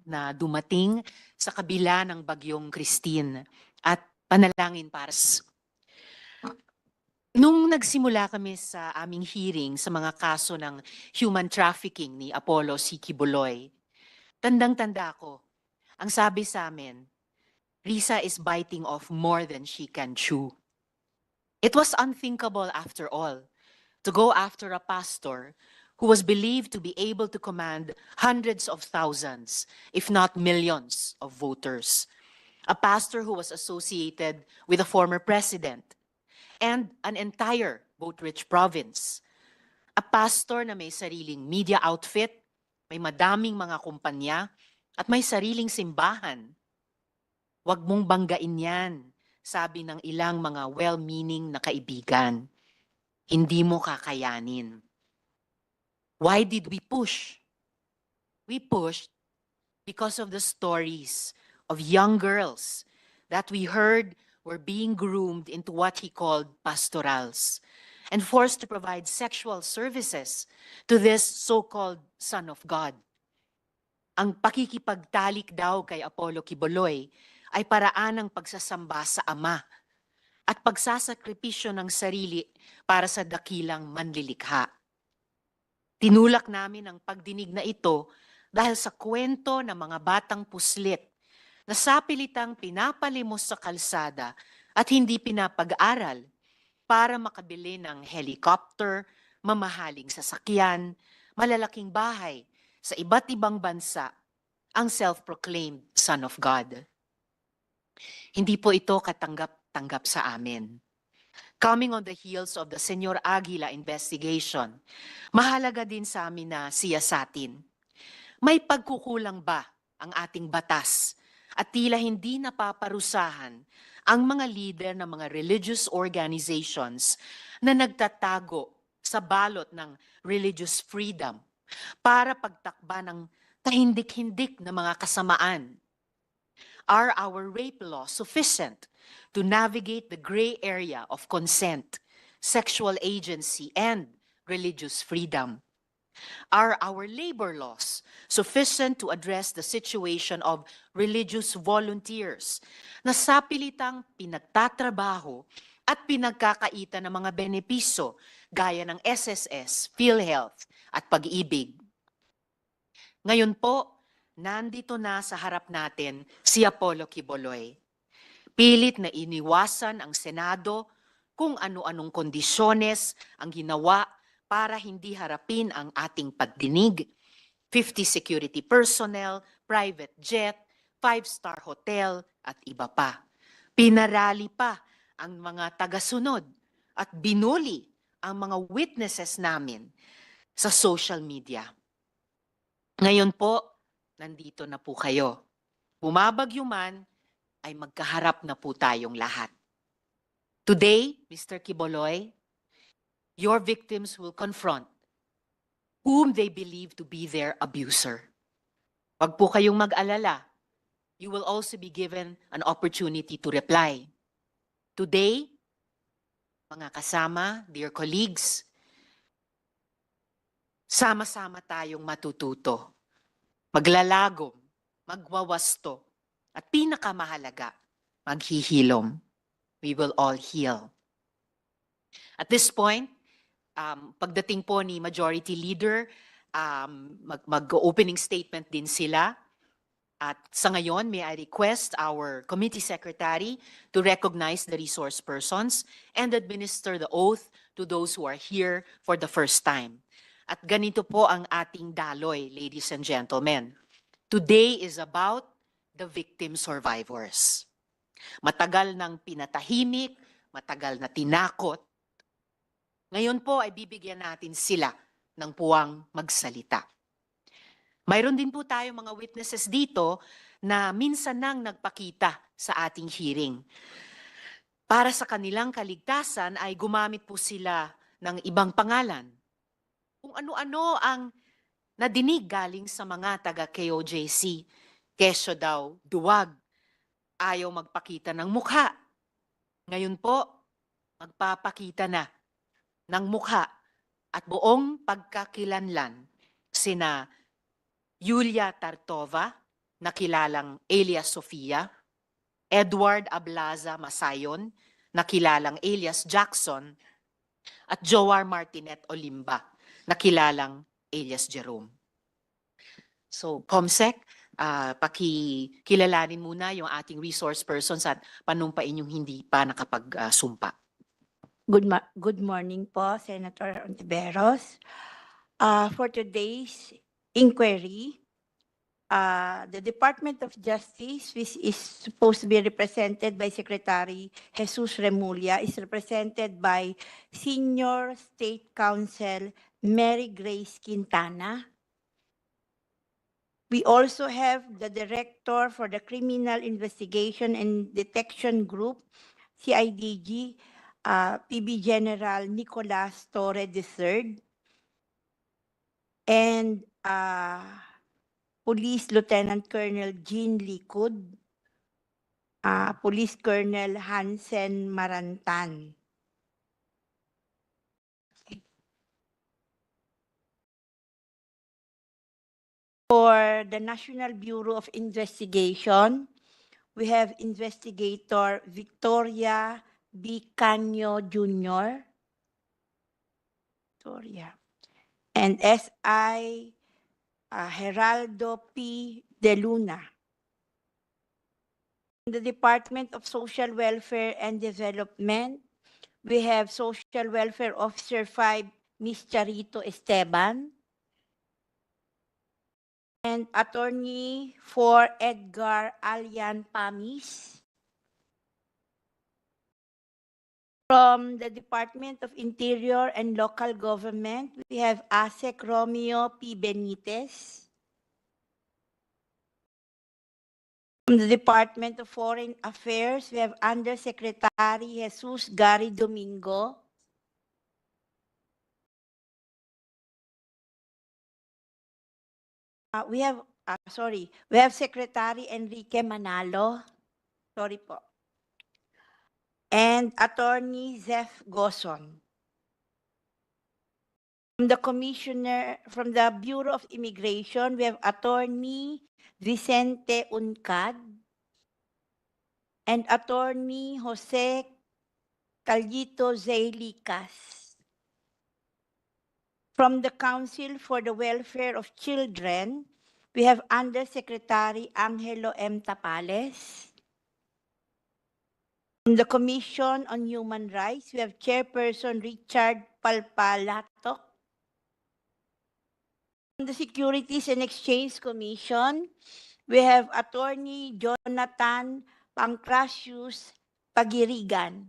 na dumating sa kabila ng bagyong Christine at panalangin para nung nagsimula kami sa aming hearing sa mga kaso ng human trafficking ni Apollo C. Quiboloy, tandang-tanda ko, ang sabi sa amin, Risa is biting off more than she can chew. It was unthinkable after all to go after a pastor who was believed to be able to command hundreds of thousands, if not millions, of voters. A pastor who was associated with a former president and an entire vote-rich province. A pastor na may sariling media outfit, may madaming mga kumpanya, at may sariling simbahan. Huwag mong banggain yan, sabi ng ilang mga well-meaning na kaibigan. Hindi mo kakayanin. Why did we push? We pushed because of the stories of young girls that we heard were being groomed into what he called pastorals and forced to provide sexual services to this so-called son of God. Ang pakikipagtalik daw kay Apollo Quiboloy ay paraan ng pagsasamba sa Ama at pagsasakripisyo ng sarili para sa dakilang manlilikha. Tinulak namin ang pagdinig na ito dahil sa kwento ng mga batang puslit na sapilitang pinapalimos sa kalsada at hindi pinapag-aral para makabili ng helicopter, mamahaling sasakyan, malalaking bahay sa iba't ibang bansa, ang self-proclaimed Son of God. Hindi po ito katanggap-tanggap sa amin. Coming on the heels of the Senyor Aguila investigation, mahalaga din sa amin na siyasatin. May pagkukulang ba ang ating batas at tila hindi napaparusahan ang mga leader ng mga religious organizations na nagtatago sa balot ng religious freedom para pagtakba ng kahindik-hindik na mga kasamaan? Are our rape laws sufficient to navigate the gray area of consent, sexual agency, and religious freedom? Are our labor laws sufficient to address the situation of religious volunteers na sapilitang pinagtatrabaho at pinagkakaita ng mga benepisyo gaya ng SSS, PhilHealth at Pag-ibig? Ngayon po, nandito na sa harap natin si Apollo Quiboloy. Pilit na iniwasan ang Senado kung ano-anong kondisyones ang ginawa para hindi harapin ang ating pagdinig. 50 security personnel, private jet, 5-star hotel at iba pa. Pinarali pa ang mga tagasunod at binuli ang mga witnesses namin sa social media. Ngayon po, nandito na po kayo. Bumabagyo man, ay magkaharap na po tayong lahat. Today, Mr. Quiboloy, your victims will confront whom they believe to be their abuser. Wag po kayong mag-alala. You will also be given an opportunity to reply. Today, mga kasama, dear colleagues, sama-sama tayong matututo, maglalagom, magwawasto, at pinakamahalaga, maghihilom. We will all heal. At this point, pagdating po ni Majority Leader, mag-opening statement din sila. At sa ngayon, may I request our Committee Secretary to recognize the resource persons and administer the oath to those who are here for the first time. At ganito po ang ating daloy, ladies and gentlemen. Today is about the victim survivors. Matagal nang pinatahimik, matagal na tinakot. Ngayon po ay bibigyan natin sila ng puwang magsalita. Mayroon din po tayo mga witnesses dito na minsan nang nagpakita sa ating hearing. Para sa kanilang kaligtasan ay gumamit po sila ng ibang pangalan. Kung ano-ano ang nadinig galing sa mga taga-KOJC. Kesyo daw, duwag, ayaw magpakita ng mukha. Ngayon po, magpapakita na ng mukha at buong pagkakilanlan sina Yulia Tartova, na kilalang alias Sofia, Edward Ablaza Masayon, na kilalang alias Jackson, at Joar Martinet Olimba, na kilalang alias Jerome. So, Comsec, pakikilalanin muna yung ating resource persons at panumpain yung hindi pa nakapag-sumpa. Good morning po, Senator Hontiveros. For today's inquiry, the Department of Justice, which is supposed to be represented by Secretary Jesus Remulla, is represented by Senior State Counsel Mary Grace Quintana. We also have the Director for the Criminal Investigation and Detection Group, CIDG, PB General Nicolas Torre III, and Police Lieutenant Colonel Jean Likud, Police Colonel Hansen Marantan. For the National Bureau of Investigation, we have Investigator Victoria B. Canyo Jr. Victoria. And SI Geraldo P. De Luna. In the Department of Social Welfare and Development, we have Social Welfare Officer 5, Ms. Charito Esteban, and Attorney for Edgar Alian Pamis. From the Department of Interior and Local Government, we have ASEC Romeo P. Benitez. From the Department of Foreign Affairs, we have Undersecretary Jesus Gary Domingo. We have Secretary Enrique Manalo. Sorry po. And Attorney Zeph Goson. From the Bureau of Immigration, we have Attorney Vicente Uncad and Attorney Jose Calito Zeylicas. From the Council for the Welfare of Children, we have Undersecretary Angelo M. Tapales. From the Commission on Human Rights, we have Chairperson Richard Palpalato. From the Securities and Exchange Commission, we have Attorney Jonathan Pancrasius Pagirigan.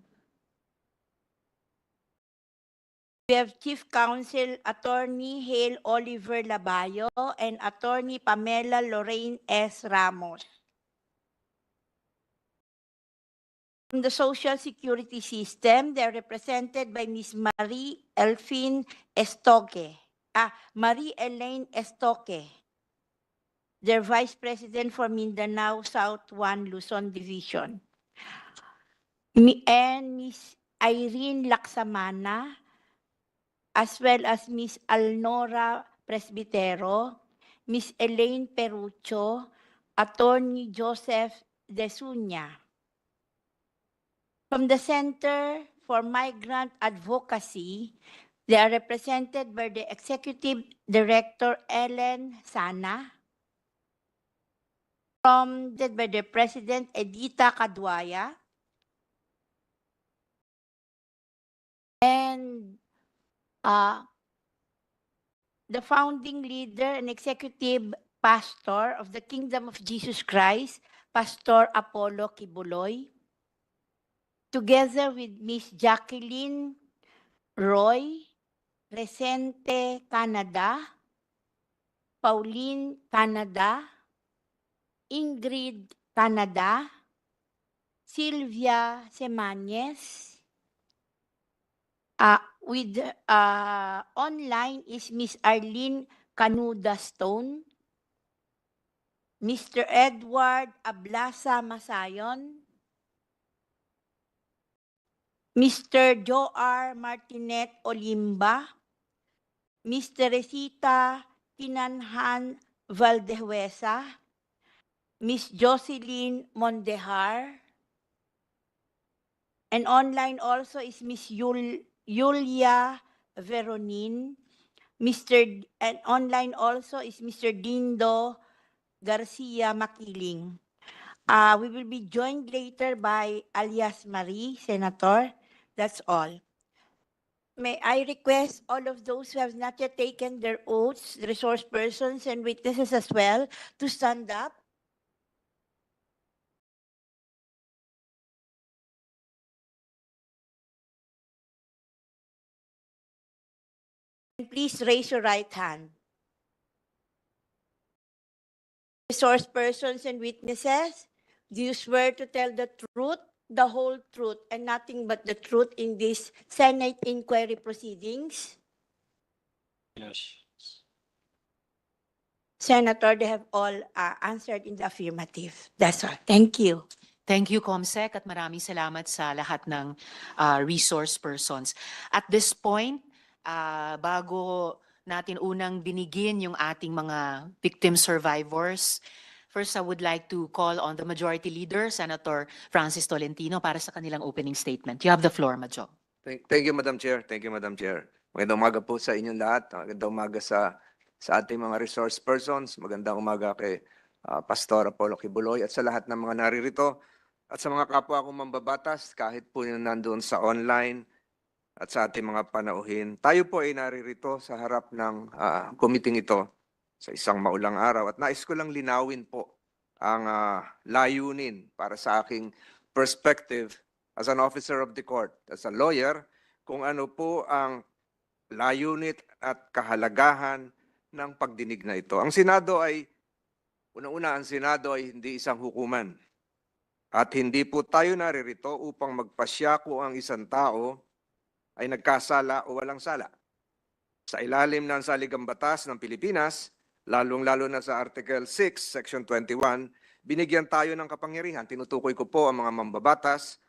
We have Chief Counsel Attorney Hale Oliver Labayo and Attorney Pamela Lorraine S. Ramos. From the Social Security System, they are represented by Ms. Marie Elaine Estoque, their Vice President for Mindanao South 1 Luzon Division. And Ms. Irene Laksamana, as well as Ms. Alnora Presbitero, Ms. Elaine Perucho, Attorney Joseph Desuña. From the Center for Migrant Advocacy, they are represented by the Executive Director Ellen Sana, by the President Edita Caduaya, and the founding leader and executive pastor of the Kingdom of Jesus Christ, Pastor Apollo Quiboloy, together with Miss Jacqueline Roy, Resente Canada, Pauline Canada, Ingrid Canada, Sylvia Semañez. With online is Miss Arlene Canuda Stone, Mr. Edward Ablasa Masayon, Mr. Joar Martinet Olimba, Mr. Resita Tinanhan Valdehuesa, Miss Jocelyn Mondejar. And online also is Miss Yulia Veronin. And online also is Mr. Dindo Garcia Makiling. We will be joined later by alias Marie, Senator. That's all. May I request all of those who have not yet taken their oaths, the resource persons and witnesses as well, to stand up. And please raise your right hand. Resource persons and witnesses, do you swear to tell the truth, the whole truth, and nothing but the truth in this Senate inquiry proceedings? Yes. Senator, they have all answered in the affirmative. That's all. Thank you. Thank you, Comsec, at maraming salamat sa lahat ng resource persons. At this point, bago natin unang binigin yung ating mga victim survivors, first I would like to call on the Majority Leader, Senator Francis Tolentino, para sa kanilang opening statement. You have the floor, Majo. Thank you, Madam Chair. Thank you, Madam Chair. Magandang umaga po sa inyong lahat. Magandang umaga sa ating mga resource persons. Magandang umaga kay Pastor Apollo Quiboloy at sa lahat ng mga naririto. At sa mga kapwa kong mambabatas, kahit po yung nandoon sa online at sa ating mga panauhin. Tayo po ay naririto sa harap ng committee ito sa isang maulang araw. At nais ko lang linawin po ang layunin para sa aking perspective as an officer of the court, as a lawyer, kung ano po ang layunin at kahalagahan ng pagdinig na ito. Ang Senado ay, unang-una, ang Senado ay hindi isang hukuman. At hindi po tayo naririto upang magpasya kung ang isang tao ay nagkasala o walang sala. Sa ilalim ng saligang batas ng Pilipinas, lalong-lalo na sa Article 6, Section 21, binigyan tayo ng kapangyarihan. Tinutukoy ko po ang mga mambabatas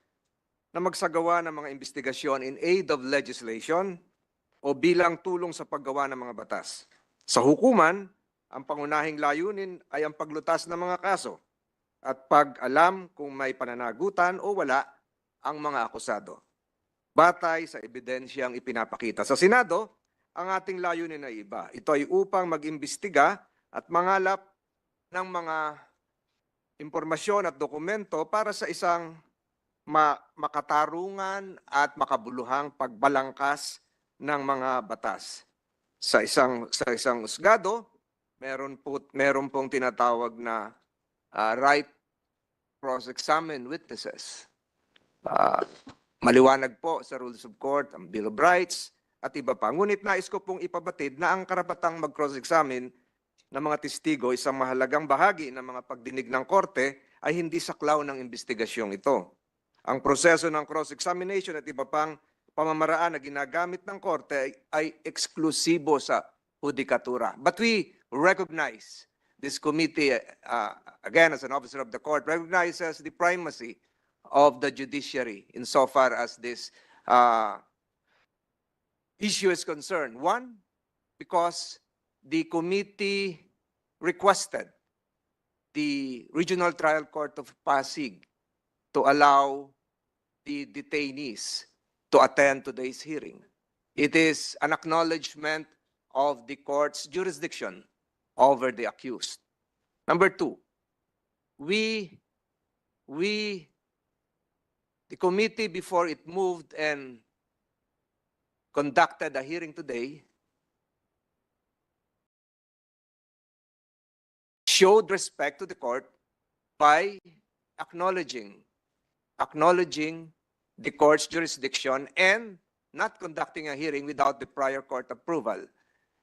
na magsagawa ng mga investigasyon in aid of legislation o bilang tulong sa paggawa ng mga batas. Sa hukuman, ang pangunahing layunin ay ang paglutas ng mga kaso at pag-alam kung may pananagutan o wala ang mga akusado, batay sa ebidensyang ipinapakita. Sa Senado, ang ating layunin ay iba. Ito ay upang mag-imbestiga at mangalap ng mga impormasyon at dokumento para sa isang makatarungan at makabuluhang pagbalangkas ng mga batas. Sa isang husgado, meron pong tinatawag na right cross-examine witnesses. Maliwanag po sa Rules of Court, ang Bill of Rights, at iba pa. Ngunit nais ko pong ipabatid na ang karapatang mag-cross-examine ng mga testigo, isang mahalagang bahagi ng mga pagdinig ng korte, ay hindi saklaw ng investigasyong ito. Ang proseso ng cross-examination at iba pang pamamaraan na ginagamit ng korte ay eksklusibo sa hudikatura. But we recognize, this committee, again as an officer of the court, recognizes the primacy of the judiciary insofar as this issue is concerned. One, because the committee requested the Regional Trial Court of Pasig to allow the detainees to attend today's hearing. It is an acknowledgement of the court's jurisdiction over the accused. Number two, the committee, before it moved and conducted a hearing today, showed respect to the court by acknowledging the court's jurisdiction and not conducting a hearing without the prior court approval.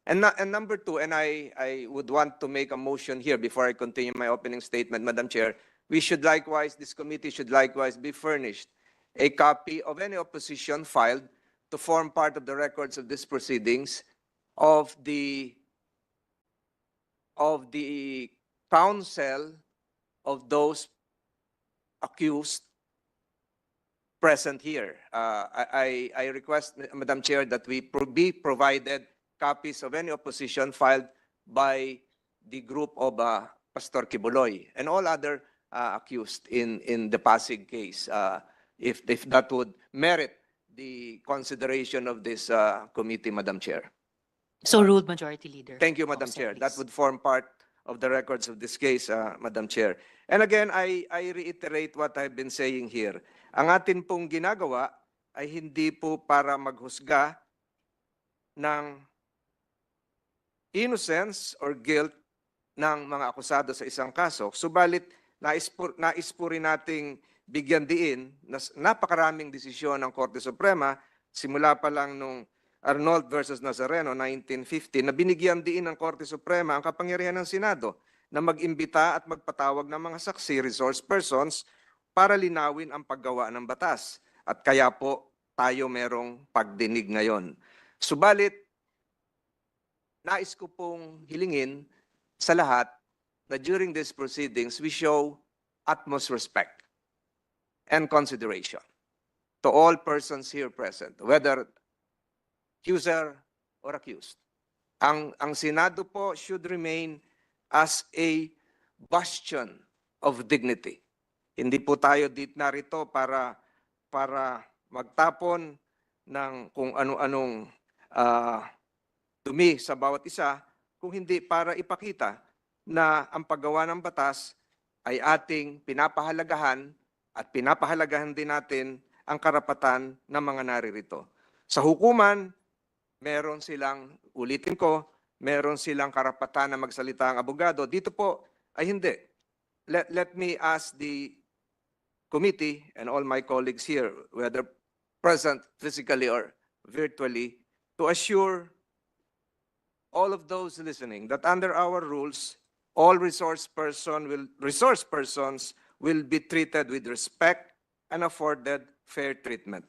And number two, and I would want to make a motion here before I continue my opening statement, Madam Chair, this committee should likewise be furnished a copy of any opposition filed to form part of the records of these proceedings of the counsel of those accused present here. I request, Madam Chair, that we be provided copies of any opposition filed by the group of Pastor Quiboloy and all other accused in the Pasig case, if that would merit the consideration of this committee, Madam Chair. So ruled, Majority Leader. Thank you, Madam Congressman, Chair. That please. would form part of the records of this case, Madam Chair. And again, I reiterate what I've been saying here. Ang atin pong ginagawa ay hindi po para maghusga ng innocence or guilt ng mga akusado sa isang kaso. Subalit, nais po rin nating bigyan diin na napakaraming desisyon ng Korte Suprema, simula pa lang nung Arnold versus Nazareno, 1950, na binigyan diin ng Korte Suprema ang kapangyarihan ng Senado na mag-imbita at magpatawag ng mga saksi, resource persons, para linawin ang paggawa ng batas. At kaya po tayo merong pagdinig ngayon. Subalit, nais ko pong hilingin sa lahat na during these proceedings, we show utmost respect and consideration to all persons here present, whether accuser or accused. Ang Senado po should remain as a bastion of dignity. Hindi po tayo narito para magtapon ng kung ano-anong dumi sa bawat isa, kung hindi para ipakita na ang paggawa ng batas ay ating pinapahalagahan at pinapahalagahan din natin ang karapatan ng mga naririto. Sa hukuman, meron silang, ulitin ko, meron silang karapatan na magsalita ang abogado. Dito po ay hindi. Let me ask the committee and all my colleagues here, whether present physically or virtually, to assure all of those listening that under our rules, all resource persons will be treated with respect and afforded fair treatment.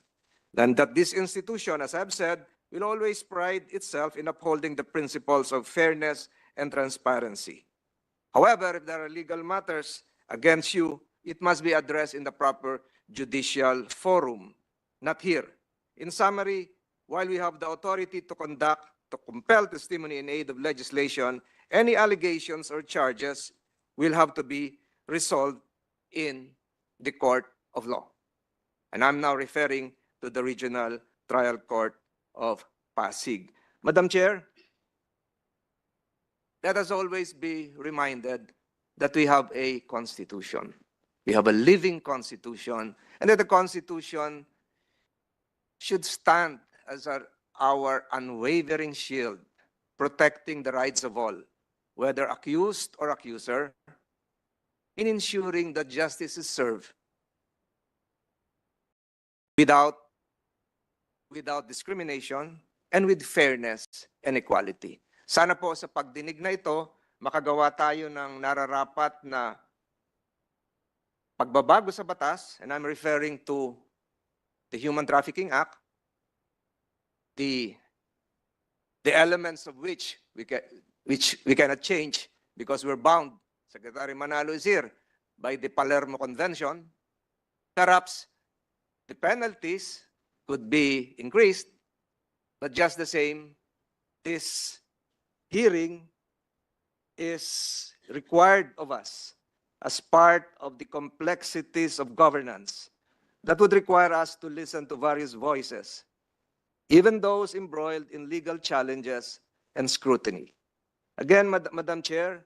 And that this institution, as I've said, will always pride itself in upholding the principles of fairness and transparency. However, if there are legal matters against you, it must be addressed in the proper judicial forum, not here. In summary, while we have the authority to compel testimony in aid of legislation, any allegations or charges will have to be resolved in the court of law. And I'm now referring to the Regional Trial Court of Pasig. Madam Chair, let us always be reminded that we have a constitution. We have a living constitution, and that the constitution should stand as our unwavering shield, protecting the rights of all, whether accused or accuser, in ensuring that justice is served without discrimination and with fairness and equality. Sana po sa pagdinig na ito, makagawa tayo ng nararapat na pagbabago sa batas, and I'm referring to the Human Trafficking Act, the elements of which we cannot change because we're bound, Secretary Manalo is here, by the Palermo Convention. Perhaps the penalties could be increased, but just the same, this hearing is required of us as part of the complexities of governance that would require us to listen to various voices, even those embroiled in legal challenges and scrutiny. Again, Madam Chair,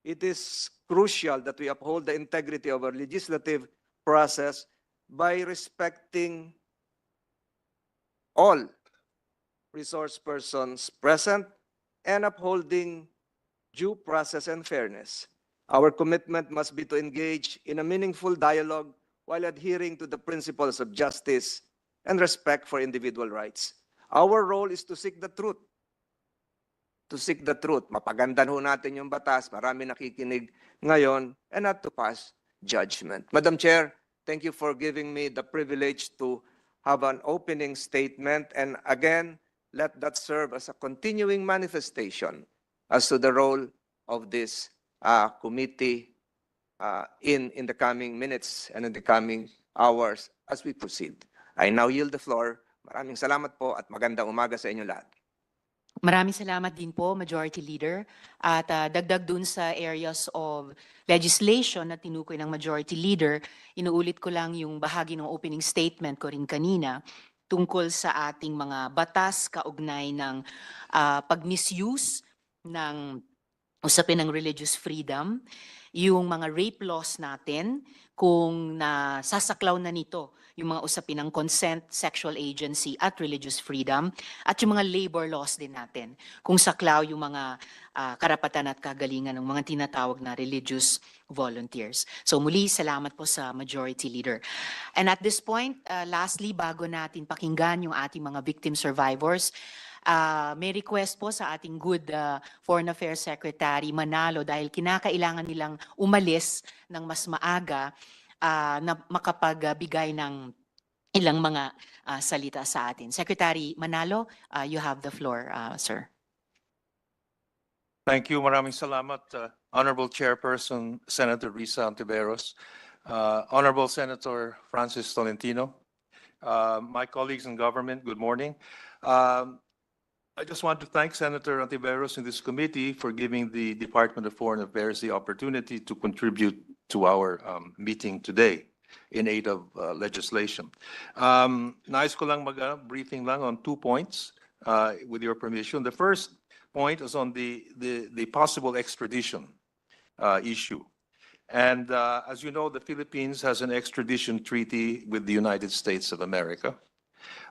it is crucial that we uphold the integrity of our legislative process by respecting all resource persons present and upholding due process and fairness. Our commitment must be to engage in a meaningful dialogue while adhering to the principles of justice and respect for individual rights. Our role is to seek the truth. To seek the truth. Mapagandan ho natin yung batas, marami nakikinig ngayon, and not to pass judgment. Madam Chair, thank you for giving me the privilege to have an opening statement, and again, let that serve as a continuing manifestation as to the role of this committee in the coming minutes and in the coming hours as we proceed. I now yield the floor. Maraming salamat po at magandang umaga sa inyo lahat. Maraming salamat din po, Majority Leader. At dagdag dun sa areas of legislation na tinukoy ng Majority Leader, inuulit ko lang yung bahagi ng opening statement ko rin kanina tungkol sa ating mga batas kaugnay ng pag-misuse ng usapin ng religious freedom, yung mga rape laws natin, kung nasasaklaw na nito yung mga usapin ng consent, sexual agency at religious freedom, at yung mga labor laws din natin, kung saklaw yung mga karapatan at kagalingan ng mga tinatawag na religious volunteers. So muli, salamat po sa Majority Leader. And at this point, lastly, bago natin pakinggan yung ating mga victim survivors, may request po sa ating good Foreign Affairs Secretary Manalo dahil kinakailangan nilang umalis ng mas maaga na makapagbigay ng ilang mga salita sa atin. Secretary Manalo, you have the floor, sir. Thank you. Maraming salamat, Honorable Chairperson Senator Risa Hontiveros, Honorable Senator Francis Tolentino, my colleagues in government, good morning. I just want to thank Senator Hontiveros in this committee for giving the Department of Foreign Affairs the opportunity to contribute to our meeting today in aid of legislation. Nais ko lang briefing lang on 2 points with your permission. The first point is on the possible extradition issue. And as you know, the Philippines has an extradition treaty with the United States of America.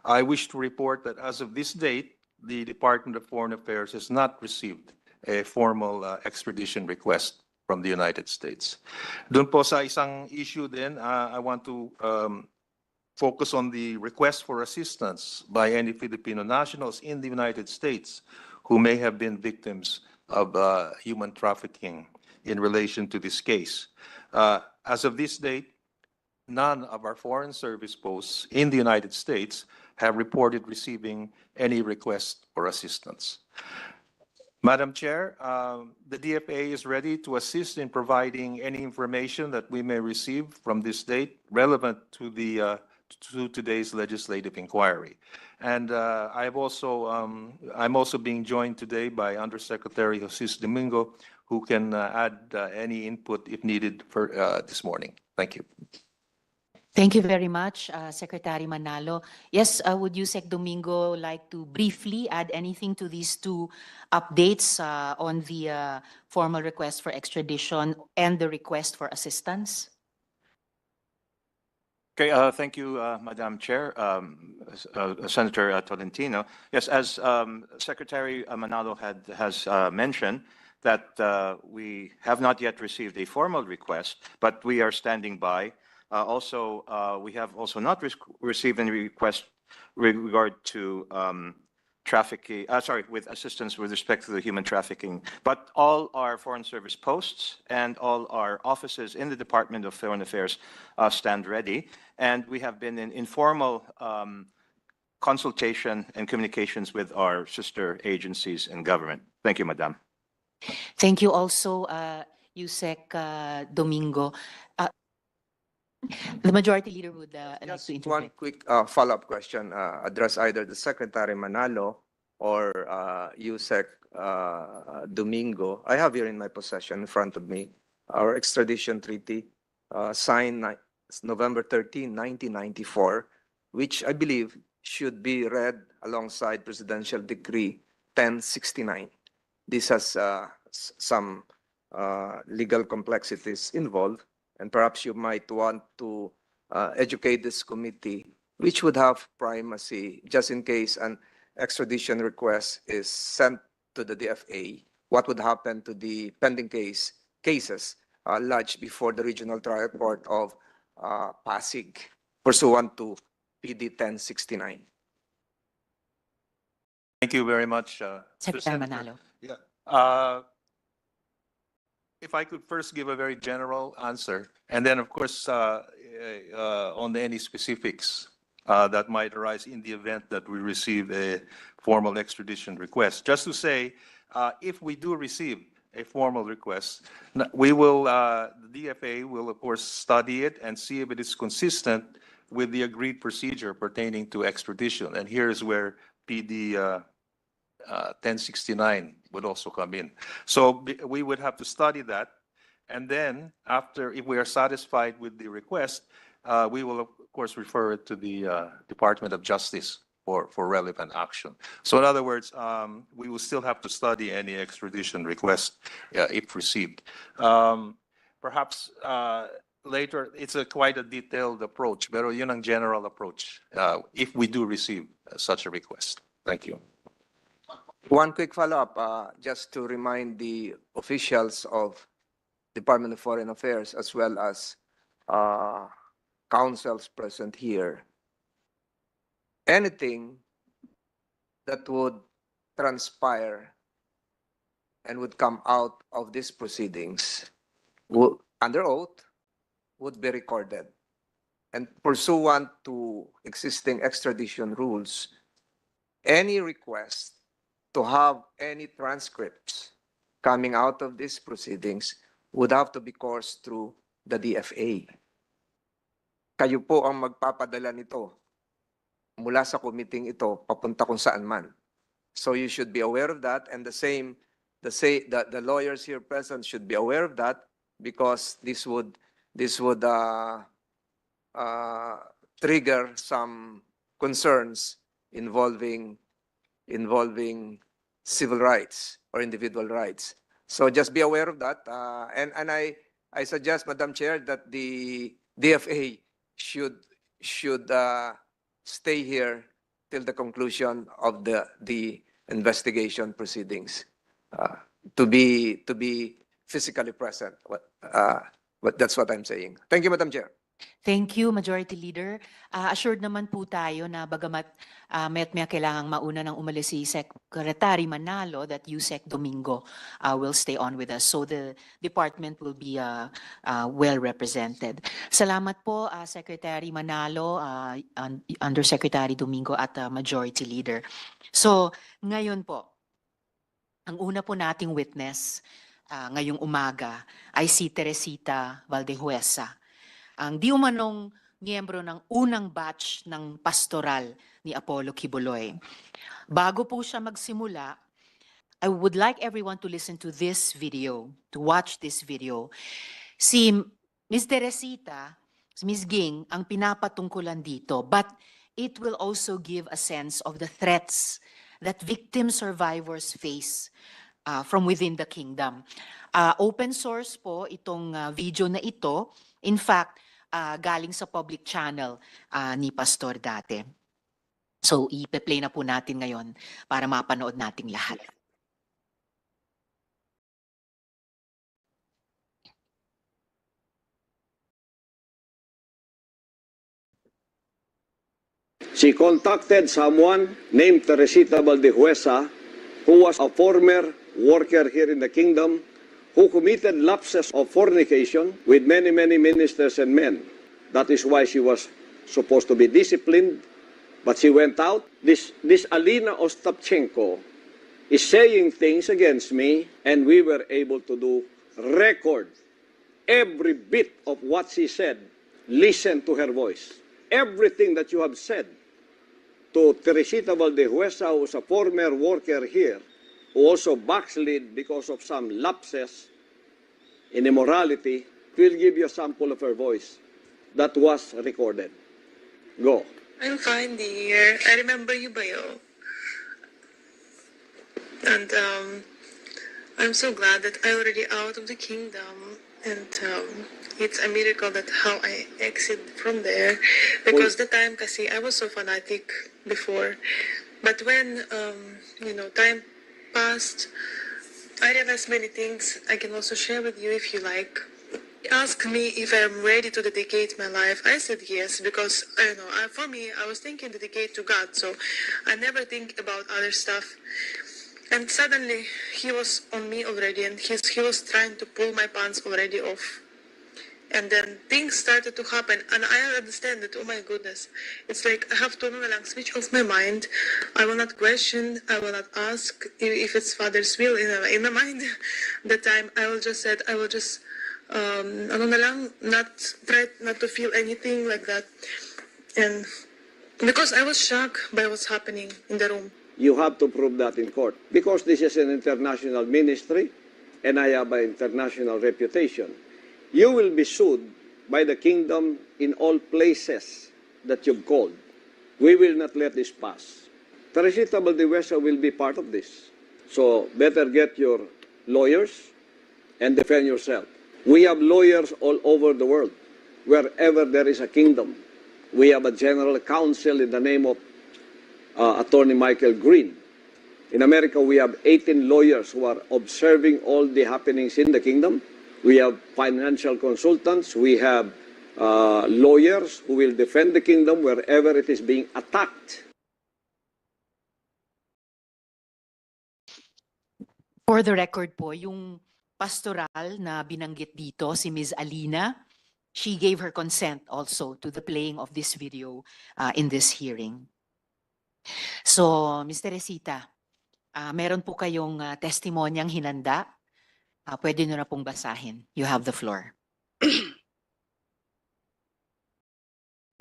I wish to report that as of this date, the Department of Foreign Affairs has not received a formal extradition request from the United States. Doon po sa isang issue din, I want to focus on the request for assistance by any Filipino nationals in the United States who may have been victims of human trafficking in relation to this case. As of this date, none of our foreign service posts in the United States have reported receiving any request for assistance. Madam Chair, the DFA is ready to assist in providing any information that we may receive from this date relevant to the to today's legislative inquiry. And I'm also being joined today by Undersecretary Jose Domingo, who can add any input if needed for this morning. Thank you. Thank you very much, Secretary Manalo. Yes, would you, Sec Domingo, like to briefly add anything to these 2 updates on the formal request for extradition and the request for assistance? Okay, thank you, Madam Chair, Senator Tolentino. Yes, as Secretary Manalo has mentioned, that we have not yet received a formal request, but we are standing by. We have also not received any request with regard to trafficking, with assistance with respect to the human trafficking. But all our foreign service posts and all our offices in the Department of Foreign Affairs stand ready. And we have been in informal consultation and communications with our sister agencies in government. Thank you, Madam. Thank you also, Yusek Domingo. The Majority Leader would like Just to one interject. quick follow-up question, address either the Secretary Manalo or Yusek Domingo. I have here in my possession in front of me our extradition treaty signed November 13, 1994, which I believe should be read alongside Presidential Decree 1069. This has some legal complexities involved, and perhaps you might want to educate this committee, which would have primacy just in case an extradition request is sent to the DFA. What would happen to the pending cases lodged before the Regional Trial Court of Pasig pursuant to PD 1069? Thank you very much, Secretary Senator. Manalo. Yeah. If I could first give a very general answer, and then of course on any specifics that might arise in the event that we receive a formal extradition request. Just to say, if we do receive a formal request, we will, the DFA will of course study it and see if it is consistent with the agreed procedure pertaining to extradition. And here's where PD 1069 would also come in. So we would have to study that. And then after, if we are satisfied with the request, we will of course refer it to the Department of Justice for relevant action. So in other words, we will still have to study any extradition request if received. Perhaps later, it's quite a detailed approach, pero yun ang general approach if we do receive such a request. Thank you. One quick follow-up, just to remind the officials of Department of Foreign Affairs as well as councils present here. Anything that would transpire and would come out of these proceedings under oath would be recorded. And pursuant to existing extradition rules, any request to have any transcripts coming out of these proceedings would have to be coursed through the DFA. Kayo po ang magpapadala nito mula sa committee ito papunta kung saan man. So you should be aware of that, and the lawyers here present should be aware of that, because this would trigger some concerns involving civil rights or individual rights. So just be aware of that. And I suggest, Madam Chair, that the DFA should stay here till the conclusion of the investigation proceedings, to be physically present. But that's what I'm saying. Thank you, Madam Chair. Thank you, Majority Leader. Assured naman po tayo na bagamat may kailangang mauna nang umalis si Secretary Manalo, that Yusek Domingo will stay on with us. So the department will be well represented. Salamat po, Secretary Manalo, Undersecretary Domingo at Majority Leader. So ngayon po, ang una po nating witness ngayong umaga ay si Teresita Valdehuesa, ang di umanong miyembro ng unang batch ng pastoral ni Apollo Quiboloy. Bago po siya magsimula, I would like everyone to listen to this video, to watch this video. Si Ms. Teresita, si Ms. Ging, ang pinapatungkulan dito, but it will also give a sense of the threats that victim survivors face from within the kingdom. Open source po itong video na ito. In fact, galing sa public channel ni Pastor dati. So, ipe-play na po natin ngayon para mapanood nating lahat. She contacted someone named Teresita Valdehuesa, who was a former worker here in the kingdom, who committed lapses of fornication with many, many ministers and men. That is why she was supposed to be disciplined, but she went out. This Alina Ostapchenko is saying things against me, and we were able to record every bit of what she said. Listen to her voice. Everything that you have said to Teresita Valdehuesa, who is a former worker here, who also backslid because of some lapses in immorality, will give you a sample of her voice that was recorded. Go. I'm fine, dear. I remember you, Bayo. And I'm so glad that I'm already out of the kingdom. And it's a miracle that how I exit from there. Because the time, kasi I was so fanatic before. But when, time passed, I realized many things I can also share with you if you like. Ask me if I'm ready to dedicate my life. I said yes, because for me, I was thinking dedicate to God, so I never think about other stuff. And suddenly, he was on me already, and he was trying to pull my pants already off. And then things started to happen, and I understand that, oh my goodness, it's like I have to switch off my mind. I will not question, I will not ask if it's Father's will in my mind. That time, I will just not try not to feel anything like that. And because I was shocked by what's happening in the room. you have to prove that in court. Because this is an international ministry and I have an international reputation. You will be sued by the kingdom in all places that you've called. We will not let this pass. Teresita Valdivesa will be part of this. So better get your lawyers and defend yourself. We have lawyers all over the world. Wherever there is a kingdom, we have a general counsel in the name of Attorney Michael Green. In America, we have 18 lawyers who are observing all the happenings in the kingdom. We have financial consultants. We have lawyers who will defend the kingdom wherever it is being attacked. For the record po, yung pastoral na binanggit dito, si Ms. Alina, she gave her consent also to the playing of this video in this hearing. So, Ms. Teresita, meron po kayong testimonyang hinanda. Pwede nyo na pong basahin. You have the floor.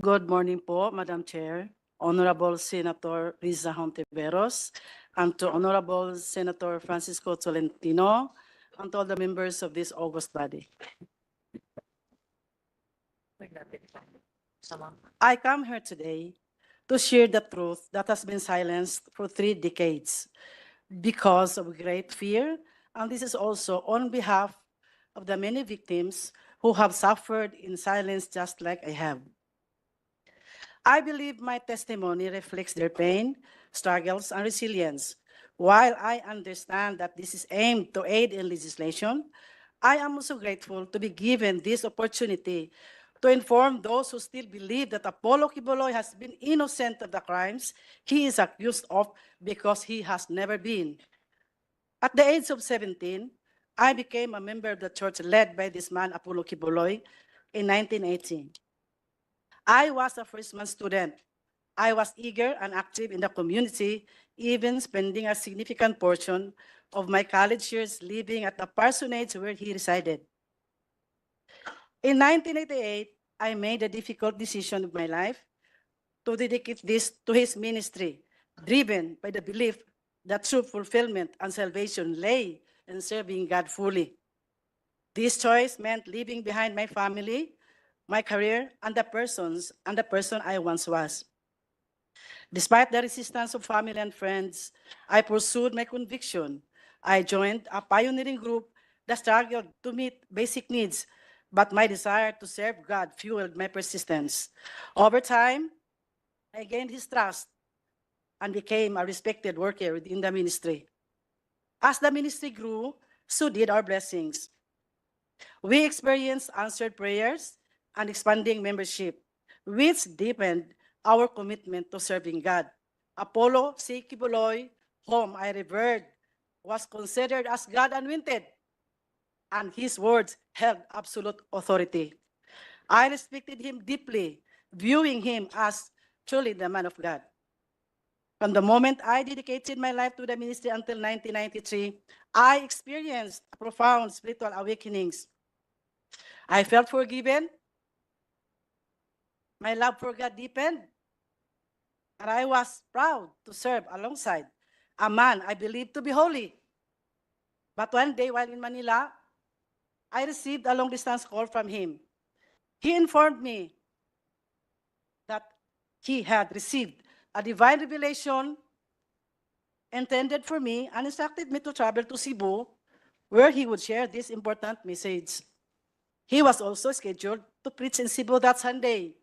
Good morning po, Madam Chair, Honorable Senator Risa Hontiveros, and to Honorable Senator Francisco Tolentino, and to all the members of this august body. I come here today to share the truth that has been silenced for 3 decades because of great fear, and this is also on behalf of the many victims who have suffered in silence just like I have. I believe my testimony reflects their pain, struggles, and resilience. While I understand that this is aimed to aid in legislation, I am also grateful to be given this opportunity to inform those who still believe that Apollo Quiboloy has been innocent of the crimes he is accused of because he has never been. At the age of 17, I became a member of the church led by this man, Apollo Quiboloy, in 1980. I was a freshman student. I was eager and active in the community, even spending a significant portion of my college years living at the parsonage where he resided. In 1988, I made a difficult decision of my life to dedicate this to his ministry, driven by the belief that true fulfillment and salvation lay in serving God fully. This choice meant leaving behind my family, my career, and the person I once was. Despite the resistance of family and friends, I pursued my conviction. I joined a pioneering group that struggled to meet basic needs, but my desire to serve God fueled my persistence. Over time, I gained his trust and became a respected worker within the ministry. As the ministry grew, so did our blessings. We experienced answered prayers and expanding membership, which deepened our commitment to serving God. Apollo C. Quiboloy, whom I revered, was considered as God anointed, and his words held absolute authority. I respected him deeply, viewing him as truly the man of God. From the moment I dedicated my life to the ministry until 1993, I experienced profound spiritual awakenings. I felt forgiven. My love for God deepened. And I was proud to serve alongside a man I believed to be holy. But one day while in Manila, I received a long-distance call from him. He informed me that he had received a divine revelation intended for me and instructed me to travel to Cebu, where he would share this important message. He was also scheduled to preach in Cebu that Sunday.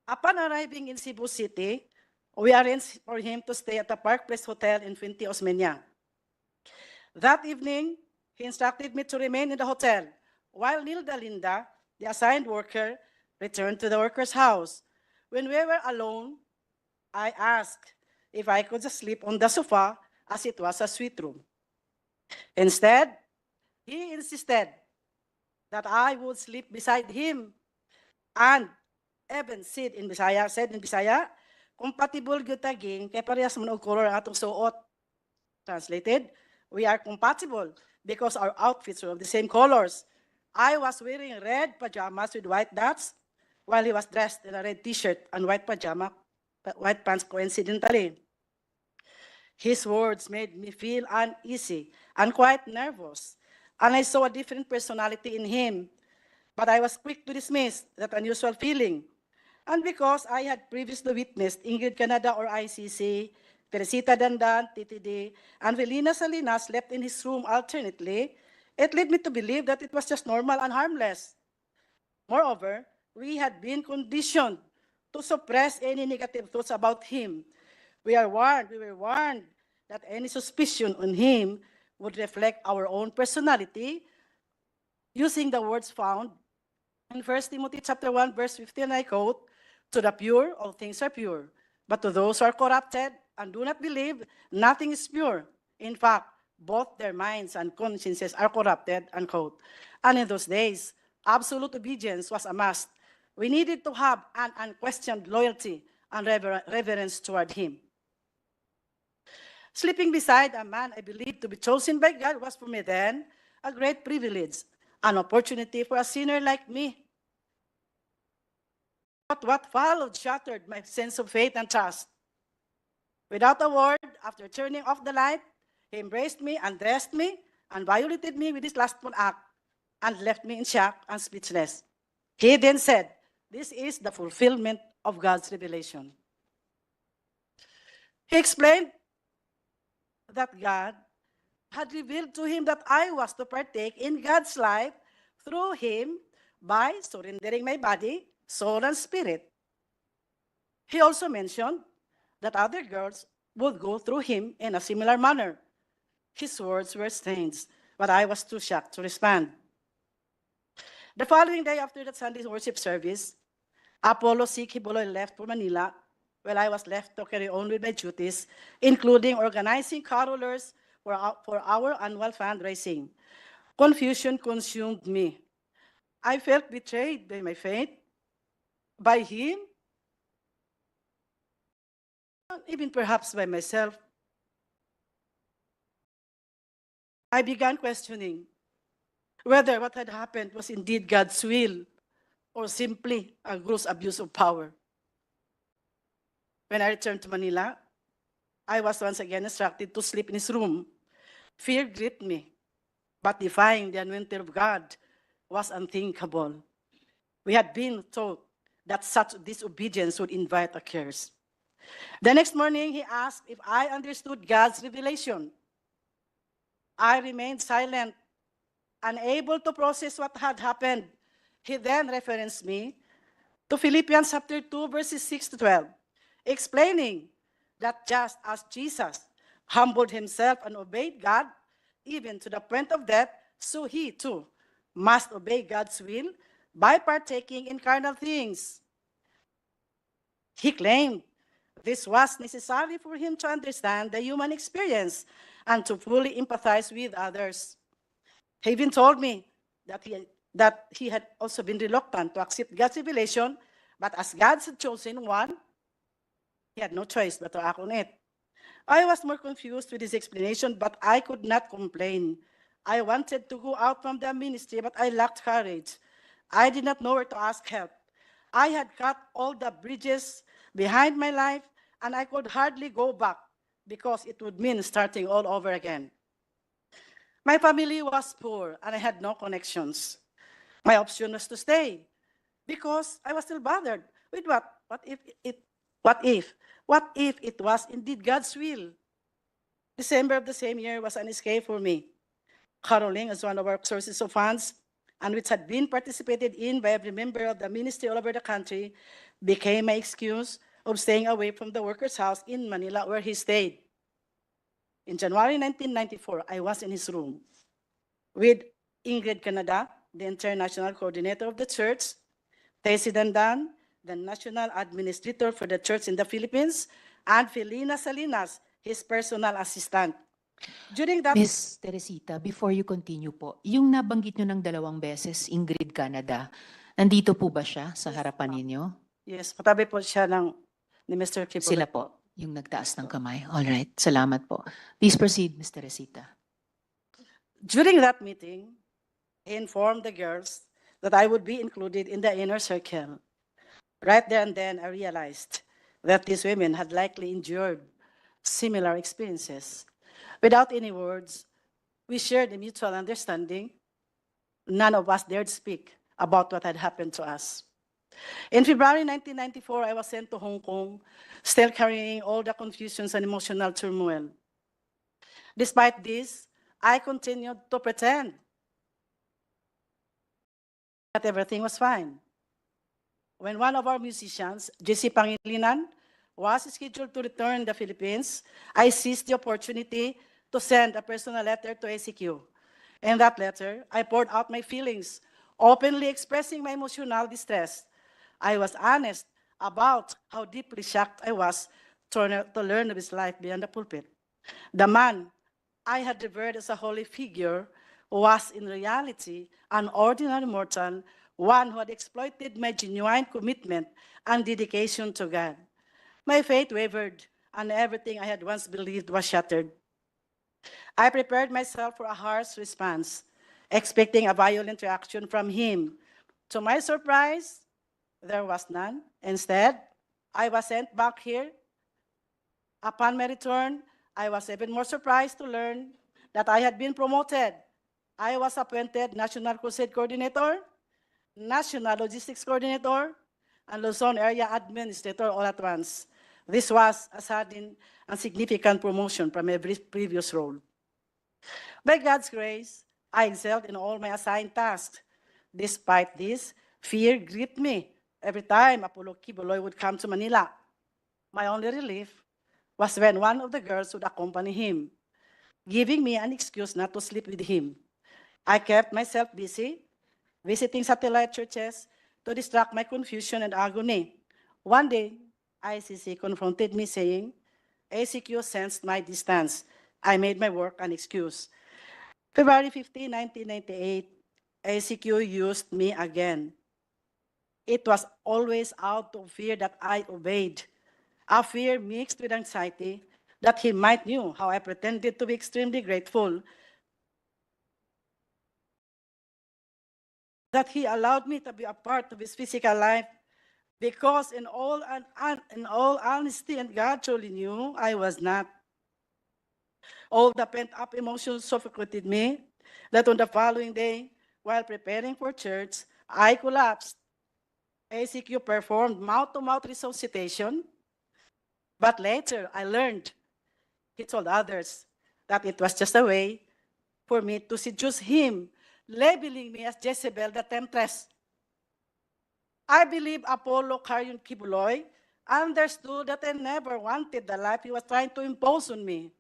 Upon arriving in Cebu City, we arranged for him to stay at the Park Place Hotel in Fuente Osmeña. That evening, he instructed me to remain in the hotel, while Nilda Linda, the assigned worker, returned to the worker's house. When we were alone, I asked if I could just sleep on the sofa as it was a suite room. Instead, he insisted that I would sleep beside him and even said in Bisaya, compatible gyud taging kay parehas man og color ang atong suot. Translated, we are compatible because our outfits were of the same colors. I was wearing red pajamas with white dots, while he was dressed in a red t-shirt and white pants coincidentally. His words made me feel uneasy and quite nervous, and I saw a different personality in him. But I was quick to dismiss that unusual feeling. And because I had previously witnessed Ingrid Canada or ICC, Teresita Dandan, TTD, and Felina Salinas slept in his room alternately, it led me to believe that it was just normal and harmless. Moreover, we had been conditioned to suppress any negative thoughts about him. We were warned that any suspicion on him would reflect our own personality, using the words found in 1 Timothy chapter 1, verse 15, I quote, "To the pure, all things are pure. But to those who are corrupted and do not believe, nothing is pure. In fact, both their minds and consciences are corrupted," unquote. And in those days, absolute obedience was a must. We needed to have an unquestioned loyalty and reverence toward him. Sleeping beside a man I believed to be chosen by God was for me then a great privilege, an opportunity for a sinner like me. But what followed shattered my sense of faith and trust. Without a word, after turning off the light, he embraced me, undressed me, and violated me with his lustful act, and left me in shock and speechless. He then said, "This is the fulfillment of God's revelation." He explained that God had revealed to him that I was to partake in God's life through him by surrendering my body, soul, and spirit. He also mentioned that other girls would go through him in a similar manner. His words were strange, but I was too shocked to respond. The following day after that Sunday worship service, Apollo C. Quiboloy left for Manila, while I was left to carry on with my duties, including organizing carolers for our annual fundraising. Confusion consumed me. I felt betrayed by my faith, by him, and even perhaps by myself. I began questioning whether what had happened was indeed God's will or simply a gross abuse of power. When I returned to Manila, I was once again instructed to sleep in his room. Fear gripped me, but defying the anointing of God was unthinkable. We had been taught that such disobedience would invite a curse. The next morning, he asked if I understood God's revelation. I remained silent, unable to process what had happened. He then referenced me to Philippians chapter 2, verses 6 to 12, explaining that just as Jesus humbled himself and obeyed God, even to the point of death, so he too must obey God's will by partaking in carnal things. He claimed this was necessary for him to understand the human experience and to fully empathize with others. He even told me that he had also been reluctant to accept God's revelation, but as God's chosen one, he had no choice but to act on it. I was more confused with his explanation, but I could not complain. I wanted to go out from the ministry, but I lacked courage. I did not know where to ask help. I had cut all the bridges behind my life, and I could hardly go back because it would mean starting all over again. My family was poor, and I had no connections. My option was to stay because I was still bothered with what if it was indeed God's will? December of the same year was an escape for me. Caroling as one of our sources of funds, and which had been participated in by every member of the ministry all over the country, became my excuse of staying away from the worker's house in Manila where he stayed. In January 1994, I was in his room with Ingrid Canada, the international coordinator of the church, Tessie Dandan, the national administrator for the church in the Philippines, and Felina Salinas, his personal assistant. During that... Miss Teresita, before you continue po, yung nabanggit nyo ng 2 beses, Ingrid Canada, nandito po ba siya sa harapan ninyo? Yes, patabi po siya ni Mr. Quiboloy. Sila po, yung nagtaas ng kamay. All right, salamat po. Please proceed, Miss Teresita. During that meeting, he informed the girls that I would be included in the inner circle. Right there and then, I realized that these women had likely endured similar experiences. Without any words, we shared a mutual understanding. None of us dared speak about what had happened to us. In February 1994, I was sent to Hong Kong, still carrying all the confusions and emotional turmoil. Despite this, I continued to pretend that everything was fine. When one of our musicians, JC Pangilinan, was scheduled to return to the Philippines, I seized the opportunity to send a personal letter to ACQ. In that letter, I poured out my feelings, openly expressing my emotional distress. I was honest about how deeply shocked I was to learn of his life beyond the pulpit. The man I had revered as a holy figure was in reality an ordinary mortal, one who had exploited my genuine commitment and dedication to God. My faith wavered, and everything I had once believed was shattered. I prepared myself for a harsh response, expecting a violent reaction from him. To my surprise, there was none. Instead, I was sent back here. Upon my return, I was even more surprised to learn that I had been promoted. I was appointed National Crusade Coordinator, National Logistics Coordinator, and Luzon Area Administrator all at once. This was a sudden and significant promotion from every previous role. By God's grace, I excelled in all my assigned tasks. Despite this, fear gripped me every time Apollo Quiboloy would come to Manila. My only relief was when one of the girls would accompany him, giving me an excuse not to sleep with him. I kept myself busy, visiting satellite churches to distract my confusion and agony. One day, ICC confronted me saying, ACQ sensed my distance. I made my work an excuse. February 15, 1998, ACQ used me again. It was always out of fear that I obeyed, a fear mixed with anxiety that he might knew how I pretended to be extremely grateful that he allowed me to be a part of his physical life, because in all honesty, and God truly knew I was not. All the pent-up emotions suffocated me that on the following day, while preparing for church, I collapsed. ACQ performed mouth-to-mouth resuscitation, but later I learned he told others that it was just a way for me to seduce him, labeling me as Jezebel the temptress. I believe Apollo Carrion Quiboloy understood that I never wanted the life he was trying to impose on me.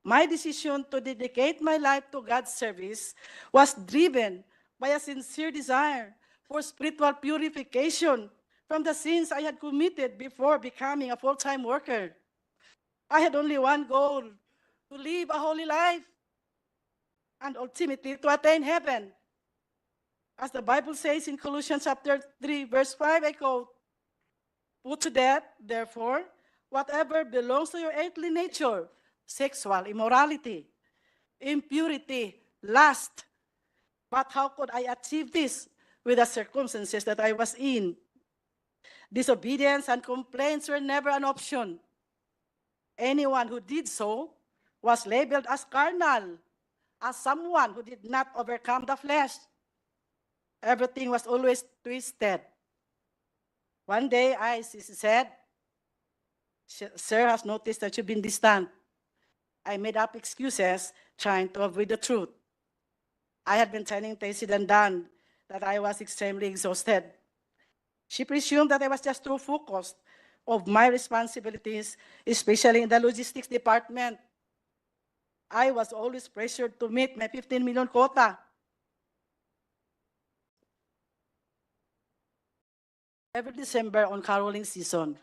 My decision to dedicate my life to God's service was driven by a sincere desire for spiritual purification from the sins I had committed before becoming a full-time worker. I had only one goal: to live a holy life and ultimately to attain heaven. As the Bible says in Colossians chapter 3, verse 5, I quote, "Put to death, therefore, whatever belongs to your earthly nature: sexual immorality, impurity, lust." But how could I achieve this with the circumstances that I was in? Disobedience and complaints were never an option. Anyone who did so was labeled as carnal, as someone who did not overcome the flesh. Everything was always twisted. One day, I said, "Sir has noticed that you've been distant." I made up excuses, trying to avoid the truth. I had been telling Tracy and Dan that I was extremely exhausted. She presumed that I was just too focused of my responsibilities, especially in the logistics department. I was always pressured to meet my 15 million quota. Every December on caroling season,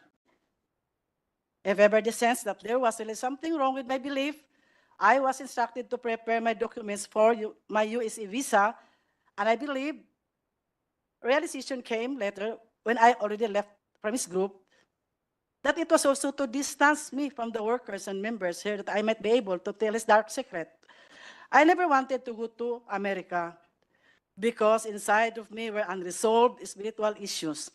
if ever the sense that there was really something wrong with my belief, I was instructed to prepare my documents for my USA visa, and I believe realization came later when I already left from his group that it was also to distance me from the workers and members here, that I might be able to tell his dark secret. I never wanted to go to America because inside of me were unresolved spiritual issues,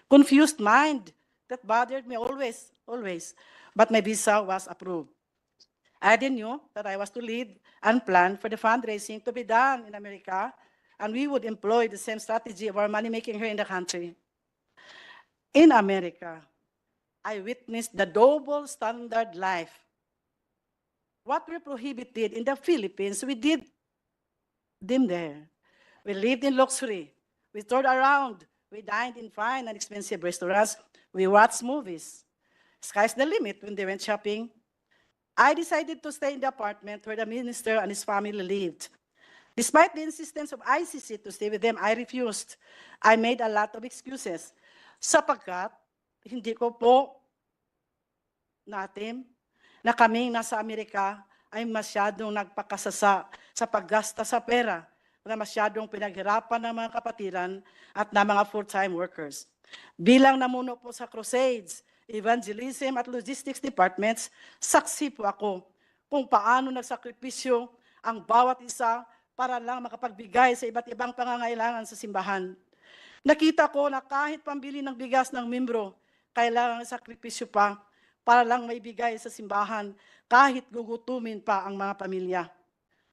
confused mind that bothered me always. but my visa was approved. I didn't knew that I was to lead and plan for the fundraising to be done in America, and we would employ the same strategy of our money making here in the country. In America, I witnessed the double standard life. What we prohibited in the Philippines, we did them there. We lived in luxury. We toured around. We dined in fine and expensive restaurants. We watched movies. Sky's the limit when they went shopping. I decided to stay in the apartment where the minister and his family lived. Despite the insistence of ICC to stay with them, I refused. I made a lot of excuses. Sapagkat, hindi ko po natin na kaming nasa Amerika ay masyadong nagpakasasa sa paggasta sa pera na masyadong pinaghirapan ng mga kapatiran at ng mga full-time workers. Bilang namuno po sa crusades, evangelism at logistics departments, saksi po ako kung paano nagsakripisyo ang bawat isa para lang makapagbigay sa iba't ibang pangangailangan sa simbahan. Nakita ko na kahit pambili ng bigas ng membro, kailangan sakripisyo pa para lang maibigay sa simbahan kahit gugutumin pa ang mga pamilya.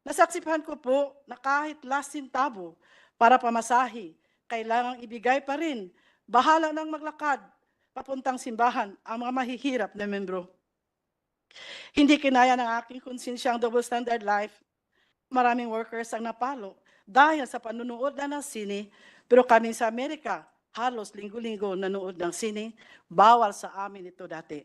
Nasaksihan ko po na kahit last centavo para pamasahe, kailangang ibigay pa rin. Bahala nang maglakad papuntang simbahan ang mga mahihirap na membro. Hindi kinaya ng aking konsensya ang double standard life. Maraming workers ang napalo dahil sa panunood na ng sine, pero kami sa Amerika, halos linggo-linggo nanood ng sine, bawal sa amin ito dati.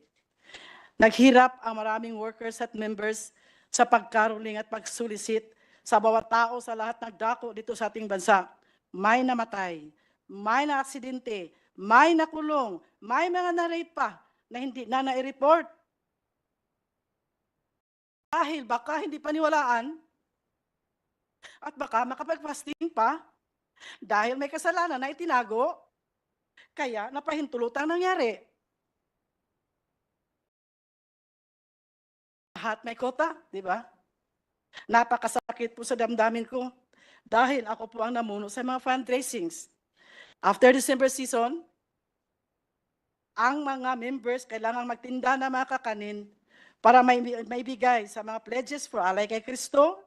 Naghirap ang maraming workers at members sa pagkaruling at pagsulisit sa bawat tao sa lahat ng dako dito sa ating bansa. May namatay, may na-aksidente, may nakulong, may mga na-rape pa na hindi na na-report. Dahil baka hindi paniwalaan at baka makapag-fasting pa dahil may kasalanan na itinago, kaya napahintulutang nangyari. Lahat may kota, di ba? Napakasakit po sa damdamin ko dahil ako po ang namuno sa mga fundraisings. After December season, ang mga members kailangan magtinda ng mga kakanin para maibigay sa mga pledges for Alay kay Kristo,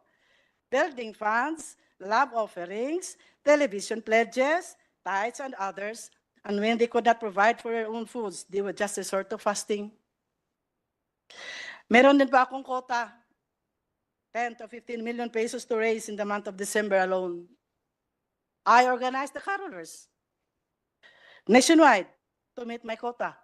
building funds, love offerings, television pledges, tithes, and others. And when they could not provide for their own foods, they would just resort to fasting. Meron din pa akong quota, 10 to 15 million pesos to raise in the month of December alone. I organized the carolers nationwide to meet my quota.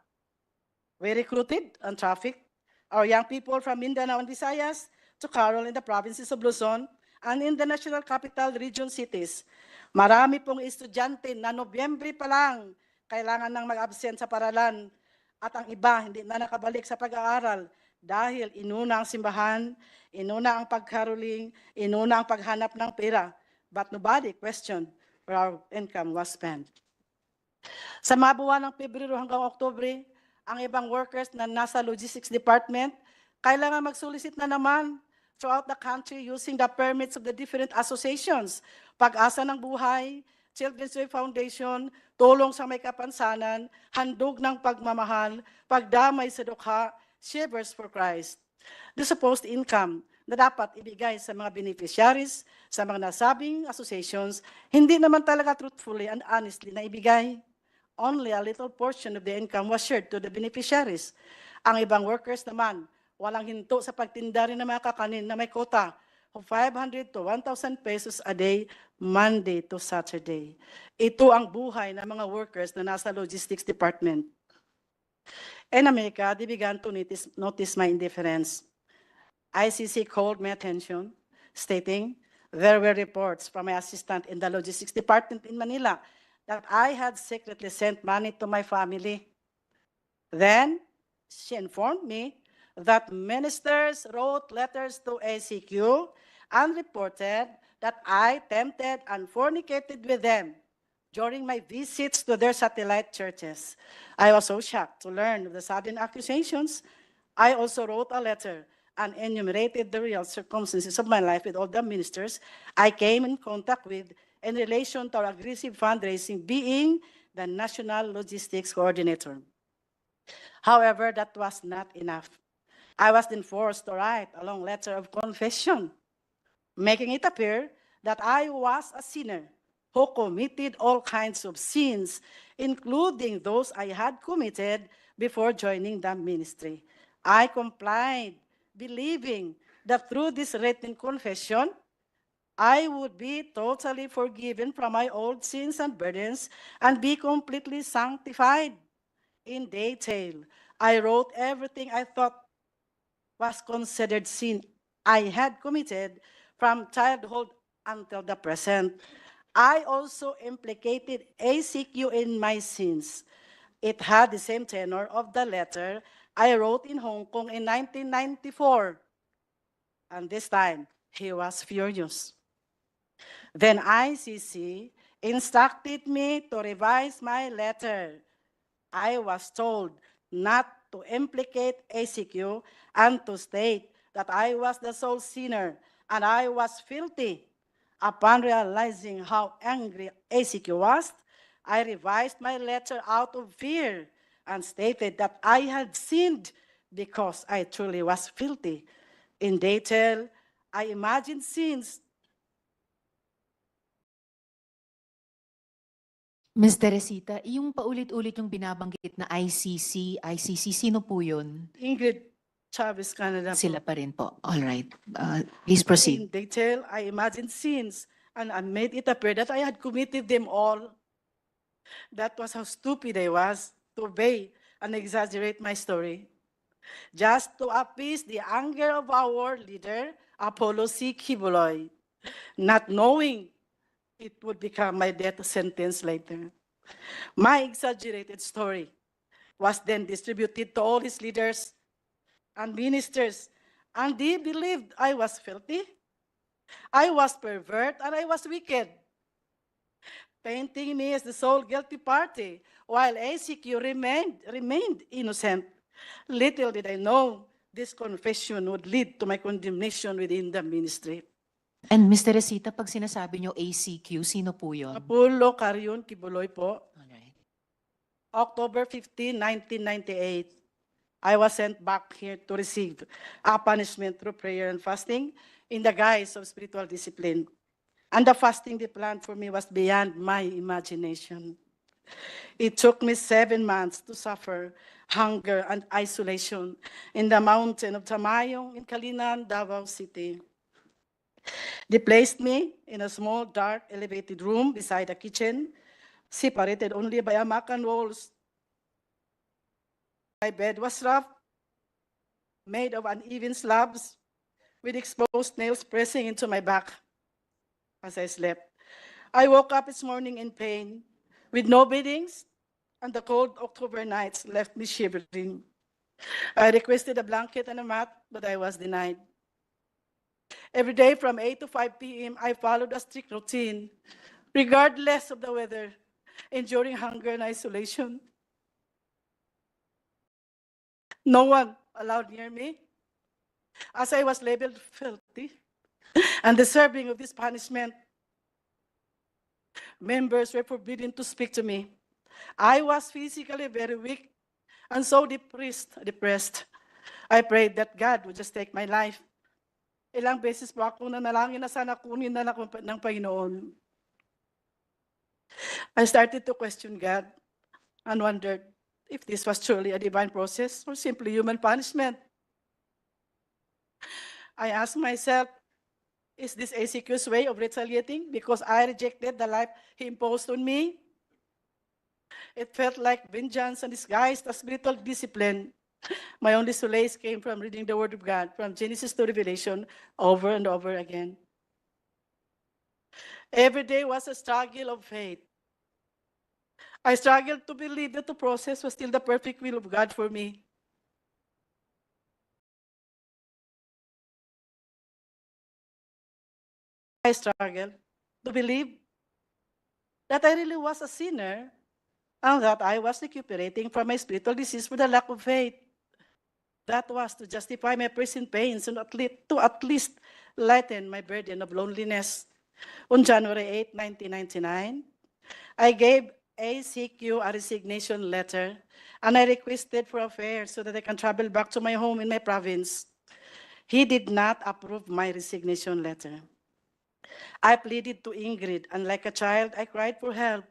We recruited and trafficked our young people from Mindanao and Visayas to carol in the provinces of Luzon and in the national capital region cities. Marami pong estudyante na Nobyembre pa lang kailangan nang mag-absent sa paralan at ang iba hindi na nakabalik sa pag-aaral dahil inuna ang simbahan, inuna ang pagkaroling, inuna ang paghanap ng pera. But nobody questioned where our income was spent. Sa mga buwan ng Pebrero hanggang Oktubre, ang ibang workers na nasa logistics department, kailangan mag-solicit na naman throughout the country using the permits of the different associations. Pag-asa ng buhay, Children's Joy Foundation, tulong sa may kapansanan, handog ng pagmamahal, pagdamay sa dukha, Shivers for Christ. The supposed income na dapat ibigay sa mga beneficiaries, sa mga nasabing associations, hindi naman talaga truthfully and honestly na ibigay. Only a little portion of the income was shared to the beneficiaries. Ang ibang workers naman, walang hinto sa pagtinda rin ng mga kakanin na may quota of 500 to 1,000 pesos a day, Monday to Saturday. Ito ang buhay ng mga workers na nasa logistics department. In America, they began to notice my indifference. ICC called my attention, stating there were reports from my assistant in the logistics department in Manila that I had secretly sent money to my family. Then, she informed me that ministers wrote letters to ACQ and reported that I tempted and fornicated with them during my visits to their satellite churches. I was so shocked to learn of the sudden accusations. I also wrote a letter and enumerated the real circumstances of my life with all the ministers I came in contact with in relation to our aggressive fundraising, being the National Logistics Coordinator. However, that was not enough. I was then forced to write a long letter of confession, making it appear that I was a sinner who committed all kinds of sins, including those I had committed before joining the ministry. I complied, believing that through this written confession, I would be totally forgiven from my old sins and burdens and be completely sanctified. In detail, I wrote everything I thought was considered sin I had committed from childhood until the present. I also implicated ACQ in my sins. It had the same tenor of the letter I wrote in Hong Kong in 1994. And this time, he was furious. Then ICC instructed me to revise my letter. I was told not to implicate ACQ and to state that I was the sole sinner and I was filthy. Upon realizing how angry ACQ was, I revised my letter out of fear and stated that I had sinned because I truly was filthy. In detail, I imagined sins. Ms. Teresita, yung paulit-ulit yung binabanggit na ICC, sino po yun? Ingrid Chavez Canada. Sila pa rin po. All right. Please proceed. In detail, I imagined sins and I made it appear that I had committed them all. That was how stupid I was to obey and exaggerate my story. Just to appease the anger of our leader, Apollo C. Quiboloy, not knowing it would become my death sentence later. My exaggerated story was then distributed to all his leaders and ministers, and they believed I was filthy, I was pervert, and I was wicked, painting me as the sole guilty party, while ACQ remained innocent. Little did I know this confession would lead to my condemnation within the ministry. And Ms. Teresita, pag sinasabi nyo ACQ, sino po yun? Apollo Carrion Quiboloy po, All right. October 15, 1998. I was sent back here to receive a punishment through prayer and fasting in the guise of spiritual discipline. And the fasting they planned for me was beyond my imagination. It took me 7 months to suffer hunger and isolation in the mountain of Tamayong in Kalinan, Davao City. They placed me in a small, dark, elevated room beside a kitchen, separated only by a mat and walls. My bed was rough, made of uneven slabs, with exposed nails pressing into my back as I slept. I woke up this morning in pain, with no beddings, and the cold October nights left me shivering. I requested a blanket and a mat, but I was denied. Every day from 8 to 5 p.m., I followed a strict routine, regardless of the weather, enduring hunger and isolation. No one allowed near me, as I was labeled filthy and deserving of this punishment. Members were forbidden to speak to me. I was physically very weak and so depressed. I prayed that God would just take my life. Ilang beses po ako nanalangin na sana kunin na lang ng Panginoon. I started to question God and wondered if this was truly a divine process or simply human punishment. I asked myself, is this ACQ's way of retaliating because I rejected the life he imposed on me? It felt like vengeance and disguised as spiritual discipline. My only solace came from reading the Word of God from Genesis to Revelation over and over again. Every day was a struggle of faith. I struggled to believe that the process was still the perfect will of God for me. I struggled to believe that I really was a sinner and that I was recuperating from my spiritual disease for the lack of faith. That was to justify my present pains and to at least lighten my burden of loneliness. On January 8, 1999, I gave ACQ a resignation letter, and I requested for a fare so that I can travel back to my home in my province. He did not approve my resignation letter. I pleaded to Ingrid, and like a child, I cried for help.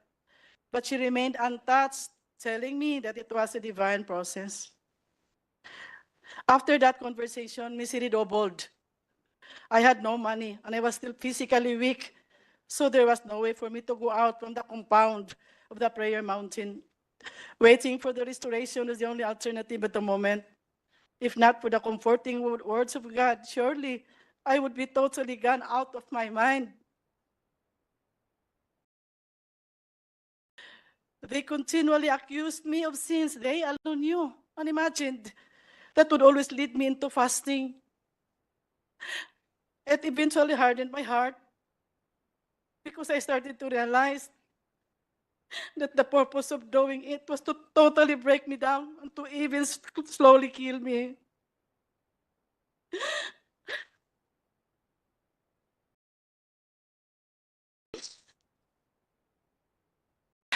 But she remained untouched, telling me that it was a divine process. After that conversation, misery doubled. I had no money, and I was still physically weak, so there was no way for me to go out from the compound of the prayer mountain. Waiting for the restoration was the only alternative at the moment. If not for the comforting words of God, surely I would be totally gone out of my mind. They continually accused me of sins they alone knew, unimagined, that would always lead me into fasting. It eventually hardened my heart because I started to realize that the purpose of doing it was to totally break me down and to even slowly kill me.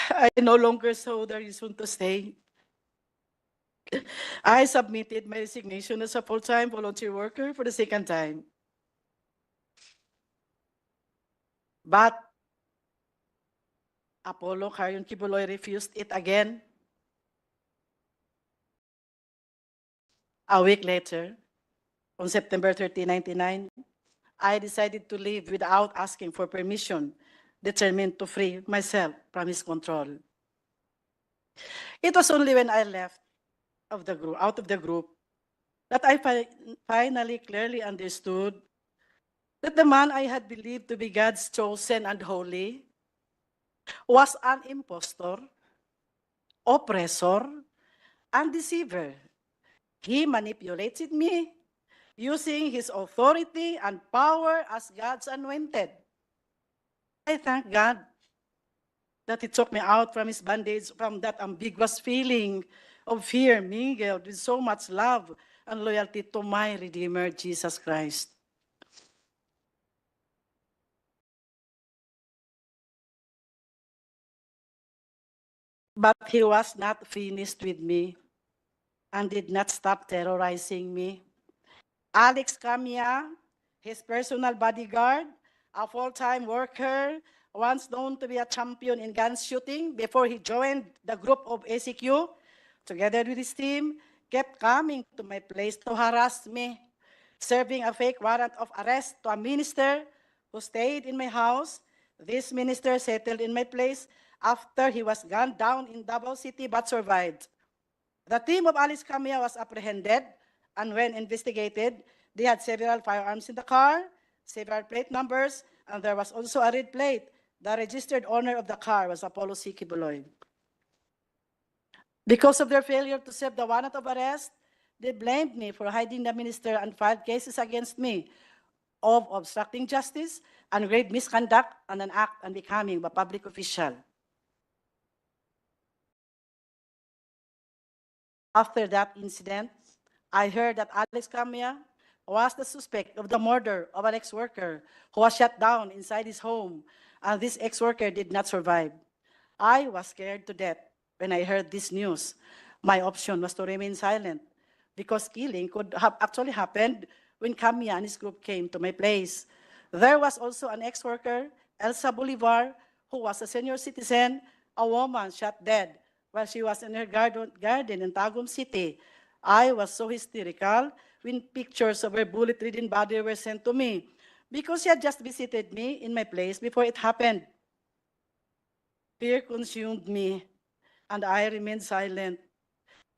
I no longer saw the reason to stay. I submitted my resignation as a full-time volunteer worker for the second time. But Apollo Carrion Quiboloy refused it again. A week later, on September 30, 1999, I decided to leave without asking for permission, determined to free myself from his control. It was only when I left out of the group that I finally clearly understood that the man I had believed to be God's chosen and holy was an impostor, oppressor, and deceiver. He manipulated me using his authority and power as God's anointed. I thank God that he took me out from his bondage, from that ambiguous feeling of fear mingled with so much love and loyalty to my Redeemer, Jesus Christ. But he was not finished with me and did not stop terrorizing me. Alex Camia, his personal bodyguard, a full-time worker, once known to be a champion in gun shooting before he joined the group of ACQ, together with his team, kept coming to my place to harass me, serving a fake warrant of arrest to a minister who stayed in my house. This minister settled in my place after he was gunned down in Davao City but survived. The team of Alice Camilla was apprehended, and when investigated, they had several firearms in the car, several plate numbers, and there was also a red plate. The registered owner of the car was Apollo C. Quiboloy. Because of their failure to serve the warrant of arrest, they blamed me for hiding the minister and filed cases against me of obstructing justice and grave misconduct and an act unbecoming of a public official. After that incident, I heard that Alex Camia was the suspect of the murder of an ex-worker who was shot down inside his home, and this ex-worker did not survive. I was scared to death when I heard this news. My option was to remain silent because killing could have actually happened when Camia and his group came to my place. There was also an ex-worker, Elsa Bolivar, who was a senior citizen, a woman shot dead while she was in her garden in Tagum City. I was so hysterical when pictures of her bullet-ridden body were sent to me because she had just visited me in my place before it happened. Fear consumed me, and I remained silent.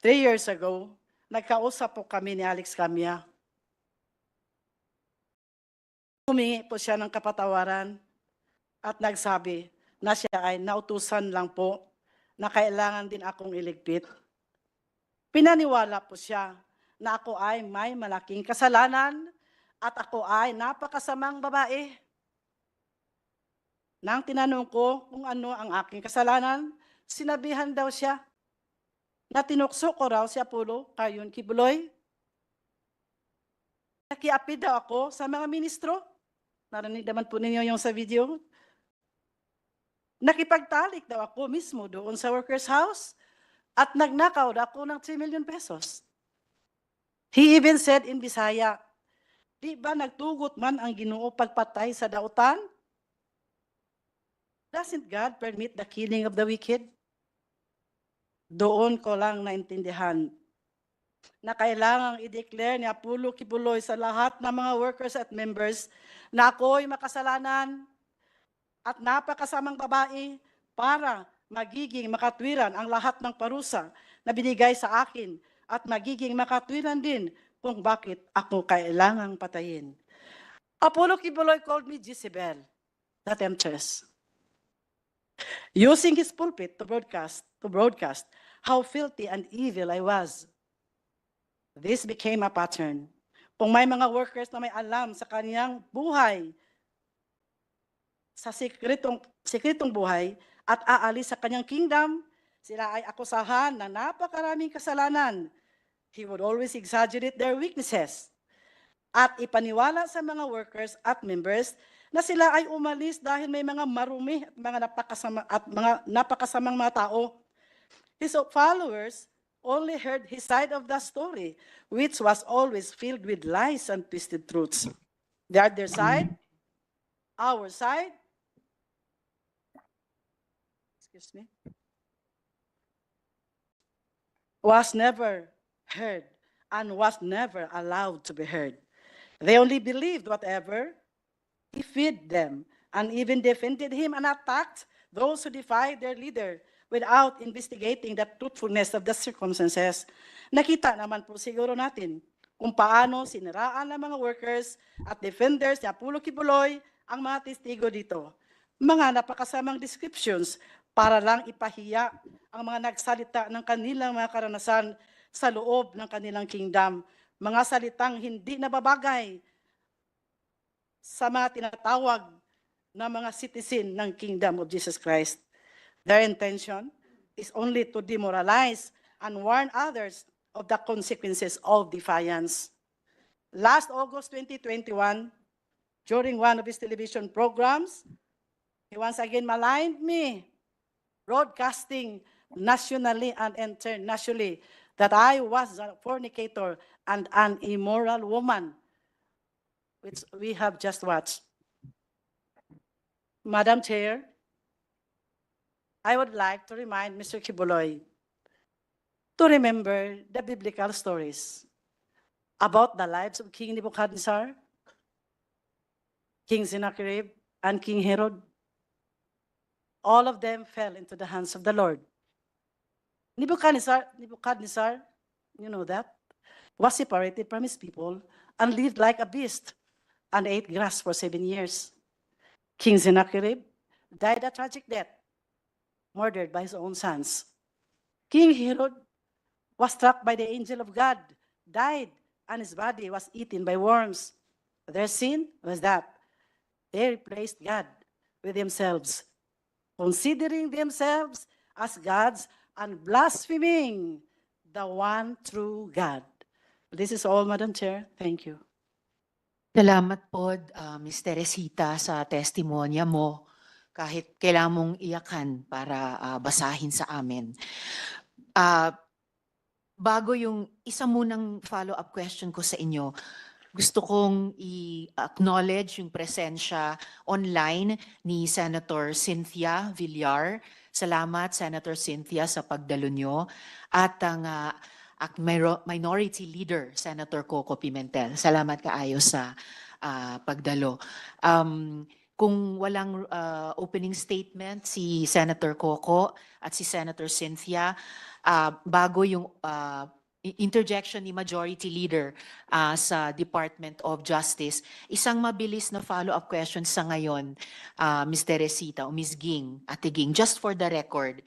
3 years ago, nagkausap po kami ni Alex Camia. Humingi po siya ng kapatawaran at nagsabi na siya ay nautusan lang po na kailangan din akong iligpit. Pinaniwala po siya na ako ay may malaking kasalanan at ako ay napakasamang babae. Nang tinanong ko kung ano ang aking kasalanan, sinabihan daw siya na tinukso ko raw si Apollo Carrion Quiboloy. Nakiapi daw ako sa mga ministro. Narinig naman po ninyo yung sa video. Nakipagtalik daw ako mismo doon sa workers' house at nagnakaw daw ako ng 3 million pesos. He even said in Bisaya, di ba nagtugot man ang Ginoo pagpatay sa dautan? Doesn't God permit the killing of the wicked? Doon ko lang naintindihan na kailangang i-declare ni Apollo Quiboloy sa lahat ng mga workers at members na ako'y makasalanan at napakasamang babae para magiging makatwiran ang lahat ng parusa na binigay sa akin at magiging makatwiran din kung bakit ako kailangang patayin. Apollo Quiboloy called me Jezebel, the temptress, using his pulpit to broadcast how filthy and evil I was. This became a pattern. Kung may mga workers na may alam sa kaniyang buhay, sa sikretong buhay at aalis sa kanyang kingdom, sila ay akusahan na napakaraming kasalanan. He would always exaggerate their weaknesses at ipaniwala sa mga workers at members na sila ay umalis dahil may mga marumi at mga napakasamang mga tao. His followers only heard his side of the story, which was always filled with lies and twisted truths. The other side, our side, was never heard and was never allowed to be heard. They only believed whatever he fed them and even defended him and attacked those who defied their leader without investigating the truthfulness of the circumstances. Nakita naman po siguro natin kung paano siniraan ng mga workers at defenders ni Apollo Quiboloy ang mga testigo dito. Mga napakasamang descriptions para lang ipahiya ang mga nagsalita ng kanilang mga karanasan sa loob ng kanilang kingdom. Mga salitang hindi nababagay sa mga tinatawag na mga citizen ng kingdom of Jesus Christ. Their intention is only to demoralize and warn others of the consequences of defiance. Last August 2021, during one of his television programs, he once again maligned me, broadcasting nationally and internationally that I was a fornicator and an immoral woman, which we have just watched. Madam Chair, I would like to remind Mr. Quiboloy to remember the biblical stories about the lives of King Nebuchadnezzar, King Sennacherib, and King Herod. All of them fell into the hands of the Lord. Nebuchadnezzar, you know that, was separated from his people and lived like a beast and ate grass for 7 years. King Sennacherib died a tragic death, murdered by his own sons. King Herod was struck by the angel of God, died, and his body was eaten by worms. Their sin was that they replaced God with themselves, considering themselves as gods and blaspheming the one true God. This is all, Madam Chair. Thank you. Salamat po, Ms. Teresita, sa testimonya mo. Kahit kailangan mong iyakan para basahin sa amin. Bago yung isa munang follow-up question ko sa inyo, gusto kong i-acknowledge yung presensya online ni Senator Cynthia Villar. Salamat, Senator Cynthia, sa pagdalo nyo. At ang Minority Leader, Senator Coco Pimentel. Salamat kaayo sa pagdalo. Kung walang opening statement si Senator Coco at si Senator Cynthia, bago yung interjection ni Majority Leader sa Department of Justice, isang mabilis na follow-up question sa ngayon, Ms. Teresita o Ms. Ging, Ate Ging, just for the record,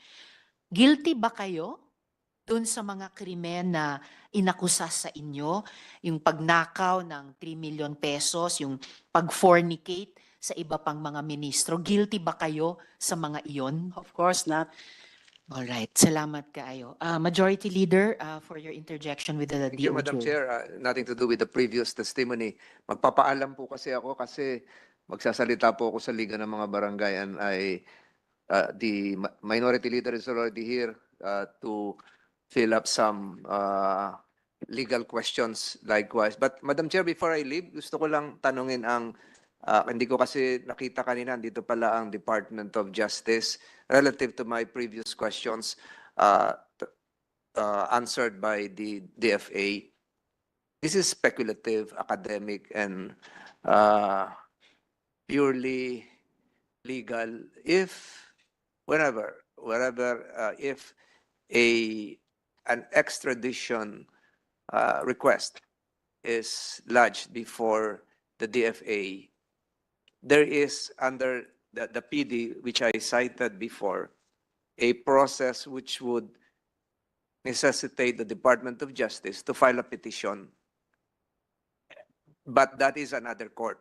guilty ba kayo dun sa mga krimen na inakusa sa inyo, yung pagnakaw ng 3 million pesos, yung pag-fornicate sa iba pang mga ministro? Guilty ba kayo sa mga iyon? Of course not. All right, salamat kaayo. Majority Leader, for your interjection with the Thank you, DOJ. Madam Chair. Nothing to do with the previous testimony. Magpapaalam po kasi ako kasi magsasalita po ako sa Liga ng mga Barangay and I the minority leader is already here to fill up some legal questions likewise. But Madam Chair, before I leave, gusto ko lang tanungin ang, hindi ko kasi nakita kanina, dito pala ang Department of Justice relative to my previous questions answered by the DFA. This is speculative, academic, and purely legal. If, wherever, if an extradition request is lodged before the DFA, there is under the PD, which I cited before, a process which would necessitate the Department of Justice to file a petition. But that is another court.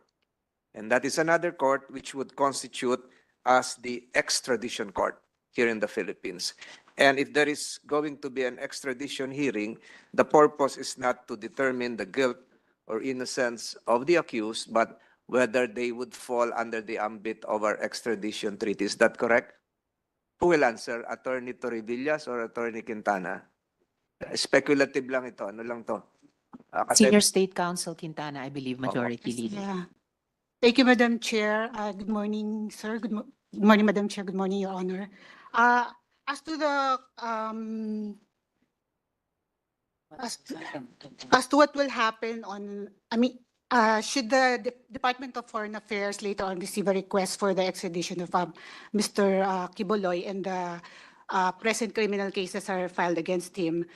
And that is another court which would constitute as the extradition court here in the Philippines. And if there is going to be an extradition hearing, the purpose is not to determine the guilt or innocence of the accused, but whether they would fall under the ambit of our extradition treaty. Is that correct? Who will answer? Attorney Torribillas or Attorney Quintana? Speculative lang ito. Ano lang to? Senior State Counsel Quintana, I believe, Majority Yes, Leader. yeah. Thank you, Madam Chair. Good morning, sir. Good morning, Madam Chair. Good morning, Your Honor. As to the as to what will happen on, should the Department of Foreign Affairs later on receive a request for the extradition of Mr. Quiboloy and the present criminal cases are filed against him,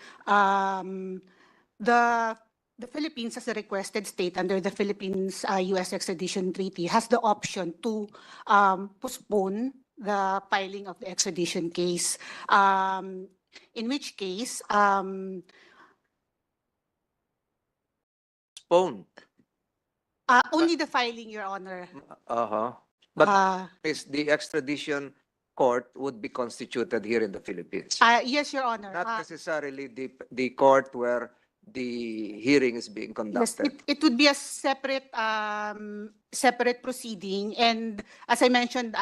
the Philippines, as a requested state under the Philippines-US extradition treaty, has the option to postpone the filing of the extradition case, in which case, Postpone. only the filing, Your Honor. But is the extradition court would be constituted here in the Philippines. Yes, Your Honor. Not necessarily the court where the hearing is being Yes, conducted. it would be a separate separate proceeding, and as I mentioned,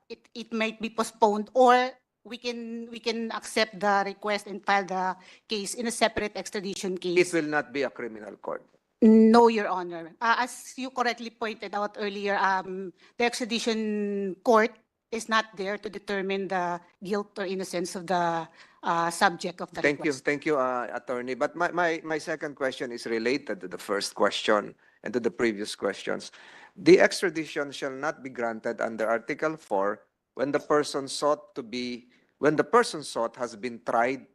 it might be postponed, or we can accept the request and file the case in a separate extradition It case. will not be a criminal court. No, Your Honor. As you correctly pointed out earlier, the extradition court is not there to determine the guilt or innocence of the subject of the request. Thank you, attorney. But my second question is related to the first question and to the previous questions. The extradition shall not be granted under Article 4 when the person sought has been tried,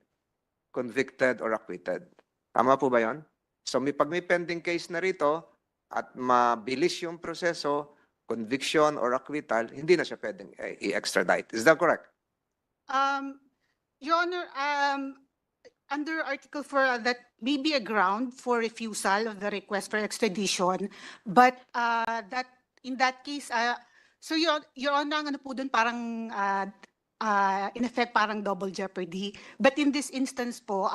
convicted, or acquitted. Tama po ba yun? So pag may pending case na rito at mabilis yung proseso, conviction or acquittal, hindi na siya pwedeng i-extradite. Is that correct? Your Honor, under Article 4, that may be a ground for refusal of the request for extradition, but that in that case, so Your Honor, ang ano po dun parang in effect parang double jeopardy. But in this instance po,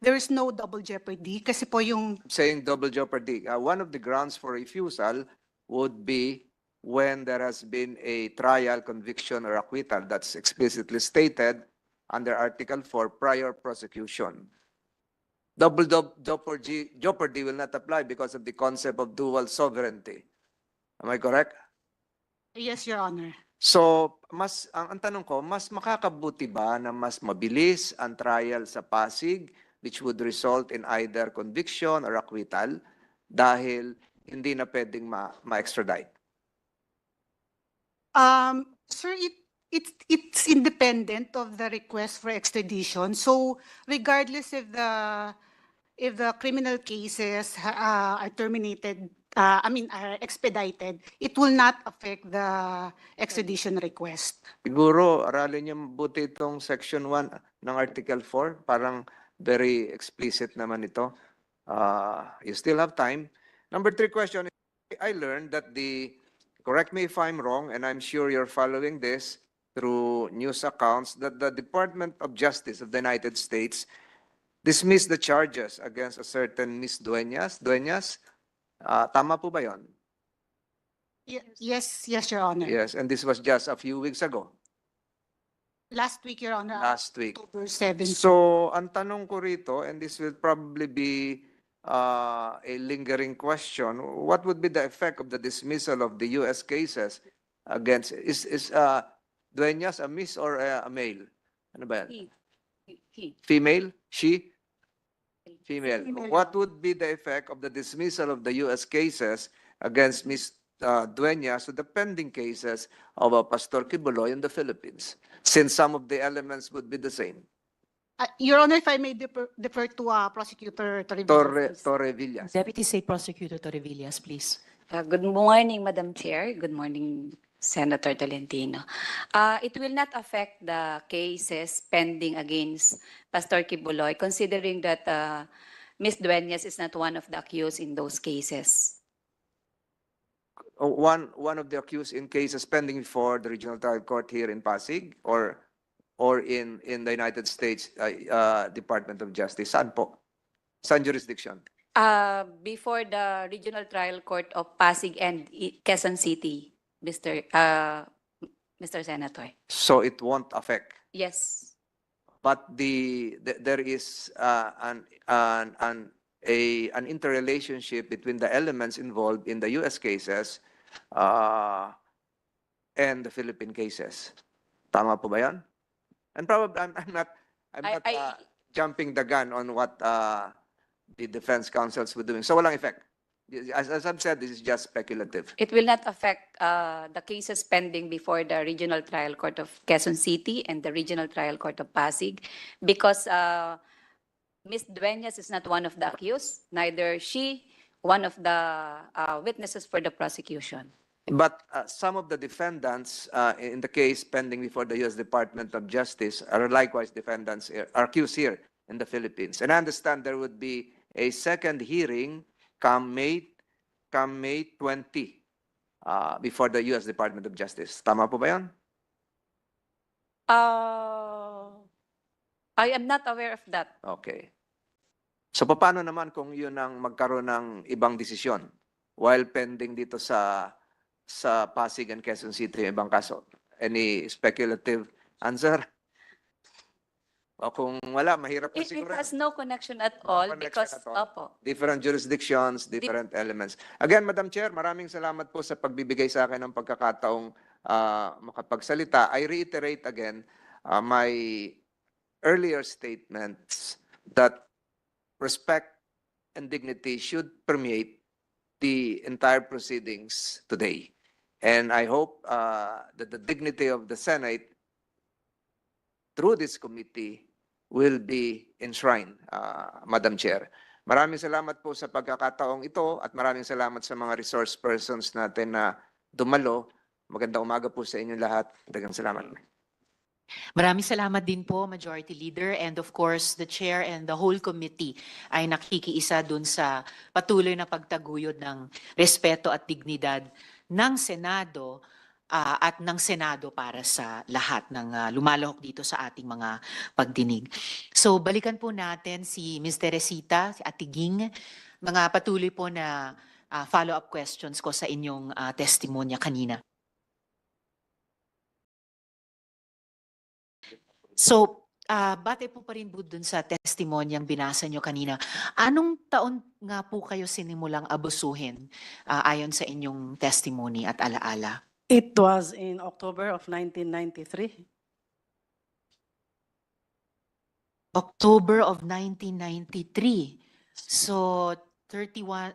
there is no double jeopardy kasi po yung Saying double jeopardy. One of the grounds for refusal would be when there has been a trial, conviction, or acquittal that's explicitly stated under Article 4 prior prosecution. Double jeopardy will not apply because of the concept of dual sovereignty. Am I correct? Yes, Your Honor. So, ang tanong ko, mas makakabuti ba na mas mabilis ang trial sa Pasig, which would result in either conviction or acquittal, dahil hindi na pwedeng ma-extradite? Sir, it's independent of the request for extradition. So regardless if the criminal cases are terminated, are expedited, it will not affect the extradition request. Siguro, aralin niyo mabuti itong Section 1 ng Article 4. Parang very explicit naman ito. You still have time. Number 3 question, I learned that correct me if I'm wrong, and I'm sure you're following this through news accounts, that the Department of Justice of the United States dismissed the charges against a certain Miss Dueñas. Tama po ba yun? Yes, Your Honor. Yes, and this was just a few weeks ago. last week, Your Honor. Last week. October 7. So, ang tanong ko rito, and this will probably be a lingering question, what would be the effect of the dismissal of the U.S. cases against, is Dueñas a miss or a male? Ano ba yan? Female? She? Female. Female, What yeah. would be the effect of the dismissal of the U.S. cases against Ms. Dueñas to the pending cases of Pastor Quiboloy in the Philippines, since some of the elements would be the same? Your Honor, if I may defer to Prosecutor Torrevillas. Torrevillas. Deputy State Prosecutor Torrevillas, please. Good morning, Madam Chair. Good morning, Senator Tolentino. It will not affect the cases pending against Pastor Quiboloy, considering that Ms. Dueñas is not one of the accused in those cases. One of the accused in cases pending before the Regional Trial Court here in Pasig or in the United States Department of Justice? Saan po? Saan jurisdiction? Before the Regional Trial Court of Pasig and Quezon City, Mr. Senator. So it won't affect. Yes. But there is an interrelationship between the elements involved in the U.S. cases and the Philippine cases. Tama po ba yan? And probably I'm not jumping the gun on what the defense counsels were doing. So walang effect. As I've said, this is just speculative. It will not affect the cases pending before the Regional Trial Court of Quezon City and the Regional Trial Court of Pasig, because Ms. Dueñas is not one of the accused, neither she one of the witnesses for the prosecution. But some of the defendants in the case pending before the U.S. Department of Justice are likewise defendants, are accused here in the Philippines. And I understand there would be a second hearing come May 20 before the U.S. Department of Justice. Tama po ba yan? I am not aware of that. Okay. So paano naman kung yun ang magkaroon ng ibang desisyon while pending dito sa Pasig and Quezon City yung ibang kaso? Any speculative answer? O kung wala, mahirap na It siguro. has no connection at all connection because, at all. opo. Different jurisdictions, different elements. Again, Madam Chair, maraming salamat po sa pagbibigay sa akin ng pagkakataong makapagsalita. I reiterate again my earlier statements that respect and dignity should permeate the entire proceedings today. And I hope that the dignity of the Senate through this committee will be enshrined, Madam Chair. Maraming salamat po sa pagkakataong ito at maraming salamat sa mga resource persons natin na dumalo. Magandang umaga po sa inyong lahat. Daghang salamat. Maraming salamat din po, Majority Leader, and of course, the Chair and the whole committee ay nakikiisa dun sa patuloy na pagtaguyod ng respeto at dignidad ng Senado at ng Senado para sa lahat ng lumalahok dito sa ating mga pagdinig. So balikan po natin si Ms. Teresita, si Ate Ging, mga patuloy po na follow-up questions ko sa inyong testimonya kanina. So, batay po pa rin po dun sa testimonyang binasa nyo kanina, anong taon nga po kayo sinimulang abusuhin ayon sa inyong testimony at alaala? It was in October of 1993. October of 1993. So, 31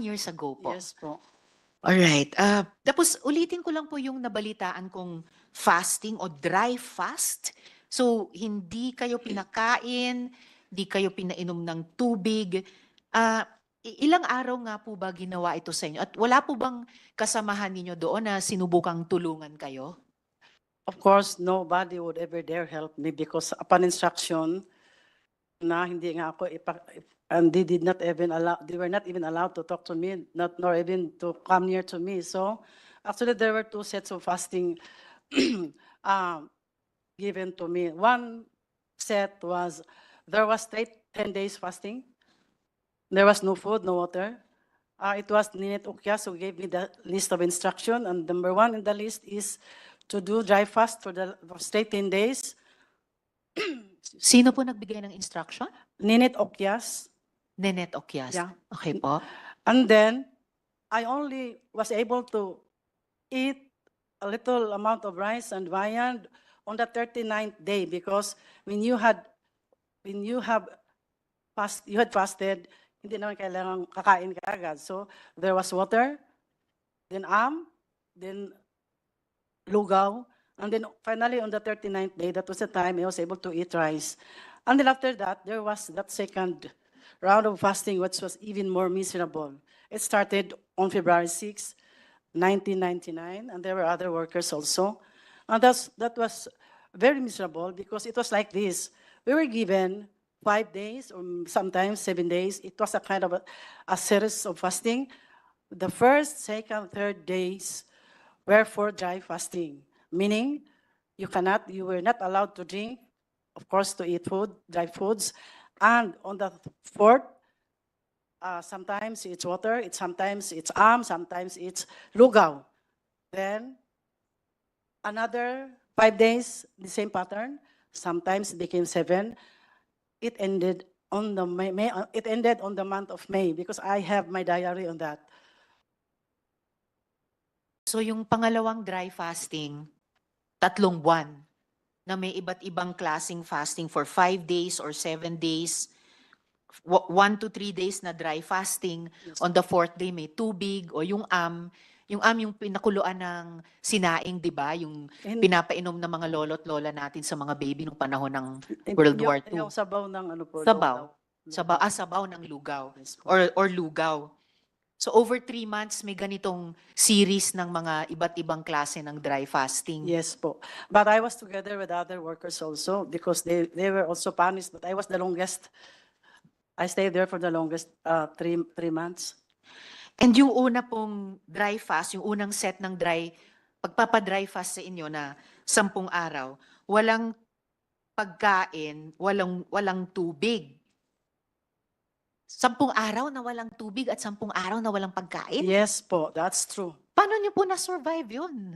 years ago po. Yes po. Alright. Tapos ulitin ko lang po yung nabalitaan kong fasting o dry fast. So, hindi kayo pinakain, hindi kayo pinainom ng tubig. Ilang araw nga po ba ginawa ito sa inyo? At wala po bang kasamahan ninyo doon na sinubukang tulungan kayo? Of course, nobody would ever dare help me because upon instruction na hindi nga ako and they were not even allowed to talk to me, nor even to come near to me. So actually there were two sets of fasting given to me. One set was, there was 10 days fasting. There was no food, no water. It was Ninit Ukyas who gave me the list of instruction, and number one in the list is to do dry fast for straight 10 days. Sino po nagbigay ng instruction? Ninit Okyas. Nenet Okyas. Yeah. Okay po. And then I only was able to eat a little amount of rice and viand on the 39th day, because when you had you had fasted, hindi naman kailangan kakain ka agad. So there was water, then then lugaw, and then finally on the 39th day, that was the time I was able to eat rice. And then after that, there was that second round of fasting, which was even more miserable. It started on February 6, 1999, and there were other workers also. And that was very miserable because it was like this. We were given 5 days or sometimes 7 days. It was a kind of a series of fasting. The first, second, third days were for dry fasting, meaning you were not allowed to drink, of course, to eat food, dry foods. And on the fourth, sometimes it's water, sometimes it's sometimes it's lugaw. Then another 5 days, the same pattern. Sometimes it became 7. It ended on the it ended on the month of May because I have my diary on that. So yung pangalawang dry fasting, 3 buwan na may iba't ibang klaseng fasting for 5 days or 7 days, 1 to 3 days na dry fasting. Yes. On the 4th day may tubig o yung yung pinakuluan ng sinaing, di ba? Yung And- pinapainom ng mga lolo't lola natin sa mga baby nung panahon ng World War II. Yung sabaw ng ano po. Sabaw. lugaw. Sabaw ng lugaw. Yes po. Or lugaw. So over 3 months, may ganitong series ng mga iba't ibang klase ng dry fasting. Yes po. But I was together with other workers also because they were also punished, but I was the longest. I stayed there for the longest 3 months. And yung una pong dry fast, yung unang set ng pagpapadry fast sa inyo na 10 araw, walang pagkain, walang tubig. 10 araw na walang tubig at 10 araw na walang pagkain? Yes po, that's true. Paano niyo po na-survive yun?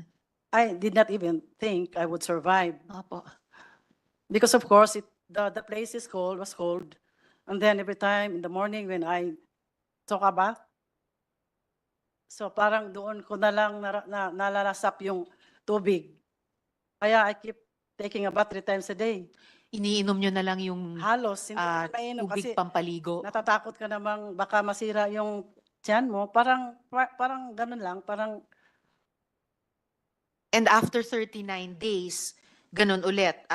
I did not even think I would survive Opo. because of course the place was cold. And then every time in the morning when I took a bath, so parang doon ko na lang nalalasap yung tubig. Kaya I keep taking a bath 3 times a day. Iniinom nyo na lang yung Halos, hindi ko mainom tubig kasi pampaligo. natatakot ka namang baka masira yung tiyan mo. Parang ganun lang, parang And after 39 days, ganun ulit,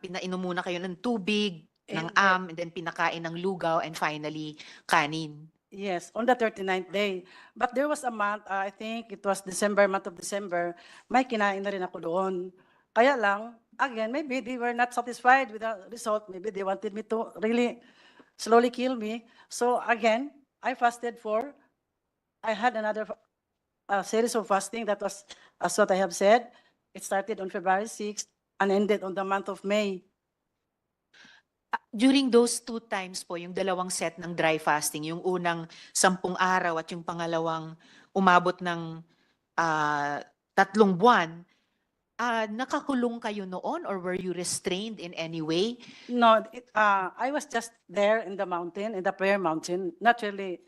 pinainom muna kayo ng tubig, ng and then pinakain ng lugaw, and finally, kanin. yes, on the 39th day. But there was a month, I think it was month of December, may kinain na rin ako doon. Kaya lang, again, maybe they were not satisfied with the result. Maybe they wanted me to really slowly kill me. So again, I had another series of fasting that was, as what I have said, it started on February 6th and ended on the month of May. During those 2 times po, yung dalawang set ng dry fasting, yung unang 10 araw at yung pangalawang umabot ng 3 buwan, nakakulong kayo noon or were you restrained in any way? No, I was just there in the mountain, in the prayer mountain, not really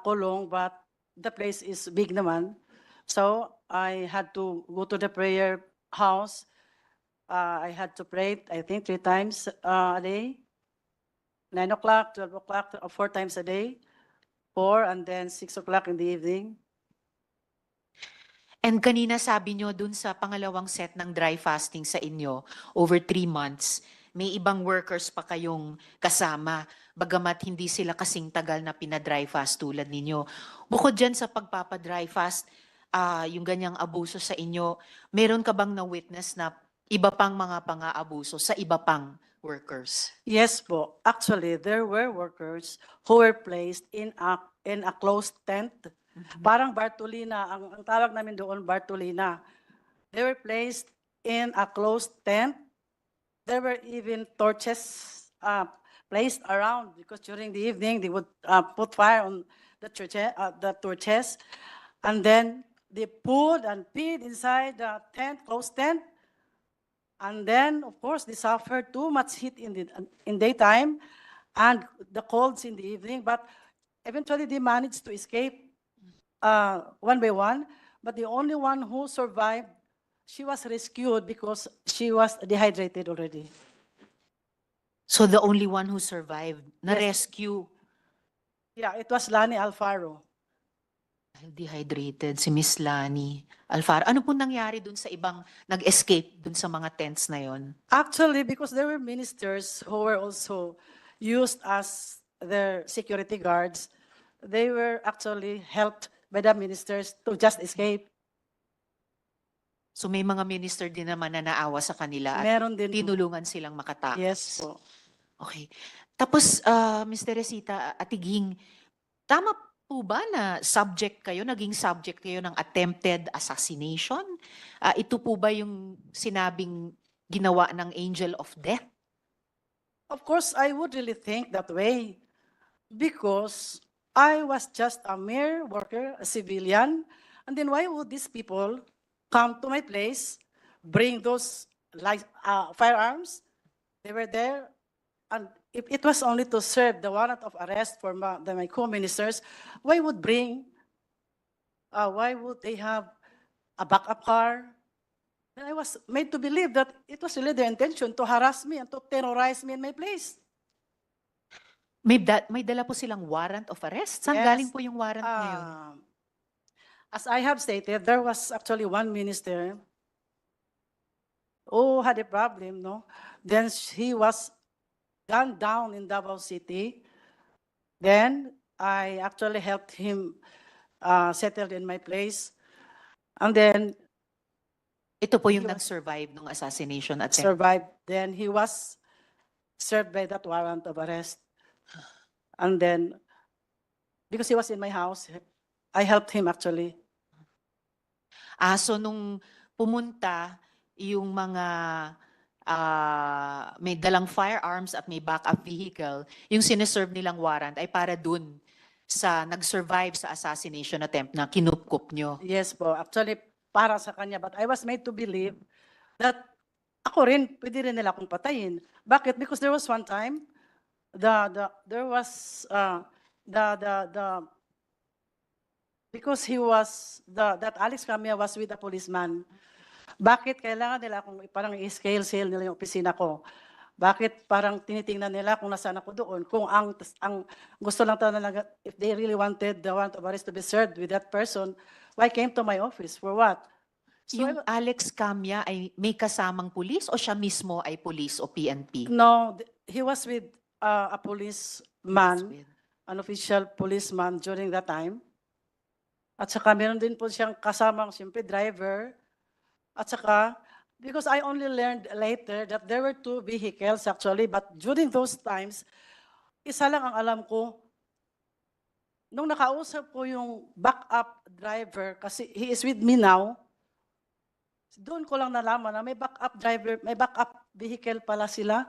kulong, but the place is big naman. So I had to go to the prayer house. I had to pray, I think 3 times a day. 9 o'clock, 12 o'clock, 4 times a day. 4 and then 6 o'clock in the evening. And kanina sabi nyo dun sa pangalawang set ng dry fasting sa inyo, over 3 months, may ibang workers pa kayong kasama, bagamat hindi sila kasing tagal na pinadry fast tulad ninyo. Bukod dyan sa pagpapadry fast, yung ganyang abuso sa inyo, meron ka bang na-witness na iba pang mga pang-aabuso sa iba pang workers? Yes po. Actually, there were workers who were placed in a closed tent. Parang Bartolina, ang tawag namin doon Bartolina. They were placed in a closed tent. There were even torches placed around because during the evening they would put fire on the torches, and then they put and feed inside the tent, closed tent. And then, of course, they suffered too much heat in daytime and the colds in the evening. But eventually, they managed to escape one by one. But the only one who survived, she was rescued because she was dehydrated already. So the only one who survived, na Yes. rescue, Yeah, it was Lani Alfaro. dehydrated, si Miss Lani Alfaro. Ano po nangyari dun sa ibang nag-escape dun sa mga tents na yon? Actually, because there were ministers who were also used as their security guards, they were actually helped by the ministers to just escape. So may mga minister din naman na naawa sa kanila at Meron din po. tinulungan silang makatakas. Yes po. Okay. Tapos, Ms. Teresita Atiging, tama po ba na naging subject kayo ng attempted assassination? Ito po ba yung sinabing ginawa ng angel of death? Of course, I would really think that way because I was just a mere worker, a civilian. And then why would these people come to my place, bring those firearms? They were there. And if it was only to serve the warrant of arrest for my co-ministers, why would they have a backup car? And I was made to believe that it was really their intention to harass me and to terrorize me in my place. May dala po silang warrant of arrest? Saan Yes. galing po yung warrant na yun? As I have stated, there was actually one minister who had a problem, no? Then he was gunned down in Davao City. Then I actually helped him settled in my place. And then Ito po yung He was- nag-survive ng assassination attempt. survived. Then he was served by that warrant of arrest. And then, because he was in my house, I helped him actually. So nung pumunta yung mga may dalang firearms at may backup vehicle, yung sineserve nilang warrant ay para dun sa nag-survive sa assassination attempt na kinupkup nyo. Yes po, actually para sa kanya. But I was made to believe that ako rin, pwede rin nila akong patayin. Bakit? Because there was one time, because that Alex Camia was with a policeman. Bakit kailangan nila akong parang i-scale sale nila yung opisina ko? Bakit parang tinitingnan nila kung nasaan ako doon? Kung ang gusto lang talaga, if they really wanted the warrant of arrest to be served with that person, why came to my office? For what? So Yung Alex Camia ay may kasamang pulis o siya mismo ay pulis o PNP? No, he was with a policeman, With- an official policeman during that time. At saka meron din po siyang kasamang siyempre driver. At saka, because I only learned later that there were two vehicles actually, but during those times, isa lang ang alam ko. Nung nakausap ko yung backup driver, kasi he is with me now, doon ko lang nalaman na may backup driver, may backup vehicle pala sila.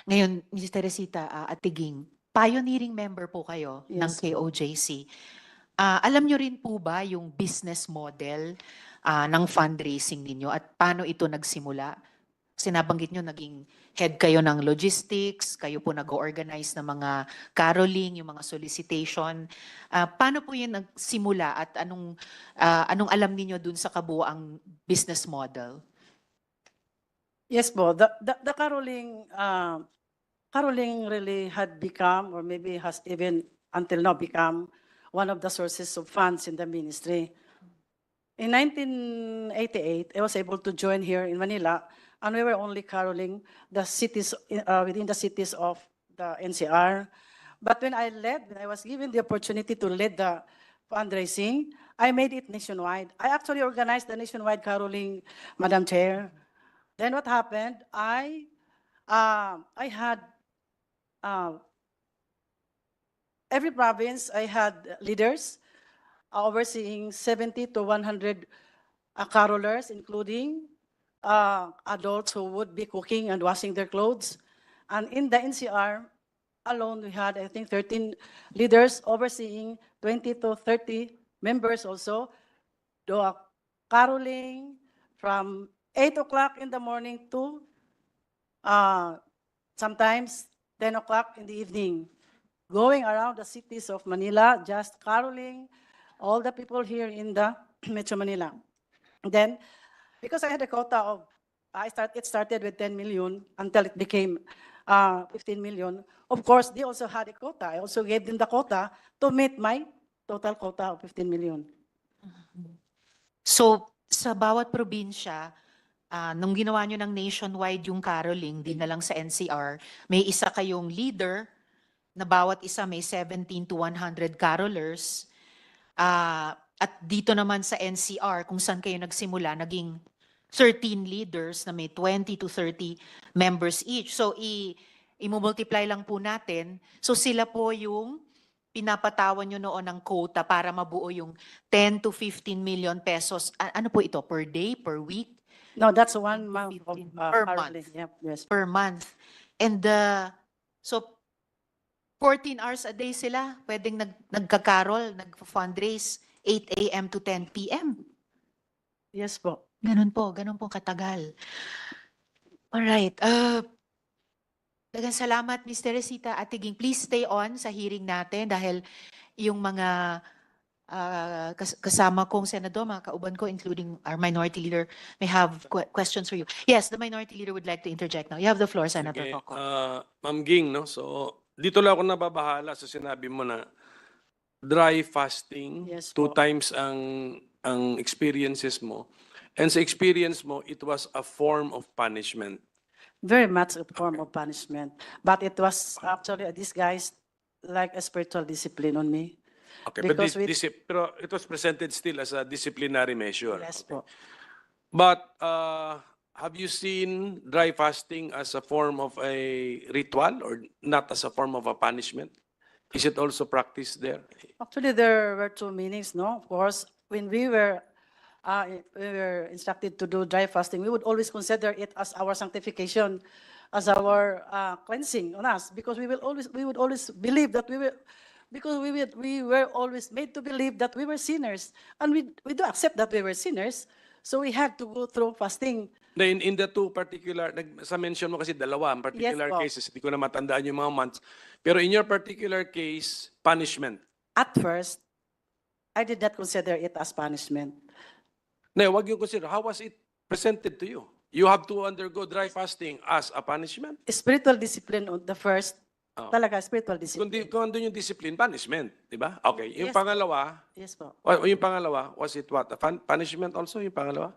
Ngayon, Ms. Teresita Atiging, pioneering member po kayo ng Yes po. KOJC. Alam nyo rin po ba yung business model ng fundraising ninyo at paano ito nagsimula? Sinabanggit nyo, naging head kayo ng logistics, kayo po nag-organize ng mga caroling, yung mga solicitation. Paano po yun nagsimula at anong alam niyo dun sa kabuuang business model? Yes po, the caroling really had become, or maybe has even until now become, one of the sources of funds in the ministry. In 1988, I was able to join here in Manila, and we were only caroling the cities within the cities of the NCR. But when I was given the opportunity to lead the fundraising, I made it nationwide. I actually organized the nationwide caroling, Madam Chair. Then what happened? I had every province. I had leaders overseeing 70 to 100 carolers, including adults who would be cooking and washing their clothes. And in the NCR alone, we had, I think, 13 leaders overseeing 20 to 30 members also do a caroling from 8 o'clock in the morning to sometimes 10 o'clock in the evening, going around the cities of Manila, just caroling all the people here in the Metro Manila. Then, because I had a quota of, it started with 10 million until it became 15 million. Of course, they also had a quota. I also gave them the quota to meet my total quota of 15 million. So, sa bawat probinsya, nung ginawa nyo ng nationwide yung caroling, di na lang sa NCR, may isa kayong leader na bawat isa may 17 to 100 carolers. At dito naman sa NCR, kung saan kayo nagsimula, naging 13 leaders na may 20 to 30 members each. So, i-multiply lang po natin. So, sila po yung pinapatawan nyo noon ng quota para mabuo yung 10 to 15 million pesos. Ano po ito? Per day? Per week? No, that's 1 month of 15 per caroling. month. Yep, yes. Per month. And so 14 hours a day sila pwedeng nagka-carol, nag-fundraise 8 a.m. to 10 p.m. Yes po. Ganun po katagal. Alright. Dagang salamat, Ms. Teresita Atiging. Please stay on sa hearing natin dahil yung mga kasama kong senador, mga kauban ko, including our minority leader, may have questions for you. Yes, the minority leader would like to interject now. You have the floor, Senator Sige, Coco. Ma'am Ging, no? So, dito lang ako nababahala sa sinabi mo na dry fasting, Yes 2 po. times ang experiences mo. And sa experience mo, it was a form of punishment. Very much a form of punishment. But it was actually a disguise like a spiritual discipline on me. Okay, Because pero it was presented still as a disciplinary measure. Yes Okay. po. But have you seen dry fasting as a form of a ritual or not as a form of a punishment? Is it also practiced there? Actually, there were 2 meanings, no? Of course, when we were instructed to do dry fasting, we would always consider it as our sanctification, as our cleansing on us, because we would always believe that we were always made to believe that we were sinners, and we do accept that we were sinners, so we had to go through fasting. In the 2 particular, sa mention mo kasi dalawa, ang particular Yes po. cases, hindi ko na matandaan yung mga months. Pero in your particular case, punishment. At first, I did not consider it as punishment. No, wag yung consider. How was it presented to you? You have to undergo dry fasting as a punishment? Spiritual discipline on the first, Oh. talaga spiritual discipline. Kung andun yung discipline, punishment. Di ba? Okay. Yung Yes po. pangalawa, Yes po. yung pangalawa, was it what? A punishment also, yung pangalawa?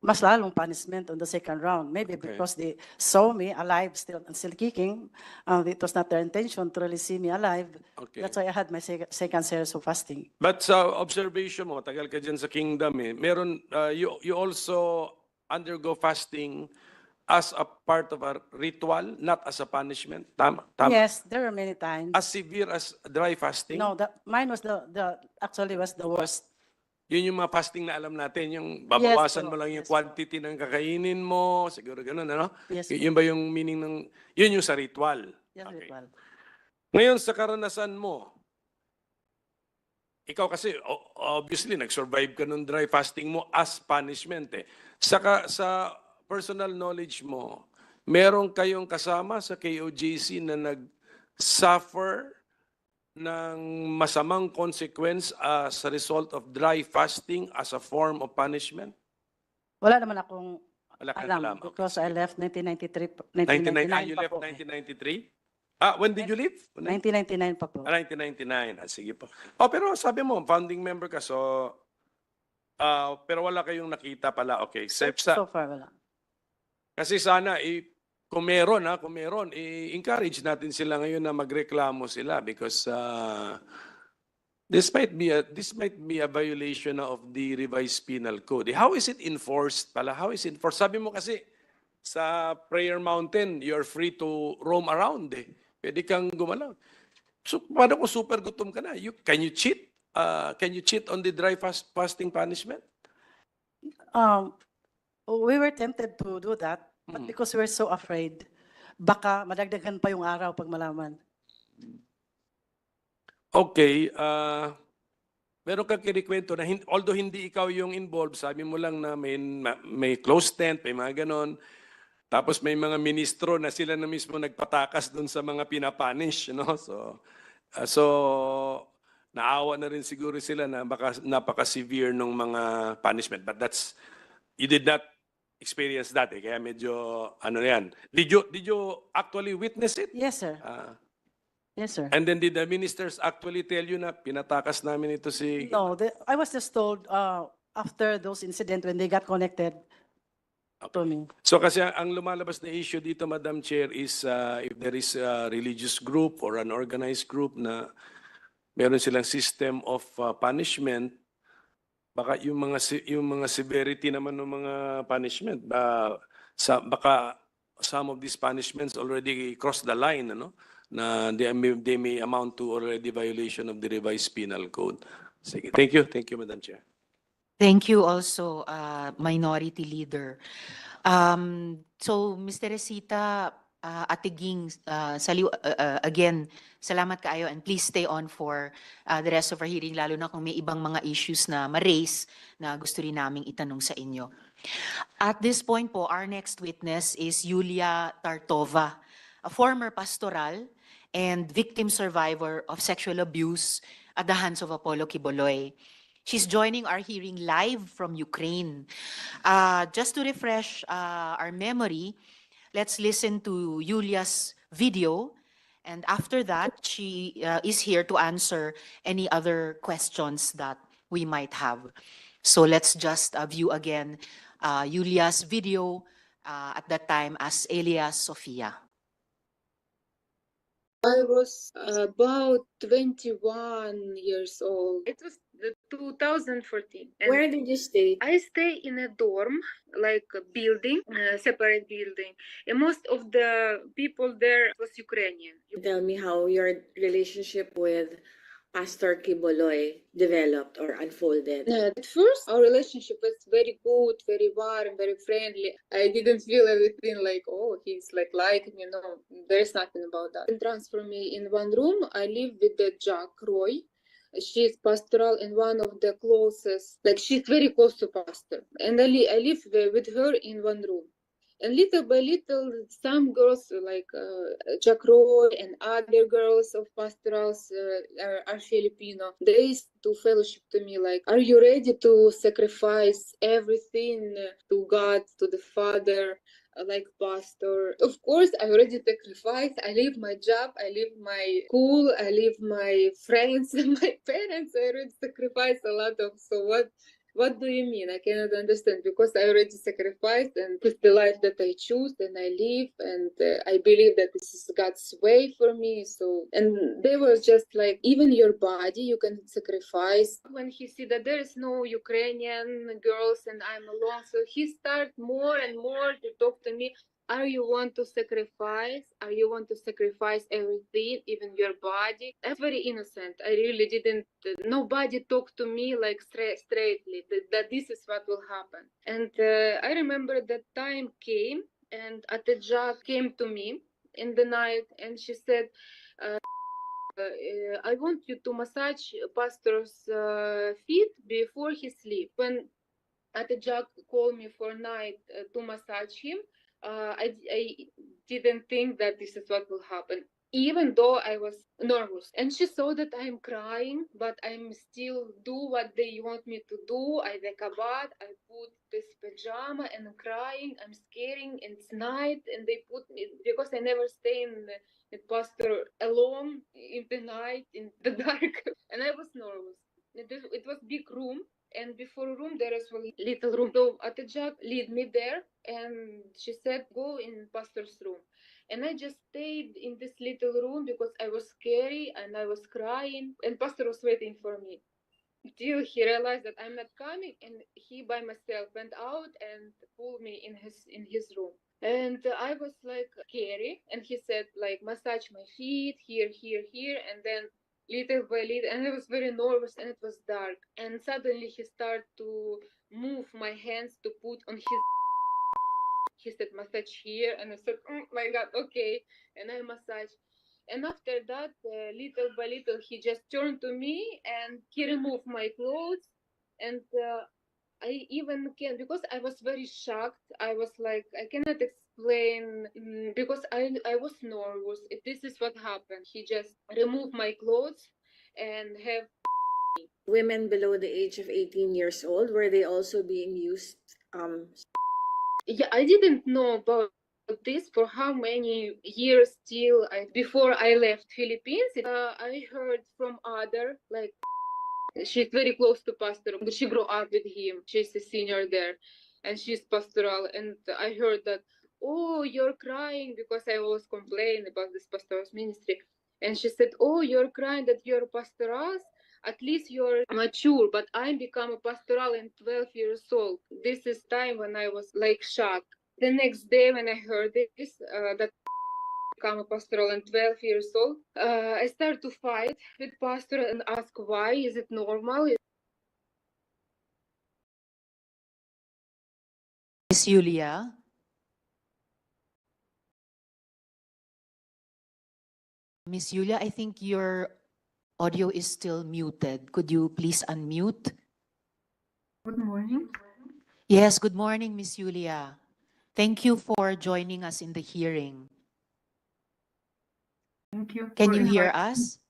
Mas lalong punishment on the second round. Maybe Okay. because they saw me alive still kicking. It was not their intention to really see me alive. Okay. That's why I had my second series of fasting. But sa observation mo, tagal ka dyan sa kingdom meron, you also undergo fasting as a part of a ritual, not as a punishment. Tama? Yes, there were many times. As severe as dry fasting? No, mine was actually was the worst. Yun yung mga fasting na alam natin, yung babawasan Yes po, mo lang yung yes po. quantity ng kakainin mo, siguro ganun, ano? Yes po. Yun ba yung meaning ng, yun yung sa ritual? Yes, Okay. ritual. Ngayon, sa karanasan mo, ikaw kasi, obviously, nag-survive ka nung dry fasting mo as punishment eh. Sa personal knowledge mo, meron kayong kasama sa KOJC na nag-suffer ng masamang consequence as a result of dry fasting as a form of punishment? Wala naman akong Wala kang alam alam. because I left 1993. 1999, you pa left po. 1993? When did you leave? 1999 pa po. 1999. Sige po. Pero sabi mo, founding member ka, so, pero wala kayong nakita pala. Okay. So far, wala. Kasi sana, kung meron, i-encourage natin sila ngayon na magreklamo sila because this might be a violation of the revised penal code. How is it enforced pala? How is it enforced? Sabi mo kasi sa Prayer Mountain, you're free to roam around eh. Pwede kang gumalaw. So, paano kung super gutom ka na? Can you cheat? Can you cheat on the dry fasting punishment? We were tempted to do that, but because we're so afraid, baka madagdagan pa yung araw pag malaman. Okay. meron kang kinikwento na although hindi ikaw yung involved, sabi mo lang na may close tent, may mga ganon. Tapos may mga ministro na sila na mismo nagpatakas doon sa mga pinapunish, no? So naawa na rin siguro sila na baka napaka-severe ng mga punishment. But you did not experience that, eh. Kaya medyo, ano yan. Did you actually witness it? Yes, sir. Yes, sir. And then did the ministers actually tell you na pinatakas namin ito si... No, I was just told after those incidents when they got connected to me. So kasi ang lumalabas na issue dito, Madam Chair, is if there is a religious group or an organized group na meron silang system of punishment, baka yung mga severity naman ng mga punishment, baka some of these punishments already cross the line, ano? Na they may amount to already violation of the revised penal code. Sige. Thank you, Madam Chair. Thank you also, Minority Leader. So, Mr. Resita, Atiging, again, salamat kaayo and please stay on for the rest of our hearing, lalo na kung may ibang mga issues na ma-raise na gusto rin naming itanong sa inyo. At this point po, our next witness is Yulia Tartova, a former pastoral and victim survivor of sexual abuse at the hands of Apollo Quiboloy. She's joining our hearing live from Ukraine. Just to refresh our memory, let's listen to Yulia's video. And after that, she is here to answer any other questions that we might have. So let's just view again Yulia's video at that time as Elias Sofia. I was about 21 years old. It was 2014. Where did you stay? I stay in a dorm, like a building, a separate building. And most of the people there was Ukrainian. Tell me how your relationship with Pastor Quiboloy developed or unfolded? At first, our relationship was very good, very warm, very friendly. I didn't feel everything like, oh, he's like me. No, there's nothing about that. He transferred me in one room. I live with the Jack Roy. She's pastoral and one of the closest, like she's very close to pastor. And I live with her in one room. And little by little, some girls like Jack Roy and other girls of pastorals are Filipino. They used to fellowship to me like, are you ready to sacrifice everything to God, to the Father, like pastor? Of course, I already sacrificed. I leave my job, I leave my school, I leave my friends and my parents. I already sacrificed a lot of, so what do you mean? I cannot understand because I already sacrificed and it's the life that I choose and I live and I believe that this is God's way for me. So, and they were just like, even your body you can sacrifice. When he see that there is no Ukrainian girls and I'm alone, so he start more and more to talk to me. Are you want to sacrifice? Are you want to sacrifice everything, even your body? I'm very innocent. I really didn't. Nobody talked to me like straightly that this is what will happen. And I remember that time came, and Atejak came to me in the night, and she said, "I want you to massage pastor's feet before he sleep." When Atejak called me for night to massage him, I didn't think that this is what will happen, even though I was nervous. And she saw that I'm crying, but I'm still do what they want me to do. I take a bath, I put this pajama and I'm crying, I'm scaring, and it's night, and they put me, because I never stay in the pastor alone in the night, in the dark, and I was nervous. It was big room, and before room there is a little room. So Atejak lead me there, and she said, go in pastor's room. And I just stayed in this little room because I was scary and I was crying, and pastor was waiting for me till he realized that I'm not coming, and he by myself went out and pulled me in his room. And I was like scary, and he said like massage my feet here, and then little by little, and I was very nervous, and it was dark, and suddenly he started to move my hands to put on his. He said massage here, and I said, oh my God, okay, and I massage. And after that, little by little, he just turned to me and he removed my clothes. And I even can, because I was very shocked. I was like, I cannot explain because I was nervous. This is what happened. He just removed my clothes and have. Women below the age of 18 years old, were they also being used? Yeah, I didn't know about this for how many years till before I left Philippines. I heard from other, like, she's very close to pastor. She grew up with him. She's a senior there, and she's pastoral. And I heard that, oh, you're crying because I always complain about this pastoral's ministry. And she said, oh, you're crying that you're pastoral. At least you're mature, but I become a pastoral in 12 years old. This is time when I was like shocked. The next day when I heard this, that become a pastoral and 12 years old, I started to fight with pastor and ask why, is it normal? Miss Yulia? Miss Yulia, I think your audio is still muted. Could you please unmute? Good morning. Yes, good morning, Miss Yulia. Thank you for joining us in the hearing. Thank you. Can you hear us?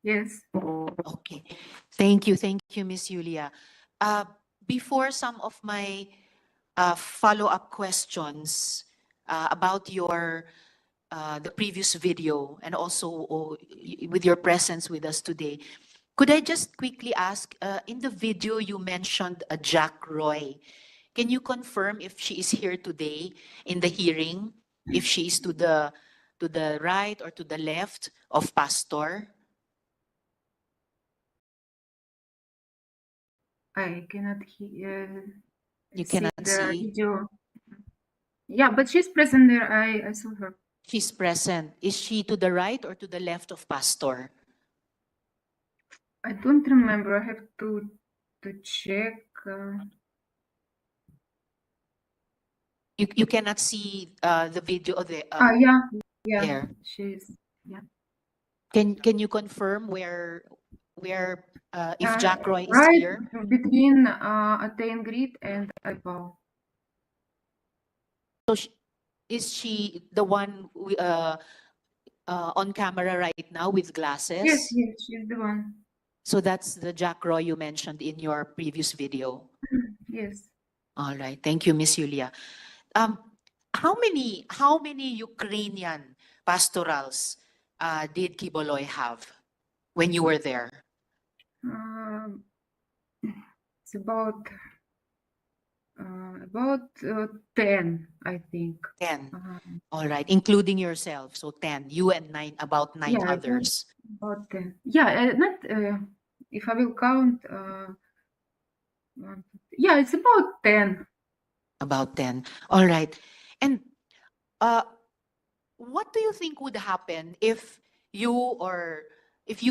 Yes. Okay. Thank you, Miss Yulia. Before some of my follow-up questions about your the previous video and also with your presence with us today, could I just quickly ask, in the video you mentioned Jack Roy. Can you confirm if she is here today in the hearing? If she is to the right or to the left of Pastor? I cannot hear. You cannot see. Video. Yeah, but she's present there. I saw her. She's present. Is she to the right or to the left of Pastor? I don't remember. I have to check. You cannot see the video of the Yeah, there. she's yeah. Can you confirm where if Jack Roy is Right here? between Attain Grid and Alpao. So is she the one on camera right now with glasses? Yes, she's the one. So that's the Jack Roy you mentioned in your previous video. Yes. All right. Thank you, Miss Yulia. How many Ukrainian pastorals did Quiboloy have when you were there? It's about 10, I think. 10. All right, including yourself. So 10. You and about nine Yeah, others. about 10. Yeah, not if I will count. Yeah, it's about 10. About 10. All right. And what do you think would happen if you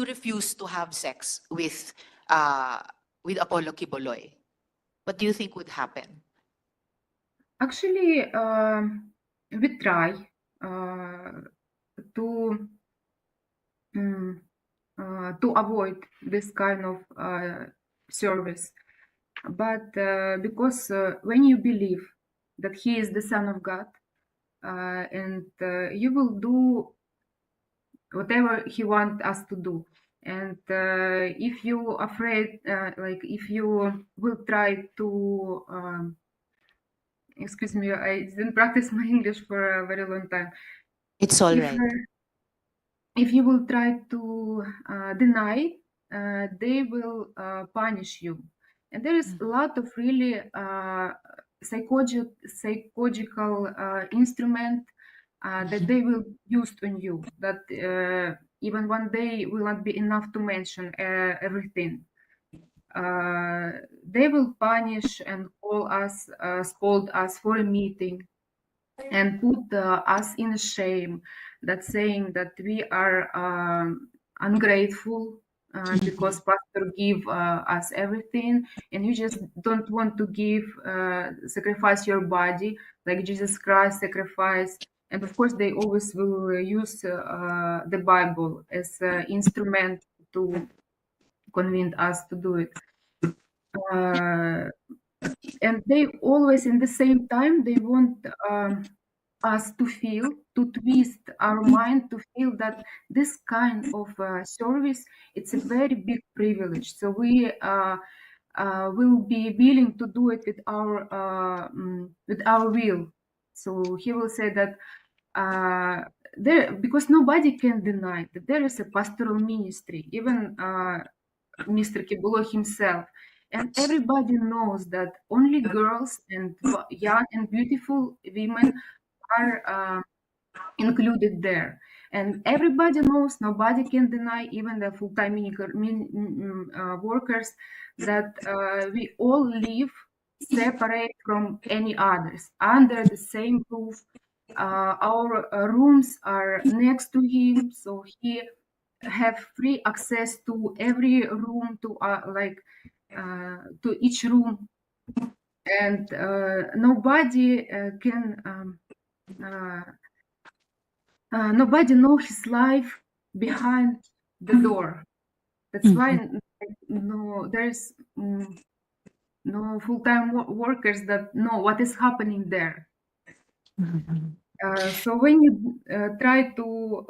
refuse to have sex with Apollo Quiboloy? What do you think would happen? Actually, we try to avoid this kind of service, but because when you believe that he is the Son of God, and you will do whatever he wants us to do. And if you afraid, like if you will try to, excuse me, I didn't practice my English for a very long time. It's all right. If you will try to deny, they will punish you. And there is a lot of really psychological instrument that they will use on you, that even one day will not be enough to mention everything. They will punish and call us, scold us for a meeting and put us in shame, that saying that we are ungrateful because pastor give us everything and you just don't want to give, sacrifice your body like Jesus Christ sacrificed And of course, they always will use the Bible as an instrument to convince us to do it. And they always, in the same time, they want us to feel, to twist our mind to feel that this kind of service, it's a very big privilege. So we will be willing to do it with our will. So he will say that there, because nobody can deny that there is a pastoral ministry, even Mr. Quiboloy himself. And everybody knows that only girls and young and beautiful women are included there. And everybody knows, nobody can deny, even the full-time workers, that we all live separate from any others, under the same roof. Our rooms are next to him, so he have free access to every room, to each room, and nobody can nobody know his life behind the door. That's why no, there's no full-time workers that know what is happening there. So when you try to,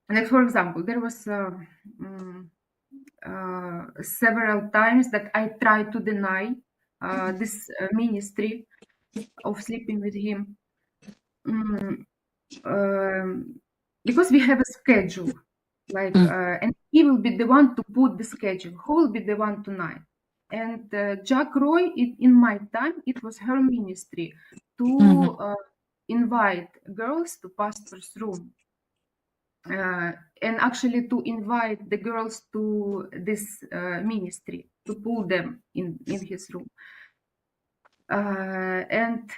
like for example, there was several times that I tried to deny this ministry of sleeping with him. Because we have a schedule, like, and he will be the one to put the schedule. Who will be the one tonight? And Jack Roy, in my time, it was her ministry to invite girls to pastor's room, and actually to invite the girls to this ministry, to pull them in his room. And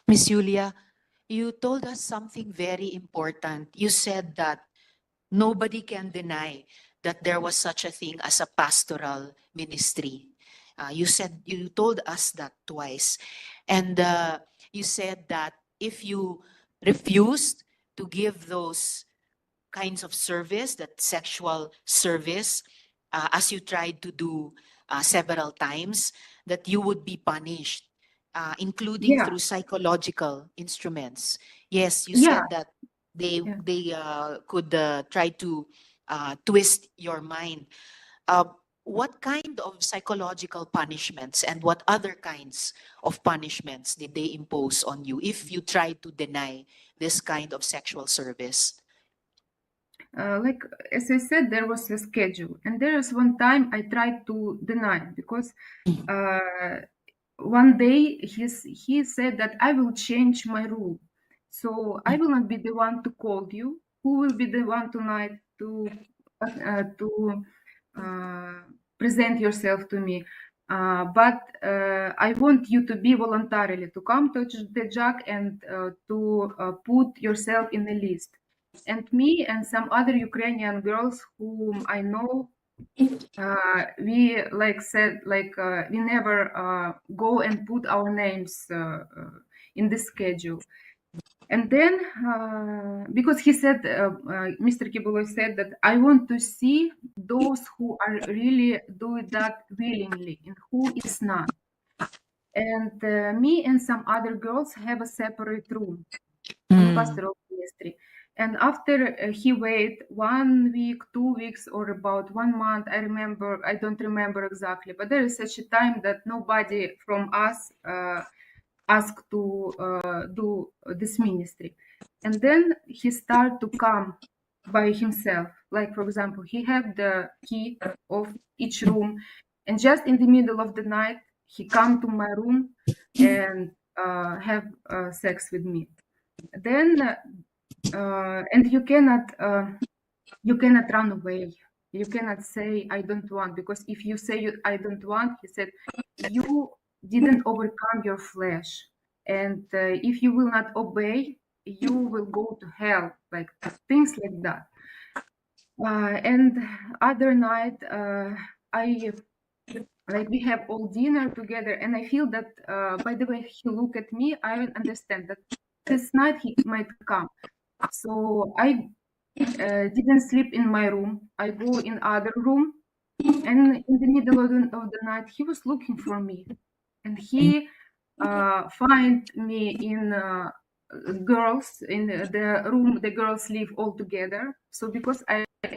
Miss Julia, you told us something very important. You said that nobody can deny that there was such a thing as a pastoral ministry. You told us that twice. And you said that if you refused to give those kinds of service, that sexual service, as you tried to do several times, that you would be punished, including yeah, through psychological instruments. Yes, you yeah, said that they yeah. they could try to twist your mind. Uh, what kind of psychological punishments and what other kinds of punishments did they impose on you if you tried to deny this kind of sexual service? Like as I said, there was a schedule, and there is one time I tried to deny because one day he said that I will change my rule, so I will not be the one to call you. Who will be the one tonight to present yourself to me? But I want you to be voluntarily to come to the Jack and to put yourself in the list. And me and some other Ukrainian girls whom I know, we we never go and put our names in the schedule. And then, because he said, Mr. Quiboloy said that I want to see those who are really doing that willingly and who is not. And me and some other girls have a separate room on pastoral ministry. And after he wait 1 week, 2 weeks, or about 1 month, I don't remember exactly, but there is such a time that nobody from us asked to do this ministry. And then he started to come by himself. Like, for example, he had the key of each room, and just in the middle of the night, he come to my room and have sex with me. Then and you cannot run away. You cannot say I don't want, because if you say I don't want, he said you didn't overcome your flesh, and if you will not obey, you will go to hell, like things like that. And other night I like we have all dinner together, and I feel that by the way he look at me, I understand that this night he might come. So I didn't sleep in my room. I go in other room, and in the middle of the night he was looking for me, and he find me in girls in the room the girls live all together. So because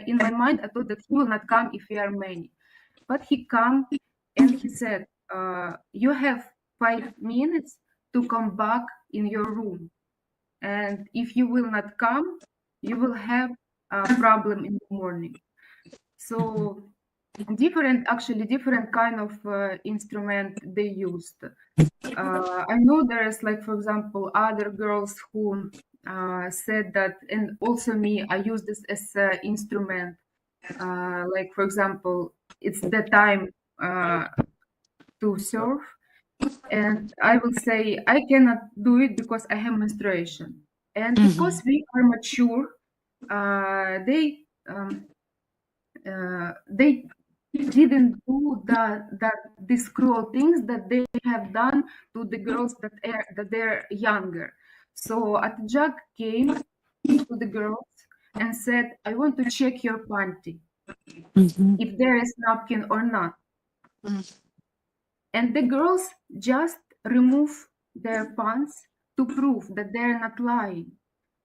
in my mind I thought that he will not come if we are many, but he come and he said, you have 5 minutes to come back in your room, and if you will not come, you will have a problem in the morning. So different kind of instrument they used. I know there's like, for example, other girls who said that, and also me, I use this as an instrument. Like, for example, it's the time to serve, and I will say I cannot do it because I have menstruation. And because we are mature, they didn't do these cruel things that they have done to the girls that they're younger. So Atjag came to the girls and said, I want to check your panty, if there is napkin or not. And the girls just remove their pants to prove that they're not lying.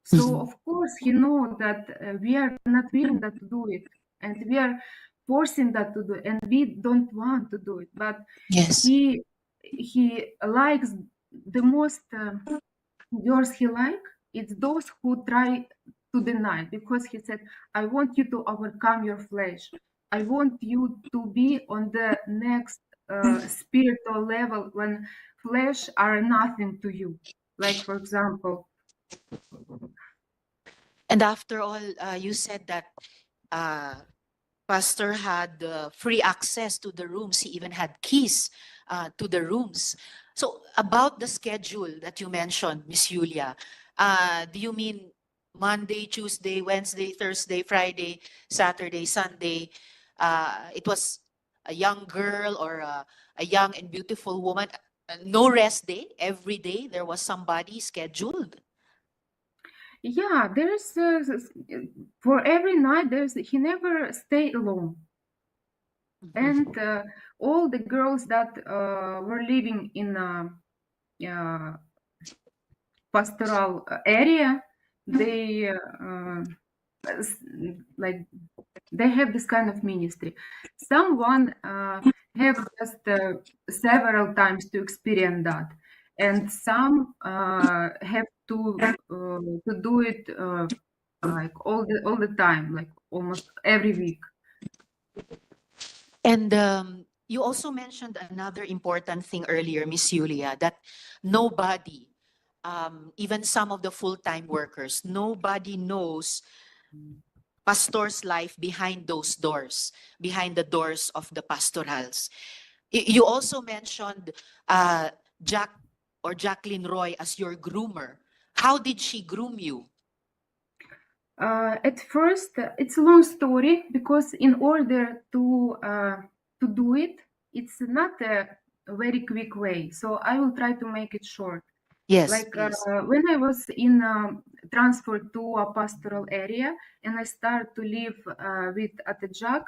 So of course he know that we are not willing that to do it, and we are forcing that to do it, and we don't want to do it. But Yes. he likes the most girls he like. It's those who try to deny, because he said, I want you to overcome your flesh. I want you to be on the next spiritual level when flesh are nothing to you. Like, for example, And after all, you said that Pastor had free access to the rooms. He even had keys to the rooms. So about the schedule that you mentioned, Miss Julia, do you mean Monday, Tuesday, Wednesday, Thursday, Friday, Saturday, Sunday? It was a young girl or a young and beautiful woman. No rest day. Every day there was somebody scheduled. yeah, there's for every night he never stay alone. And all the girls that were living in pastoral area, they like they have this kind of ministry. Someone have just several times to experience that, and some have to do it like all the time, like almost every week. And you also mentioned another important thing earlier, Miss Julia, that nobody, even some of the full-time workers, nobody knows pastor's life behind those doors, behind the doors of the pastorals. You also mentioned Jack or Jacqueline Roy as your groomer. How did she groom you? At first, it's a long story, because in order to do it, it's not a very quick way. So I will try to make it short. Yes, Like please. when I was in transferred to a pastoral area and I started to live with Atejak,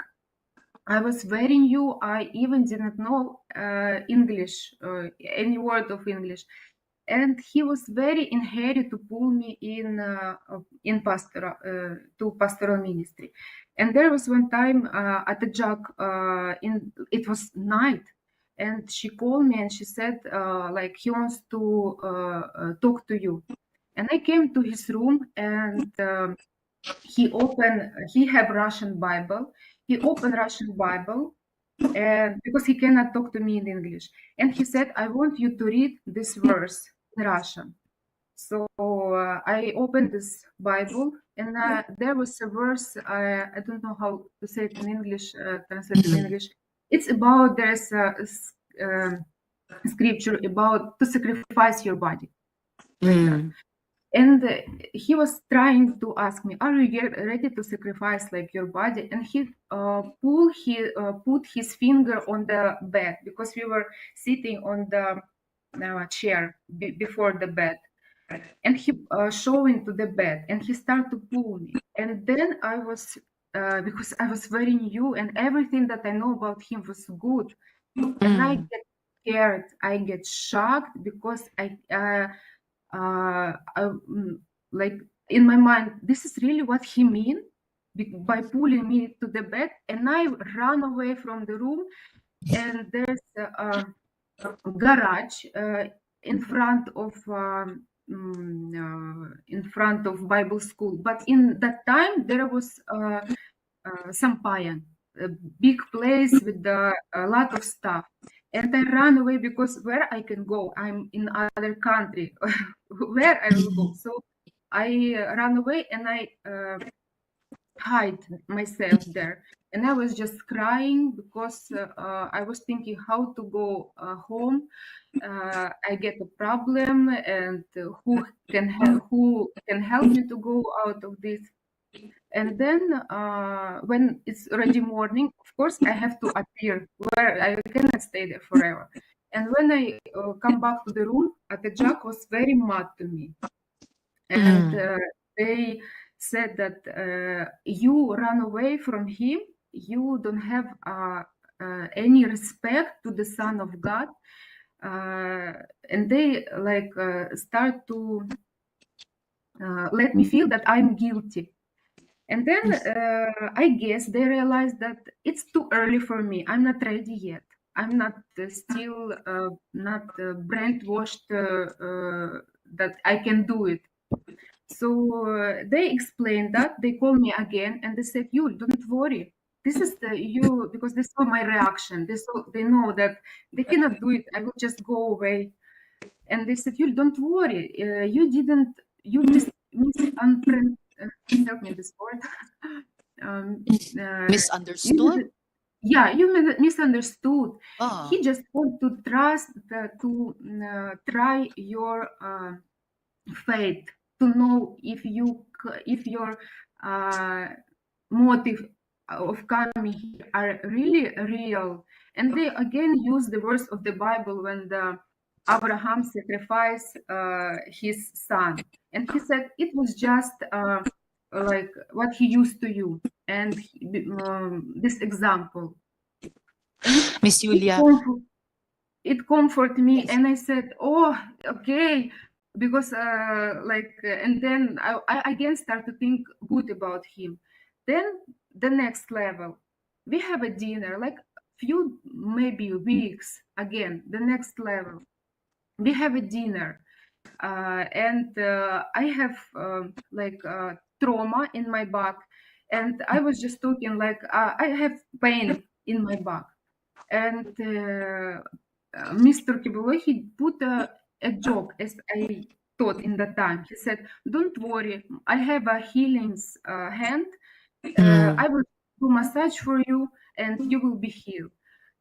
I was very new. I even didn't know English, any word of English, and he was very in hurry to pull me in pastoral to pastoral ministry. And there was one time at the jug it was night, and she called me and she said like he wants to talk to you. And I came to his room, and he have Russian Bible. He opened Russian Bible, and because he cannot talk to me in English, and he said, I want you to read this verse in Russian. So I opened this Bible, and there was a verse, I don't know how to say it in English, translate in English. It's about, there's a scripture about to sacrifice your body, like that. And he was trying to ask me, "Are you ready to sacrifice like your body?" And he put his finger on the bed because we were sitting on the chair before the bed, and he showing to the bed, and he started to pull me. And then I was because I was very new and everything that I know about him was good, and I get scared, I get shocked because like in my mind, this is really what he mean by pulling me to the bed. And I run away from the room, and there's a garage in front of Bible school. But in that time there was Sampayan, a big place with a lot of stuff. And I ran away because where I can go? I'm in other country. Where I will go? So I ran away and I hide myself there. And I was just crying because I was thinking how to go home. I get a problem, and who can help me to go out of this? And then when it's already morning, of course, I have to appear where I cannot stay there forever. And when I come back to the room, Jack was very mad to me. And they said that you run away from him, you don't have any respect to the Son of God. And they like start to let me feel that I'm guilty. And then I guess they realized that it's too early for me. I'm not ready yet. I'm not still not brainwashed that I can do it. So they explained that. They called me again and they said, "You don't worry. This is you," because they saw my reaction. They know that they cannot do it. I will just go away. And they said, "You don't worry. You help me this word. Misunderstood? You misunderstood. Ah. He just want to trust try your faith, to know if your motive of coming here are really real. And they again use the verse of the Bible when Abraham sacrificed his son, and he said it was just like what he used to you, and this example. Miss Julia, It comforted me, and I said, "Oh, okay," because and then I again start to think good about him. Then the next level, we have a dinner, like few maybe weeks. Again, the next level, we have a dinner, and I have trauma in my back, and I was just talking like I have pain in my back, and Mr. Quiboloy, he put a joke, as I thought in that time. He said, "Don't worry, I have a healing hand. I will do massage for you, and you will be healed."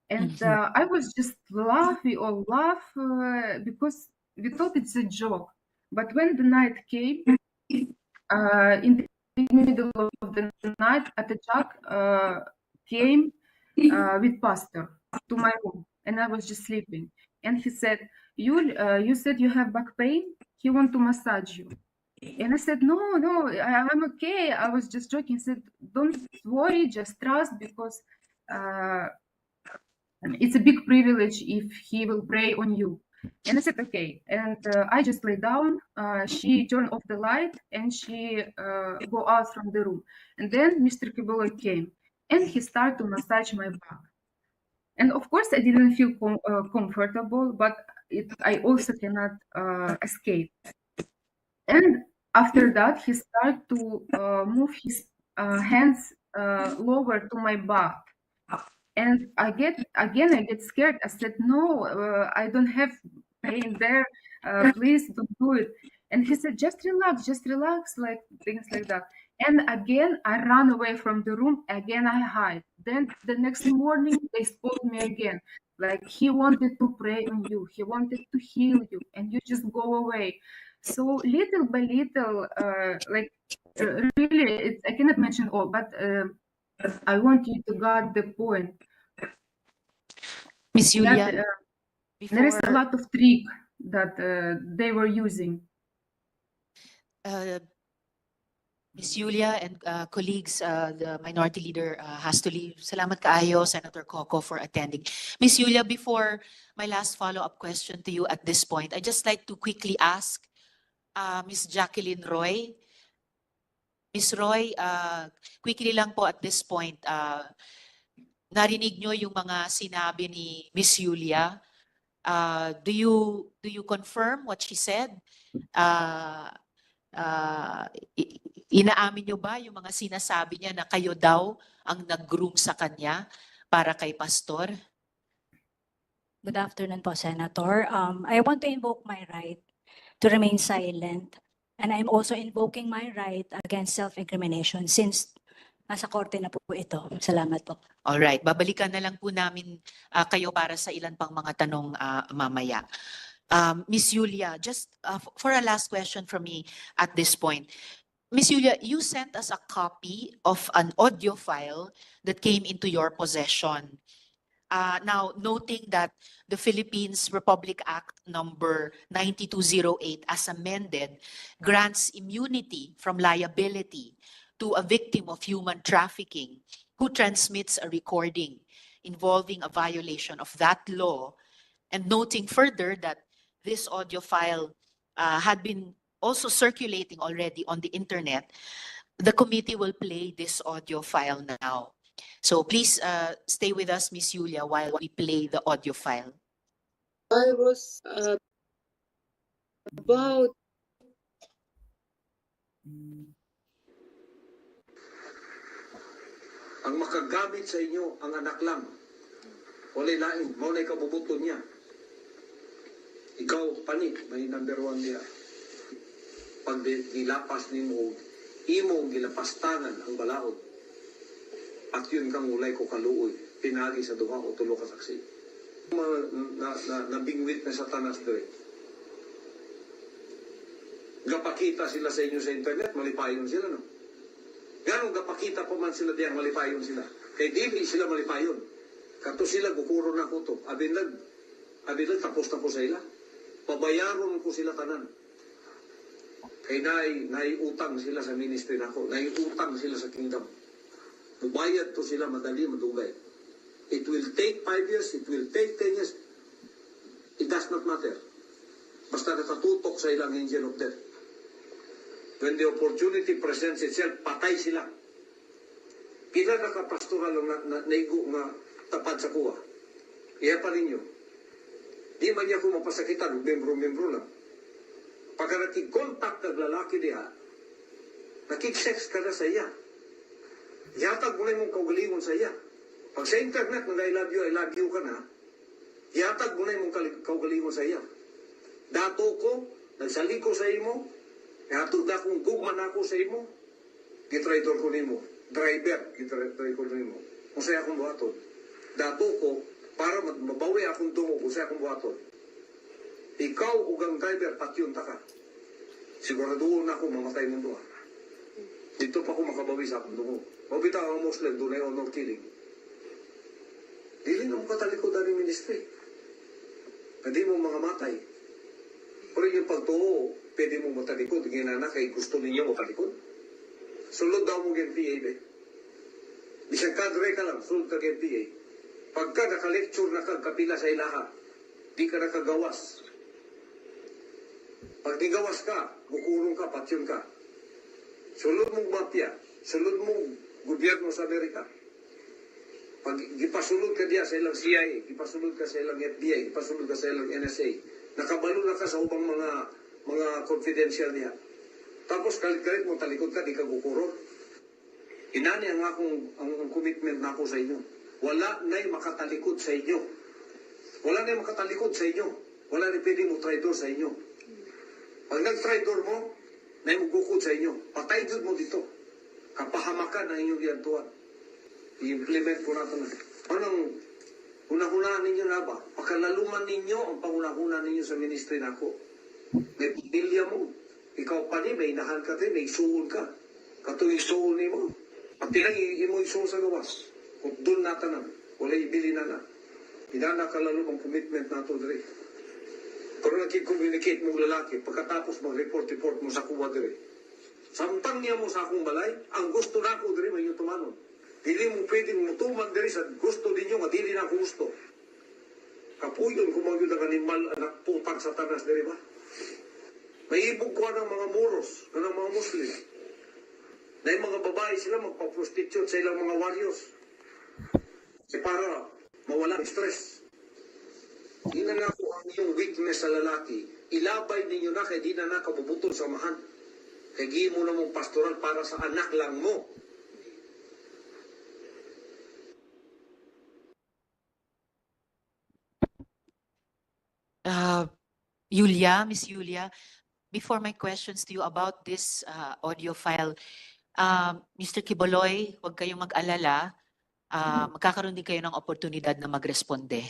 And I was just laughing or laugh because we thought it's a joke. But when the night came, in the middle of the night, Jack came with pastor to my room, and I was just sleeping. And he said, you said you have back pain? He want to massage you." And I said, "No, I'm okay. I was just joking." He said, "Don't worry, just trust, because it's a big privilege if he will pray on you." And I said, "Okay." And I just lay down. She turned off the light and she go out from the room. And then Mr. Quiboloy came and he started to massage my back. And of course, I didn't feel comfortable, but I also cannot escape. And after that, he started to move his hands lower to my back. And I get scared. I said, "No, I don't have pain there. Please don't do it." And he said, just relax, like things like that. And again, I ran away from the room. Again, I hide. Then the next morning, they spoke me again. Like, he wanted to pray on you. He wanted to heal you, and you just go away. So little by little, really, I cannot mention all, but I want you to get the point Miss that Julia, there is a before lot of trick that they were using. uh, Miss Julia and colleagues, the minority leader has to leave. Salamat kaayo, Senator Coco, for attending. Miss Julia, before my last follow-up question to you at this point, I'd just like to quickly ask Miss Jacqueline Roy. Miss Roy, quickly lang po at this point, narinig nyo yung mga sinabi ni Miss Julia. Do you confirm what she said? Inaamin nyo ba yung mga sinasabi niya na kayo daw ang nag-groom sa kanya para kay Pastor? Good afternoon po, Senator. I want to invoke my right to remain silent. And I'm also invoking my right against self-incrimination since nasa korte na po ito. Salamat po. Alright, babalikan na lang po namin kayo para sa ilan pang mga tanong mamaya. Miss Julia, just for a last question from me at this point. Miss Julia, you sent us a copy of an audio file that came into your possession. Now, noting that the Philippines Republic Act number 9208 as amended grants immunity from liability to a victim of human trafficking who transmits a recording involving a violation of that law, and noting further that this audio file had been also circulating already on the internet, the committee will play this audio file now. So please stay with us, Miss Julia, while we play the audio file. I was about Ang makagamit sa inyo ang anak lang. Walay lain, maunay kabubuton niya. Ikaw, pani, may number 1 niya. Pag gilapas ni mo, imong gilapastangan ang balaod. At yun kang ulay ko kaluoy, pinagi sa duha o tulo ka saksi. Nabingwit na satanas doon. Gapakita sila sa inyo sa internet, malipayon sila, no? Ganong gapakita pa man sila diyang malipayon sila. Kay di sila malipayon. Kato sila, gukuro na ko to. Abilag, tapos na po sa ila. Pabayaron ko sila tanan. Kay naiutang sila sa ministry nako, naiutang sila sa kingdom. Mubayad to sila madali, madugay. It will take 5 years, it will take 10 years. It does not matter. Basta nakatutok sa ilang angel of death. When the opportunity presents itself, patay sila. Pila nakapastoral lang naigo nga tapad sa kuha. Iya pa ninyo. Di man niya ko mapasakitan, membro-membro lang. Pagka nakik-contact ng lalaki diha, nakik-sex ka na sa iya. Yatag mo na mong kaugalingon sa iya. Pag sa internet, I love you ka na, yatag mo na mong kaugalingon sa iya. Dato ko, nagsali ko sa imo, yatag na kong gugman ako sa imo, gitraidor ko nimo. Driver, gitraidor ko nimo. Kung sa'yo akong buhaton. Dato ko, para mabawi akong tungo kung sa'yo akong buhaton. Ikaw ugang driver, patyon ta ka. Siguraduhin na ako mamatay mong duha. Dito pa ako makabawi sa akong tungo. Mabitaw ang Muslim, doon ay honor killing. Dili na mo katalikod ang ministry. Hindi mo mga matay. Pero yung pagtuo, pwede mo matalikod. Ginana kay gusto ninyo matalikod. Sulod daw mo NPA, be. Bisang kadre ka lang, sulod ka NPA. Pagka naka-lecture na kagkapila sa ilaha, di ka nakagawas. Pag di gawas ka, bukurong ka, patyon ka. Sulod mong mafia, sulod mong gobyerno sa Amerika. Pag gipasulod ka diya sa ilang CIA, gipasulod ka sa ilang FBI, gipasulod ka sa ilang NSA, nakabalo na ka sa ubang mga confidential niya. Tapos kalit-kalit mo talikod ka, di ka gukurong. Inani ang commitment na ako sa inyo. Wala na'y makatalikod sa inyo. Wala na'y makatalikod sa inyo. Wala na'y pwede mo traidor sa inyo. Pag nag-traidor mo, na'y magukod sa inyo. Patay jud mo dito. Kapahamakan ang inyong giyantuan. I-implement ko na ito na. Anong unang-unahan ninyo na ba? Pakalaluman ninyo ang pangunang-unahan ninyo sa ministry na ako. May pamilya mo. Ikaw pa ni, may inahan ka din, may suon ka. Katong isuon ni mo. Pati lang imo isuon sa gawas. Kung doon natanan, wala ibili na na. Hinana ka lalo ang commitment nato diri. Pero nagkik-communicate mong lalaki, pagkatapos mag-report mo sa kuwa diri. Samtang niya mo sa akong balay, ang gusto na ako diri, may tumanon. Dili mo pwedeng mutuman diri sa gusto ninyo, nga dili na ako gusto. Kapuyon kung magyud ang animal, anak putang satanas diri ba? May ibog ko ng mga Moros, ng mga Muslim. Na yung mga babae sila magpa-prostitute sa ilang mga warriors. Para mawala ng stress. Ina na ko ang iyong weakness sa lalaki. Ilabay ninyo na kay di na nakabubutol sa mahan. Kaya gihin mo na mong pastoral para sa anak lang mo. Miss Yulia, before my questions to you about this audio file, Mr. Quiboloy, huwag kayong mag-alala. Magkakaroon din kayo ng oportunidad na magresponde.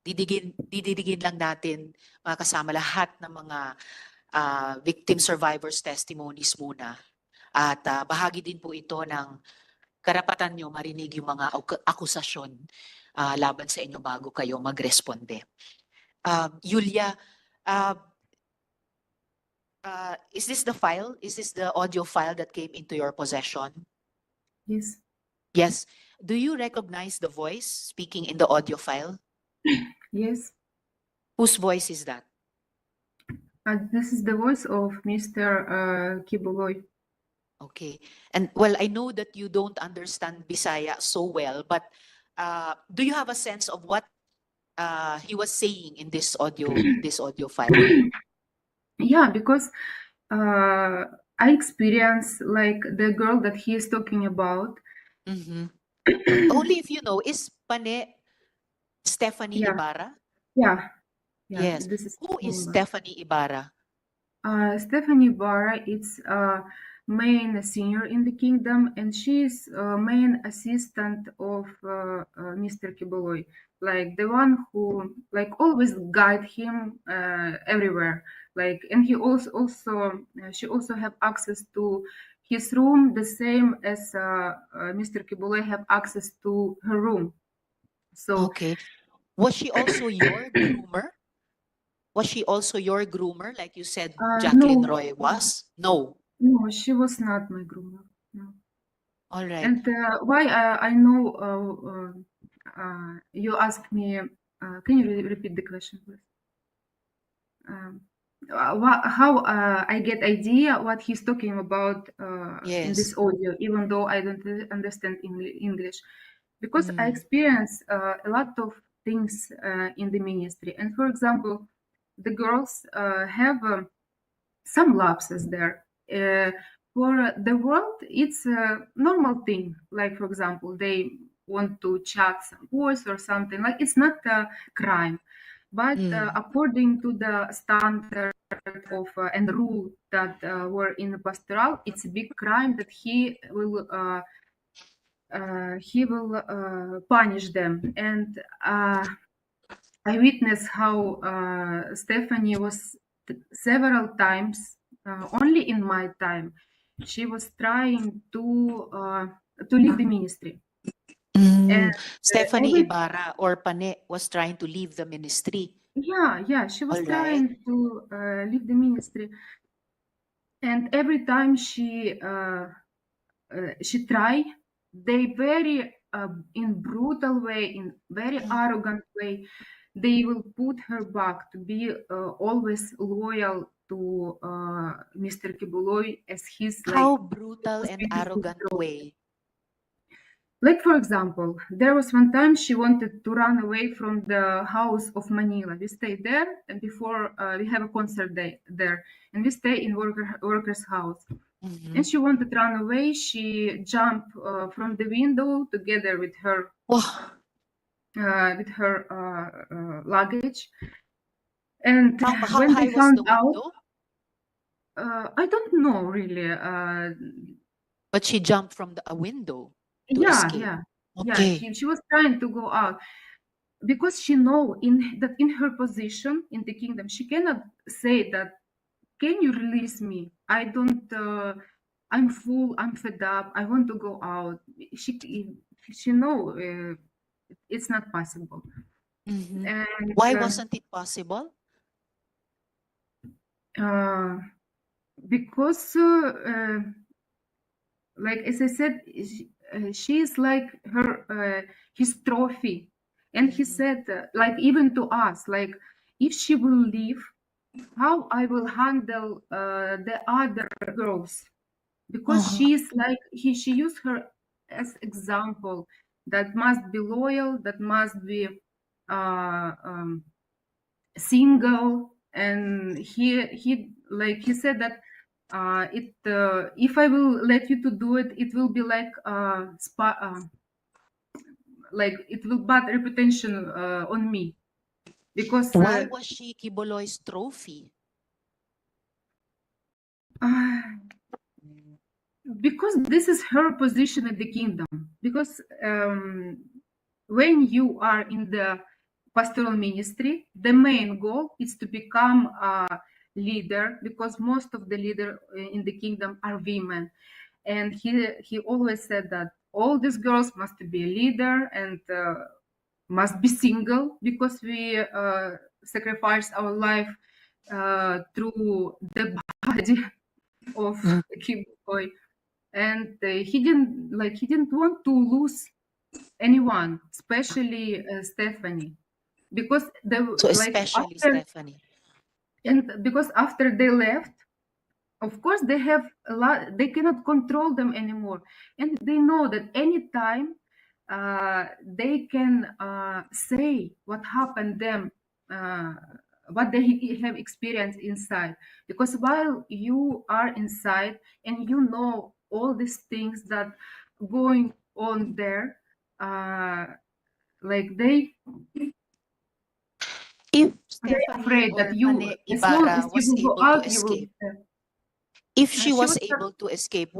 Didigin lang natin mga kasama lahat ng mga victim survivors testimonies muna. At bahagi din po ito ng karapatan nyo marinig yung mga akusasyon laban sa inyo bago kayo magresponde. Yulia, is this the file? Is this the audio file that came into your possession? Yes. Yes. Do you recognize the voice speaking in the audio file? Yes. Whose voice is that? This is the voice of Mr. Quiboloy. Okay. And well, I know that you don't understand Bisaya so well, but do you have a sense of what he was saying in this audio file? Yeah, because I experienced like the girl that he is talking about. Mm-hmm. Only if you know, is Pane Stephanie Yeah. Ibarra? Yeah. Yes. This is Who is Ibarra. Stephanie Ibarra? Stephanie Ibarra is main senior in the kingdom, and she is main assistant of Mr. Quiboloy, like the one who like always guide him everywhere. Like, and he also she also have access to his room the same as Mr. Quiboloy have access to her room. So Okay. Was she also your groomer? Was she also your groomer, like you said Jacqueline no, Roy was? No. no, she was not my groomer. No. All right. And why I know you asked me, can you repeat the question, please? How I get idea what he's talking about in this Yes. audio, even though I don't understand English, because I Mm. experience a lot of things in the ministry. And for example, the girls have some lapses there. For the world, it's a normal thing. Like, for example, they want to chat some boys or something. Like, it's not a crime. But according to the standard of and rule that were in the pastoral, it's a big crime that he will punish them. And I witnessed how Stephanie was several times, only in my time, she was trying to leave the ministry. And Stephanie every Ibarra or Pane was trying to leave the ministry. yeah, she was All right. trying to leave the ministry, and every time she try, they very in brutal way, in very arrogant way, they will put her back to be always loyal to Mr. Quiboloy as his like. How brutal and arrogant way? Like, for example, there was one time she wanted to run away from the house of Manila. We stayed there, and before we have a concert day there, and we stay in workers' house. Mhm. And she wanted to run away. She jumped from the window together with her luggage. And How when high they was found the out, window? I don't know really. But she jumped from a window to Yeah, escape. yeah, Okay. yeah. She was trying to go out. because she know in her position in the kingdom, she cannot say that, can you release me? I don't, I'm full, I'm fed up, I want to go out. She know it's not possible. Mhm. And Why wasn't it possible? because like as I said, she is like his trophy. And he said, like even to us, like if she will leave, how I will handle the other girls, because she's like she used her as example that must be loyal, that must be single. And he said that if I will let you to do it, it will be like like it will bad reputation on me, because Why was she Quiboloy's trophy? because this is her position in the kingdom. Because when you are in the pastoral ministry, the main goal is to become a leader, because most of the leader in the kingdom are women. And he always said that all these girls must be a leader and must be single, because we sacrifice our life through the body of Quiboloy. And he didn't want to lose anyone, especially Stephanie, because So especially Stephanie. because after they left, of course they have a lot, they cannot control them anymore, and they know that anytime they can say what happened them, what they have experienced inside. Because while you are inside and you know all these things that going on there, like If they're Stephanie afraid that or you, Pane as long Ibarra as you was will go able to out, you will escape, if she she was was able to escape,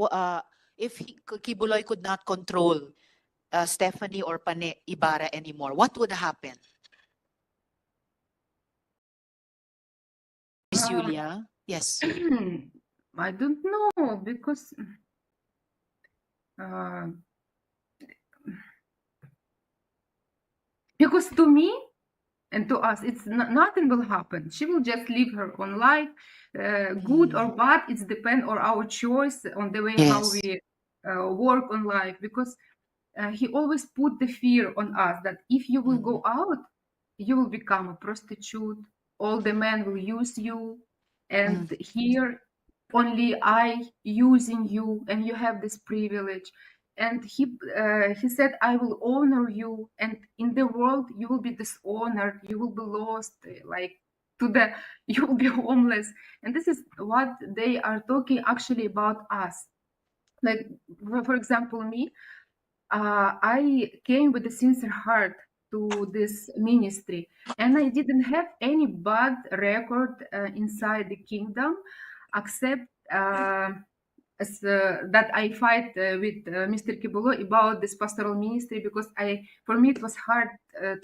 if Quiboloy could not control Stephanie or Pane Ibarra anymore, what would happen? Miss Julia? Yes. I don't know, because to me and to us, it's nothing will happen. She will just live her own life, good or bad. It's depend on our choice, on the way how Yes. we work on life. Because he always put the fear on us that if you will go out, you will become a prostitute. All the men will use you, and here only I using you, and you have this privilege. And he said, I will honor you, and in the world you will be dishonored, you will be lost, like to the you will be homeless. And this is what they are talking actually about us. Like for example, me, I came with a sincere heart to this ministry, and I didn't have any bad record inside the kingdom, except that I fight with Mr. Quiboloy about this pastoral ministry, because for me it was hard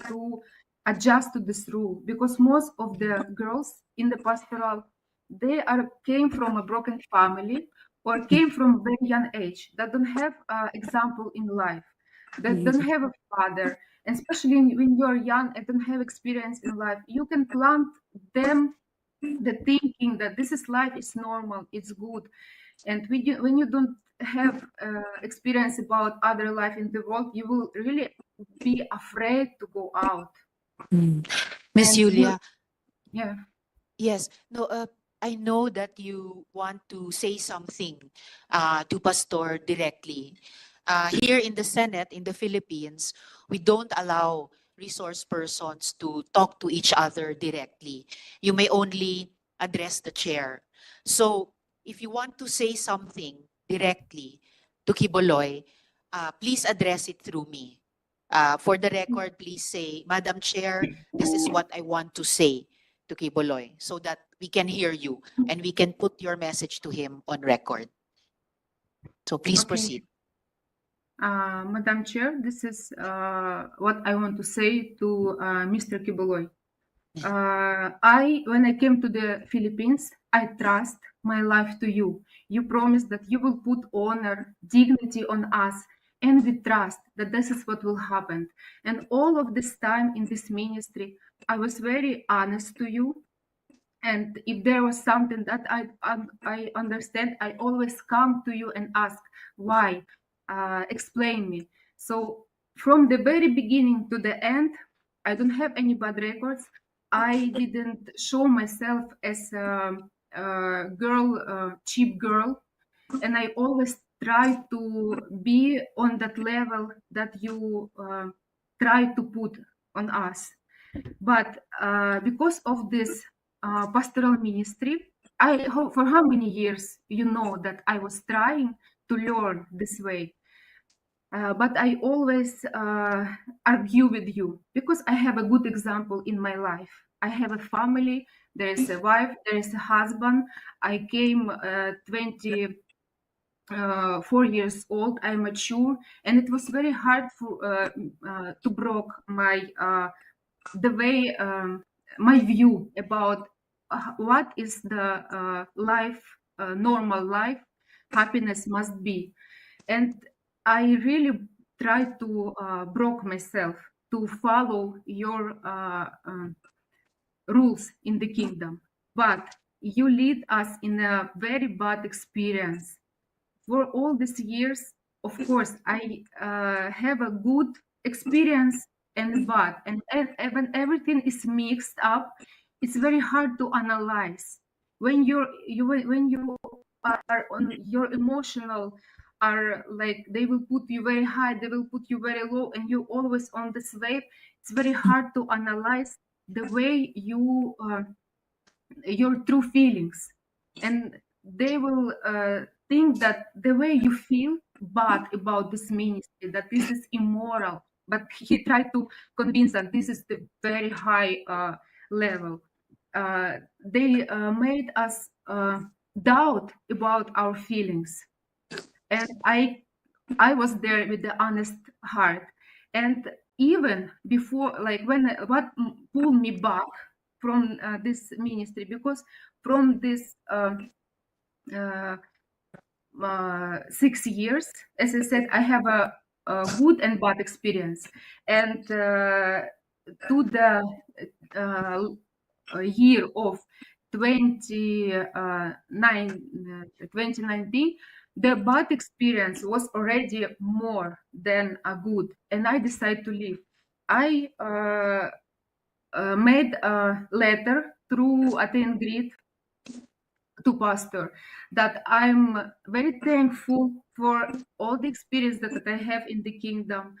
to adjust to this rule, because most of the girls in the pastoral, they came from a broken family or came from very young age, that don't have example in life, that don't have a father. And especially when you're young and don't have experience in life, you can plant them the thinking that this is life, is normal, it's good. And when you don't have experience about other life in the world, you will really be afraid to go out. Miss And Julia? yeah. Yes. No, I know that you want to say something to Pastor directly. Here in the Senate, in the Philippines, we don't allow resource persons to talk to each other directly. You may only address the chair. So if you want to say something directly to Quiboloy, please address it through me. For the record, please say, Madam Chair, this is what I want to say to Quiboloy, so that we can hear you and we can put your message to him on record. So please Okay. proceed. Madam Chair, this is what I want to say to Mr. Quiboloy. When I came to the Philippines, I trust my life to you. You promised that you will put honor, dignity on us, and we trust that this is what will happen. And all of this time in this ministry, I was very honest to you. And if there was something that I understand, I always come to you and ask why, explain me. So from the very beginning to the end, I don't have any bad records. I didn't show myself as a girl, cheap girl, and I always try to be on that level that you try to put on us. But because of this pastoral ministry, for how many years you know that I was trying to learn this way. But I always argue with you because I have a good example in my life. I have a family, there is a wife, there is a husband. I came 24 years old, I'm mature, and it was very hard to break my the way my view about what is the life, normal life, happiness must be. And I really try to broke myself to follow your rules in the kingdom. But you lead us in a very bad experience. For all these years, of course, I have a good experience and bad. And when everything is mixed up, it's very hard to analyze. When you are on your emotional are like they will put you very high, they will put you very low, and you're always on this wave. It's very hard to analyze the way you your true feelings, and they will think that the way you feel bad about this ministry, that this is immoral, but he tried to convince that this is the very high level. They made us doubt about our feelings, and I was there with the honest heart. And even before, like when what pulled me back from this ministry, because from this 6 years, as I said, I have a good and bad experience. And to the year of 2019, the bad experience was already more than a good, and I decided to leave. I made a letter through Attend Grid to pastor that I'm very thankful for all the experience that I have in the kingdom,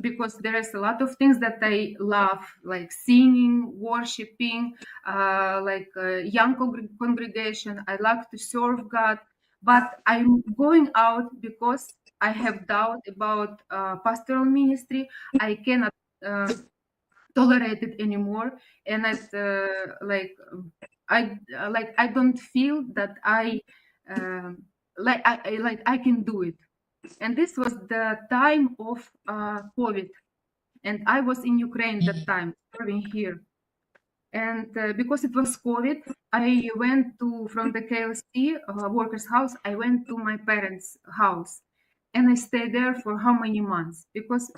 because there is a lot of things that I love, like singing, worshiping, like young congregation. I love to serve God, but I'm going out because I have doubt about pastoral ministry. I cannot tolerate it anymore, and I don't feel that I can do it. And this was the time of COVID, and I was in Ukraine that time, serving here. And because it was COVID, I went from the KLC workers' house. I went to my parents' house, and I stayed there for how many months? Because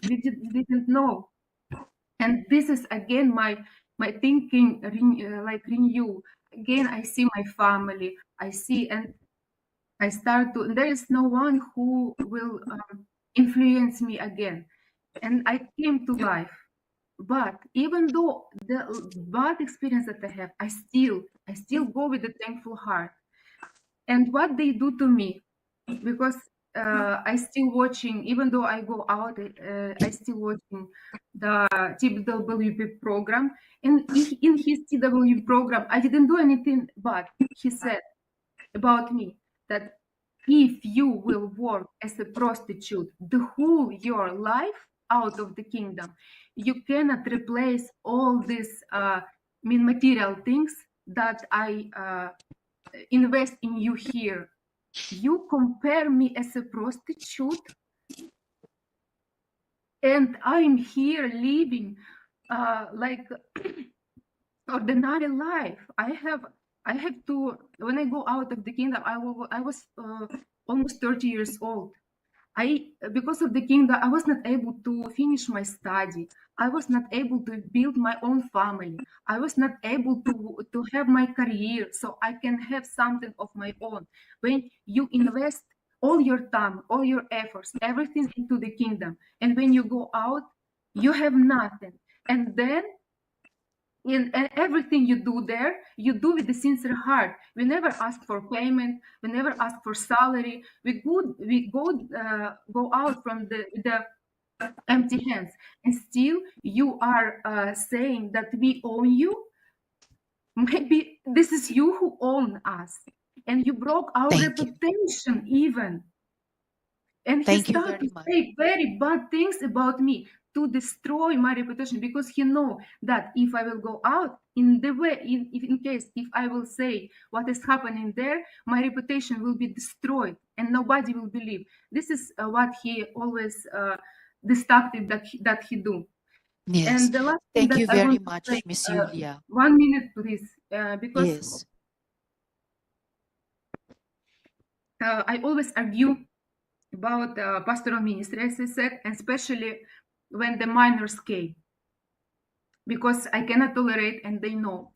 we didn't know. And this is again my thinking renew. Again, I see my family. I see, and I start to. There is no one who will influence me again, and I came to life. But even though the bad experience that I have, I still go with a thankful heart. And what they do to me, because I still watching, even though I go out, I still watching the TWP program. And in his TWP program, I didn't do anything bad. He said about me that if you will work as a prostitute the whole your life out of the kingdom, you cannot replace all these material things that I invest in you here. You compare me as a prostitute, and I'm here living like ordinary life. I have to, when I go out of the kingdom, I was almost 30 years old. Because of the kingdom, I was not able to finish my study. I was not able to build my own family. I was not able to have my career so I can have something of my own. When you invest all your time, all your efforts, everything into the kingdom, and when you go out, you have nothing. And then in everything you do there, you do with the sincere heart. We never ask for payment. We never ask for salary. We go out from the empty hands, and still you are saying that we own you. Maybe this is you who own us, and you broke our Thank you. reputation even. And he Thank you started very to much. say very bad things about me to destroy my reputation, because he know that if I will go out in the way, in case if I will say what is happening there, my reputation will be destroyed and nobody will believe. This is what he always destructive that he do. Yes. And the last thing Thank that you I very want to much, say, Miss Julia. 1 minute, please, because Yes. I always argue about pastoral ministry, as I said, and especially when the minors came, because I cannot tolerate, and they know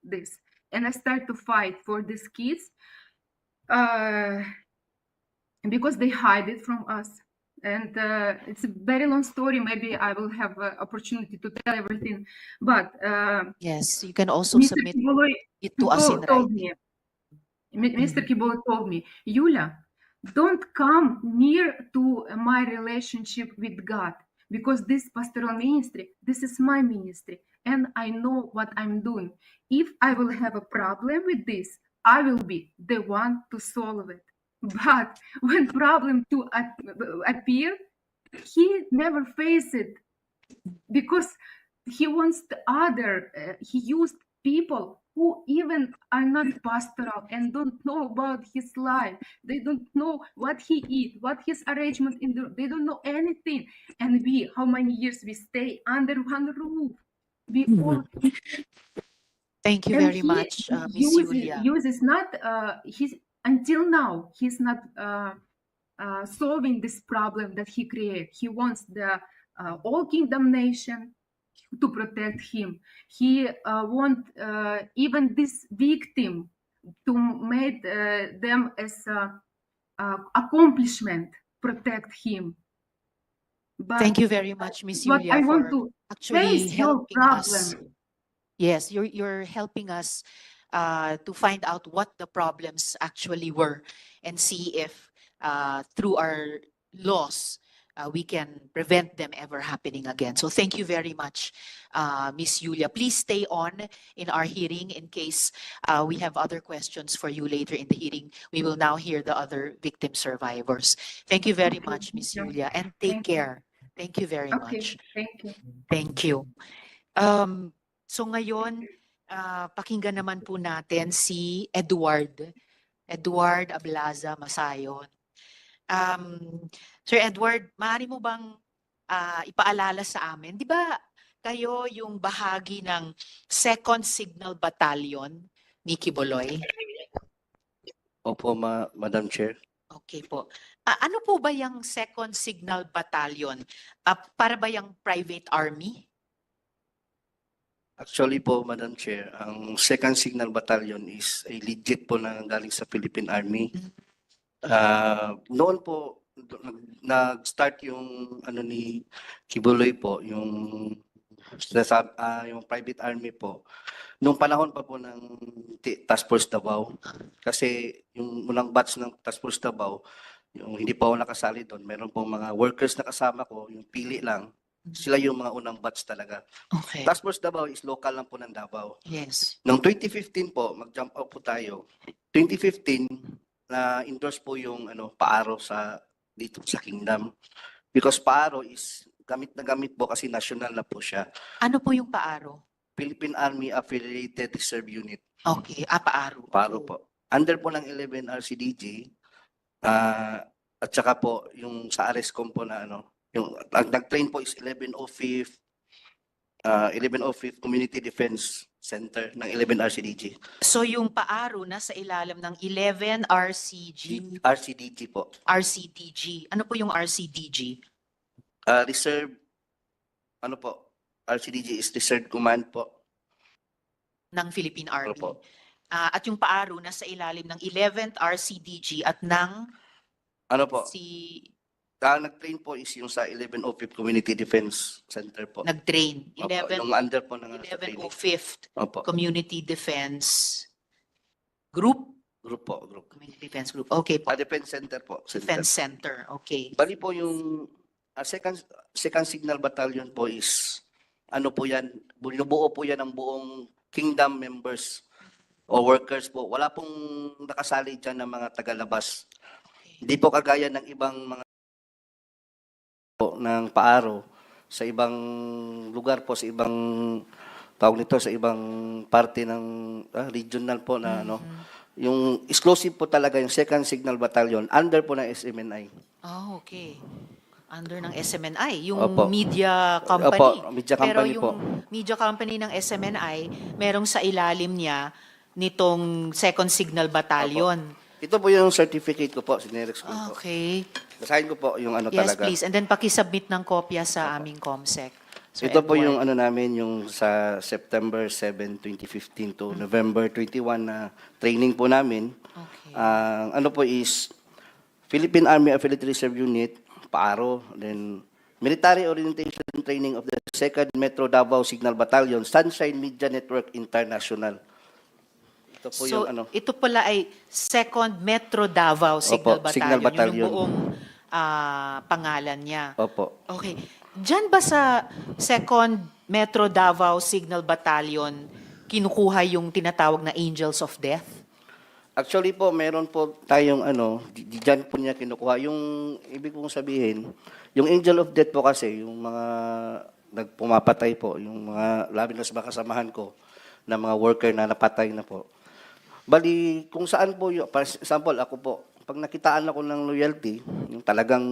this. And I start to fight for these kids because they hide it from us. And it's a very long story. Maybe I will have an opportunity to tell everything. But Yes, you can also Mr. submit Quiboloy it to us in told writing. me, Mr. Quiboloy told me, Yulia, don't come near to my relationship with God, because this pastoral ministry, this is my ministry, and I know what I'm doing. If I will have a problem with this, I will be the one to solve it. But when problem to appear, he never face it, because he wants the other. He used people who even are not pastoral and don't know about his life. They don't know what he eat, what his arrangement in the. They don't know anything. And we, how many years we stay under one roof? We all. Thank you And very he much, Miss Julia. uses not he's until now he's not solving this problem that he created. He wants the all kingdom nation to protect him. He wants even this victim to make them as accomplishment protect him. But Thank you very much, Miss what I Julia, want for to actually face your helping us. problem. Yes, you're helping us to find out what the problems actually were and see if through our laws we can prevent them ever happening again. So thank you very much, Miss Julia. Please stay on in our hearing in case we have other questions for you later in the hearing. We will now hear the other victim survivors. Thank you very Okay, much, Miss thank you. Julia, and take Thank you. care. Thank you very Okay, much. thank you. Thank you. So ngayon, pakinggan naman po natin si Edward Ablaza Masayon. Sir Edward, maaari mo bang ipaalala sa amin, di ba kayo yung bahagi ng 2nd Signal Battalion ni Quiboloy? Opo, Madam Chair. Okay po. Ano po ba yung 2nd Signal Battalion? Para ba yung private army? Actually po, Madam Chair, ang 2nd Signal Battalion is a legit po na galing sa Philippine Army. Noon po, nag-start yung ano ni Quiboloy po, yung private army po. Nung panahon pa po ng Task Force Davao, kasi yung unang batch ng Task Force Davao, yung hindi pa ako nakasali doon, meron po mga workers na kasama ko, yung pili lang, sila yung mga unang batch talaga. Okay. Task Force Davao is local lang po ng Davao. Yes. Noong 2015 po, mag-jump out po tayo. 2015, na-endorse po yung paaro dito sa Kingdom. Because paaro is gamit na gamit po kasi national na po siya. Ano po yung paaro? Philippine Army Affiliated Reserve Unit. Okay, paaro. Paaro po. Under po ng 11 RCDG, at saka po yung sa ARESCOM po na Yung ang nag-train po is 1105 Community Defense Center ng 11 RCDG. So yung paaro nasa ilalim ng 11 RCG, RCDG po. RCDG. Ano po yung RCDG? Reserve, ano po, RCDG is Reserve Command po. Ng Philippine Army. Opo. At yung paaro nasa ilalim ng 11th RCDG at ng Ano po, nag-train nag-train po is yung sa 1105 Community Defense Center po. Opo, 11 yung under po ng sa training. 1105th Opo, Community Defense Group. group po, group. Community Defense Group. Okay po. Defense Center po. Defense Center. Okay. Bali po yung second Signal Battalion po is, ano po yan, binubuo po yan ng buong Kingdom members o workers po. Wala pong nakasali dyan ng mga tagalabas. Hindi po kagaya ng ibang mga po, ng paaro sa ibang lugar po, sa ibang tawag nito, sa ibang parte ng regional po na ano. Yung exclusive po talaga yung second Signal Battalion under po ng SMNI. Oh, okay. Under ng SMNI, yung Opo. media company. Opo, media Pero company yung po. media company ng SMNI, merong sa ilalim niya nitong Second Signal Battalion. Ito po yung certificate ko po, sinerex ko po. Okay. Basahin ko po yung ano Yes, talaga. please. And then pakisubmit ng kopya sa aming COMSEC. So, Ito po FY. yung ano namin, yung sa September 7, 2015 to November 21 na training po namin. Okay. Ano po is Philippine Army Affiliate Reserve Unit, PARO, then Military Orientation Training of the 2nd Metro Davao Signal Battalion, Sunshine Media Network International. Ito po So, yung ano. ito pala ay Second Metro Davao Signal Opo, Battalion. Signal Battalion. Yun yung buong pangalan niya. Opo. Okay. Diyan ba sa Second Metro Davao Signal Battalion kinukuha yung tinatawag na Angels of Death? Actually po, meron po tayong ano, diyan po niya kinukuha. Yung ibig kong sabihin, yung Angel of Death po kasi, yung mga nagpumapatay po, yung mga, labi na sa mga kasamahan ko, na mga worker na napatay na po. Bali, kung saan po, for example, ako po, pag nakitaan ako ng loyalty, yung talagang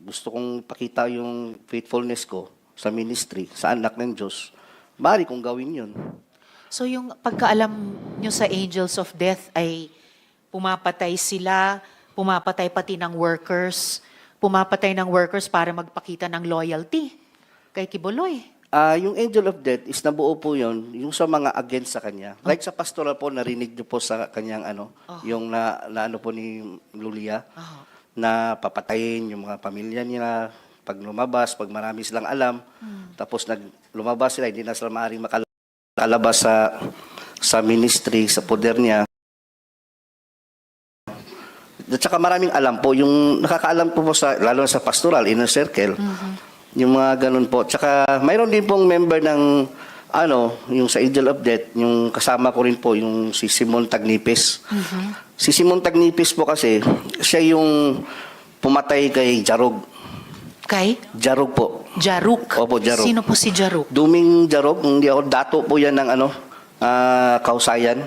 gusto kong pakita yung faithfulness ko sa ministry, sa anak ng Diyos, bali kong gawin yun. So yung pagkaalam nyo sa Angels of Death ay pumapatay sila, pumapatay pati ng workers, pumapatay ng workers para magpakita ng loyalty kay Quiboloy. Yung Angel of Death is nabuo po yun, yung sa mga against sa kanya. Like sa pastoral po, narinig niyo po sa kanyang ano, yung na ano po ni Lulia, na papatayin yung mga pamilya nila, pag lumabas, pag marami silang alam, tapos lumabas sila, hindi na sila maaaring makalabas sa ministry, sa poder niya. At saka maraming alam po, yung nakakaalam po sa, lalo sa pastoral, inner circle, yung mga ganun po. Tsaka mayroon din pong member ng, ano, yung sa Angel of Death, yung kasama ko rin po, yung si Simon Tagnipis. Si Simon Tagnipis po kasi, siya yung pumatay kay Jarog. Kay? Jarog po. Jaruk. Opo, Jarog. Sino po si Jaruk? Duming Jarog, hindi ako, dato po yan ng ano, Kausayan.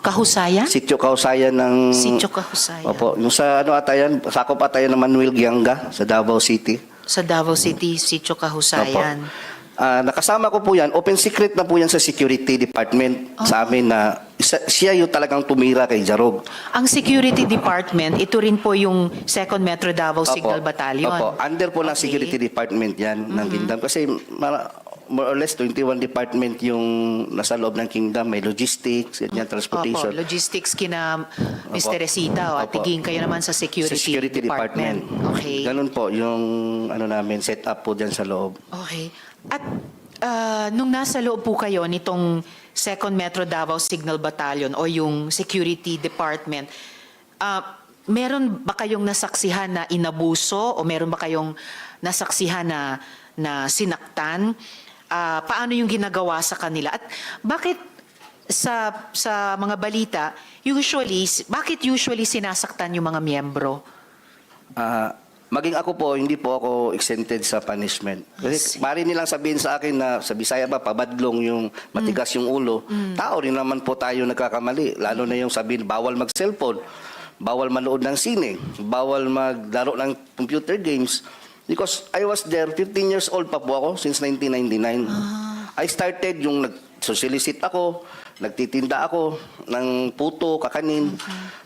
Kahusayan? Sityo Kausayan ng... Sityo Kahusayan. Opo, yung sa ano atayan, sakop atayan ng Manuel Gianga sa Davao City. Sa Davao City, Sityo Kahusayan. Nakasama ko po yan, open secret na po yan sa security department sa amin na siya yung talagang tumira kay Jarog. Ang security department, ito rin po yung Second Metro Davao Signal Battalion. Opo, under po ng security department yan ng Kingdom. Kasi more or less 21 department yung nasa loob ng Kingdom. May logistics, ganyan, transportation. Opo, logistics kina Mr. Resita. At Opo. tiging kayo naman sa security, department. Okay. Ganun po yung ano namin, set up po dyan sa loob. Okay. At nung nasa loob po kayo nitong Second Metro Davao Signal Battalion o yung security department, meron ba kayong nasaksihan na inabuso o meron ba kayong nasaksihan na sinaktan? Paano yung ginagawa sa kanila? At bakit sa mga balita, bakit usually sinasaktan yung mga miyembro? Maging ako po, hindi po ako exempted sa punishment. Kasi mari nilang sabihin sa akin na sa Bisaya ba, pabadlong yung matigas yung ulo. Tao rin naman po tayo nagkakamali. Lalo na yung sabihin, bawal mag-cellphone, bawal manood ng sine, bawal maglaro ng computer games. Because I was there, 15 years old pa po ako since 1999. I started yung nag-socialicit ako, nagtitinda ako ng puto, kakanin.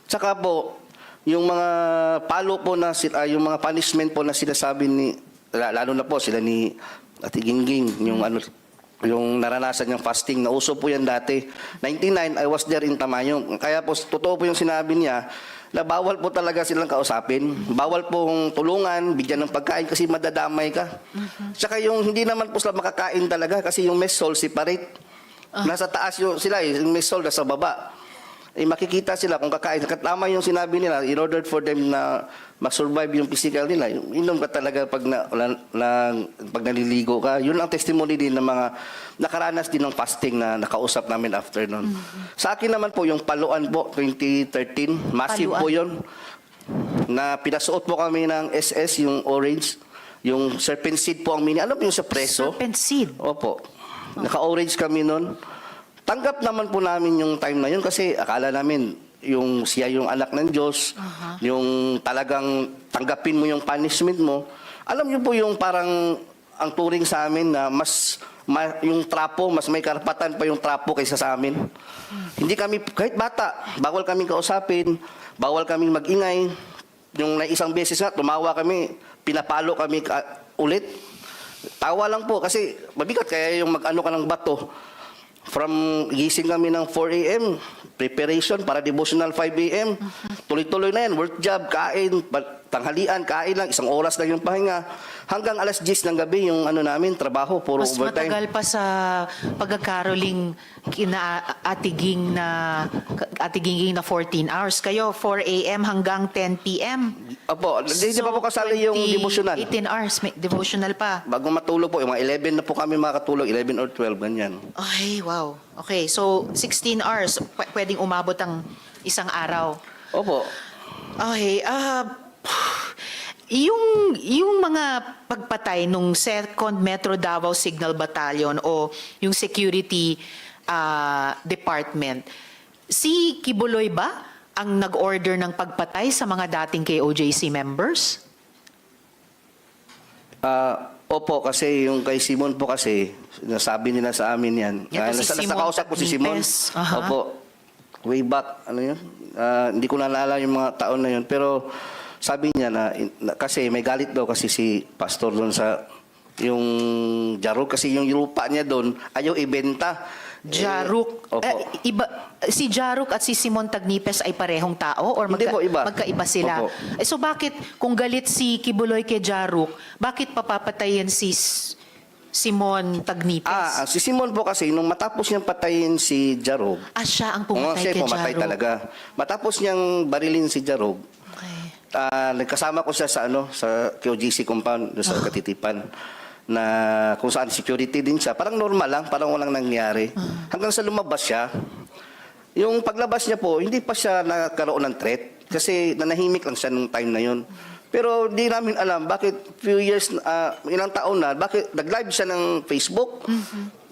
Tsaka po, yung mga palo po na, yung mga punishment po na sinasabi ni, lalo na po sila ni Ate Gingging, yung naranasan niyang fasting, na uso po yan dati. 99, I was there in Tamayong. Kaya po, totoo po yung sinabi niya, na bawal po talaga silang kausapin. Bawal pong tulungan, bigyan ng pagkain kasi madadamay ka. Tsaka yung hindi naman po sila makakain talaga kasi yung mess hall separate. Nasa taas yung sila, yung mess hall nasa baba. Makikita sila kung kakain. Tama yung sinabi nila, in order for them na ma-survive yung physical nila, inom ka talaga pag pag naliligo ka. Yun ang testimony din ng mga nakaranas din ng fasting na nakausap namin after nun. Sa akin naman po, yung paluan po, 2013, massive po yun. Na pinasuot po kami ng SS, yung orange, yung serpent seed po ang mini. Ano po yung sa preso? Serpent seed? Opo. Naka-orange kami nun. Tanggap naman po namin yung time na yun kasi akala namin yung siya yung anak ng Diyos, yung talagang tanggapin mo yung punishment mo. Alam niyo po yung parang ang turing sa amin na yung trapo, mas may karapatan pa yung trapo kaysa sa amin. Hindi kami, kahit bata, bawal kaming kausapin, bawal kaming mag-ingay. Yung na isang beses nga, tumawa kami, pinapalo kami ulit. Tawa lang po kasi mabigat kaya yung mag-ano ka ng bato. From gising kami ng 4 a.m., preparation para devotional 5 a.m. Tuloy-tuloy na yan, work job, kain, tanghalian, kain lang, 1 oras lang yung pahinga. Hanggang alas 10 ng gabi yung ano namin, trabaho, puro Mas overtime. matagal pa sa pagkakaroling kina atiging na 14 hours. Kayo, 4 a.m. hanggang 10 p.m. Opo, hindi pa po kasali yung devotional. 18 hours, may devotional pa. Bago matulog po, yung mga 11 na po kami makatulog, 11 or 12, ganyan. Ay, wow. Okay, so 16 hours, pwedeng umabot ang isang araw. Opo. Okay, yung mga pagpatay nung 2nd Metro Davao Signal Battalion o yung security department, si Quiboloy ba ang nag-order ng pagpatay sa mga dating KOJC members? Opo, kasi yung kay Simon po kasi, nasabi nila sa amin yan. Ito si Simon Nakausap ko si Simon. Tagnipes. Aha. Opo. Way back, ano yun? Hindi ko naalala yung mga taon na yun. Pero sabi niya na kasi may galit daw kasi si pastor doon sa yung Jaruk. Kasi yung lupa niya doon, ayaw ibenta. Jaruk. Si Jaruk at si Simon Tagnipes ay parehong tao or Hindi po, iba. magkaiba sila? Opo. So bakit kung galit si Quiboloy kay Jaruk, bakit papapatayin si Simon Tagnipes? Si Simon po kasi, nung matapos niyang patayin si Jarug, siya ang pumatay siya kay pumatay Jarug. talaga. Matapos niyang barilin si Jarug, nagkasama ko siya sa KOGC compound, doon sa Katitipan, na kung saan security din siya. Parang normal lang, parang walang nangyari. Hanggang sa lumabas siya, yung paglabas niya po, hindi pa siya nagkaroon ng threat kasi nanahimik lang siya nung time na yun. Pero di namin alam bakit few years, ilang taon na, bakit nag-live siya ng Facebook.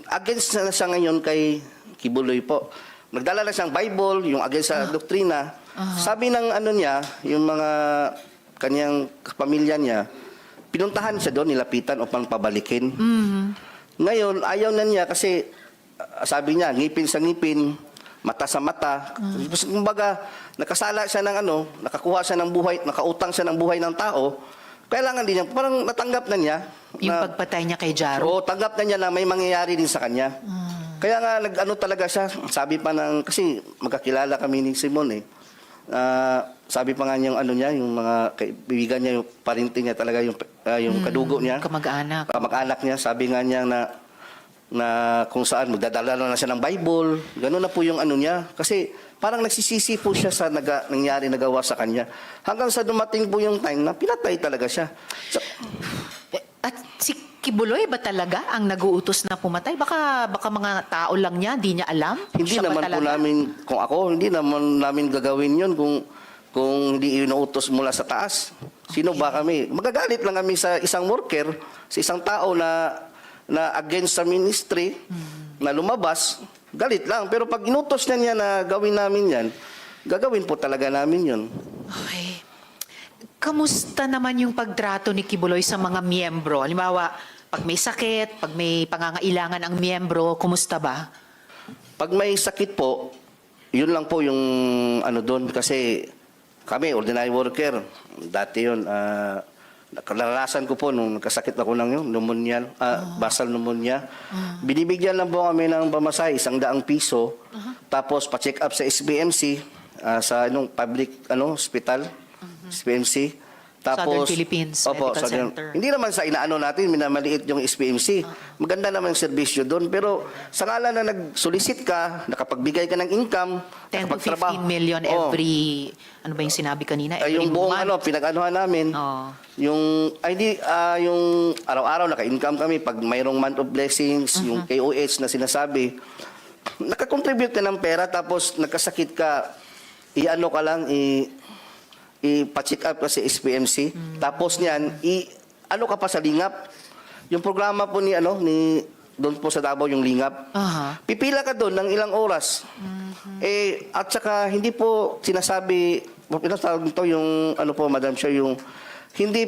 Against na siya ngayon kay Quiboloy po. Nagdala na siyang Bible, yung against sa doktrina. Sabi ng niya, yung mga kanyang pamilya niya, pinuntahan siya doon, nilapitan upang pabalikin. Ngayon, ayaw na niya kasi sabi niya, ngipin sa ngipin, mata sa mata. Kumbaga, nakasala siya ng nakakuha siya ng buhay, nakautang siya ng buhay ng tao, kailangan din niya, parang natanggap na niya. Yung pagpatay niya kay Jaruk? Oo, tanggap na niya na may mangyayari din sa kanya. Kaya nga, talaga siya, sabi pa kasi magkakilala kami ni Simon sabi pa nga niya yung mga kaibigan niya, yung parinti niya talaga, yung kadugo niya. Kamag-anak. Kamag-anak niya, sabi nga niya na kung saan magdadala na siya ng Bible. Gano'n na po yung niya. Kasi parang nagsisisi po siya sa nangyari, nagawa sa kanya. Hanggang sa dumating po yung time na pinatay talaga siya. At si Quiboloy ba talaga ang nag-uutos na pumatay? Baka mga tao lang niya, di niya alam? Hindi Siya ba naman po talaga? namin, kung ako, hindi naman namin gagawin yun kung hindi inuutos mula sa taas. Sino ba kami? Magagalit lang kami sa isang worker, sa isang tao na against sa ministry, na lumabas, galit lang. Pero pag inutos niya na gawin namin yan, gagawin po talaga namin yun. Okay. kamusta naman yung pagtrato ni Quiboloy sa mga miyembro? Halimbawa, pag may sakit, pag may pangangailangan ang miyembro, kumusta ba? Pag may sakit po, yun lang po yung ano doon kasi kami, ordinary worker, dati yun, naranasan ko po nung nagkasakit ako ng yun, pneumonia, basal pneumonia. Binibigyan lang po kami ng pamasahe, 100 piso, tapos pa-check up sa SBMC, sa public hospital, SBMC. Southern Philippines Medical Center. Hindi naman sa inaano natin, minamaliit yung SPMC. Maganda naman yung serbisyo doon. Pero sa ngala na nag-solicit ka, nakapagbigay ka ng income, 10 to 15 million every, ano ba yung sinabi kanina? Every yung buong month. pinag-anuhan namin, yung araw-araw naka-income kami pag mayroong month of blessings, yung KOH na sinasabi, nakakontribute ka ng pera tapos nagkasakit ka, i-ano ka lang, ipa-check up ka sa SPMC. Tapos niyan, ano ka pa sa lingap. Yung programa po ni doon po sa Davao yung lingap. Pipila ka doon ng ilang oras. At saka hindi po sinasabi, yung Madam Chair, yung hindi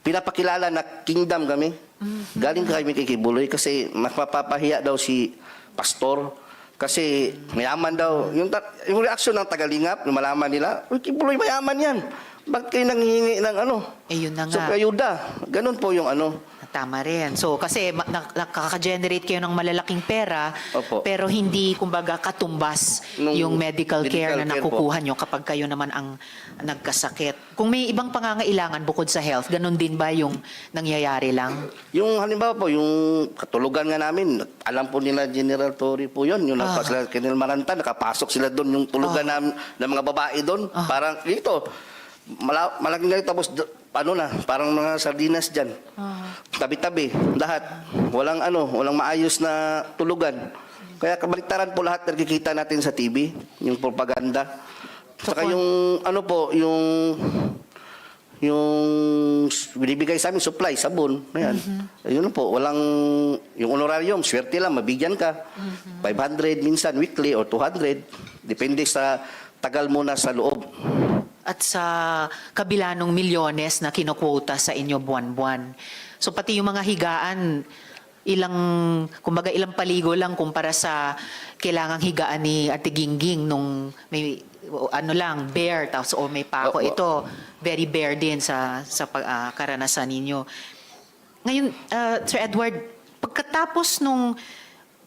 pinapakilala na kingdom kami. Galing kami kay Quiboloy kasi mapapahiya daw si pastor. Kasi mayaman daw. Yung reaksyon ng tagalingap, yung malaman nila, uy, Quiboloy, mayaman yan. Bakit kayo nanghihingi ng yun na nga. So, ayuda. Ganun po yung Tama rin. So, kasi nakaka-generate kayo ng malalaking pera, Opo. pero hindi, kumbaga, katumbas yung medical care na nakukuha nyo kapag kayo naman ang nagkasakit. Kung may ibang pangangailangan bukod sa health, ganun din ba yung nangyayari lang? Yung halimbawa po, yung katulugan nga namin, alam po nila General Torre po yun. Yung sila Colonel Maranta, nakapasok sila doon, yung tulugan namin ng mga babae doon. Parang dito, malaking ganito, tapos parang mga sardinas dyan. Tabi-tabi, lahat. Walang maayos na tulugan. Kaya kabaliktaran po lahat nakikita natin sa TV, yung propaganda. Saka yung binibigay sa amin, supply, sabon. Ayan. Yun po, yung honorarium, swerte lang, mabigyan ka. 500 minsan, weekly or 200. Depende sa tagal mo na sa loob. At sa kabila ng milyones na kinukwota sa inyo buwan-buwan. So pati yung mga higaan, ilang paligo lang kumpara sa kailangang higaan ni Ate Gingging nung may bare, tapos may pako. Ito, very bare din sa karanasan ninyo. Ngayon, Sir Edward, pagkatapos nung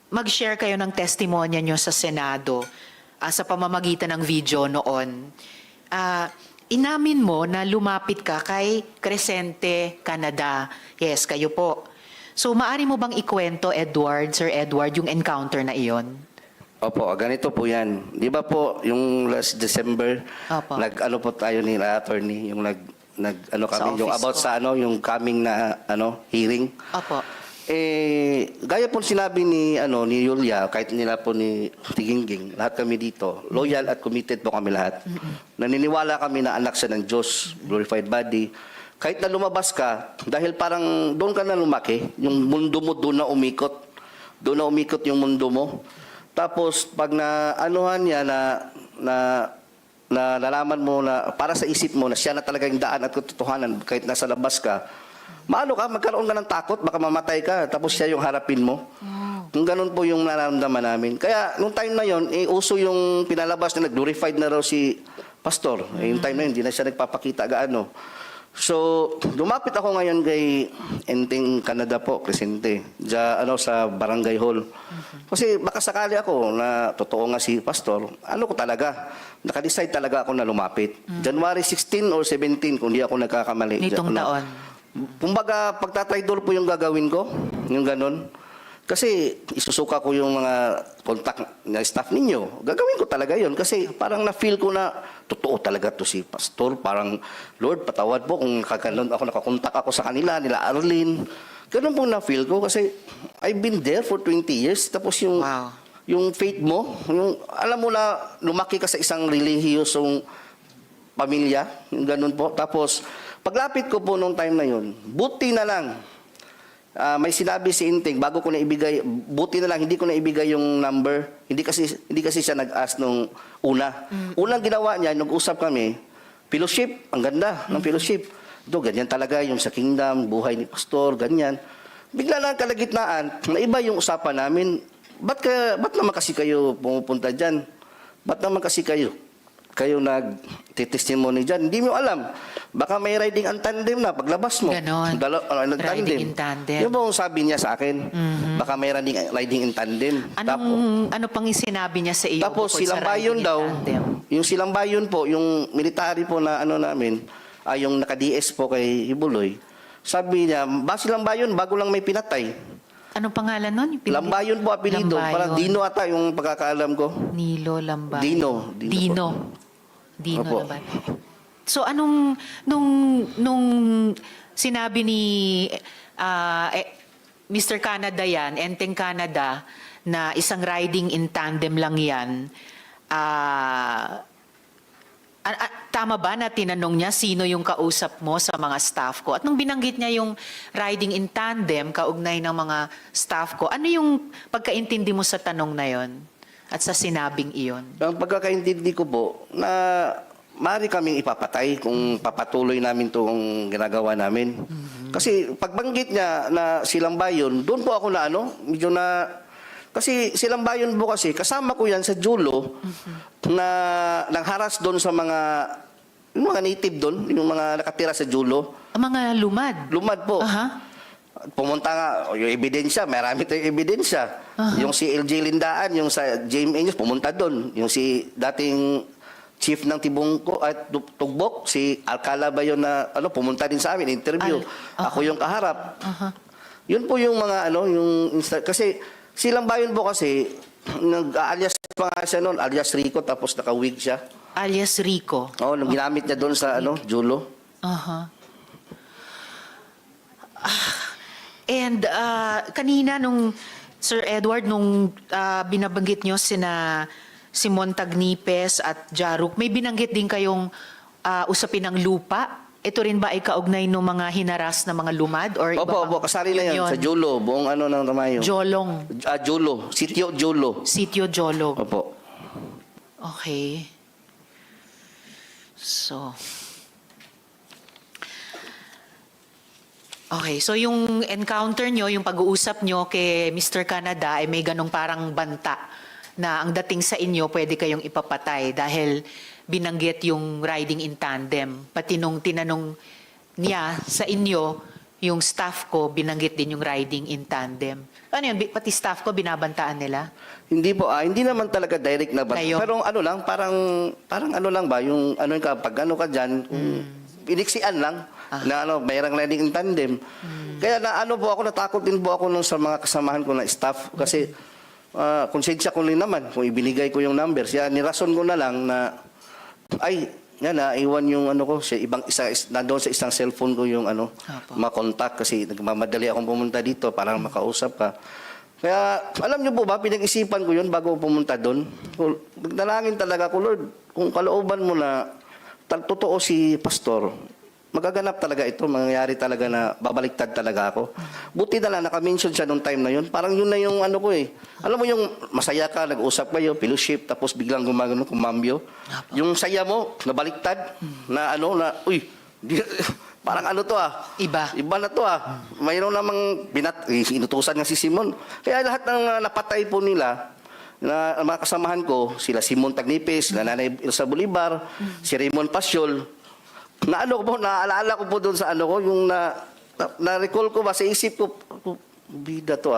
mag-share kayo ng testimonya nyo sa Senado, sa pamamagitan ng video noon, inamin mo na lumapit ka kay Crescente Canada. Yes, kayo po. So, maaari mo bang ikwento, Sir Edward, yung encounter na iyon? Opo, ganito po yan. Di ba po, yung last December, po tayo ni attorney, yung kami, yung about sa yung coming na hearing. Opo. Gaya po sinabi ni Yulia, kahit nila po ni Tiginging, lahat kami dito, loyal at committed po kami lahat. Naniniwala kami na anak siya ng Diyos, glorified body. Kahit na lumabas ka, dahil parang doon ka na lumaki, yung mundo mo doon na umikot. Doon na umikot yung mundo mo. Tapos pag naanuhan niya na nalaman mo na para sa isip mo na siya na talaga yung daan at katotohanan kahit nasa labas ka, magkaroon ka ng takot, baka mamatay ka, tapos siya yung harapin mo. Yung ganun po yung nararamdaman namin. Kaya, nung time na yon, uso yung pinalabas na glorified na raw si Pastor. Yung time na yun, hindi na siya nagpapakita gaano. So, lumapit ako ngayon kay Enting Canada po, Crescente, sa Barangay Hall. Kasi baka sakali ako na totoo nga si Pastor, ko talaga, nakadecide talaga ako na lumapit. January 16 or 17, kung di ako nagkakamali. Nitong taon. Kumbaga, pagtatraidor po yung gagawin ko, yung ganon. Kasi isusuka ko yung mga contact na staff ninyo. Gagawin ko talaga yun kasi parang na-feel ko na totoo talaga to si Pastor. Parang, Lord, patawad po kung nakakontak ako sa kanila, nila Arlene. Ganun po na-feel ko kasi I've been there for 20 years. Tapos yung faith mo, alam mo na lumaki ka sa isang relihiyosong pamilya, yung ganun po. Tapos, paglapit ko po nung time na yun, buti na lang, may sinabi si Inting, bago ko na ibigay, buti na lang, hindi ko na ibigay yung number. Hindi kasi siya nag-ask nung una. Unang ginawa niya, nag-usap kami, fellowship, ang ganda ng fellowship. Ito, ganyan talaga yung sa kingdom, buhay ni pastor, ganyan. Bigla lang kalagitnaan, na iba yung usapan namin. Ba't naman kasi kayo pumupunta dyan? Ba't naman kasi kayo nag-testimony dyan? Hindi mo alam. Baka may riding ang tandem na paglabas mo. Ganon. Riding in tandem. Yung bang sabi niya sa akin, baka may riding in tandem. Ano pang sinabi niya sa iyo? Tapos bukod sa silang bayon riding in daw, tandem? yung silang bayon po, yung military po na namin, yung naka-DS po kay Quiboloy, sabi niya, silang bayon, bago lang may pinatay. Anong pangalan nun? Lambayon po apelido. Lambayon. Parang Dino ata yung pagkakaalam ko. Nilo Lambayon. Dino Opo. Lambayon. So nung sinabi ni Mr. Canada yan, Enteng Canada, na isang riding in tandem lang yan, tama ba na tinanong niya sino yung kausap mo sa mga staff ko? At nung binanggit niya yung riding in tandem, kaugnay ng mga staff ko, ano yung pagkaintindi mo sa tanong na yon at sa sinabing iyon? Ang pagkakaintindi ko po, na maaari kaming ipapatay kung papatuloy namin itong ginagawa namin. Kasi pagbanggit niya na silang bayon, doon po ako na medyo na... Kasi silang bayon po kasi, kasama ko yan sa Julo, na nang-haras doon sa yung mga native doon, yung mga nakatira sa Julo. Ang mga lumad? Lumad po. Pumunta nga, yung ebidensya, marami tayong ebidensya. Yung si LJ Lindaan, yung sa JMA News, pumunta doon. Yung si dating chief ng Tibungko at Tugbok, si Alcala ba yun na pumunta din sa amin, interview. Ako yung kaharap. Yun po yung mga kasi silang bayon po kasi, nag-alias pa nga siya noon, alias Rico, tapos naka-wig siya. Alias Rico? Oo, nung ginamit niya doon sa Julo. And kanina nung, Sir Edward, nung binabanggit nyo si Montagnipes at Jaruk, may binanggit din kayong usapin ng lupa. Ito rin ba ay kaugnay ng mga hinaras na mga lumad? Or Opo, kasali na yan sa Julo, buong ng Tamayo. Jolong. Julo, Sitio Julo. Sitio Jolo. Opo. Okay. So yung encounter nyo, yung pag-uusap nyo kay Mr. Canada ay may ganong parang banta na ang dating sa inyo pwede kayong ipapatay dahil binanggit yung riding in tandem. Pati nung tinanong niya sa inyo, yung staff ko, binanggit din yung riding in tandem. Ano yun? Pati staff ko, binabantaan nila? Hindi po, hindi naman talaga direct na banta. Kayo? Pero parang lang ba, yung pag ka dyan, iniksian lang, na mayroong riding in tandem. Kaya natakot din po ako nung sa mga kasamahan ko na staff, kasi konsensya ko rin naman kung ibinigay ko yung numbers. Kaya nirason ko na lang na naiwan yung nandoon sa isang cellphone ko yung makontak kasi nagmamadali akong pumunta dito para makausap ka. Kaya alam niyo po ba, pinag-isipan ko yun bago pumunta doon. Nagdalangin talaga ko, Lord, kung kalooban mo na totoo si pastor, magaganap talaga ito, mangyayari talaga na babaliktad talaga ako. Buti na lang, naka-mention siya nung time na yun. Parang yun na yung Alam mo yung masaya ka, nag-usap kayo, fellowship, tapos biglang kumambyo. Yung saya mo, nabaliktad, parang Iba. Iba na to Mayroon namang inutusan nga si Simon. Kaya lahat ng napatay po nila, na mga kasamahan ko, sila Simon Tagnipes, sila Nanay Elsa Bolivar, si Raymond Pasyol, naalala ko po doon sa yung na-recall ko ba sa isip ko, bida to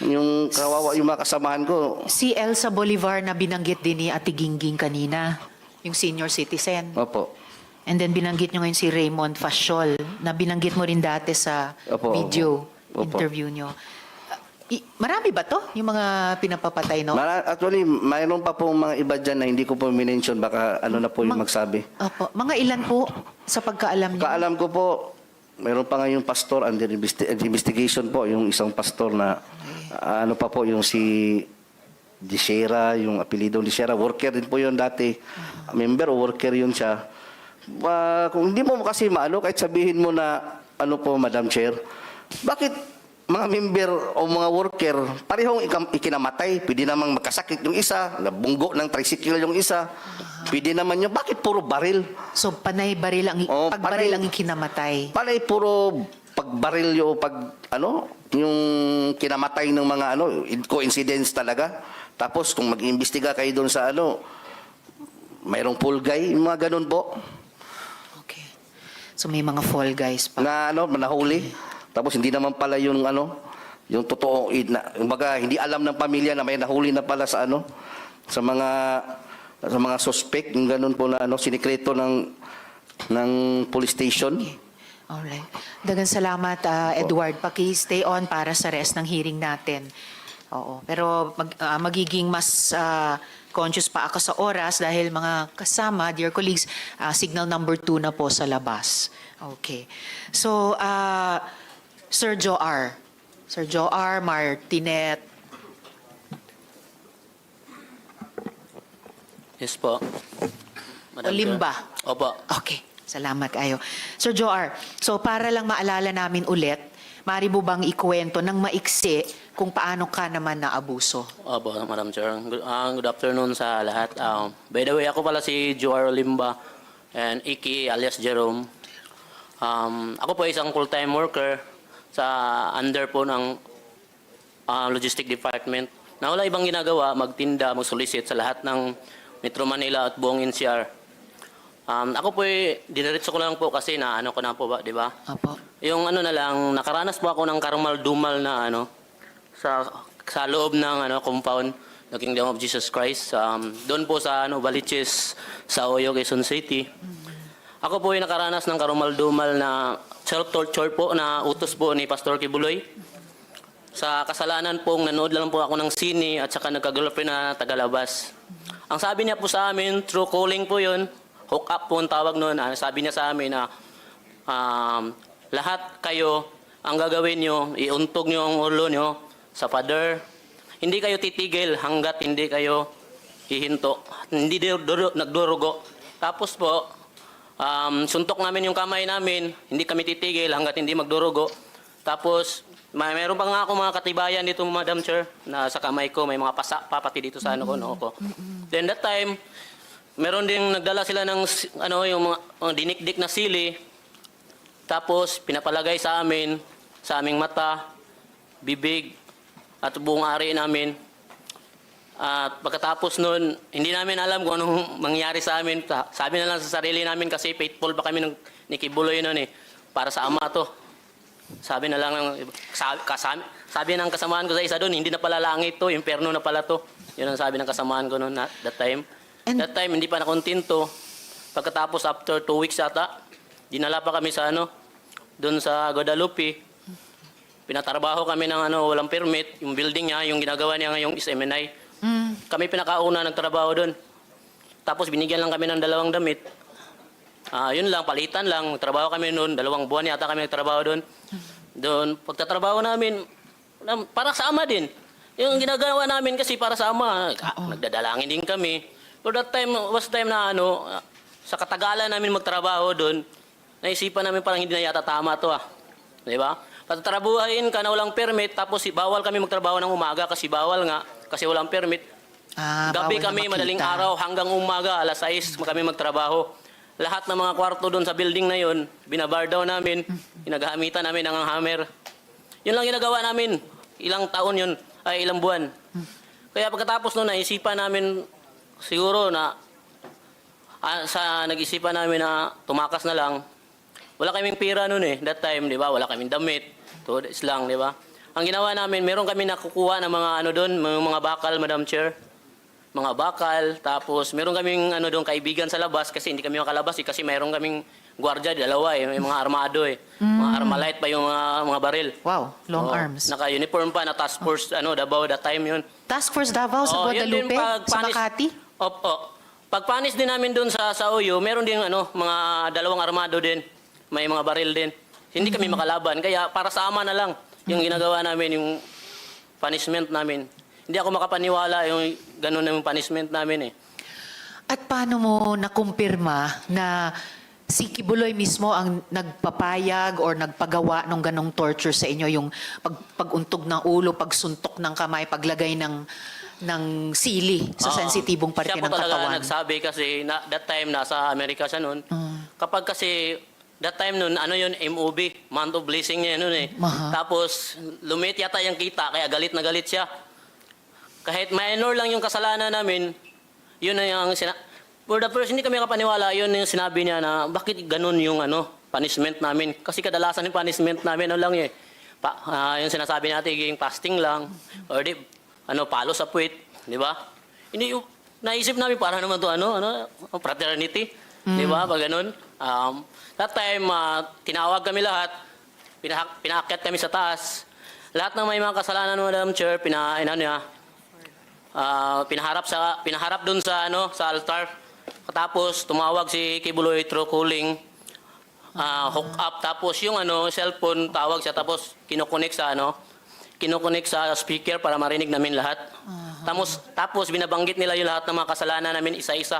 yung kawawa yung mga kasamahan ko. Si Elsa Bolivar na binanggit din ni Ate Gingging kanina, yung senior citizen. Opo. And then binanggit nyo ngayon si Raymond Fasiol, na binanggit mo rin dati sa video interview nyo. Marami ba to? Yung mga pinapapatay, no? Actually, mayroon pa pong mga iba dyan na hindi ko po minention. Baka na po yung magsabi. Opo. Mga ilan po sa pagkaalam niyo? Kaalam ko po, mayroon pa nga yung pastor under investigation po. Yung isang pastor na pa po yung si Disera, yung apelidong Disera. Worker din po yun dati. Member o worker yun siya. Kung hindi mo kasi kahit sabihin mo na Madam Chair, bakit mga member o mga worker, parehong ikinamatay. Pwede namang magkasakit yung isa, nabunggo ng tricycle yung isa. Pwede naman yung, bakit puro baril? So panay baril ang pagbaril ang kinamatay. Panay puro pagbaril yung yung kinamatay ng mga coincidence talaga. Tapos kung mag-imbestiga kayo doon sa mayroong pool guy, yung mga ganun po. Okay. So may mga fall guys pa. Na nahuli. Tapos hindi naman pala yung yung totoo, kumbaga hindi alam ng pamilya na may nahuli na pala sa sa mga suspect, yung ganun po na sinikreto ng police station. Alright. Dagan salamat, Edward. Paki-stay on para sa rest ng hearing natin. Oo. Pero magiging mas conscious pa ako sa oras dahil mga kasama, dear colleagues, signal number 2 na po sa labas. Okay. So, Sir Joar. Sir Joar Martinet. Yes po. Madam Olimba. Chair. Opo. Okay. Salamat kayo. Sir Joar, so para lang maalala namin ulit, maaari mo bang ikwento ng maiksi kung paano ka naman naabuso? Opo, Madam Chair. Good afternoon sa lahat. By the way, ako pala si Joar Olimba and Iki alias Jerome. Ako po isang full-time worker sa under po ng logistic department na wala ibang ginagawa, magtinda, mag-solicit sa lahat ng Metro Manila at buong NCR. Ako po diniritso ko lang po kasi na ko na po ba, di ba? Apo. Yung na lang, nakaranas po ako ng karumal-dumal na sa loob ng compound ng Kingdom of Jesus Christ. Doon po sa Baliches, sa Oyo, Quezon City. Ako po nakaranas ng karumal-dumal na self-torture po na utos po ni Pastor Quiboloy. Sa kasalanan pong nanood lang po ako ng sine at saka nagka-girlfriend na tagalabas. Ang sabi niya po sa amin, true calling po yun, hook up po ang tawag noon. Sabi niya sa amin na lahat kayo, ang gagawin nyo, iuntog nyo ang ulo nyo sa pader. Hindi kayo titigil hanggat hindi kayo hihinto. Hindi nagdurugo. Tapos po, suntok namin yung kamay namin, hindi kami titigil hanggat hindi magdurugo. Tapos, mayroon pa nga ako mga katibayan dito, Madam Chair, na sa kamay ko, may mga pasa pa pati dito sa noo ko. Then that time, meron ding nagdala sila ng yung mga dinikdik na sili. Tapos, pinapalagay sa aming mata, bibig, at buong ari namin. At pagkatapos nun, hindi namin alam kung anong mangyari sa amin. Sabi na lang sa sarili namin kasi faithful pa kami ni Quiboloy nun para sa ama to. Sabi na lang, sabi ng kasamaan ko sa isa doon, hindi na pala langit to, impyerno na pala to. Yun ang sabi ng kasamaan ko noon that time. That time, hindi pa nakontinto. Pagkatapos, after 2 weeks ata, dinala pa kami sa doon sa Guadalupe. Pinatrabaho kami ng walang permit, yung building niya, yung ginagawa niya ngayong is MNI. Kami pinakauna nagtrabaho doon. Tapos binigyan lang kami ng 2 damit. Yun lang, palitan lang. Trabaho kami noon, 2 buwan yata kami nagtrabaho doon. Doon, pagtatrabaho namin, para sa ama din. Yung ginagawa namin kasi para sa ama, nagdadalangin din kami. But that time, was time na sa katagalan namin magtrabaho doon, naisipan namin parang hindi na yata tama to Di ba? Patatrabuhain ka na walang permit, tapos bawal kami magtrabaho ng umaga kasi bawal nga, kasi walang permit. Gabi kami, madaling araw, hanggang umaga, alas 6 kami magtrabaho. Lahat ng mga kwarto doon sa building na yun, binabar down namin, ginagamitan namin ng hammer. Yun lang ginagawa namin. Ilang taon yun, ay ilang buwan. Kaya pagkatapos noon, naisipan namin siguro na, nag-isipan namin na tumakas na lang. Wala kaming pira noon that time, di ba? Wala kaming damit. Is lang, di ba? Ang ginawa namin, meron kami nakukuha ng mga doon, mga bakal, Madam Chair. Mga bakal, tapos meron kaming doon kaibigan sa labas kasi hindi kami makalabas kasi meron kaming gwardiya, 2 may mga armado Mga armalite pa yung mga baril. Wow, long arms. Naka-uniform pa na task force, Davao, that time yun. Task Force Davao sa Guadalupe, sa Makati? Opo. Pagpanis din namin doon sa Oyo, meron din mga 2 armado din. May mga baril din. Hindi kami makalaban. Kaya para sa ama na lang yung ginagawa namin, yung punishment namin. Hindi ako makapaniwala yung ganun na yung punishment namin At paano mo nakumpirma na Si Quiboloy mismo ang nagpapayag or nagpagawa ng ganong torture sa inyo, yung paguntog ng ulo, pagsuntok ng kamay, paglagay ng sili sa sensitibong parte Siya po ng talaga katawan. nagsabi kasi that time nasa Amerika siya noon. Kapag kasi that time noon, ano yun, MOB, month of blessing niya noon eh. Tapos lumit yata yung kita, kaya galit na galit siya. Kahit minor lang yung kasalanan namin, yun na yung for the first, hindi kami kapaniwala, yun yung sinabi niya na bakit ganun yung punishment namin. Kasi kadalasan yung punishment namin, ano lang eh. Yung sinasabi natin, yung fasting lang, or di, palo sa puwit, di ba? Hindi, naisip namin para naman to fraternity, di ba? Pag ganun. That time, tinawag kami lahat, pinaakyat kami sa taas. Lahat ng may mga kasalanan, Madam Chair, pinaharap dun sa altar. Tapos tumawag si Quiboloy through calling, hook up, tapos yung cellphone tawag siya, tapos kinokonek sa speaker para marinig namin lahat. Tapos binabanggit nila yung lahat ng mga kasalanan namin isa-isa.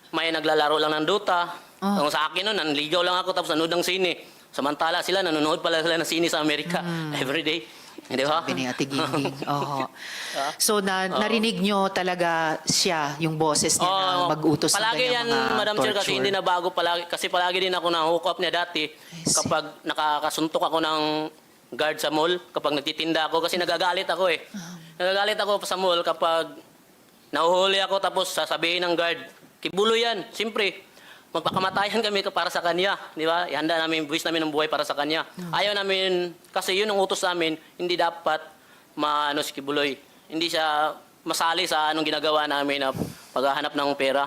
May naglalaro lang ng Dota. Sa akin noon, nanligaw lang ako tapos nanood ng sine. Samantala sila, nanonood pala sila ng sine sa Amerika everyday. Di ba? Sabi ni Ate Gingging. So narinig nyo talaga siya, yung boses niya na mag-utos ng palagi ganyang yan, mga Madam Chair, kasi torture. hindi na bago palagi. Kasi palagi din ako na-hook up niya dati kapag nakakasuntok ako ng guard sa mall, kapag nagtitinda ako, kasi nagagalit ako eh. Nagagalit ako sa mall kapag nahuhuli ako tapos sasabihin ng guard, Quiboloy yan, siyempre. Magpakamatayan kami para sa kanya, di ba? Ihanda namin, buwis namin ng buhay para sa kanya. Ayaw namin, kasi yun ang utos namin, hindi dapat si Quiboloy. Hindi siya masali sa anong ginagawa namin na paghahanap ng pera.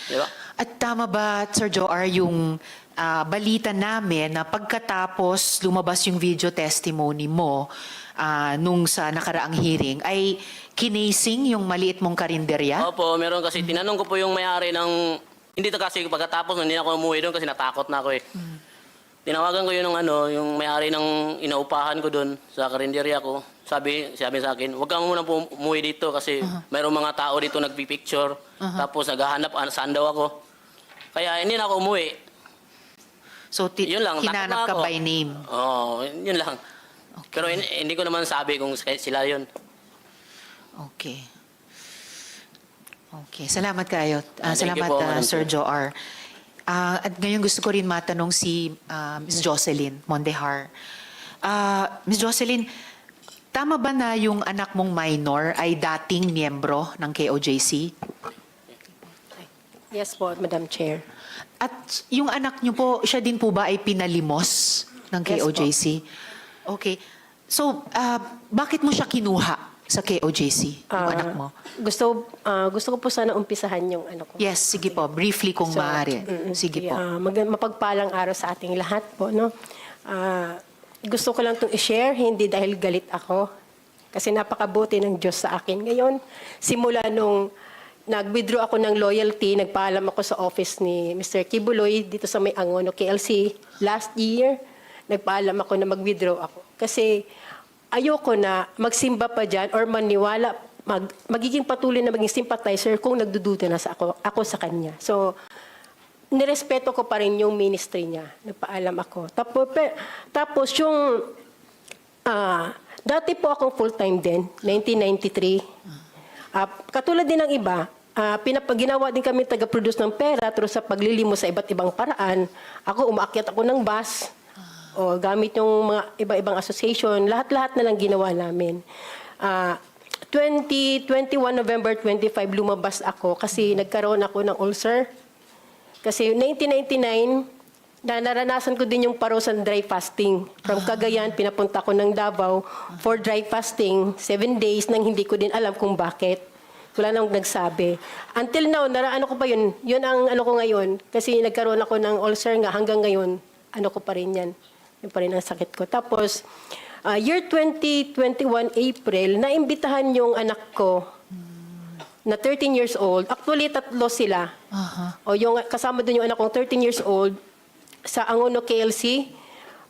Di ba? At tama ba, Sir Joar, yung balita namin na pagkatapos lumabas yung video testimony mo nung sa nakaraang hearing, ay kinasing yung maliit mong karinderya? Opo, meron kasi. Tinanong ko po yung may-ari ng... Hindi to kasi pagkatapos hindi na ako umuwi doon kasi natakot na ako eh. Tinawagan ko yun yung may-ari ng inaupahan ko doon sa karinderya ko. Sabi sa akin, huwag kang muna umuwi dito kasi mayroong mga tao dito nagpipicture. Tapos naghahanap saan daw ako. Kaya hindi na ako umuwi. So yun lang, hinanap ka by name? Oo, yun lang. Okay. Pero hindi ko naman sabi kung sila yun. Okay. Okay, salamat kayo. Salamat, po, Sir Joar. At ngayon gusto ko rin matanong si Ms. Jocelyn Mondehar. Ms. Jocelyn, tama ba na yung anak mong minor ay dating miyembro ng KOJC? Yes po, Madam Chair. At yung anak niyo po, siya din po ba ay pinalimos ng KOJC? Okay. So, bakit mo siya kinuha sa KOJC, yung anak mo? Gusto ko po sana umpisahan yung ano ko. Yes, sige po. Briefly kung maaari. Sige po. Mapagpalang araw sa ating lahat po, no? Gusto ko lang itong i-share, hindi dahil galit ako. Kasi napakabuti ng Diyos sa akin. Ngayon, simula nung nag-withdraw ako ng loyalty, nagpaalam ako sa office ni Mr. Quiboloy dito sa May Angono, KLC. Last year, nagpaalam ako na mag-withdraw ako. Kasi ayoko na magsimba pa dyan or maniwala, magiging patuloy na maging sympathizer kung nagdududa na ako sa kanya. So, nirespeto ko pa rin yung ministry niya. Nagpaalam ako. Tapos yung, dati po akong full-time din, 1993. Katulad din ng iba, ginawa din kami taga-produce ng pera through sa paglilimos sa iba't ibang paraan. Ako, umaakyat ako ng bus, o gamit yung mga iba-ibang association, lahat-lahat na lang ginawa namin. 21 November 25, lumabas ako kasi nagkaroon ako ng ulcer. Kasi 1999, naranasan ko din yung parusan dry fasting. From Cagayan, pinapunta ko ng Davao for dry fasting, 7 days nang hindi ko din alam kung bakit. Wala nang nagsabi. Until now, ano ko pa yun? Yun ang ano ko ngayon. Kasi nagkaroon ako ng ulcer nga hanggang ngayon. Ano ko pa rin yan. Yun pa rin ang sakit ko. Tapos, year 2021 April, naimbitahan yung anak ko na 13 years old. Actually, 3 sila. O yung kasama din yung anak kong 13 years old sa Angono KLC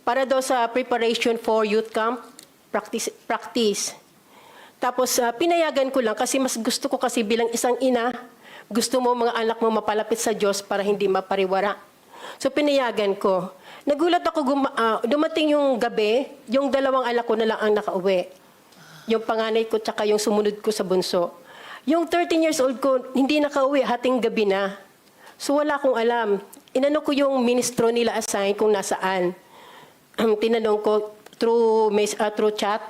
para daw sa preparation for youth camp practice. Tapos, pinayagan ko lang kasi mas gusto ko kasi bilang isang ina, gusto mo mga anak mo mapalapit sa Diyos para hindi mapariwara. So pinayagan ko. Nagulat ako, dumating yung gabi, yung dalawang anak ko na lang ang nakauwi. Yung panganay ko tsaka yung sumunod ko sa bunso. Yung 13 years old ko, hindi nakauwi, hating gabi na. So wala akong alam. Inano ko yung ministro nila assign kung nasaan. Tinanong ko through chat.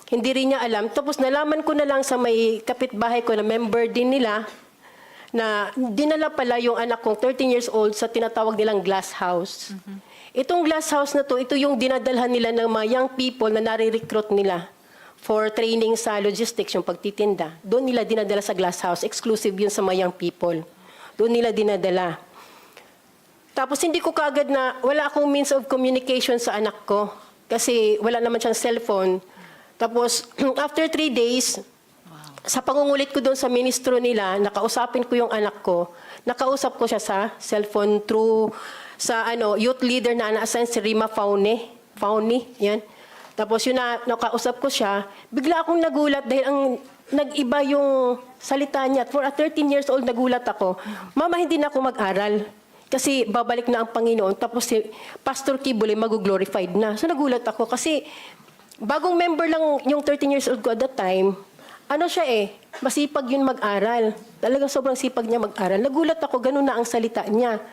Hindi rin niya alam. Tapos nalaman ko na lang sa may kapitbahay ko na member din nila na dinala pala yung anak kong 13 years old sa tinatawag nilang glass house. Itong glass house na to, ito yung dinadalhan nila ng mga young people na nare-recruit nila for training sa logistics, yung pagtitinda. Doon nila dinadala sa glass house. Exclusive yun sa mga young people. Doon nila dinadala. Tapos hindi ko kagad na, wala akong means of communication sa anak ko. Kasi wala naman siyang cellphone. Tapos after 3 days, sa pangungulit ko doon sa ministro nila, nakausapin ko yung anak ko. Nakausap ko siya sa cellphone through sa youth leader na na-assign si Rima Fauni, yan. Tapos yun na, nakausap ko siya, bigla akong nagulat dahil ang nag-iba yung salita niya. For a 13 years old, nagulat ako. Mama, hindi na ako mag-aral. Kasi babalik na ang Panginoon. Tapos si Pastor Quiboloy mag-glorified na. So nagulat ako kasi bagong member lang yung 13 years old ko at that time. Masipag yun mag-aral. Talagang sobrang sipag niya mag-aral. Nagulat ako, ganun na ang salita niya.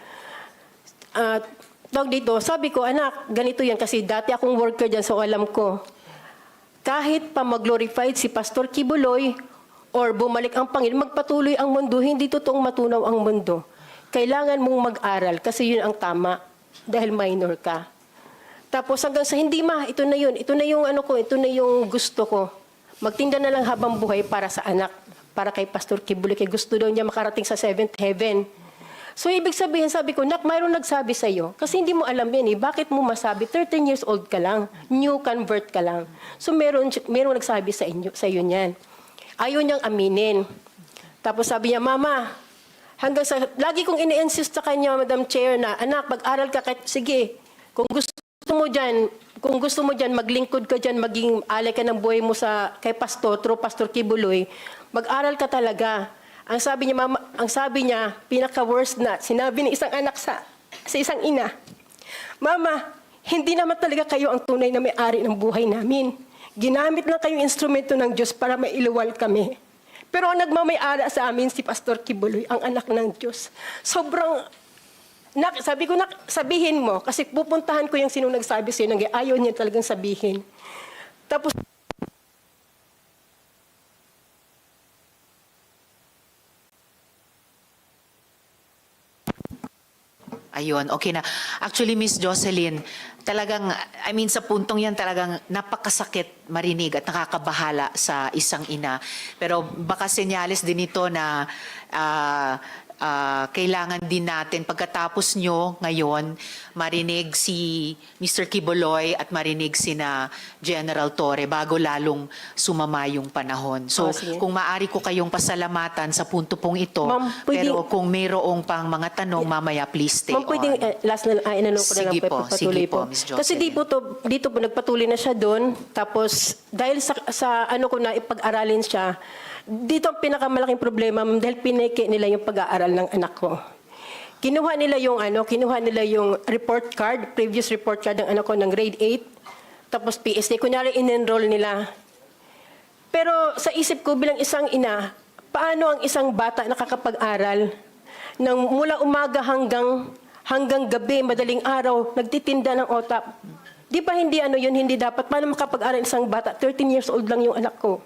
Sabi ko, anak, ganito yan kasi dati akong worker dyan, so alam ko. Kahit pa mag-glorified si Pastor Quiboloy or bumalik ang Panginoon, magpatuloy ang mundo, hindi totoong matunaw ang mundo. Kailangan mong mag-aral kasi yun ang tama dahil minor ka. Tapos hanggang sa hindi ito na yun. Ito na yung ito na yung gusto ko. Magtinda na lang habang buhay para sa anak, para kay Pastor Quiboloy, kay gusto daw niya makarating sa 7th heaven. So, ibig sabihin, sabi ko, mayroong nagsabi sa'yo. Kasi hindi mo alam yan eh. Bakit mo masabi? 13 years old ka lang. New convert ka lang. So, merong nagsabi sa iyo niyan. Ayaw niyang aminin. Tapos sabi niya, Mama, lagi kong ini-insist sa kanya, Madam Chair, na, anak, mag-aral ka. Sige, kung gusto mo dyan, maglingkod ka dyan, maging alay ka ng buhay mo kay Pastor, through Pastor Quiboloy, mag-aral ka talaga. Ang sabi niya, pinaka-worst na, sinabi ni isang anak sa isang ina, Mama, hindi naman talaga kayo ang tunay na may-ari ng buhay namin. Ginamit lang kayong instrumento ng Diyos para mailuwal kami. Pero ang nagmamay-ari sa amin si Pastor Quiboloy, ang anak ng Diyos. Sobrang, sabi ko, sabihin mo, kasi pupuntahan ko yung sinong nagsabi sa'yo, ayaw niya talagang sabihin. Tapos, Ayun, okay na. Actually, Miss Jocelyn, talagang, sa puntong yan talagang napakasakit marinig at nakakabahala sa isang ina. Pero baka senyales din ito na kailangan din natin pagkatapos nyo ngayon marinig si Mr. Quiboloy at marinig sina General Torre bago lalong sumama yung panahon. So kung maaari ko kayong pasalamatan sa punto pong ito, pero kung mayroong pang mga tanong mamaya please stay on. Pwedeng last na inanong ko na lang sige po, Ms. Jocelyn. Kasi dito po nagpatuloy na siya doon, tapos dahil sa ko na ipag-aralin siya, dito ang pinakamalaking problema, dahil pineke nila yung pag-aaral ng anak ko. Kinuha nila yung report card, previous report card ng anak ko ng grade 8, tapos PSA, kunyari in-enroll nila. Pero sa isip ko bilang isang ina, paano ang isang bata nakakapag-aral ng mula umaga hanggang gabi, madaling araw, nagtitinda ng otap? Di ba hindi hindi dapat? Paano makapag-aral isang bata? 13 years old lang yung anak ko.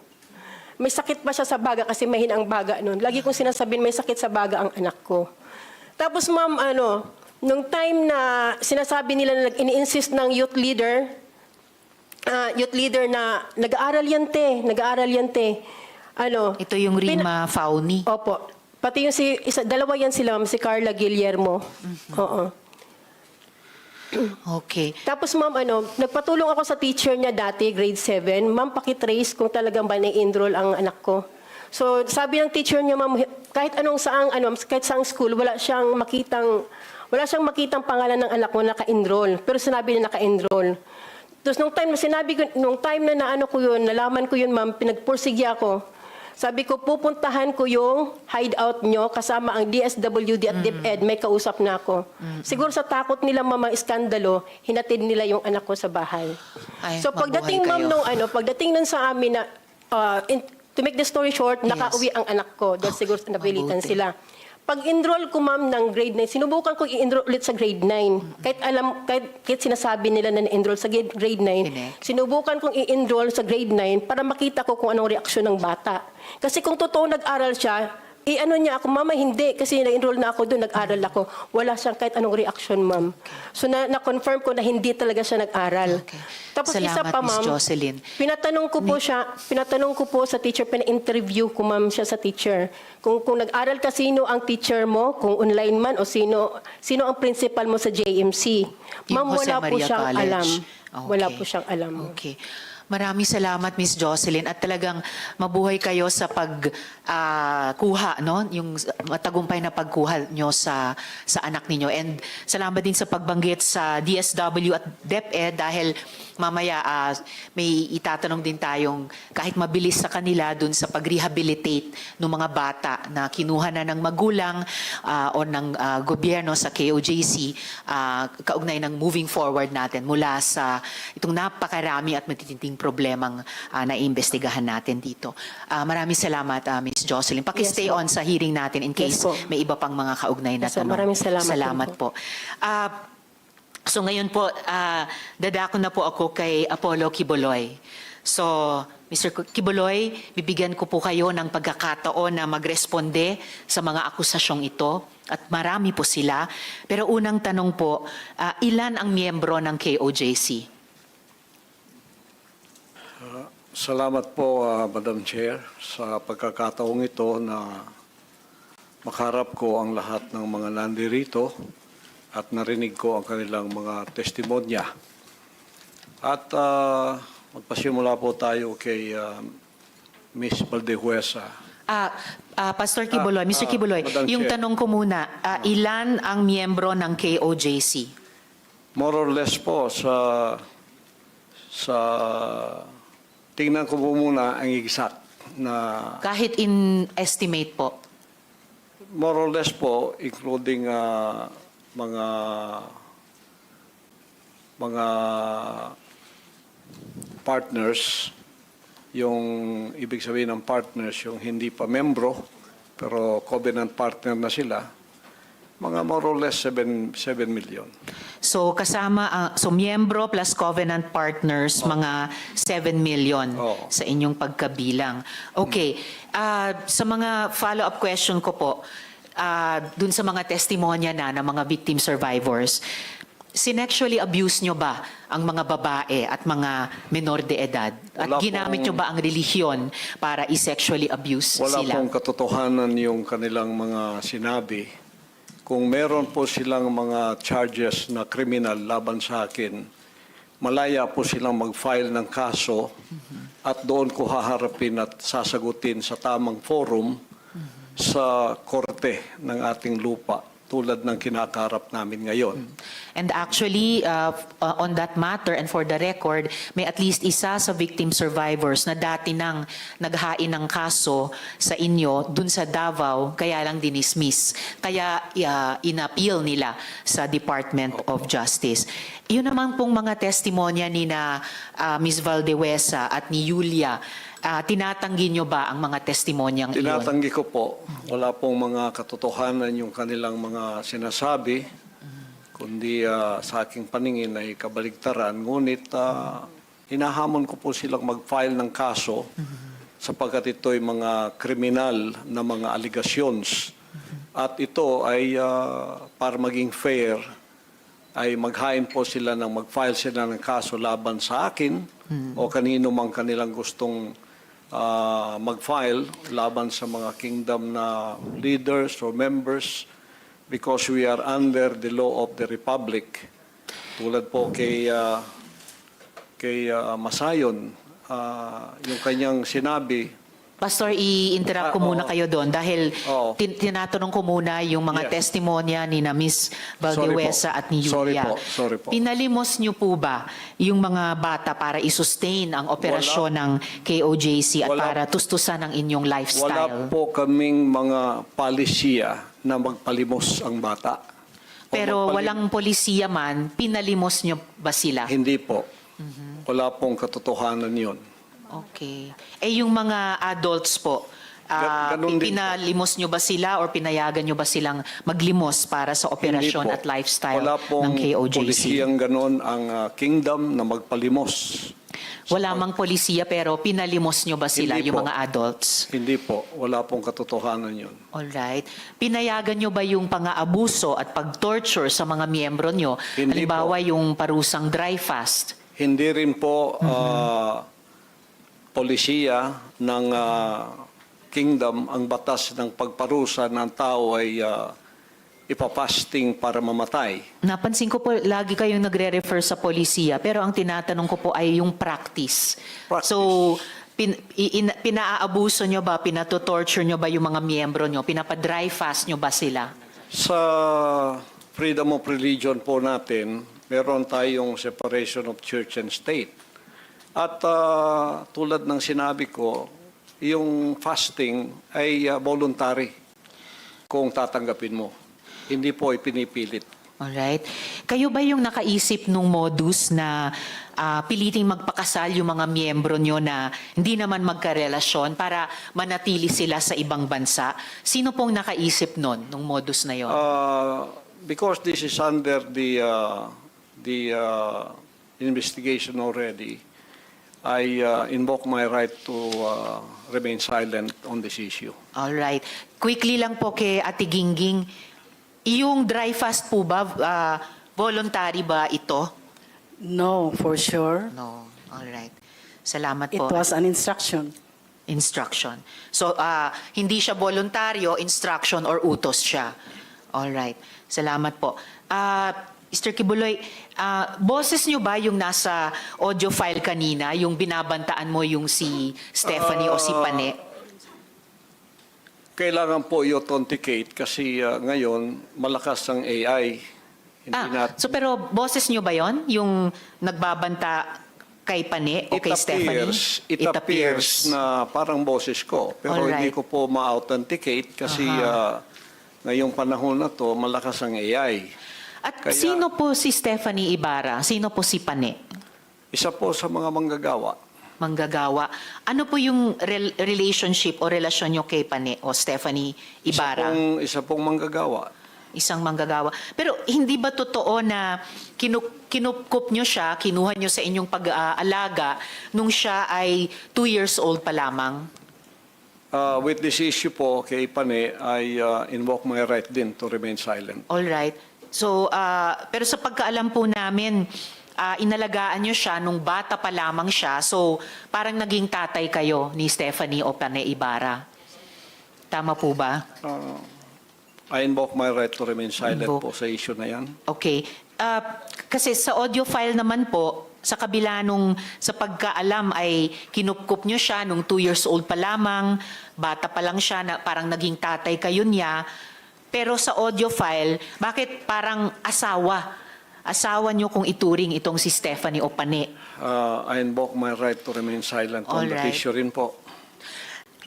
May sakit pa siya sa baga kasi mahina ang baga noon. Lagi kong sinasabihin may sakit sa baga ang anak ko. Tapos ma'am, nung time na sinasabi nila na ini-insist ng youth leader na nag-aaral yan te. Ito yung Rima Fauni. Opo. Pati yung dalawa yan sila, ma'am, si Carla Guillermo. Oo. Okay. Tapos ma'am, nagpatulong ako sa teacher niya dati, grade 7. Ma'am, pakitrace kung talagang ba na-enroll ang anak ko. So, sabi ng teacher niya, ma'am, kahit saang school, wala siyang makitang pangalan ng anak ko naka-enroll. Pero sinabi niya naka-enroll. Tapos nung time na nalaman ko yun, ma'am, pinagpursige ako. Sabi ko, pupuntahan ko yung hideout nyo kasama ang DSWD at DepEd. May kausap na ako. Siguro sa takot nila iskandalo, hinatid nila yung anak ko sa bahay. Ay, So mabuhay pagdating ma'am kayo. pagdating nun sa amin na to make the story short, nakauwi ang anak ko dahil siguro napilitan mabuti. sila. Pag-enroll ko ma'am ng grade 9, sinubukan ko i-enroll ulit sa grade 9. Kahit sinasabi nila na na-enroll sa grade 9, sinubukan kong i-enroll sa grade 9 para makita ko kung anong reaksyon ng bata. Kasi kung totoo nag-aral siya, ano niya ako, mama, hindi. Kasi na-enroll na ako doon, nag-aral ako. Wala siyang kahit anong reaction, ma'am. So na-confirm ko na hindi talaga siya nag-aral. Tapos isa Salamat, pa, Miss ma'am, Jocelyn. Pinatanong ko po sa teacher, pina-interview ko, ma'am, siya sa teacher. Kung nag-aral ka, sino ang teacher mo, kung online man, o sino ang principal mo sa JMC. Yung Ma'am, Jose wala po Maria siyang College. alam. Okay. Wala po siyang alam. Okay. Maraming salamat, Miss Jocelyn, at talagang mabuhay kayo sa pagkuha, no? Yung matagumpay na pagkuha nyo sa anak ninyo. And salamat din sa pagbanggit sa DSW at DepEd dahil mamaya may itatanong din tayong kahit mabilis sa kanila dun sa pag-rehabilitate ng mga bata na kinuha na ng magulang o ng gobyerno sa KOJC kaugnay ng moving forward natin mula sa itong napakarami at matitinding problemang naiimbestigahan natin dito. Maraming salamat, Ms. Jocelyn. Paki-stay on sa hearing natin in case may iba pang mga kaugnay na Yes, tanong. maraming salamat Salamat din po. So ngayon po, dadako na po ako kay Apollo Quiboloy. So, Mr. Quiboloy, bibigyan ko po kayo ng pagkakataon na magresponde sa mga akusasyong ito. At marami po sila. Pero unang tanong po, ilan ang miyembro ng KOJC? Salamat po, Madam Chair, sa pagkakataong ito na makaharap ko ang lahat ng mga nandirito at narinig ko ang kanilang mga testimonya. At magpasimula po tayo kay Ms. Valdehuesa. Pastor Quiboloy, Mr. Quiboloy, Madam yung Chair. tanong ko muna, ilan ang miyembro ng KOJC? More or less po sa tingnan ko po muna ang exact na Kahit in estimate po. more or less po including mga partners, yung ibig sabihin ng partners, yung hindi pa membro pero covenant partner na sila, mga more or less 7 million. So kasama, so miyembro plus covenant partners, mga 7 million sa inyong pagkabilang. Okay, sa mga follow-up question ko po, dun sa mga testimonya ng mga victim survivors, sinexually abuse nyo ba ang mga babae at mga menor de edad? At Wala ginamit nyo ba ang relihiyon para i-sexually abuse Wala sila? pong katotohanan yung kanilang mga sinabi. Kung meron po silang mga charges na criminal laban sa akin, malaya po silang mag-file ng kaso at doon ko haharapin at sasagutin sa tamang forum sa korte ng ating lupa tulad ng kinakaharap namin ngayon. And actually, on that matter and for the record, may at least isa sa victim survivors na dati nang naghain ng kaso sa inyo dun sa Davao, kaya lang dinismiss. Kaya inappeal nila sa Department of Justice. Yun naman pong mga testimonya ni na Ms. Valdehuesa at ni Julia, tinatanggi nyo ba ang mga testimonyang iyon? Tinatanggi ko po. Wala pong mga katotohanan yung kanilang mga sinasabi, kundi sa aking paningin ay kabaligtaran. Ngunit hinahamon ko po silang mag-file ng kaso sapagkat ito'y mga kriminal na mga allegations. At ito ay para maging fair, ay maghain po sila ng mag-file sila ng kaso laban sa akin o kanino mang kanilang gustong mag-file laban sa mga kingdom na leaders or members because we are under the law of the Republic. Tulad po kay Masayon, yung kanyang sinabi Pastor, i-interrupt ko muna oo. kayo doon dahil Oo. tinatanong ko muna yung mga Yes. testimonya ni na Miss Valdewesa at ni Julia. Sorry po. Pinalimos niyo po ba yung mga bata para i-sustain ang operasyon ng KOJC at Wala. para tustusan ang inyong Wala lifestyle? po kaming mga palisiya na magpalimos ang bata. O Pero walang polisiya man, pinalimos niyo ba sila? Hindi po. Wala pong katotohanan yun. Okay. Eh yung mga adults po, Ganun din po. pinalimos nyo ba sila or pinayagan nyo ba silang maglimos para sa operasyon Hindi po. at lifestyle Wala ng pong KOJC? polisiyang ganon ang kingdom na magpalimos. Wala mang polisiya pero pinalimos nyo ba sila, Hindi yung po. mga adults? Hindi po. Wala pong katotohanan yun. Alright. Pinayagan nyo ba yung pang-aabuso at pag-torture sa mga miyembro nyo? Hindi Halimbawa yung parusang dry fast? Hindi rin po polisiya ng kingdom ang batas ng pagparusa ng tao ay ipapasting para mamatay. Napansin ko po, lagi kayong nagre-refer sa polisiya, pero ang tinatanong ko po ay yung practice. So, pinaabuso nyo ba, pinatotorture nyo ba yung mga miyembro nyo? Pinapa-dry fast nyo ba sila? Sa freedom of religion po natin, meron tayong separation of church and state. At tulad ng sinabi ko, yung fasting ay voluntary kung tatanggapin mo. Hindi po ipinipilit. Alright. Kayo ba yung nakaisip nung modus na piliting magpakasal yung mga miyembro nyo na hindi naman magkarelasyon para manatili sila sa ibang bansa? Sino pong nakaisip nun, nung modus na yon? Because this is under the investigation already, I invoke my right to remain silent on this issue. Alright. Quickly lang po kay Ate Gingging, yung dry fast po ba, voluntary ba ito? No, for sure. No. Alright. Salamat It po. was an instruction. Instruction. So, hindi siya voluntaryo, instruction or utos siya. Alright. Salamat po. Mr. Quiboloy, boses nyo ba yung nasa audio file kanina, yung binabantaan mo yung si Stephanie o si Pane? Kailangan po i-authenticate kasi ngayon malakas ang AI. So pero boses nyo ba yon yung nagbabanta kay Pane o kay Stephanie? It appears na parang boses ko. Pero hindi Alright. ko po ma-authenticate kasi ngayong panahon na to malakas ang AI. At Kaya- sino po si Stephanie Ibarra? Sino po si Pane? Isa po sa mga manggagawa. Manggagawa. Ano po yung relationship o relasyon nyo kay Pane o Stephanie Ibarra? Isa pong manggagawa. Isang manggagawa. Pero hindi ba totoo na kinupkup nyo siya, kinuha nyo sa inyong pag-aalaga nung siya ay 2 years old pa lamang? With this issue po kay Pane, I invoke my right din to remain silent. All right. So, pero sa pagkaalam po namin, inalagaan nyo siya nung bata pa lamang siya. So, parang naging tatay kayo ni Stephanie o Pane Ibarra. Tama po ba? I invoke my right to remain silent Invoke. po sa issue na yan. Okay. Kasi sa audio file naman po, sa kabila nung sa pagkaalam ay kinupkup nyo siya nung 2 years old pa lamang, bata pa lang siya, na parang naging tatay kayo niya. Pero sa audio file, bakit parang asawa? Asawa nyo kung ituring itong si Stephanie o Pane? I invoke my right to remain silent on that Alright. issue rin po.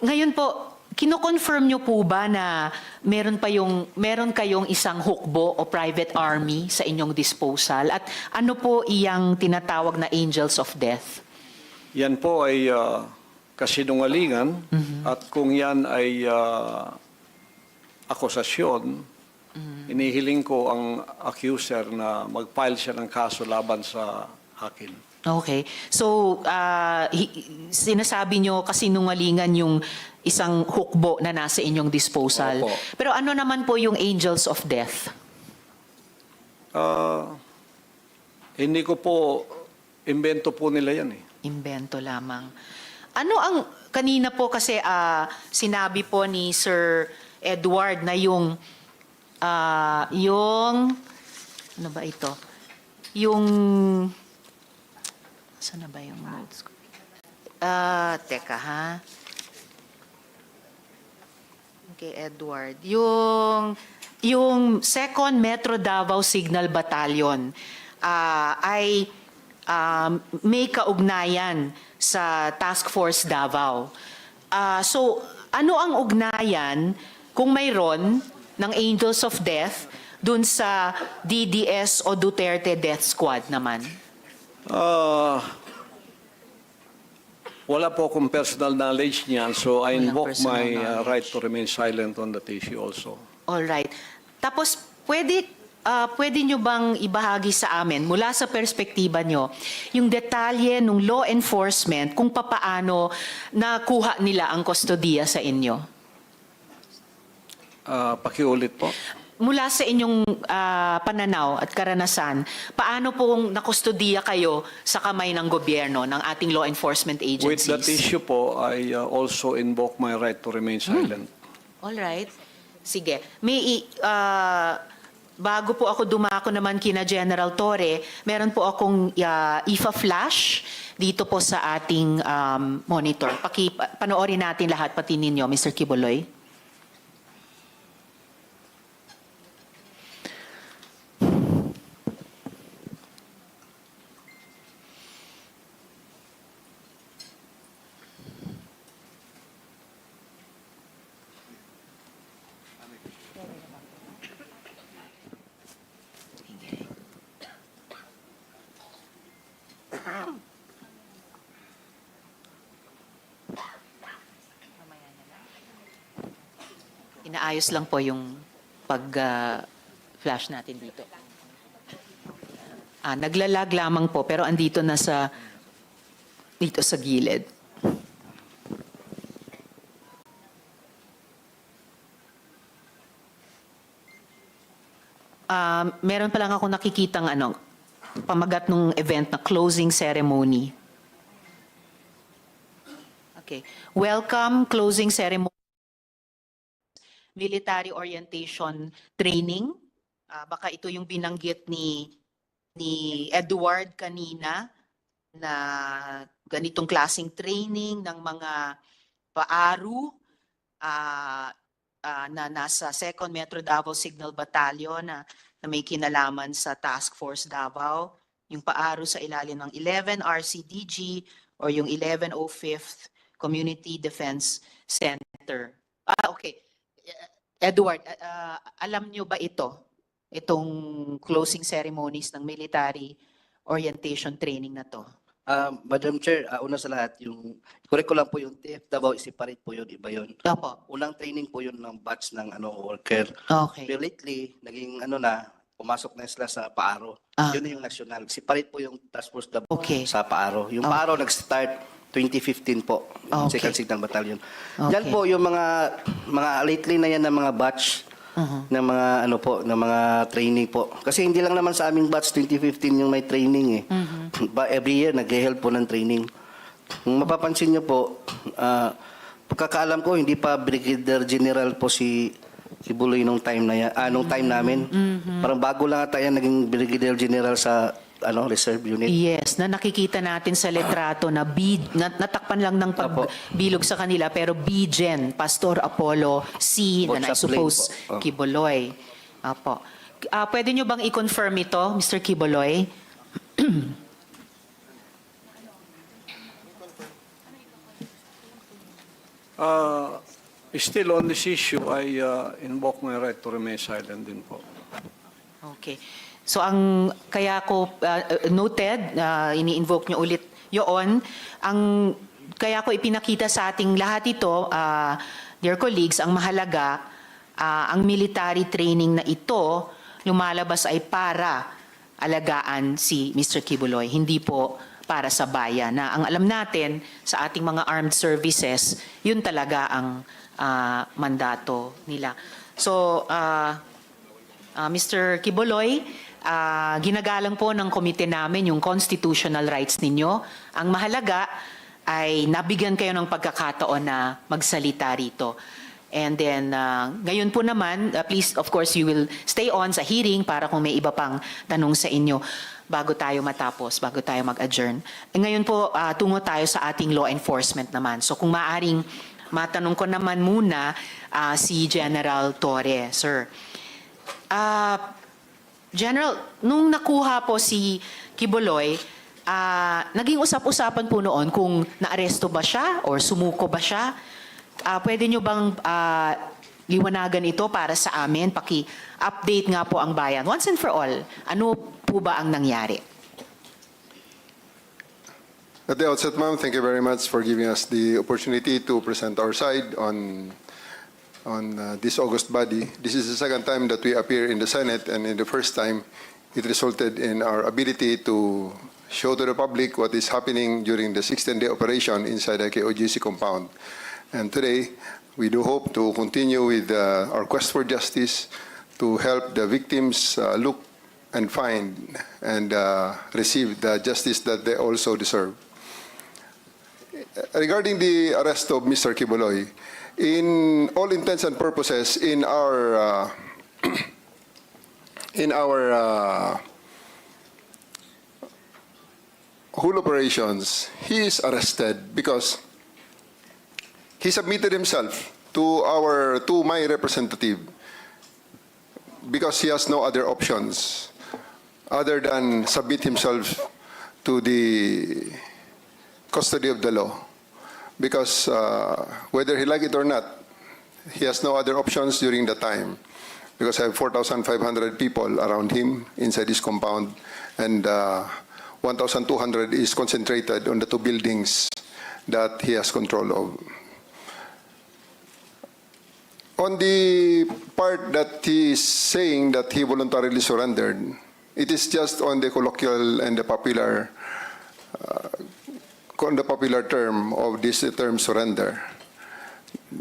Ngayon po, kino-confirm nyo po ba na meron kayong isang hukbo o private army sa inyong disposal? At ano po iyang tinatawag na angels of death? Yan po ay kasinungalingan at kung yan ay akusasyon, inihiling ko ang accuser na mag-file siya ng kaso laban sa akin. Okay. So, sinasabi nyo kasinungalingan yung isang hukbo na nasa inyong disposal. Opo. Pero ano naman po yung angels of death? Hindi ko po, invento po nila yan eh. Invento lamang. Ano ang, kanina po kasi sinabi po ni Sir Edward na yung, ano ba ito? Yung, saan na ba yung notes ko? Teka ha. Okay, Edward. Yung 2nd Metro Davao Signal Battalion ay may kaugnayan sa Task Force Davao. So, ano ang ugnayan kung mayroon ng Angels of Death dun sa DDS o Duterte Death Squad naman? Wala po akong personal knowledge niyan, so I Walang invoke personal my knowledge. right to remain silent on that issue also. All right. Tapos, pwede nyo bang ibahagi sa amin, mula sa perspektiba nyo, yung detalye ng law enforcement kung papaano nakuha nila ang kustodiya sa inyo? Pakiulit po. Mula sa inyong pananaw at karanasan, paano pong nakustodiya kayo sa kamay ng gobyerno, ng ating law enforcement With agencies? that issue po, I also invoke my right to remain silent. All right. Sige. Bago po ako dumako naman kina General Torre, meron po akong IFA flash dito po sa ating monitor. Panoorin natin lahat, pati ninyo, Mr. Quiboloy. Inaayos lang po yung pag-flash natin dito. Naglalag lamang po, pero andito na dito sa gilid. Meron pa lang ako nakikitang pamagat ng event na closing ceremony. Okay. Welcome, closing ceremony. Military orientation training. Baka ito yung binanggit ni Edward kanina na ganitong klaseng training ng mga paaru na nasa 2nd Metro Davao Signal Battalion na may kinalaman sa Task Force Davao. Yung paaru sa ilalim ng 11 RCDG or yung 1105th Community Defense Center. Okay. Edward, alam nyo ba itong closing ceremonies ng military orientation training na to? Madam Chair, una sa lahat, correct ko lang po yung TF Davao, separate po yun, iba yun. Opo. Unang training po yun ng batch ng worker. Okay. Pero lately, naging pumasok na sila sa Paaro. Yun na yung national. Separate po yung Task Force Davao sa Paaro. Yung Paaro nag-start 2015 po, Okay. 2nd Signal Battalion. Okay. Yan po yung mga lately na yan na mga batch ng mga ng mga training po. Kasi hindi lang naman sa aming batch 2015 yung may training eh. Every year nag-help po ng training. Kung mapapansin niyo po, pagkakaalam ko hindi pa Brigadier General po si Buloy nung time na yan, nung time namin. Parang bago lang ata yan naging Brigadier General sa reserve unit. Yes, na nakikita natin sa litrato na natakpan lang ng pagbilog sa kanila, pero BGen, Pastor Apollo C, na I suppose Quiboloy. Apo. Pwede nyo bang i-confirm ito, Mr. Quiboloy? Still on this issue, I invoke my right to remain silent din po. Okay. So kaya ko noted, ini-invoke nyo ulit yun, kaya ko ipinakita sa ating lahat ito, dear colleagues, ang mahalaga, ang military training na ito, lumalabas ay para alagaan si Mr. Quiboloy, hindi po para sa bayan. Na ang alam natin sa ating mga armed services, yun talaga ang mandato nila. So, Mr. Quiboloy, ginagalang po ng komite namin yung constitutional rights ninyo. Ang mahalaga ay nabigyan kayo ng pagkakataon na magsalita rito. And then, ngayon po naman, please, of course, you will stay on sa hearing para kung may iba pang tanong sa inyo bago tayo matapos, bago tayo mag-adjourn. Ngayon po, tungo tayo sa ating law enforcement naman. So kung maaring matanong ko naman muna si General Torre, sir. General, nung nakuha po si Quiboloy, naging usap-usapan po noon kung naaresto ba siya or sumuko ba siya. Pwede nyo bang liwanagan ito para sa amin? Paki-update nga po ang bayan. Once and for all, ano po ba ang nangyari? At the outset, ma'am, thank you very much for giving us the opportunity to present our side on this August body. This is the second time that we appear in the Senate, and in the first time, it resulted in our ability to show to the public what is happening during the 16-day operation inside the KOGC compound. And today, we do hope to continue with our quest for justice to help the victims look and find and receive the justice that they also deserve. Regarding the arrest of Mr. Quiboloy, in all intents and purposes, in our whole operations, he is arrested because he submitted himself to my representative because he has no other options other than submit himself to the custody of the law. Because whether he like it or not, he has no other options during the time. Because I have 4,500 people around him inside this compound, and 1,200 is concentrated on the 2 buildings that he has control of. On the part that he is saying that he voluntarily surrendered, it is just on the colloquial and the popular term of this term surrender,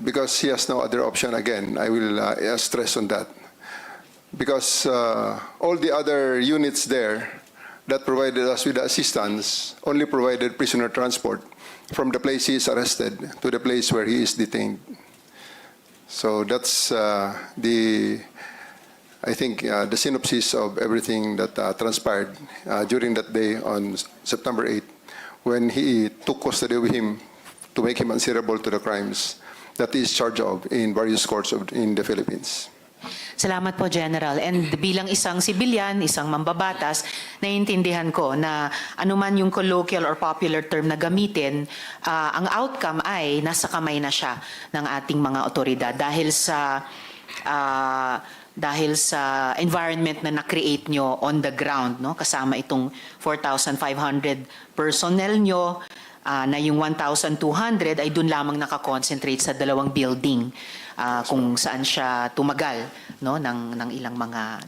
because he has no other option. Again, I will stress on that, because all the other units there that provided us with assistance only provided prisoner transport from the place he is arrested to the place where he is detained. So that's I think the synopsis of everything that transpired during that day on September 8th, when he took custody of him to make him answerable to the crimes that he is charged of in various courts in the Philippines. Salamat po, General. And bilang isang sibilyan, isang mambabatas, naiintindihan ko na anuman yung colloquial or popular term na gamitin, ang outcome ay nasa kamay na siya ng ating mga otoridad dahil sa environment na na-create nyo on the ground, no? Kasama itong 4,500 personnel nyo, na yung 1,200 ay dun lamang nakakonsentrate sa 2 building kung saan siya tumagal, no, ng ilang mga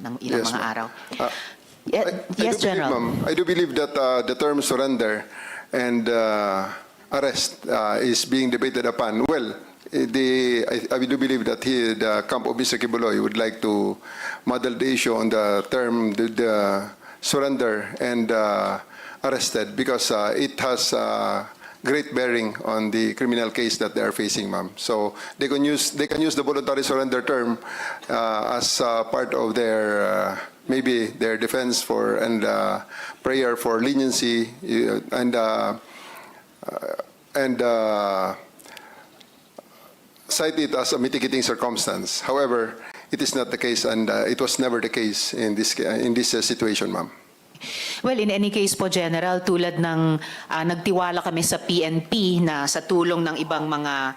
araw. Yes, General. I do believe that the term surrender and arrest is being debated upon. Well, I do believe that the camp of Mr. Quiboloy would like to model the issue on the term the surrender and arrested, because it has great bearing on the criminal case that they are facing, ma'am. So they can use the voluntary surrender term as part of their maybe their defense for and prayer for leniency and cite it as a mitigating circumstance. However, it is not the case, and it was never the case in this situation, ma'am. Well, in any case po, General, tulad ng nagtiwala kami sa PNP na sa tulong ng ibang mga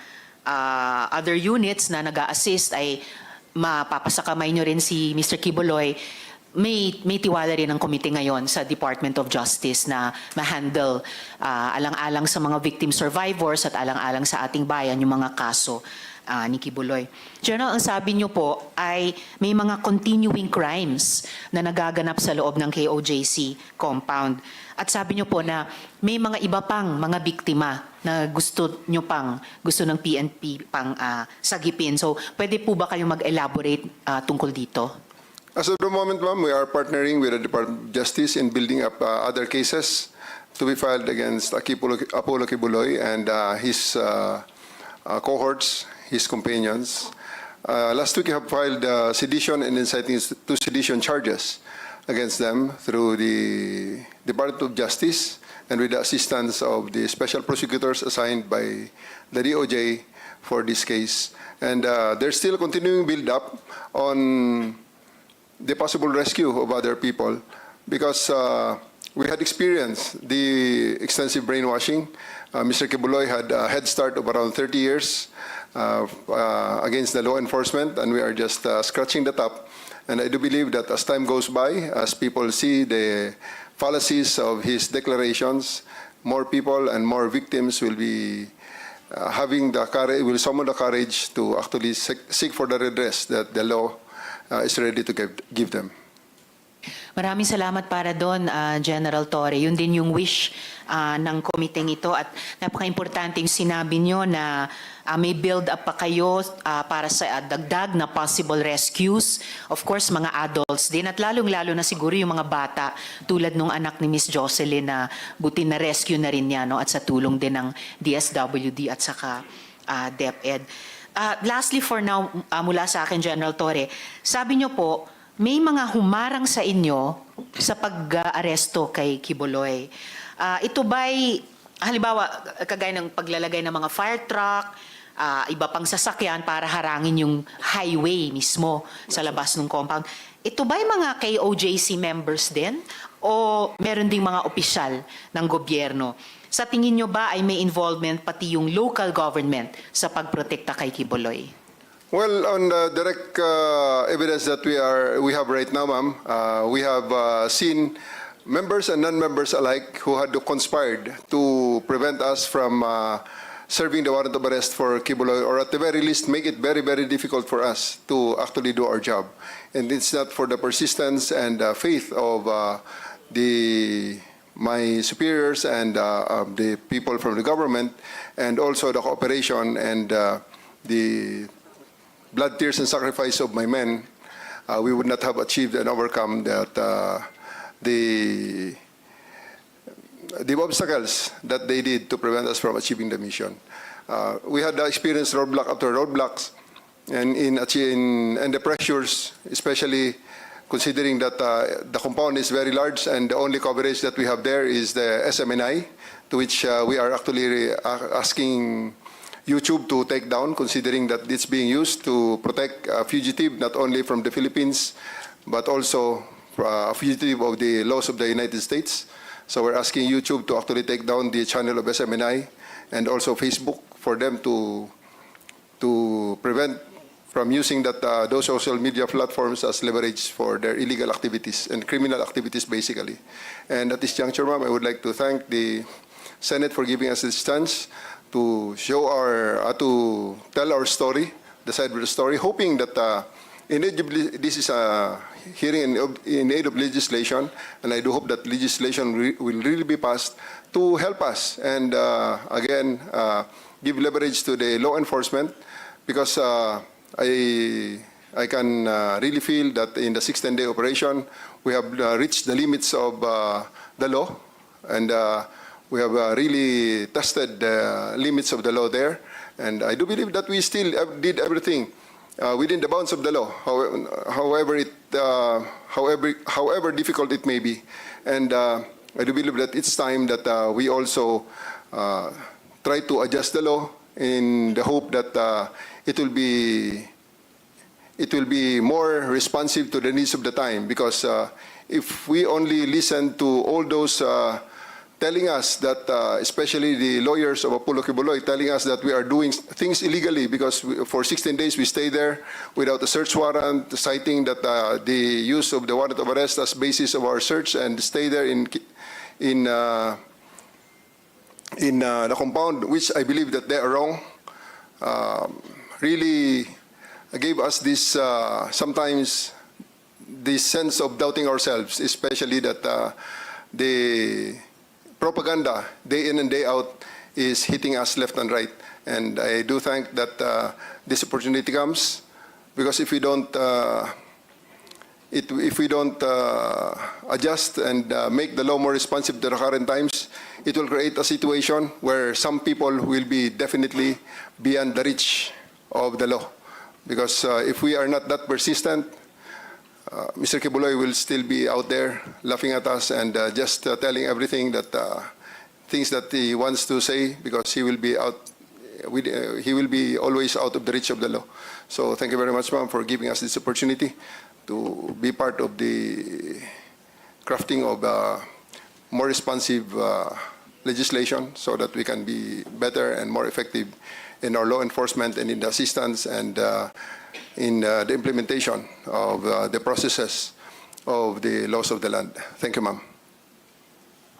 other units na nag-a-assist ay mapapasakamay nyo rin si Mr. Quiboloy, may tiwala rin ang komite ngayon sa Department of Justice na ma-handle alang-alang sa mga victim survivors at alang-alang sa ating bayan yung mga kaso ni Quiboloy. General, ang sabi niyo po ay may mga continuing crimes na nagaganap sa loob ng KOJC compound. At sabi niyo po na may mga iba pang mga biktima na gusto ng PNP pang sagipin. So, pwede po ba kayong mag-elaborate tungkol dito? As of the moment, ma'am, we are partnering with the Department of Justice in building up other cases to be filed against Apollo Quiboloy and his cohorts, his companions. Last week, we have filed sedition and inciting to sedition charges against them through the Department of Justice and with the assistance of the special prosecutors assigned by the DOJ for this case. And there's still continuing build-up on the possible rescue of other people because we had experienced the extensive brainwashing. Mr. Quiboloy had a head start of around 30 years against the law enforcement, and we are just scratching the top. And I do believe that as time goes by, as people see the fallacies of his declarations, more people and more victims will be having the courage, will summon the courage to actually seek for the redress that the law is ready to give them. Maraming salamat para doon, General Torre. Yun din yung wish ng komiteng ito at napaka-importante yung sinabi nyo na may build-up pa kayo para sa dagdag na possible rescues. Of course, mga adults din at lalong-lalo na siguro yung mga bata tulad nung anak ni Miss Jocelyn na buti na rescue na rin niya, no? At sa tulong din ng DSWD at saka DepEd. Lastly for now, mula sa akin, General Torre, sabi nyo po, may mga humarang sa inyo sa pag-aresto kay Quiboloy. Ito ba'y, halimbawa, kagaya ng paglalagay ng mga fire truck, iba pang sasakyan para harangin yung highway mismo sa labas ng compound. Ito ba'y mga KOJC members din? O meron ding mga opisyal ng gobyerno? Sa tingin nyo ba ay may involvement pati yung local government sa pagprotekta kay Quiboloy? Well, on the direct evidence that we have right now, ma'am, we have seen members and non-members alike who had conspired to prevent us from serving the warrant of arrest for Quiboloy, or at the very least make it very, very difficult for us to actually do our job. And it's not for the persistence and faith of my superiors and the people from the government, and also the cooperation and the blood, tears, and sacrifice of my men, we would not have achieved and overcome that the obstacles that they did to prevent us from achieving the mission. We had experienced roadblock after roadblocks, and the pressures, especially considering that the compound is very large and the only coverage that we have there is the SMNI, to which we are actually asking YouTube to take down, considering that it's being used to protect a fugitive not only from the Philippines, but also a fugitive of the laws of the United States. So we're asking YouTube to actually take down the channel of SMNI and also Facebook for them to prevent from using those social media platforms as leverage for their illegal activities and criminal activities, basically. And at this juncture, ma'am, I would like to thank the Senate for giving us this chance to show to tell our story, the side of the story, hoping that this is a hearing in aid of legislation, and I do hope that legislation will really be passed to help us and again give leverage to the law enforcement, because I can really feel that in the 6-10-day operation we have reached the limits of the law, and we have really tested the limits of the law there, and I do believe that we still did everything within the bounds of the law, however difficult it may be. And I do believe that it's time that we also try to adjust the law in the hope that it will be more responsive to the needs of the time, because if we only listen to all those telling us that, especially the lawyers of Apollo Quiboloy, telling us that we are doing things illegally because for 16 days we stay there without a search warrant, citing that the use of the warrant of arrest as basis of our search, and stay there in the compound, which I believe that they are wrong, really gave us this sometimes this sense of doubting ourselves, especially that the propaganda day in and day out is hitting us left and right. And I do think that this opportunity comes, because if we don't adjust and make the law more responsive to the current times, it will create a situation where some people will be definitely beyond the reach of the law. Because if we are not that persistent, Mr. Quiboloy will still be out there laughing at us and just telling everything that things that he wants to say, because he will be out he will be always out of the reach of the law. So thank you very much, ma'am, for giving us this opportunity to be part of the crafting of more responsive legislation so that we can be better and more effective in our law enforcement and in the assistance and in the implementation of the processes of the laws of the land. Thank you, ma'am.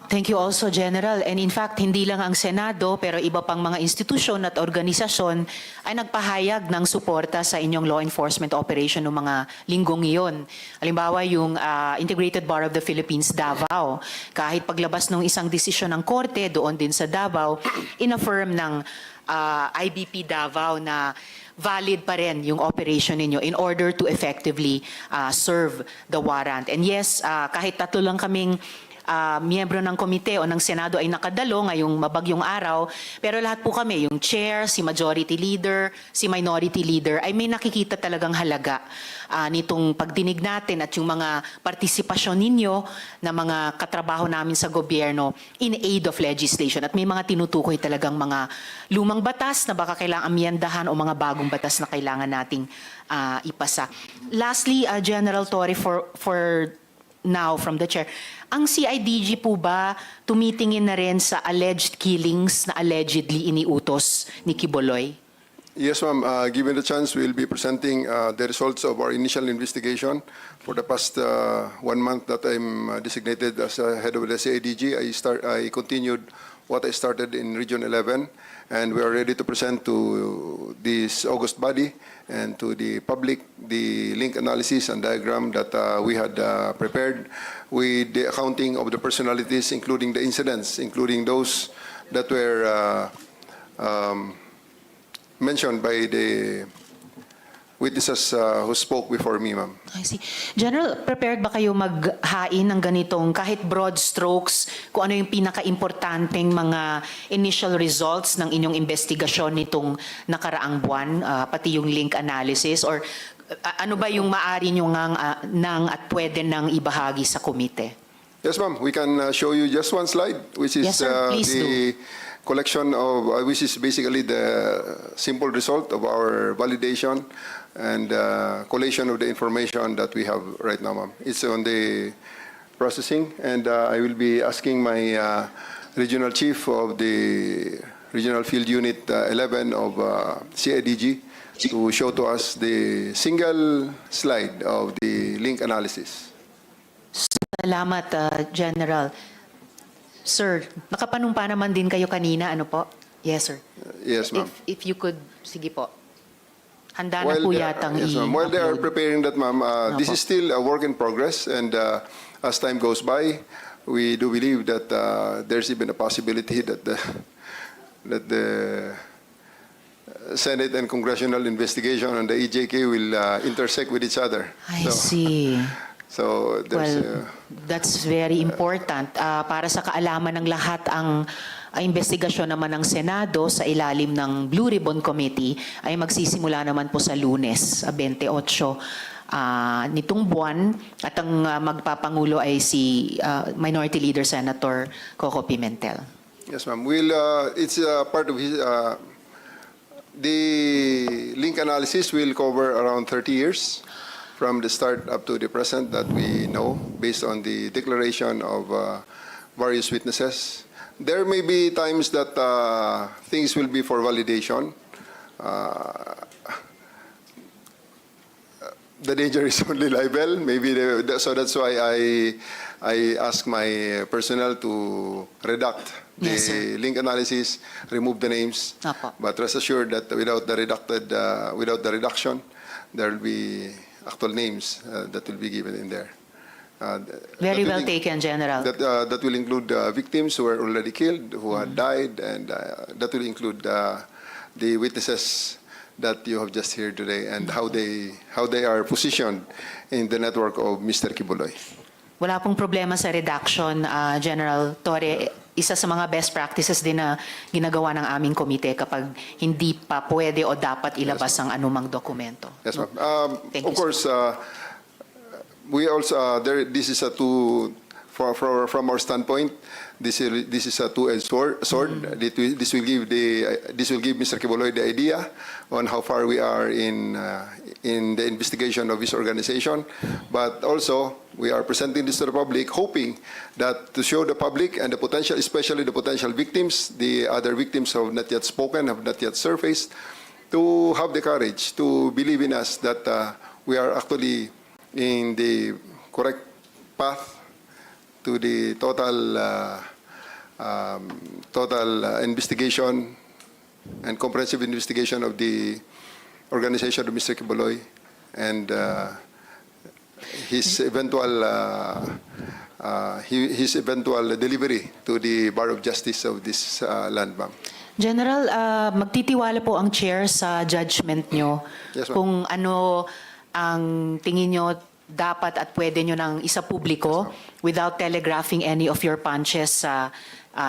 Thank you also, General. And in fact, hindi lang ang Senado, pero iba pang mga institusyon at organisasyon ay nagpahayag ng suporta sa inyong law enforcement operation ng mga linggong iyon. Halimbawa, yung Integrated Bar of the Philippines, Davao. Kahit paglabas ng isang desisyon ng korte doon din sa Davao, in-affirm ng IBP Davao na valid pa rin yung operation ninyo in order to effectively serve the warrant. And yes, kahit tatlo lang kaming miyembro ng komite o ng Senado ay nakadalo ngayong mabagyong araw, pero lahat po kami, yung chair, si majority leader, si minority leader, ay may nakikita talagang halaga nitong pagdinig natin at yung mga partisipasyon ninyo na mga katrabaho namin sa gobyerno in aid of legislation. At may mga tinutukoy talagang mga lumang batas na baka kailangang amyendahan o mga bagong batas na kailangan nating ipasa. Lastly, General Torre, for now from the chair, ang CIDG po ba tumitingin na rin sa alleged killings na allegedly iniutos ni Quiboloy? Yes, ma'am. Given the chance, we will be presenting the results of our initial investigation. For the past 1 month that I'm designated as head of the CIDG, I continued what I started in Region 11, and we are ready to present to this August body and to the public the link analysis and diagram that we had prepared with the accounting of the personalities, including the incidents, including those that were mentioned by the witnesses who spoke before me, ma'am. I see. General, prepared ba kayo maghain ng ganitong kahit broad strokes kung ano yung pinaka-importanteng mga initial results ng inyong investigasyon nitong nakaraang buwan, pati yung link analysis, or ano ba yung maaari nyo nang at pwede nang ibahagi sa komite? Yes, ma'am. We can show you just one slide, which is Yes, sir. Please the collection of, which is basically the simple result of our validation and collation of the information that we have right now, ma'am. It's on the processing, and I will be asking my regional chief of the Regional Field Unit 11 of CIDG to show to us the single slide of the link analysis. Salamat, General. Sir, nakapanumpa naman din kayo kanina, ano po? Yes, sir. Yes, ma'am. If you could, sige po. Handa na po yatang yes, ma'am. While they are preparing that, ma'am, this is still a work in progress, and as time goes by, we do believe that there's even a possibility that the Senate and congressional investigation on the EJK will intersect with each other. I see. So there's, That's very important. Para sa kaalaman ng lahat, ang investigasyon naman ng Senado sa ilalim ng Blue Ribbon Committee ay magsisimula naman po sa Lunes, 28 nitong buwan, at ang magpapangulo ay si Minority Leader Senator Coco Pimentel. yes, ma'am. It's part of his. The link analysis will cover around 30 years from the start up to the present that we know, based on the declaration of various witnesses. There may be times that things will be for validation. The danger is only libel. Maybe so that's why I ask my personnel to redact the link analysis, remove the names. But rest assured that without the reduction, there will be actual names that will be given in there. Very well taken, General. That will include victims who were already killed, who had died, and that will include the witnesses that you have just heard today, and how they are positioned in the network of Mr. Quiboloy. Wala pong problema sa redaction, General Torre. Isa sa mga best practices din na ginagawa ng aming komite kapag hindi pa pwede o dapat ilabas ang anumang dokumento. Yes, ma'am. Of course, we also this is to from our standpoint, this is a two-edged sword. This will give Mr. Quiboloy the idea on how far we are in the investigation of his organization. But also, we are presenting this to the public, hoping that to show the public and the potential, especially the potential victims, the other victims who have not yet spoken, have not yet surfaced, to have the courage to believe in us that we are actually in the correct path to the total investigation and comprehensive investigation of the organization of Mr. Quiboloy and his eventual delivery to the Bar of Justice of this land, ma'am. General, magtitiwala po ang chair sa judgment nyo. Yes, ma'am. Kung ano ang tingin nyo dapat at pwede nyo nang isa publiko without telegraphing any of your punches sa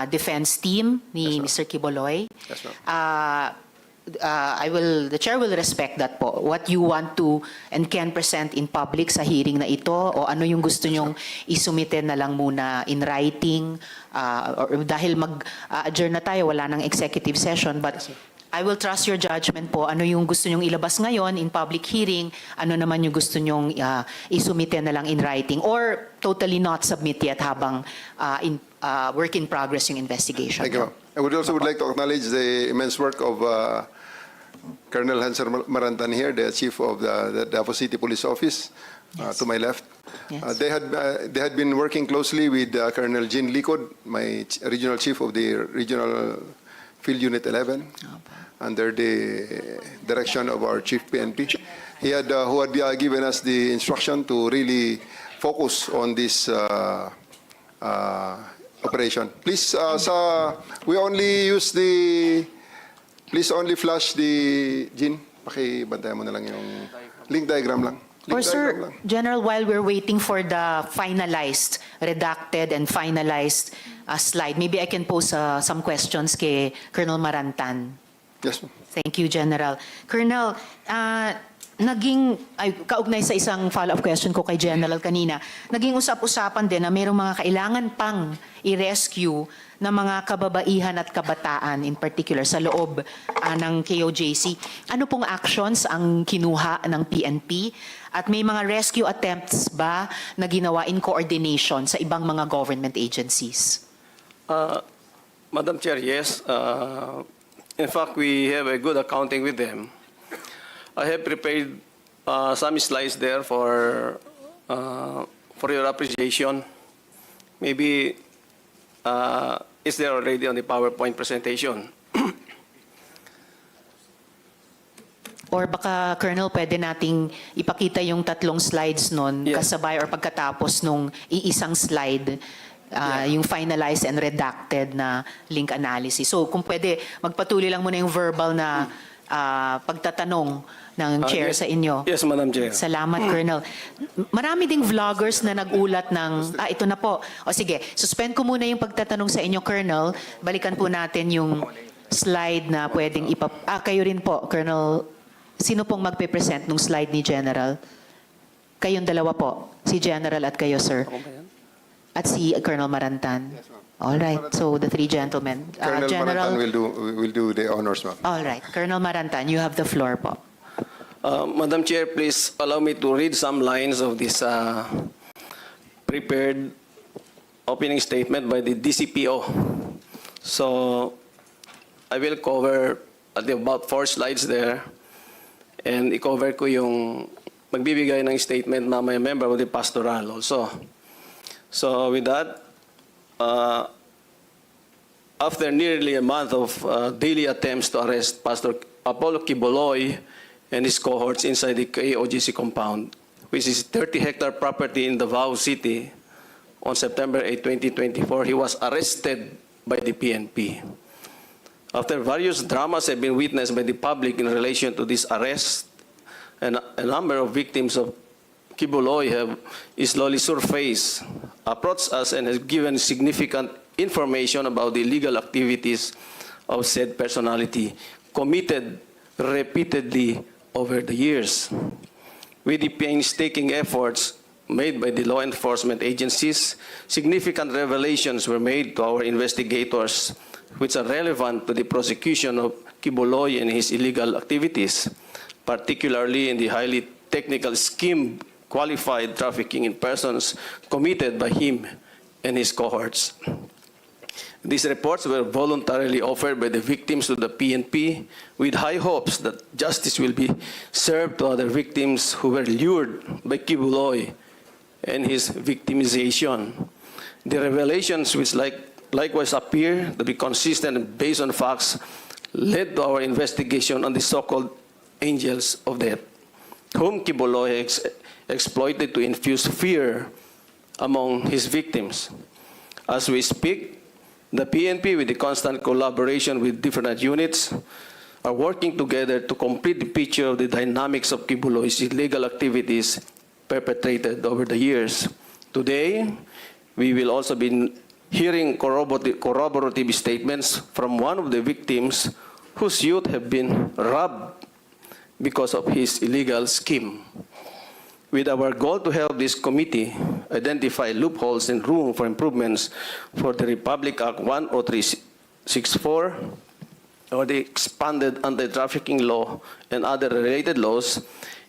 defense team ni Mr. Quiboloy. Yes, ma'am. The chair will respect that po. What you want to and can present in public sa hearing na ito o ano yung gusto nyong isumite na lang muna in writing or dahil mag-adjourn na tayo, wala nang executive session, but I will trust your judgment po. Ano yung gusto nyong ilabas ngayon in public hearing, ano naman yung gusto nyong isumite na lang in writing or totally not submit yet habang work in progress yung investigation. Thank you, ma'am. I would like to acknowledge the immense work of Colonel Hanser Marantan here, the chief of the Davao City Police Office, to my left. Yes. They had been working closely with Colonel Jean Licod, my regional chief of the Regional Field Unit 11, under the direction of our chief PNP. He had who had given us the instruction to really focus on this operation. Please, we only use the. Please only flash the Jean. Pakibantayan mo na lang yung link diagram lang. Or sir, General, while we're waiting for the finalized, redacted and finalized slide, maybe I can pose some questions kay Colonel Marantan. Yes, ma'am. Thank you, General. Colonel, kaugnay sa isang follow-up question ko kay General kanina, naging usap-usapan din na mayroong mga kailangan pang i-rescue na mga kababaihan at kabataan, in particular sa loob ng KOJC. Ano pong actions ang kinuha ng PNP? At may mga rescue attempts ba na ginawa in coordination sa ibang mga government agencies? Madam Chair, yes. In fact, we have a good accounting with them. I have prepared some slides there for your appreciation. Maybe is there already on the PowerPoint presentation? Or baka, Colonel, pwede nating ipakita yung tatlong slides nun kasabay or pagkatapos nung iisang slide, yung finalized and redacted na link analysis. So kung pwede, magpatuloy lang muna yung verbal na pagtatanong ng chair sa inyo. Yes, Madam Chair. Salamat, Colonel. Marami ding vloggers na nagulat ng, ito na po. O sige, suspend ko muna yung pagtatanong sa inyo, Colonel. Balikan po natin yung slide na pwedeng kayo rin po, Colonel. Sino pong magpe-present ng slide ni General? Kayong dalawa po. Si General at kayo, sir. At si Colonel Marantan. All right. So the three gentlemen. Colonel General Marantan will do the honors, ma'am. All right. Colonel Marantan, you have the floor po. Madam Chair, please allow me to read some lines of this prepared opening statement by the DCPO. So I will cover about 4 slides there. And i-cover ko yung magbibigay ng statement mamaya member of the pastoral also. So with that, after nearly a month of daily attempts to arrest Pastor Apollo Quiboloy and his cohorts inside the KOGC compound, which is 30-hectare property in Davao City, on September 8, 2024, he was arrested by the PNP. After various dramas have been witnessed by the public in relation to this arrest, and a number of victims of Quiboloy have slowly surfaced, approached us and has given significant information about the illegal activities of said personality committed repeatedly over the years. With the painstaking efforts made by the law enforcement agencies, significant revelations were made to our investigators which are relevant to the prosecution of Quiboloy and his illegal activities, particularly in the highly technical scheme qualified trafficking in persons committed by him and his cohorts. These reports were voluntarily offered by the victims to the PNP with high hopes that justice will be served to other victims who were lured by Quiboloy and his victimization. The revelations, which likewise appear to be consistent and based on facts, led to our investigation on the so-called angels of death, whom Quiboloy exploited to infuse fear among his victims. As we speak, the PNP, with the constant collaboration with different units, are working together to complete the picture of the dynamics of Quiboloy's illegal activities perpetrated over the years. Today, we will also be hearing corroborative statements from one of the victims whose youth have been robbed because of his illegal scheme. With our goal to help this committee identify loopholes and room for improvements for the Republic Act 10364 or the expanded anti-trafficking law and other related laws,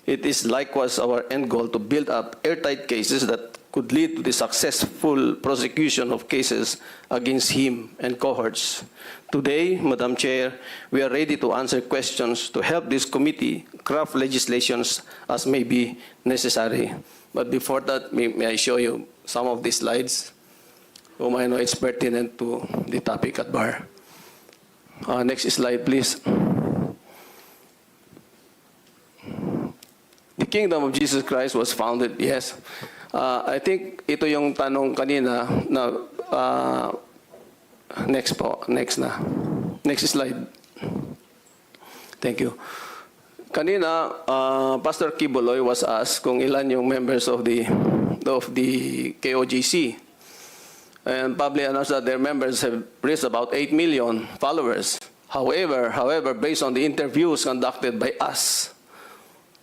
it is likewise our end goal to build up airtight cases that could lead to the successful prosecution of cases against him and cohorts. Today, Madam Chair, we are ready to answer questions to help this committee craft legislations as may be necessary. But before that, may I show you some of these slides, whom I know is pertinent to the topic at bar. Next slide, please. The kingdom of Jesus Christ was founded, yes. I think ito yung tanong kanina na next po, next na. Next slide. Thank you. Kanina, Pastor Quiboloy was asked kung ilan yung members of the KOJC. And publicly announced that their members have reached about 8 million followers. However, based on the interviews conducted by us,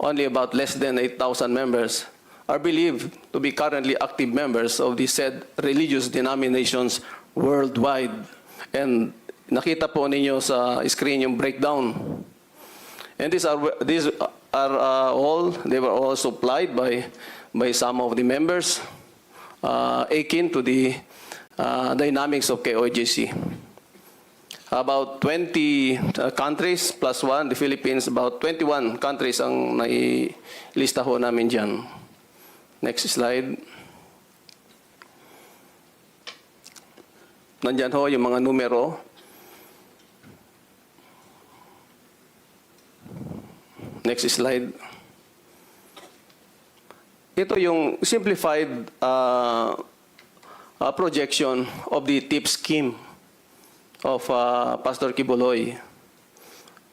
only about less than 8,000 members are believed to be currently active members of the said religious denominations worldwide. And nakita po ninyo sa screen yung breakdown. And these are all, they were all supplied by some of the members akin to the dynamics of KOJC. About 20 countries plus one, the Philippines, about 21 countries ang nailista ho namin dyan. Next slide. Nandyan ho yung mga numero. Next slide. Ito yung simplified projection of the tip scheme of Pastor Quiboloy.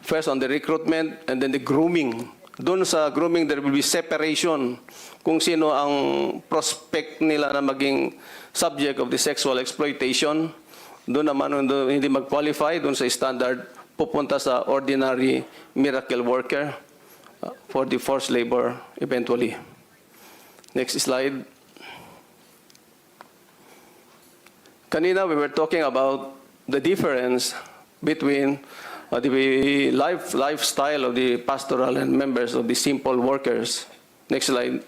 First on the recruitment and then the grooming. Doon sa grooming, there will be separation kung sino ang prospect nila na maging subject of the sexual exploitation. Doon naman hindi mag-qualify, doon sa standard, pupunta sa ordinary miracle worker for the forced labor eventually. Next slide. Kanina we were talking about the difference between the lifestyle of the pastoral and members of the simple workers. Next slide.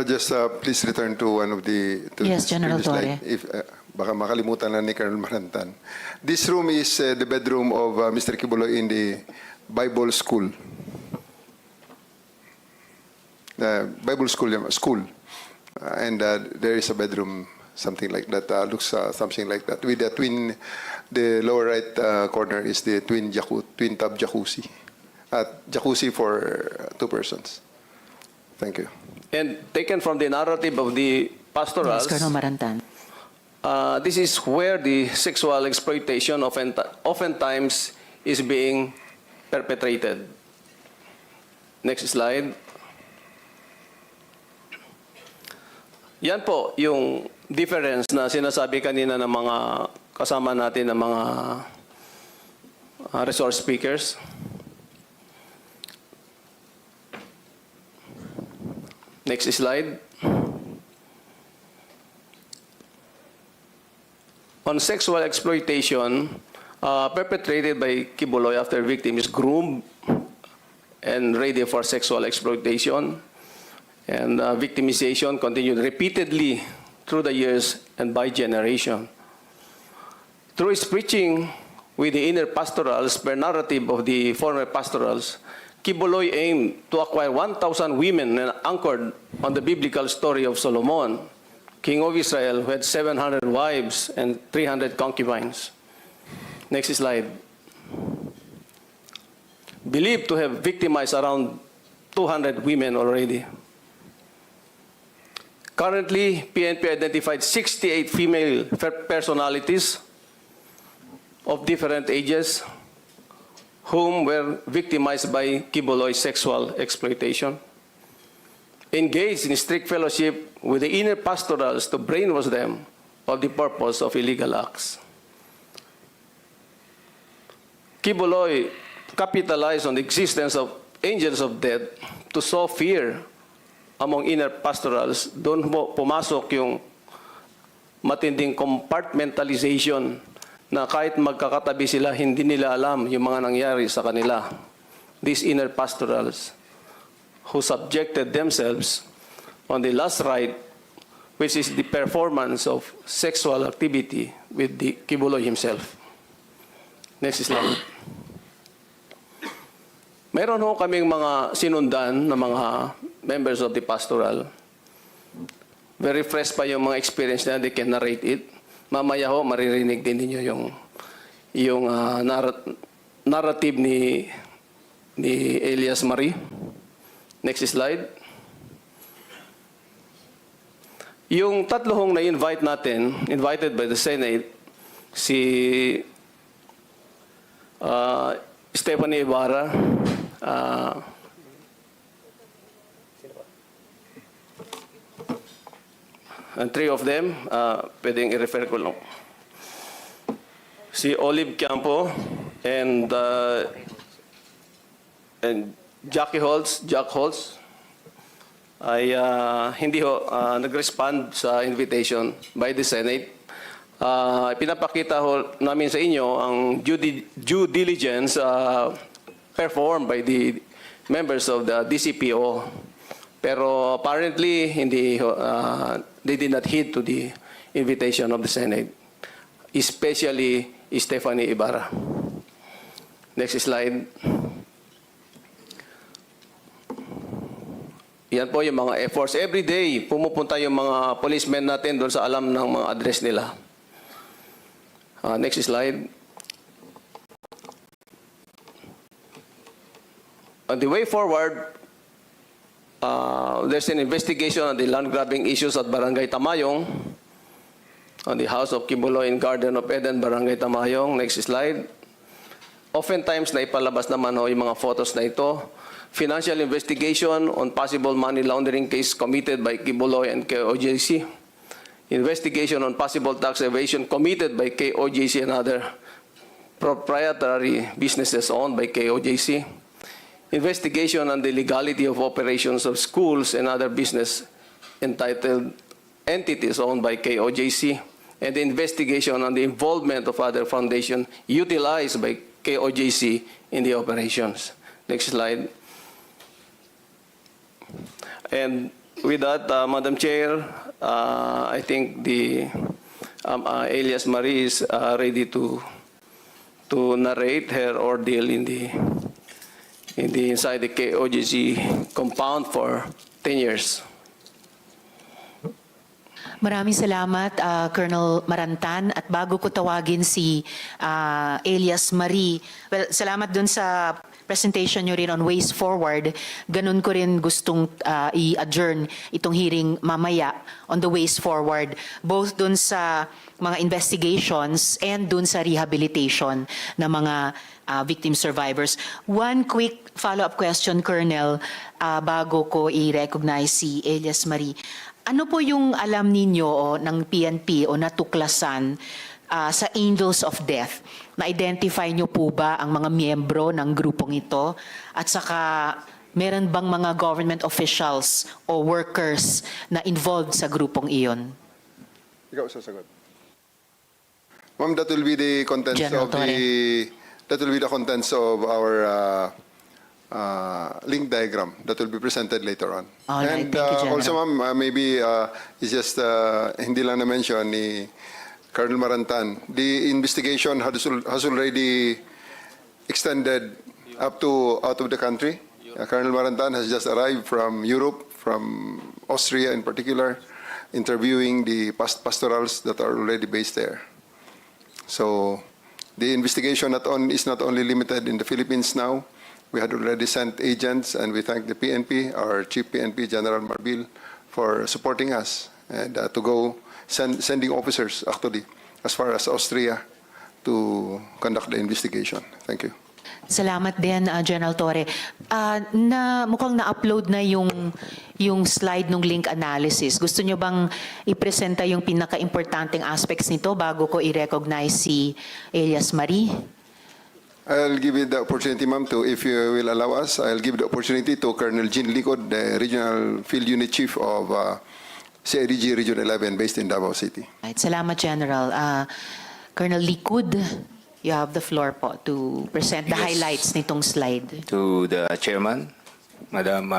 Just please return to one of the... Yes, General Torre. If, baka makalimutan na ni Colonel Marantan. This room is the bedroom of Mr. Quiboloy in the Bible school. Bible school. And there is a bedroom, something like that, looks something like that. With the twin, the lower right corner is the twin tub jacuzzi. Jacuzzi for 2 persons. Thank you. And taken from the narrative of the pastorals, Yes, Colonel Marantan. this is where the sexual exploitation oftentimes is being perpetrated. Next slide. Yan po yung difference na sinasabi kanina ng mga kasama natin ng mga resource speakers. Next slide. On sexual exploitation perpetrated by Quiboloy after victim is groomed and ready for sexual exploitation, and victimization continued repeatedly through the years and by generation. Through his preaching with the inner pastorals per narrative of the former pastorals, Quiboloy aimed to acquire 1,000 women anchored on the biblical story of Solomon, king of Israel, who had 700 wives and 300 concubines. Next slide. Believed to have victimized around 200 women already. Currently, PNP identified 68 female personalities of different ages whom were victimized by Quiboloy's sexual exploitation, engaged in strict fellowship with the inner pastorals to brainwash them of the purpose of illegal acts. Quiboloy capitalized on the existence of angels of death to sow fear among inner pastorals. Doon pumasok yung matinding compartmentalization na kahit magkakatabi sila, hindi nila alam yung mga nangyari sa kanila. These inner pastorals who subjected themselves on the last rite, which is the performance of sexual activity with the Quiboloy himself. Next slide. Meron ho kaming mga sinundan na mga members of the pastoral. Very fresh pa yung mga experience na they can narrate it. Mamaya ho, maririnig din ninyo yung narrative ni Elias Marie. Next slide. Yung tatlo hong na-invite natin, invited by the Senate, si Stephanie Ibarra, and three of them, pwedeng i-refer ko lang. Si Olive Campo and Jack Holtz ay hindi ho nag-respond sa invitation by the Senate. Pinapakita ho namin sa inyo ang due diligence performed by the members of the DCPO. Pero apparently, they did not heed to the invitation of the Senate, especially Stephanie Ibarra. Next slide. Yan po yung mga efforts. Every day, pumupunta yung mga policemen natin doon sa alam ng mga address nila. Next slide. On the way forward, there's an investigation on the land grabbing issues at Barangay Tamayong, on the house of Quiboloy in Garden of Eden, Barangay Tamayong. Next slide. Oftentimes, naipalabas naman ho yung mga photos na ito. Financial investigation on possible money laundering case committed by Quiboloy and KOJC. Investigation on possible tax evasion committed by KOJC and other proprietary businesses owned by KOJC. Investigation on the legality of operations of schools and other business entitled entities owned by KOJC. And the investigation on the involvement of other foundations utilized by KOJC in the operations. Next slide. And with that, Madam Chair, I think the Elias Marie is ready to narrate her ordeal inside the KOJC compound for 10 years. Maraming salamat, Colonel Marantan. At bago ko tawagin si Elias Marie, well, salamat dun sa presentation nyo rin on ways forward. Ganun ko rin gustong i-adjourn itong hearing mamaya on the ways forward, both dun sa mga investigations and dun sa rehabilitation ng mga victim survivors. One quick follow-up question, Colonel, bago ko i-recognize si Elias Marie. Ano po yung alam ninyo ng PNP o natuklasan sa Angels of Death? Na-identify nyo po ba ang mga miyembro ng grupong ito? At saka Meron bang mga government officials o workers na involved sa grupong iyon? Ikaw sasagot. Ma'am, that will be the contents General of the contents of our link diagram that will be presented later on. All right, And thank you, General. also, ma'am, maybe it's just hindi lang na-mention ni Colonel Marantan, the investigation has already extended up to out of the country. Colonel Marantan has just arrived from Europe, from Austria in particular, interviewing the pastorals that are already based there. So the investigation is not only limited in the Philippines now. We had already sent agents, and we thank the PNP, our Chief PNP, General Marbil, for supporting us and to go sending officers actually as far as Austria to conduct the investigation. Thank you. Salamat din, General Torre. Mukhang na-upload na yung slide ng link analysis. Gusto nyo bang ipresenta yung pinaka-importanting aspects nito bago ko i-recognize si Elias Marie? I'll give you the opportunity, ma'am, if you will allow us, I'll give the opportunity to Colonel Jean Licod, the Regional Field Unit Chief of CIDG Region 11 based in Davao City. Right, salamat, General. Colonel Licod, you have the floor po to present the highlights nitong slide. To the chairman, Madam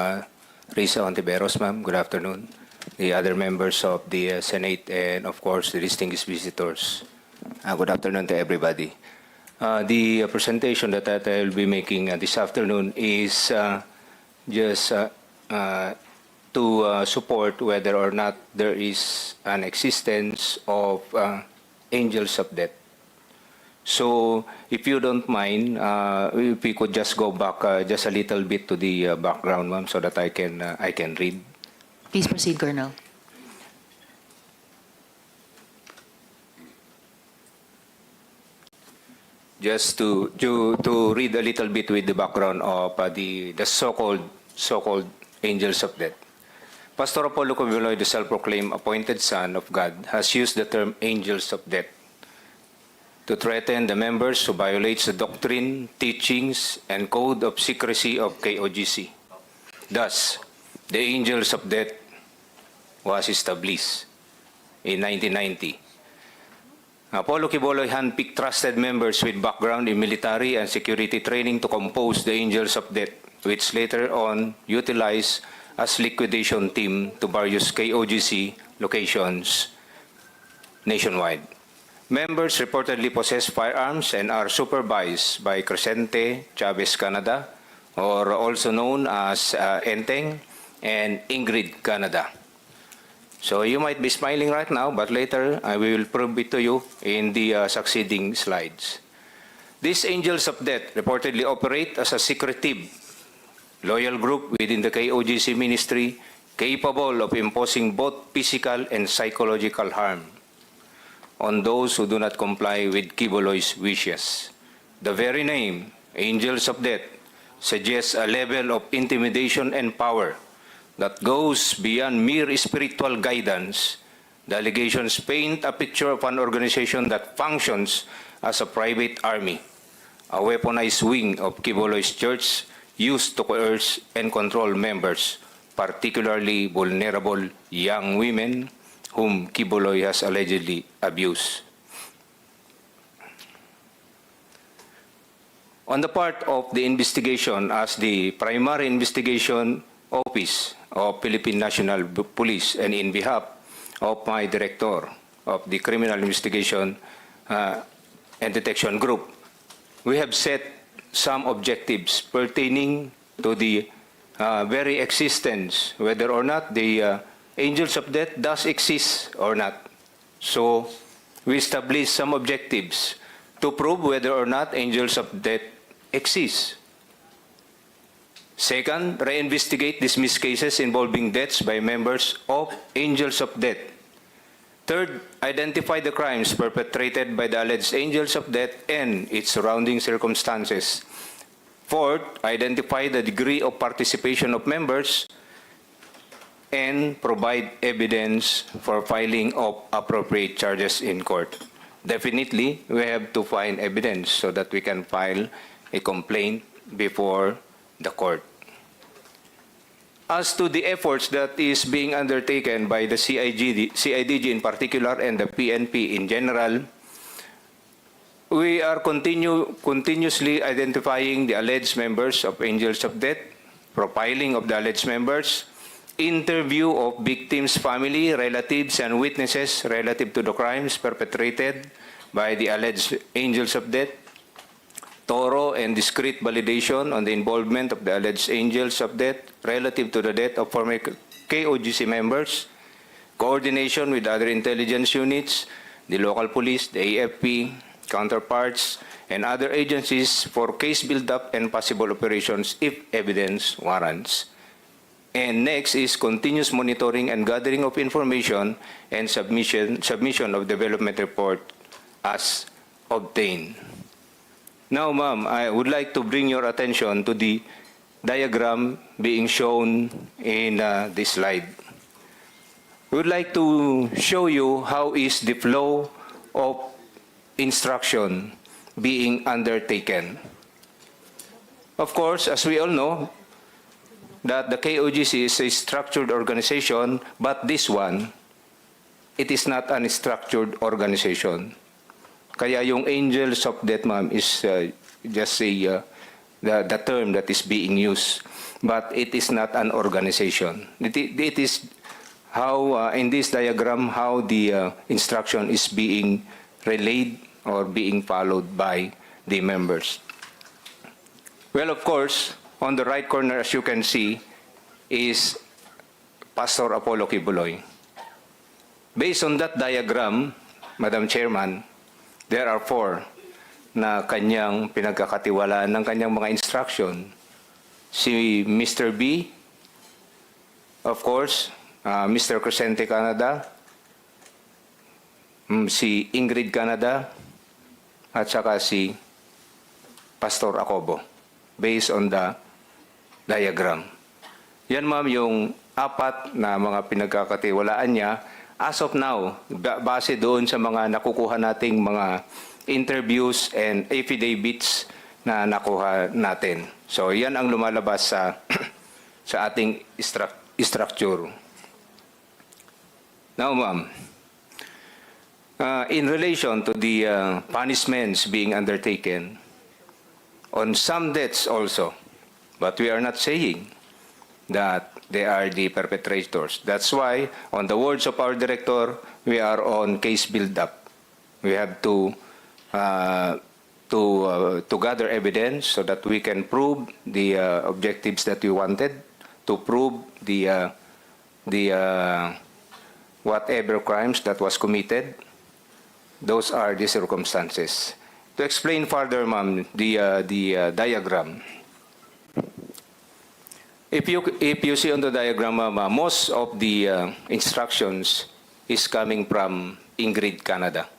Risa Hontiveros, ma'am, good afternoon. The other members of the Senate and of course the distinguished visitors, good afternoon to everybody. The presentation that I will be making this afternoon is just to support whether or not there is an existence of angels of death. So, if you don't mind, if we could just go back just a little bit to the background, ma'am, so that I can read. Please proceed, Colonel. Just to read a little bit with the background of the so-called angels of death. Pastor Apollo Quiboloy, the self-proclaimed appointed son of God, has used the term angels of death to threaten the members who violates the doctrine, teachings, and code of secrecy of KOGC. Thus, the angels of death was established in 1990. Apollo Quiboloy handpicked trusted members with background in military and security training to compose the angels of death, which later on utilized as liquidation team to various KOGC locations nationwide. Members reportedly possess firearms and are supervised by Crescente Chavez Canada, or also known as Enteng, and Ingrid Canada. So you might be smiling right now, but later I will prove it to you in the succeeding slides. These angels of death reportedly operate as a secretive, loyal group within the KOGC ministry, capable of imposing both physical and psychological harm on those who do not comply with Quiboloy's wishes. The very name, angels of death, suggests a level of intimidation and power that goes beyond mere spiritual guidance. The allegations paint a picture of an organization that functions as a private army, a weaponized wing of Quiboloy's church used to coerce and control members, particularly vulnerable young women whom Quiboloy has allegedly abused. On the part of the investigation, as the primary investigation office of Philippine National Police and in behalf of my director of the Criminal Investigation and Detection Group, we have set some objectives pertaining to the very existence, whether or not the angels of death does exist or not. So we established some objectives to prove whether or not angels of death exist. Second, reinvestigate dismissed cases involving deaths by members of angels of death. Third, identify the crimes perpetrated by the alleged angels of death and its surrounding circumstances. Fourth, identify the degree of participation of members and provide evidence for filing of appropriate charges in court. Definitely, we have to find evidence so that we can file a complaint before the court. as to the efforts that is being undertaken by the CIDG in particular and the PNP in general, we are continuously identifying the alleged members of Angels of Death, profiling of the alleged members, interview of victims' family, relatives, and witnesses relative to the crimes perpetrated by the alleged Angels of Death, thorough and discreet validation on the involvement of the alleged Angels of Death relative to the death of former KOGC members, coordination with other intelligence units, the local police, the AFP, counterparts, and other agencies for case build-up and possible operations if evidence warrants. And next is continuous monitoring and gathering of information and submission of development report as obtained. Now, ma'am, I would like to bring your attention to the diagram being shown in this slide. We would like to show you how is the flow of instruction being undertaken. Of course, as we all know, that the KOGC is a structured organization, but this one, it is not a structured organization. Kaya yung Angels of Death, ma'am, is just the term that is being used, but it is not an organization. It is how, in this diagram, how the instruction is being relayed or being followed by the members. Well, of course, on the right corner, as you can see, is Pastor Apollo Quiboloy. Based on that diagram, Madam Chairman, there are 4 na kanyang pinagkakatiwalaan ng kanyang mga instruction. Si Mr. B, of course, Mr. Crescente Canada, si Ingrid Canada, at saka si Pastor Acobo, based on the diagram. Yan, ma'am, yung 4 na mga pinagkakatiwalaan niya as of now, base doon sa mga nakukuha nating mga interviews and affidavits na nakuha natin. So, yan ang lumalabas sa sa ating structure. Now, ma'am, in relation to the punishments being undertaken on some deaths also, but we are not saying that they are the perpetrators. That's why, on the words of our director, we are on case build-up. We have to gather evidence so that we can prove the objectives that we wanted, to prove the whatever crimes that was committed. Those are the circumstances. To explain further, ma'am, the diagram. If you see on the diagram, ma'am, most of the instructions is coming from Ingrid Canada.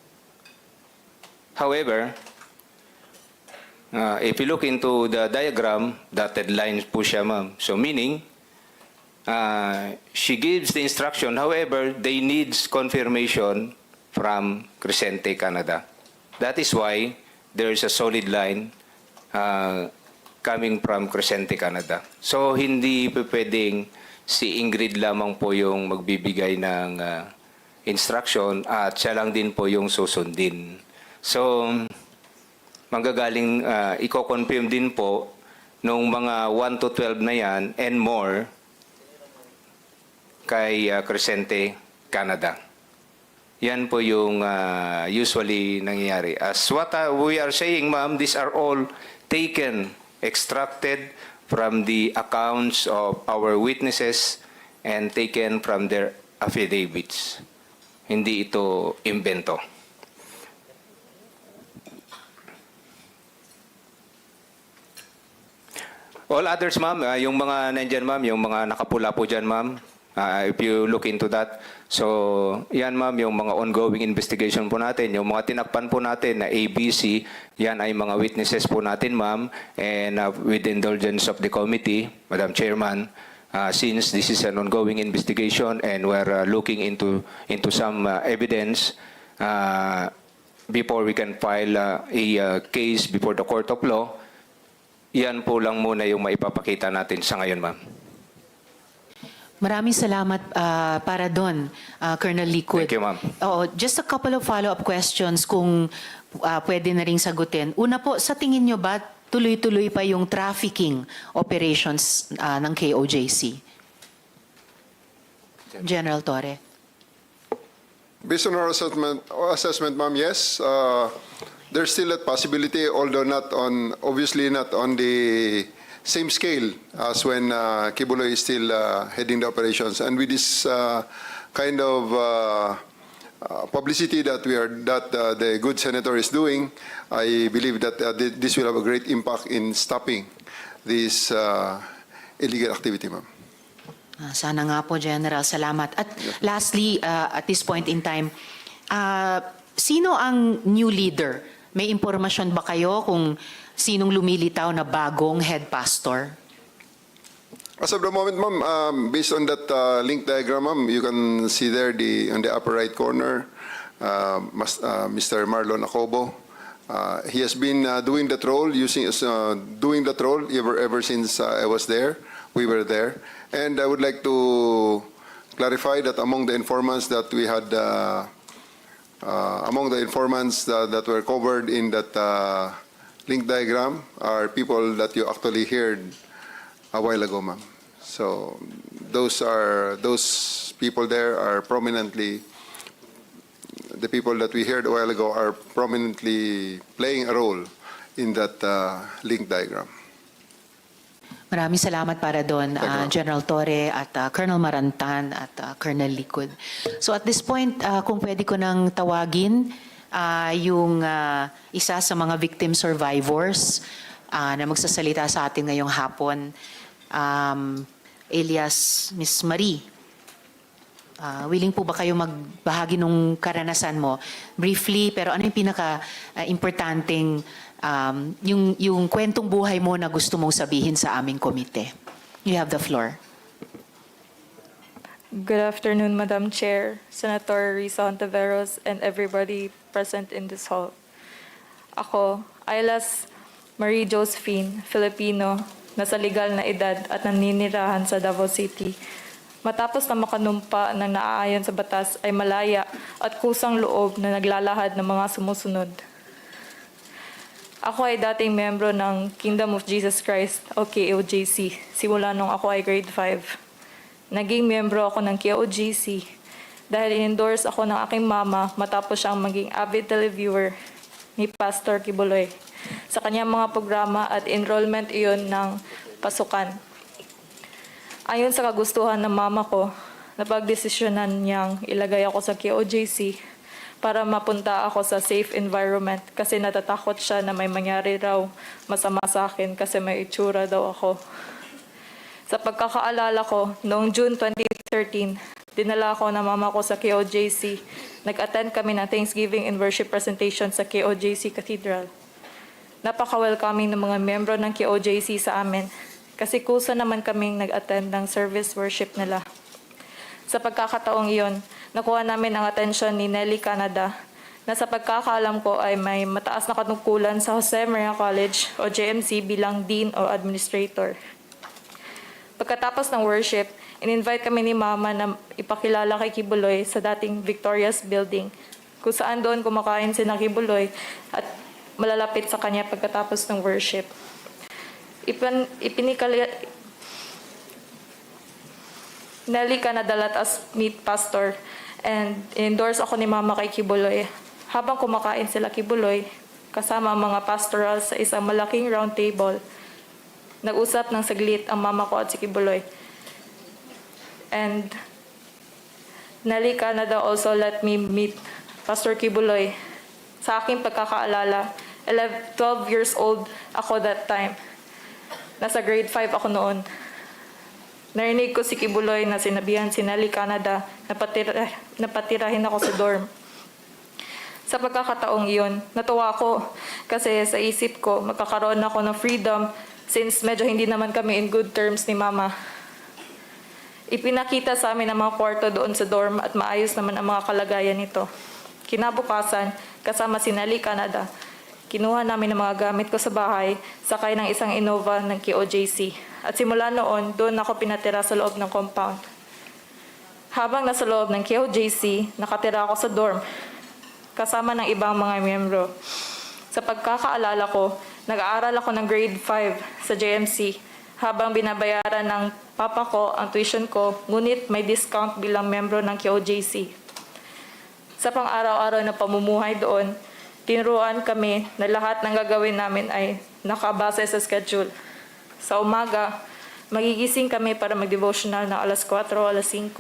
However, if you look into the diagram, dotted lines po siya, ma'am. So meaning, she gives the instruction, however, they need confirmation from Crescente Canada. That is why there is a solid line coming from Crescente Canada. So hindi pwedeng si Ingrid lamang po yung magbibigay ng instruction at siya lang din po yung susundin. So manggagaling, i-confirm din po nung mga 1 to 12 na yan and more kay Crescente Canada. Yan po yung usually nangyayari. As what we are saying, ma'am, these are all taken, extracted from the accounts of our witnesses and taken from their affidavits. Hindi ito invento. All others, ma'am, yung mga nandyan, ma'am, yung mga nakapula po dyan, ma'am, if you look into that. So, yan, ma'am, yung mga ongoing investigation po natin, yung mga tinakpan po natin na ABC, yan ay mga witnesses po natin, ma'am, and with the indulgence of the committee, Madam Chairman, since this is an ongoing investigation and we're looking into some evidence before we can file a case before the court of law, yan po lang muna yung maipapakita natin sa ngayon, ma'am. Maraming salamat para doon, Colonel Liquid. Thank you, ma'am. Oo, just a couple of follow-up questions kung pwede na ring sagutin. Una po, sa tingin nyo ba tuloy-tuloy pa yung trafficking operations ng KOJC? General Torre. Based on our assessment, ma'am, yes. There's still that possibility, although obviously not on the same scale as when Quiboloy is still heading the operations. And with this kind of publicity that the good senator is doing, I believe that this will have a great impact in stopping this illegal activity, ma'am. Sana nga po, General. Salamat. At lastly, at this point in time, sino ang new leader? May impormasyon ba kayo kung sinong lumilitaw na bagong head pastor? As of the moment, ma'am, based on that link diagram, ma'am, you can see there on the upper right corner, Mr. Marlon Acobo. He has been doing that role, ever since I was there. We were there. And I would like to clarify that among the informants that we had, that were covered in that link diagram are people that you actually heard a while ago, ma'am. So those people there are prominently, the people that we heard a while ago are prominently playing a role in that link diagram. Maraming salamat para doon, General Torre at Colonel Marantan at Colonel Liquid. So at this point, kung pwede ko nang tawagin yung isa sa mga victim survivors na magsasalita sa atin ngayong hapon, alias Miss Marie. Willing po ba kayo magbahagi ng karanasan mo? Briefly, pero ano yung pinaka-importanteng yung kwentong buhay mo na gusto mong sabihin sa aming komite? You have the floor. Good afternoon, Madam Chair, Senator Risa Hontiveros, and everybody present in this hall. Ako, alias Marie Josephine, Filipino, nasa legal na edad at naninirahan sa Davao City. Matapos na makanumpa ng naaayon sa batas ay malaya at kusang loob na naglalahad ng mga sumusunod. Ako ay dating membro ng Kingdom of Jesus Christ o KOJC simula nung ako ay grade 5. Naging membro ako ng KOJC dahil in-endorse ako ng aking mama matapos siyang maging avid televiewer ni Pastor Quiboloy sa kanyang mga programa at enrollment iyon ng pasukan. Ayon sa kagustuhan ng mama ko, napagdesisyonan niyang ilagay ako sa KOJC para mapunta ako sa safe environment kasi natatakot siya na may mangyari raw masama sa akin kasi may itsura daw ako. Sa pagkakaalala ko, noong June 2013, dinala ako ng mama ko sa KOJC. Nag-attend kami ng Thanksgiving and Worship presentation sa KOJC Cathedral. Napaka-welcoming ng mga membro ng KOJC sa amin kasi kusa naman kaming nag-attend ng service worship nila. Sa pagkakataong iyon, nakuha namin ang atensyon ni Nelly Canada na sa pagkakaalam ko ay may mataas na katungkulan sa Jose Maria College o JMC bilang Dean o Administrator. Pagkatapos ng worship, in-invite kami ni Mama na ipakilala kay Quiboloy sa dating Victoria's Building, kung saan doon kumakain si Quiboloy at malalapit sa kanya pagkatapos ng worship. Nelly Canada let us meet Pastor and endorse ako ni Mama kay Quiboloy. Habang kumakain sila Quiboloy, kasama ang mga pastoral sa isang malaking round table, nag-usap ng saglit ang mama ko at si Quiboloy. And Nelly Canada also let me meet Pastor Quiboloy. Sa aking pagkakaalala, 12 years old ako that time. Nasa grade 5 ako noon. Narinig ko si Quiboloy na sinabihan si Nelly Canada na patirahin ako sa dorm. Sa pagkakataong iyon, natuwa ako kasi sa isip ko magkakaroon ako ng freedom since medyo hindi naman kami in good terms ni Mama. Ipinakita sa amin ang mga kwarto doon sa dorm at maayos naman ang mga kalagayan nito. Kinabukasan, kasama si Nelly Canada, kinuha namin ang mga gamit ko sa bahay, sakay ng isang Innova ng KOJC. At simula noon, doon ako pinatira sa loob ng compound. Habang nasa loob ng KOJC, nakatira ako sa dorm kasama ng ibang mga miyembro. Sa pagkakaalala ko, nag-aaral ako ng grade 5 sa JMC habang binabayaran ng papa ko ang tuition ko, ngunit may discount bilang miyembro ng KOJC. Sa pang-araw-araw na pamumuhay doon, tinuruan kami na lahat ng gagawin namin ay nakabase sa schedule. Sa umaga, magigising kami para mag-devotional ng alas 4 o alas 5.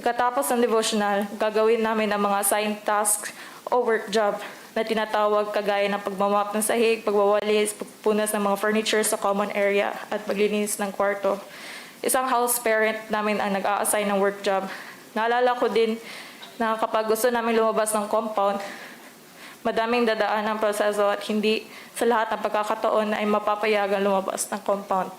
Pagkatapos ng devotional, gagawin namin ang mga assigned tasks o work job na tinatawag kagaya ng pagmamap ng sahig, pagwawalis, pagpunas ng mga furniture sa common area at paglilinis ng kwarto. Isang house parent namin ang nag-a-assign ng work job. Naalala ko din na kapag gusto namin lumabas ng compound, madaming dadaan ang proseso at hindi sa lahat ng pagkakataon ay mapapayagan lumabas ng compound.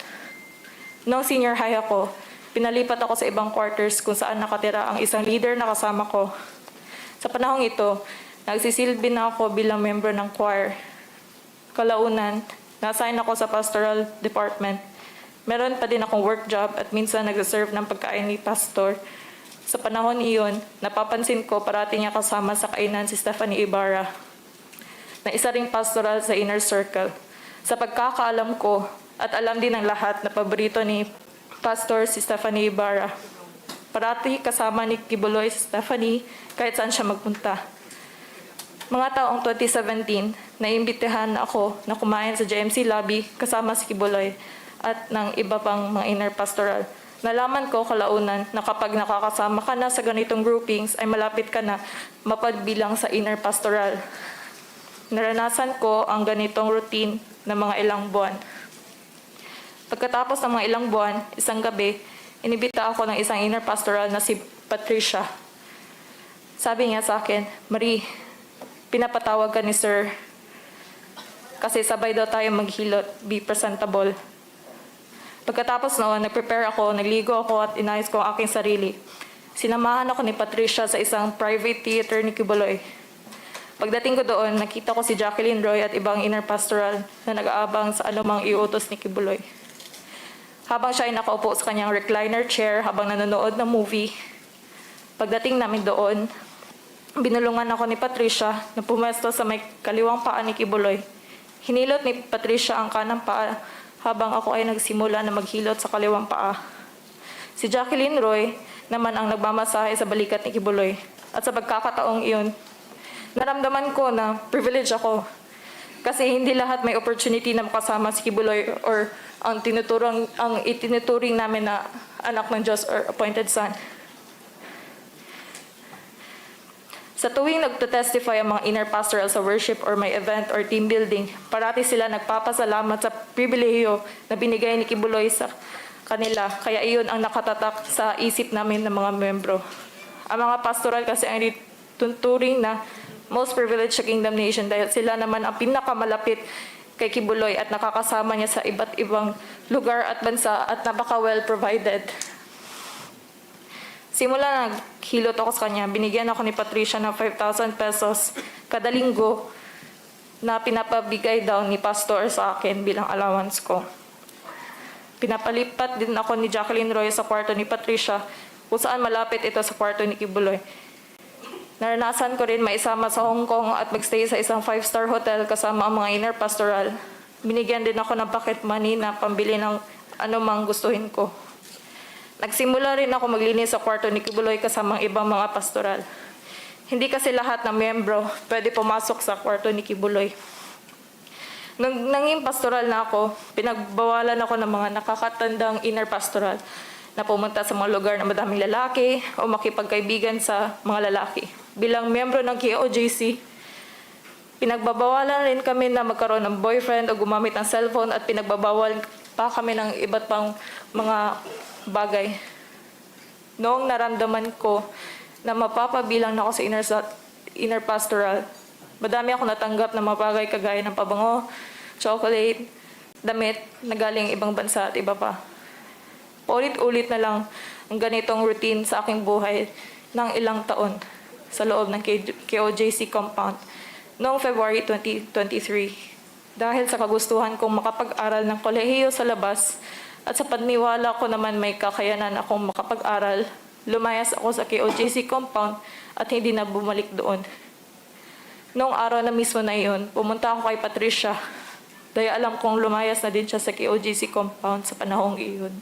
Noong senior high ako, pinalipat ako sa ibang quarters kung saan nakatira ang isang leader na kasama ko. Sa panahong ito, nagsisilbi na ako bilang member ng choir. Kalaunan, na-assign ako sa pastoral department. Meron pa din akong work job at minsan nag-serve ng pagkain ni pastor. Sa panahon iyon, napapansin ko parati niya kasama sa kainan si Stephanie Ibarra, na isa ring pastoral sa inner circle. Sa pagkakaalam ko at alam din ng lahat na paborito ni Pastor si Stephanie Ibarra. Parati kasama ni Quiboloy si Stephanie kahit saan siya magpunta. Mga taong 2017, naimbitahan ako na kumain sa JMC lobby kasama si Quiboloy at ng iba pang mga inner pastoral. Nalaman ko kalaunan na kapag nakakasama ka na sa ganitong groupings ay malapit ka na mapagbilang sa inner pastoral. Naranasan ko ang ganitong routine ng mga ilang buwan. Pagkatapos ng mga ilang buwan, isang gabi, inibita ako ng isang inner pastoral na si Patricia. Sabi niya sa akin, Marie, pinapatawag ka ni Sir kasi sabay daw tayo maghilot, be presentable. Pagkatapos noon, nag-prepare ako, nagligo ako at inayos ko ang aking sarili. Sinamahan ako ni Patricia sa isang private theater ni Quiboloy. Pagdating ko doon, nakita ko si Jacqueline Roy at ibang inner pastoral na nag-aabang sa anumang iutos ni Quiboloy. Habang siya ay nakaupo sa kanyang recliner chair habang nanonood ng movie, pagdating namin doon, binulungan ako ni Patricia na pumesto sa may kaliwang paa ni Quiboloy. Hinilot ni Patricia ang kanang paa habang ako ay nagsimula na maghilot sa kaliwang paa. Si Jacqueline Roy naman ang nagmamasahe sa balikat ni Quiboloy. At sa pagkakataong iyon, naramdaman ko na privilege ako. Kasi hindi lahat may opportunity na makasama si Quiboloy or ang itinuturing namin na anak ng Diyos or appointed son. Sa tuwing nagtotestify ang mga inner pastoral sa worship or may event or team building, parati sila nagpapasalamat sa pribilehiyo na binigay ni Quiboloy sa kanila. Kaya iyon ang nakatatak sa isip namin ng mga membro. Ang mga pastoral kasi ang tuturing na most privileged sa Kingdom Nation dahil sila naman ang pinakamalapit kay Quiboloy at nakakasama niya sa iba't ibang lugar at bansa at napaka-well provided. Simula naghilot ako sa kanya, binigyan ako ni Patricia ng 5,000 pesos kada linggo na pinapabigay daw ni pastor sa akin bilang allowance ko. Pinapalipat din ako ni Jacqueline Roy sa kwarto ni Patricia kung saan malapit ito sa kwarto ni Quiboloy. Naranasan ko rin maisama sa Hong Kong at magstay sa isang 5-star hotel kasama ang mga inner pastoral. Binigyan din ako ng pocket money na pambili ng anumang gustuhin ko. Nagsimula rin ako maglinis sa kwarto ni Quiboloy kasama ang ibang mga pastoral. Hindi kasi lahat ng miyembro pwede pumasok sa kwarto ni Quiboloy. Nung nanging pastoral na ako, pinagbawalan ako ng mga nakakatandang inner pastoral na pumunta sa mga lugar na madaming lalaki o makipagkaibigan sa mga lalaki. Bilang miyembro ng KOJC, pinagbabawalan rin kami na magkaroon ng boyfriend o gumamit ng cellphone at pinagbabawal pa kami ng iba't pang mga bagay. Noong naramdaman ko na mapapabilang na ako sa inner pastoral, madami ako natanggap na mga bagay kagaya ng pabango, chocolate, damit na galing ibang bansa at iba pa. Paulit-ulit na lang ang ganitong routine sa aking buhay ng ilang taon sa loob ng KOJC compound noong February 2023. Dahil sa kagustuhan kong makapag-aral ng kolehiyo sa labas At sa paniwala ko naman may kakayanan akong makapag-aral, lumayas ako sa KOJC compound at hindi na bumalik doon. Noong araw na mismo na iyon, pumunta ako kay Patricia dahil alam kong lumayas na din siya sa KOJC compound sa panahong iyon.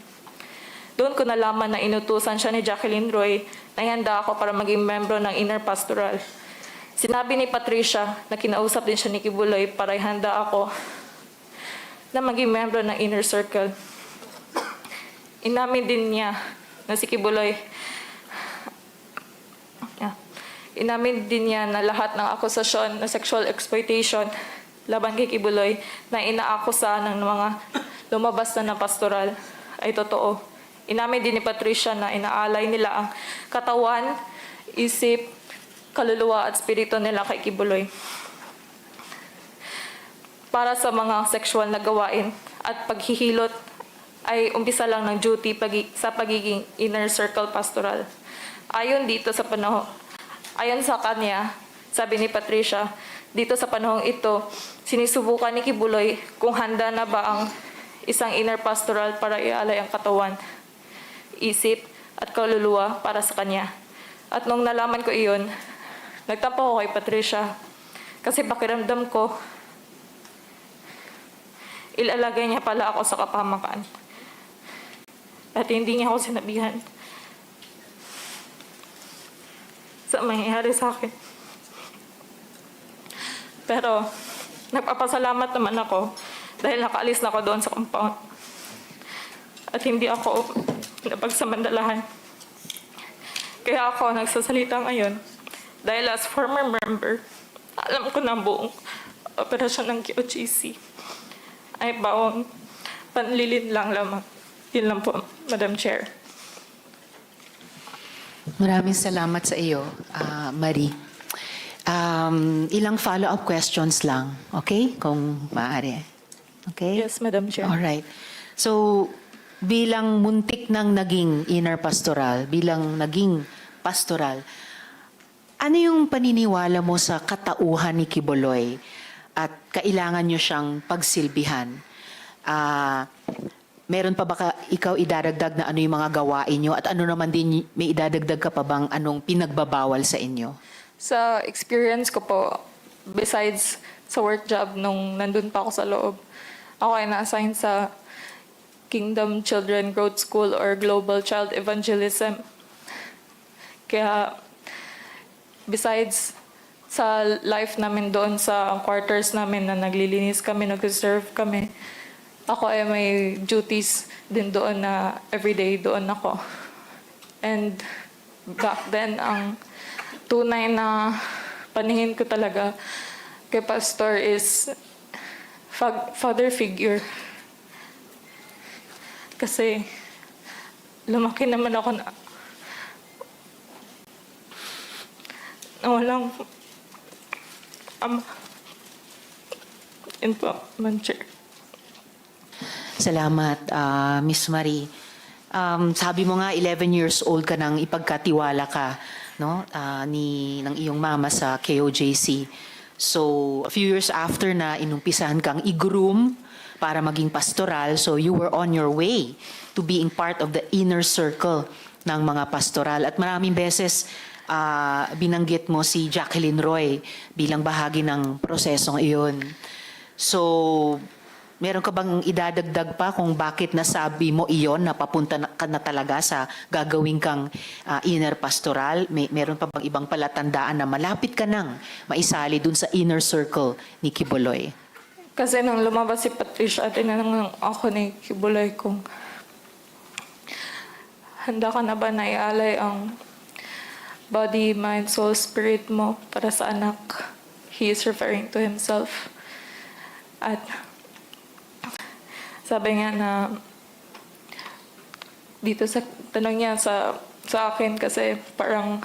Doon ko nalaman na inutusan siya ni Jacqueline Roy na ihanda ako para maging membro ng Inner Pastoral. Sinabi ni Patricia na kinausap din siya ni Quiboloy para ihanda ako na maging membro ng Inner Circle. Inamin din niya na si Quiboloy, inamin din niya na lahat ng akusasyon na sexual exploitation laban kay Quiboloy na inaakusa ng mga lumabas na pastoral ay totoo. Inamin din ni Patricia na inaalay nila ang katawan, isip, kaluluwa at spirito nila kay Quiboloy para sa mga sexual na gawain at paghihilot ay umpisa lang ng duty sa pagiging inner circle pastoral. Ayon sa kanya, sabi ni Patricia, dito sa panahong ito, sinisubukan ni Quiboloy kung handa na ba ang isang inner pastoral para ialay ang katawan, isip at kaluluwa para sa kanya. At nung nalaman ko iyon, nagtampo ko kay Patricia kasi pakiramdam ko, ilalagay niya pala ako sa kapahamakan. At hindi niya ako sinabihan sa mangyayari sa akin. Pero nagpapasalamat naman ako dahil nakaalis na ako doon sa compound. At hindi ako napagsamandalahan. Kaya ako nagsasalita ngayon dahil as former member, alam ko na ang buong operasyon ng KOJC ay bawang panlilin lang lamang. Yun lang po, Madam Chair. Maraming salamat sa iyo, Marie. Ilang follow-up questions lang, okay? Kung maaari. Okay? Yes, Madam Chair. Alright. So, bilang muntik ng naging inner pastoral, bilang naging pastoral, ano yung paniniwala mo sa katauhan ni Quiboloy at kailangan nyo siyang pagsilbihan? Meron pa ba ikaw idadagdag na ano yung mga gawain nyo at ano naman din may idadagdag ka pa bang anong pinagbabawal sa inyo? Sa experience ko po, besides sa work job nung nandun pa ako sa loob, ako ay na-assign sa Kingdom Children Growth School or Global Child Evangelism. Kaya besides sa life namin doon sa quarters namin na naglilinis kami, nag-serve kami, ako ay may duties din doon na everyday doon ako. And back then, ang tunay na paningin ko talaga kay Pastor is father figure. Kasi lumaki naman ako na walang ama. Yun po, Madam Chair. Salamat, Miss Marie. Sabi mo nga 11 years old ka nang ipagkatiwala ka, no, ng iyong mama sa KOJC. So a few years after na inumpisahan kang i-groom para maging pastoral, so you were on your way to being part of the inner circle ng mga pastoral. At maraming beses binanggit mo si Jacqueline Roy bilang bahagi ng prosesong iyon. So meron ka bang idadagdag pa kung bakit nasabi mo iyon na papunta ka na talaga sa gagawin kang inner pastoral? Meron pa bang ibang palatandaan na malapit ka nang maisali dun sa inner circle ni Quiboloy? Kasi nung lumabas si Patricia, tinanong ako ni Quiboloy kung handa ka na ba na ialay ang body, mind, soul, spirit mo para sa anak. He is referring to himself. At sabi niya na dito sa tanong niya sa akin kasi parang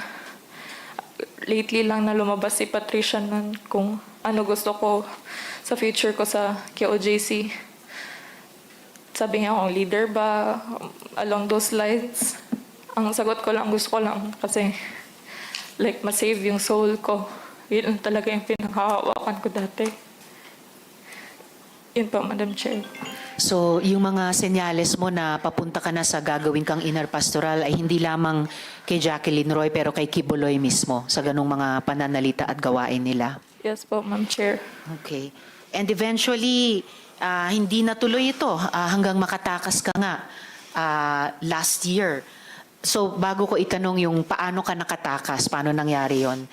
lately lang na lumabas si Patricia nun kung ano gusto ko sa future ko sa KOJC. Sabi niya kung leader ba, along those lines. Ang sagot ko lang, gusto ko lang kasi like ma-save yung soul ko. Yun talaga yung pinanghahawakan ko dati. Yun po, Madam Chair. So, yung mga senyales mo na papunta ka na sa gagawin kang inner pastoral ay hindi lamang kay Jacqueline Roy pero kay Quiboloy mismo sa ganung mga pananalita at gawain nila. Yes po, Ma'am Chair. Okay. And eventually, hindi natuloy ito hanggang makatakas ka nga last year. So, bago ko itanong yung paano ka nakatakas, paano nangyari yon,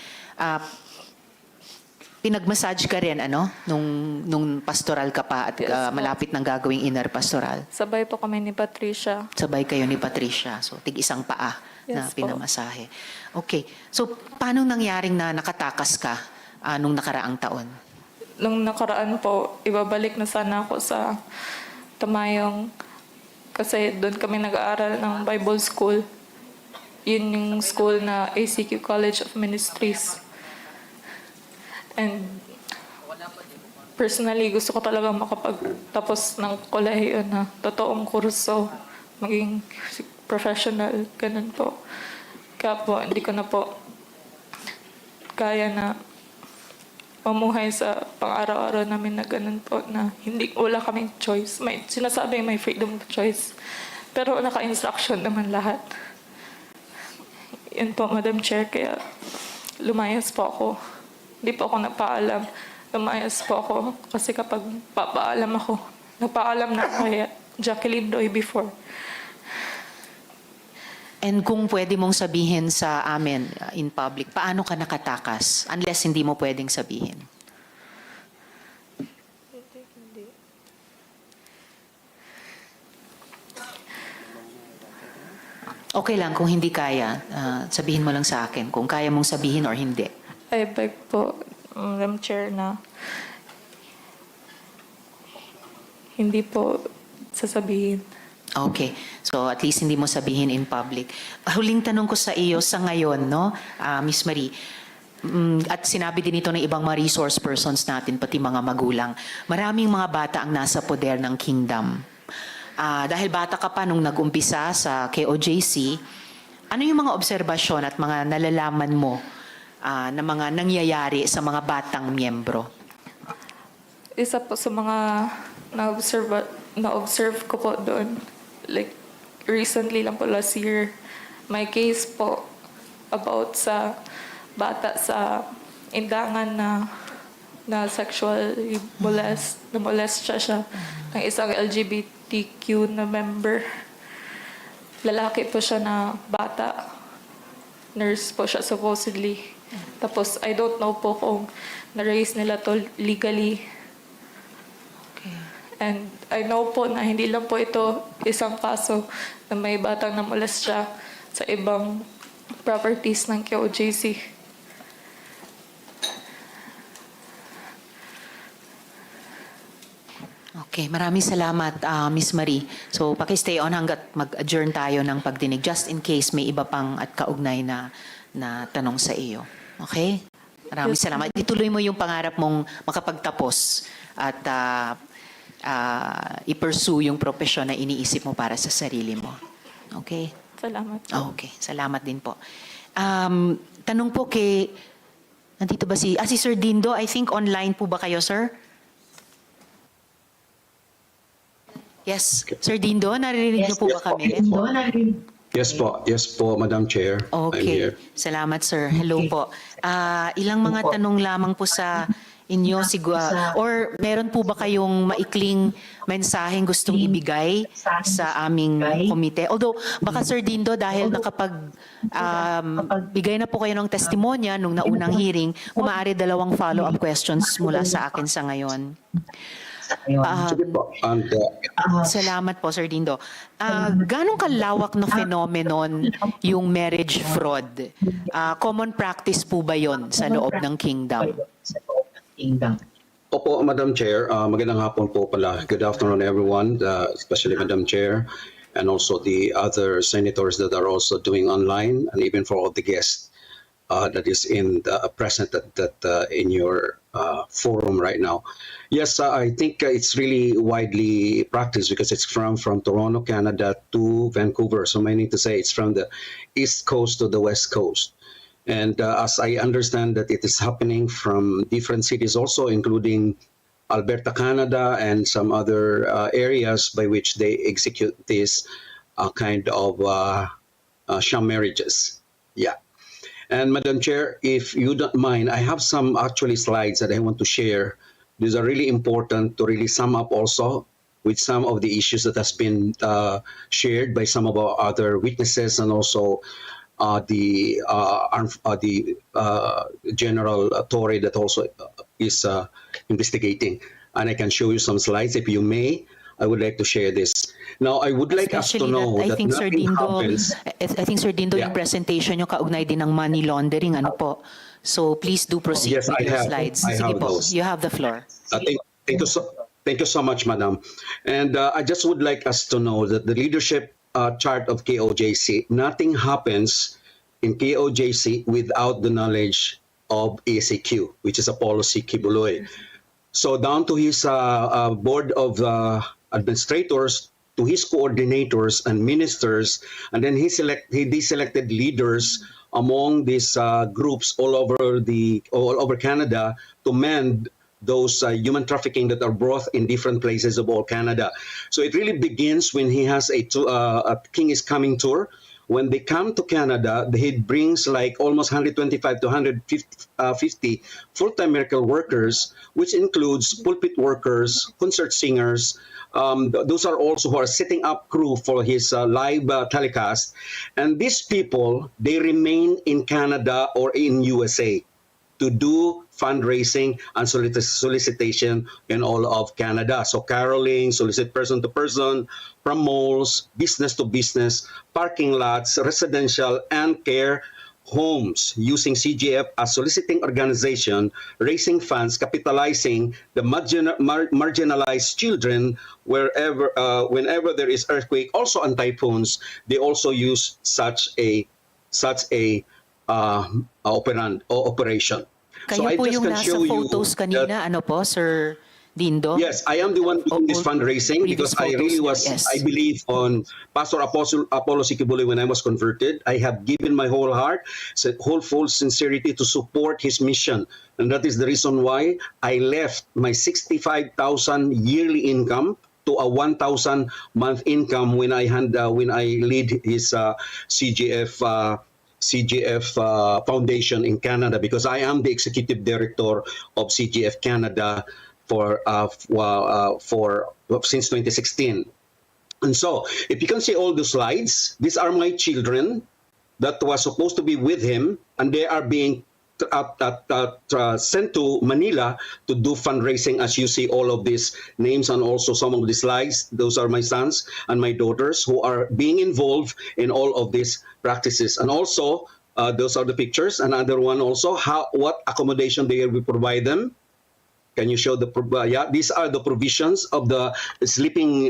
pinagmassage ka rin, nung pastoral ka pa at Yes, po. malapit ng gagawing inner pastoral. Sabay po kami ni Patricia. Sabay kayo ni Patricia. So, tig-isang paa na Yes, po. pinamasahe. Okay. So, paano nangyaring na nakatakas ka nung nakaraang taon? Nung nakaraan po, ibabalik na sana ako sa Tamayong kasi doon kami nag-aaral ng Bible School. Yun yung school na ACQ College of Ministries. And personally, gusto ko talaga makapagtapos ng kolehiyo na totoong kurso, maging professional, ganun po. Kaya po, hindi ko na po kaya na mamuhay sa pang-araw-araw namin na ganun po, na wala kaming choice. Sinasabi may freedom of choice. Pero naka-instruction naman lahat. Yun po, Madam Chair, kaya lumayas po ako. Hindi po ako nagpaalam. Lumayas po ako kasi kapag papaalam ako, nagpaalam na ako kay Jacqueline Roy before. And kung pwede mong sabihin sa amin in public, paano ka nakatakas? Unless hindi mo pwedeng sabihin. Okay lang, kung hindi kaya, sabihin mo lang sa akin kung kaya mong sabihin or hindi. I beg po, Madam Chair, na hindi po sasabihin. Okay. So at least hindi mo sabihin in public. Huling tanong ko sa iyo sa ngayon, no, Miss Marie, at sinabi din ito ng ibang mga resource persons natin, pati mga magulang, maraming mga bata ang nasa poder ng kingdom. Dahil bata ka pa nung nag-umpisa sa KOJC, ano yung mga obserbasyon at mga nalalaman mo na mga nangyayari sa mga batang miyembro? Isa po sa mga na-observe ko po doon, like recently lang po last year, may case po about sa bata sa Indangan na sexually molest siya ng isang LGBTQ na member. Lalaki po siya na bata. Nurse po siya supposedly. Tapos I don't know po kung na-raise nila to legally. And I know po na hindi lang po ito isang kaso na may batang namolest siya sa ibang properties ng KOJC. Okay, maraming salamat, Miss Marie. So, paki-stay on hanggat mag-adjourn tayo ng pagdinig just in case may iba pang at kaugnay na tanong sa iyo. Okay? Maraming salamat. Ituloy mo yung pangarap mong makapagtapos at i-pursue yung profesyon na iniisip mo para sa sarili mo. Okay? Salamat po. Okay, salamat din po. Tanong po kay, nandito ba si Sir Dindo? I think online po ba kayo, sir? Yes, Sir Dindo, naririnig niyo po ba kami? Yes po, Madam Chair. I'm Okay, here. salamat sir. Hello po. Ilang mga tanong lamang po sa inyo siguro, or meron po ba kayong maikling mensaheng gustong ibigay sa aming komite? Although, baka Sir Dindo, dahil bigay na po kayo ng testimonya nung naunang hearing, maaari 2 follow-up questions mula sa akin sa ngayon. Sige po. And, Salamat po, Sir Dindo. Ganong kalawak na phenomenon yung marriage fraud? Common practice po ba yon sa loob ng kingdom? Opo, Madam Chair. Magandang hapon po pala. Good afternoon, everyone, especially Madam Chair, and also the other senators that are also doing online, and even for all the guests that is present in your forum right now. Yes, I think it's really widely practiced because it's from Toronto, Canada to Vancouver. So meaning to say it's from the East Coast to the West Coast. And as I understand that it is happening from different cities also, including Alberta, Canada, and some other areas by which they execute this kind of sham marriages. Yeah. And Madam Chair, if you don't mind, I have some actually slides that I want to share. These are really important to really sum up also with some of the issues that has been shared by some of our other witnesses and also the General Torre that also is investigating. And I can show you some slides if you may. I would like to share this. Now, I would like us to Especially know that I that think Sir nothing Dindo, happens. I think Sir Dindo, Yeah. yung presentation nyo kaugnay din ng money laundering, ano po? So please do proceed Yes, with I your have. slides. I Sige have po, those. you have the floor. Thank you so much, Madam. And I just would like us to know that the leadership chart of KOJC, nothing happens in KOJC without the knowledge of ACQ, which is Apollo C. Quiboloy. So down to his board of administrators, to his coordinators and ministers, and then he deselected leaders among these groups all over Canada to mend those human trafficking that are brought in different places of all Canada. So it really begins when he has a King is Coming tour. When they come to Canada, he brings like almost 125 to 150 full-time miracle workers, which includes pulpit workers, concert singers. Those are also who are setting up crew for his live telecast. And these people, they remain in Canada or in USA to do fundraising and solicitation in all of Canada. So caroling, solicit person to person, from malls, business to business, parking lots, residential and care homes, using CGF as soliciting organization, raising funds, capitalizing the marginalized children whenever there is earthquake, also on typhoons. They also use such a operation. Kayo po yung nasa photos kanina, ano po, Sir Dindo? Yes, I am the one doing this fundraising because I really was, I believe on Pastor Apollo C. Quiboloy when I was converted. I have given my whole heart, whole full sincerity to support his mission. And that is the reason why I left my 65,000 yearly income to a 1,000 month income when I lead his CGF Foundation in Canada, because I am the executive director of CGF Canada since 2016. And so, if you can see all the slides, these are my children that was supposed to be with him, and they are being sent to Manila to do fundraising. As you see all of these names and also some of the slides, those are my sons and my daughters who are being involved in all of these practices. And also, those are the pictures. Another one also, what accommodation they will provide them. Can you show the, these are the provisions of the sleeping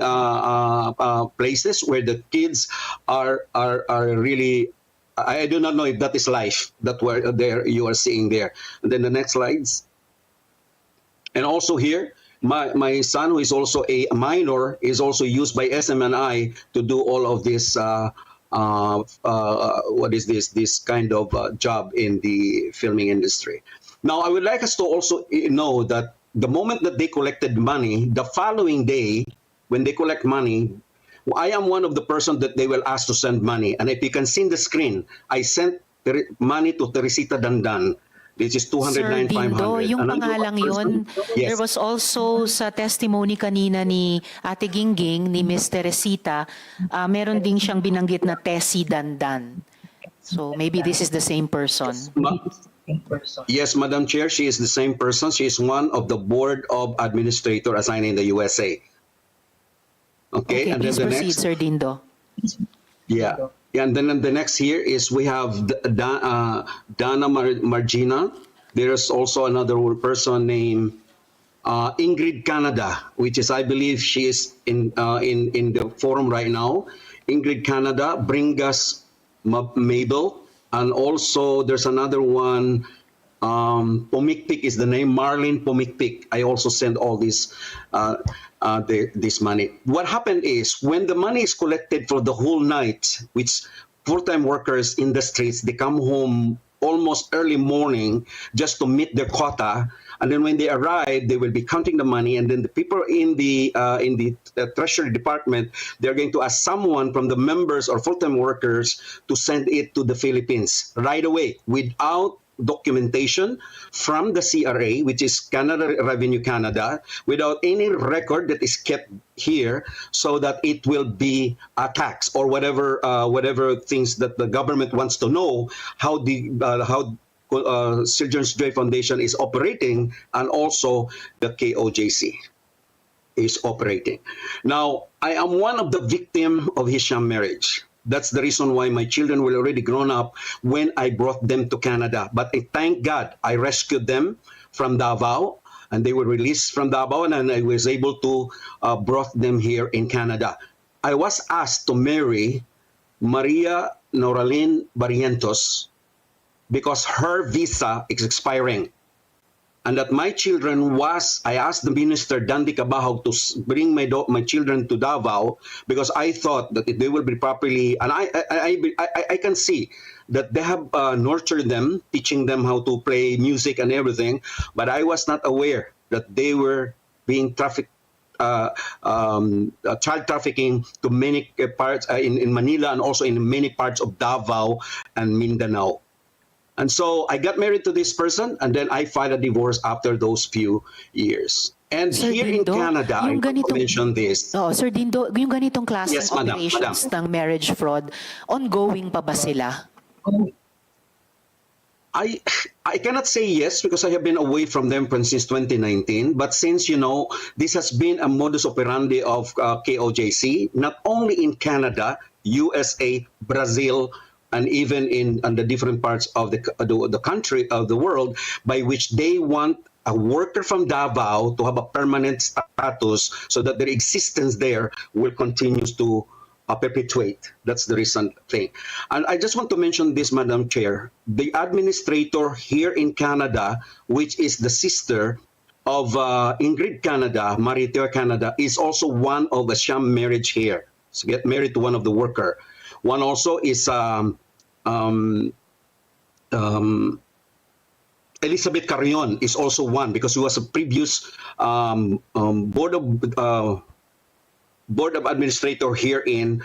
places where the kids are really, I do not know if that is life that were there you are seeing there. And then the next slides. And also here, my son, who is also a minor, is also used by SMNI to do all of this, what is this kind of job in the filming industry. Now, I would like us to also know that the moment that they collected money, the following day, when they collect money, I am one of the persons that they will ask to send money. And if you can see in the screen, I sent money to Teresita Dandan. This is 209,500. Sir Dindo, yung pangalang yun, yes. There was also sa testimony kanina ni Ate Gingging, ni Miss Teresita, meron ding siyang binanggit na Tessie Dandan. So maybe this is the same person. Yes, Madam Chair, she is the same person. She is one of the board of administrator assigned in the USA. Okay, and please then the proceed, next, Sir Dindo. Yeah, and then the next here is we have Dana Margina. There is also another person named Ingrid Canada, which is, I believe, she is in the forum right now. Ingrid Canada, Bringas Mabel, and also there's another one. Pomikpik is the name, Marlene Pomikpik. I also send all this money. What happened is when the money is collected for the whole night, which full-time workers in the streets, they come home almost early morning just to meet their quota, And then when they arrive, they will be counting the money, and then the people in the Treasury Department, they're going to ask someone from the members or full-time workers to send it to the Philippines right away without documentation from the CRA, which is Canada Revenue Canada, without any record that is kept here, so that it will be a tax or whatever things that the government wants to know how the Children's Day Foundation is operating, and also the KOJC is operating. Now, I am one of the victims of his sham marriage. That's the reason why my children were already grown up when I brought them to Canada. But I thank God I rescued them from Davao, and they were released from Davao, and I was able to brought them here in Canada. I was asked to marry Maria Noraline Barrientos because her visa is expiring. And that my children I asked the minister, Dandy Cabahog, to bring my children to Davao, because I thought that they will be properly, and I can see that they have nurtured them, teaching them how to play music and everything, but I was not aware that they were being trafficked, child trafficking to many parts in Manila, and also in many parts of Davao and Mindanao. And so I got married to this person, and then I filed a divorce after those few years. And Sir here Dindo, in Canada, I yung ganitong- mentioned this. Oh, Sir Dindo, yung ganitong klaseng Yes, madam, operations ng marriage fraud, ongoing pa ba sila? I cannot say yes because I have been away from them since 2019. But since, this has been a modus operandi of KOJC, not only in Canada, USA, Brazil, and even in the different parts of the country, of the world, by which they want a worker from Davao to have a permanent status so that their existence there will continue to perpetuate. That's the recent thing. And I just want to mention this, Madam Chair. The administrator here in Canada, which is the sister of Ingrid Canada, Mariteur Canada, is also one of a sham marriage here. So get married to one of the worker. One also is Elizabeth Carrion is also one, because he was a previous board of administrator here in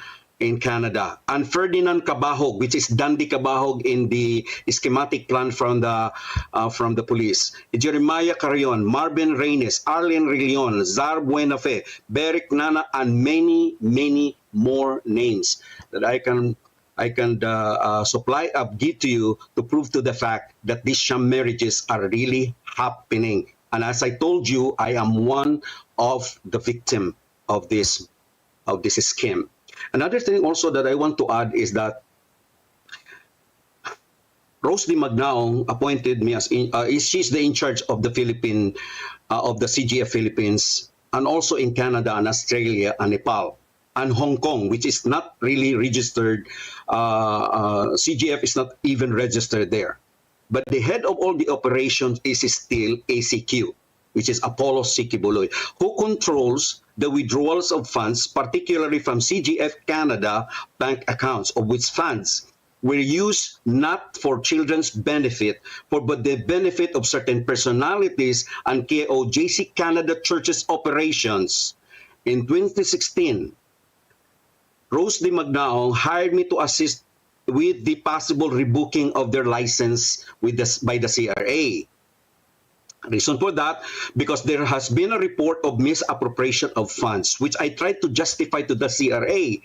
Canada. And Ferdinand Cabahog, which is Dandy Cabahog in the schematic plan from the police. Jeremiah Carrion, Marvin Reynes, Arlen Rillion, Zar Buenafe, Beric Nana, and many, many more names that I can give to you to prove to the fact that these sham marriages are really happening. And as I told you, I am one of the victim of this scheme. Another thing also that I want to add is that Rose Di Magnaong appointed me as she's the in charge of the of the CGF Philippines, and also in Canada and Australia and Nepal and Hong Kong, which is not really registered. CGF is not even registered there. But the head of all the operations is still ACQ, which is Apollo C. Quiboloy, who controls the withdrawals of funds, particularly from CGF Canada bank accounts, of which funds were used not for children's benefit, but the benefit of certain personalities and KOJC Canada Church's operations. In 2016, Rose Di Magnaong hired me to assist with the possible rebooking of their license by the CRA. Reason for that, because there has been a report of misappropriation of funds, which I tried to justify to the CRA.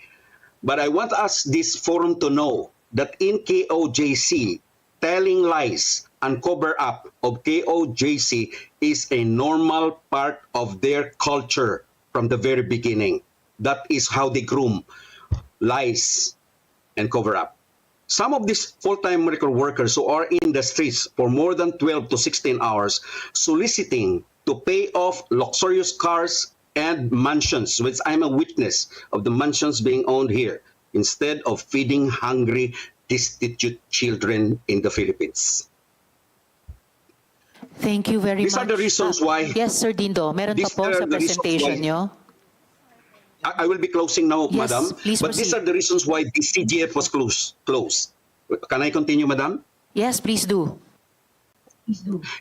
But I want us, this forum, to know that in KOJC, telling lies and cover up of KOJC is a normal part of their culture from the very beginning. That is how they groom lies and cover up. Some of these full-time miracle workers who are in the streets for more than 12 to 16 hours soliciting to pay off luxurious cars and mansions, which I'm a witness of the mansions being owned here, instead of feeding hungry, destitute children in the Philippines. Thank you very These much. are the reasons why. Yes, Sir Dindo. Meron pa These po are sa the reasons presentation why- nyo. I will be closing now, Yes, Madam. please But these proceed. are the reasons why the CGF was closed. Can I continue, Madam? Yes, please do.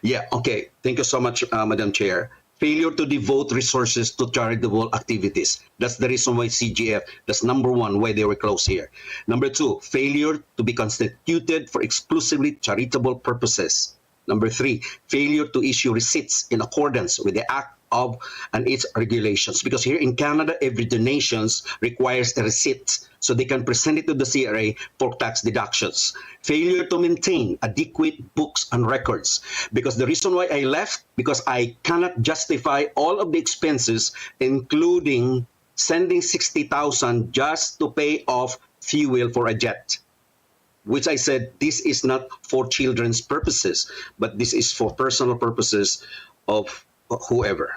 Yeah, okay. Thank you so much, Madam Chair. Failure to devote resources to charitable activities. That's the reason why CGF, that's number one, why they were closed here. Number two, failure to be constituted for exclusively charitable purposes. Number three, failure to issue receipts in accordance with the Act of and its regulations. Because here in Canada, every donations requires a receipt so they can present it to the CRA for tax deductions. Failure to maintain adequate books and records. Because the reason why I left, because I cannot justify all of the expenses, including sending 60,000 just to pay off fuel for a jet. Which I said, this is not for children's purposes, but this is for personal purposes of whoever.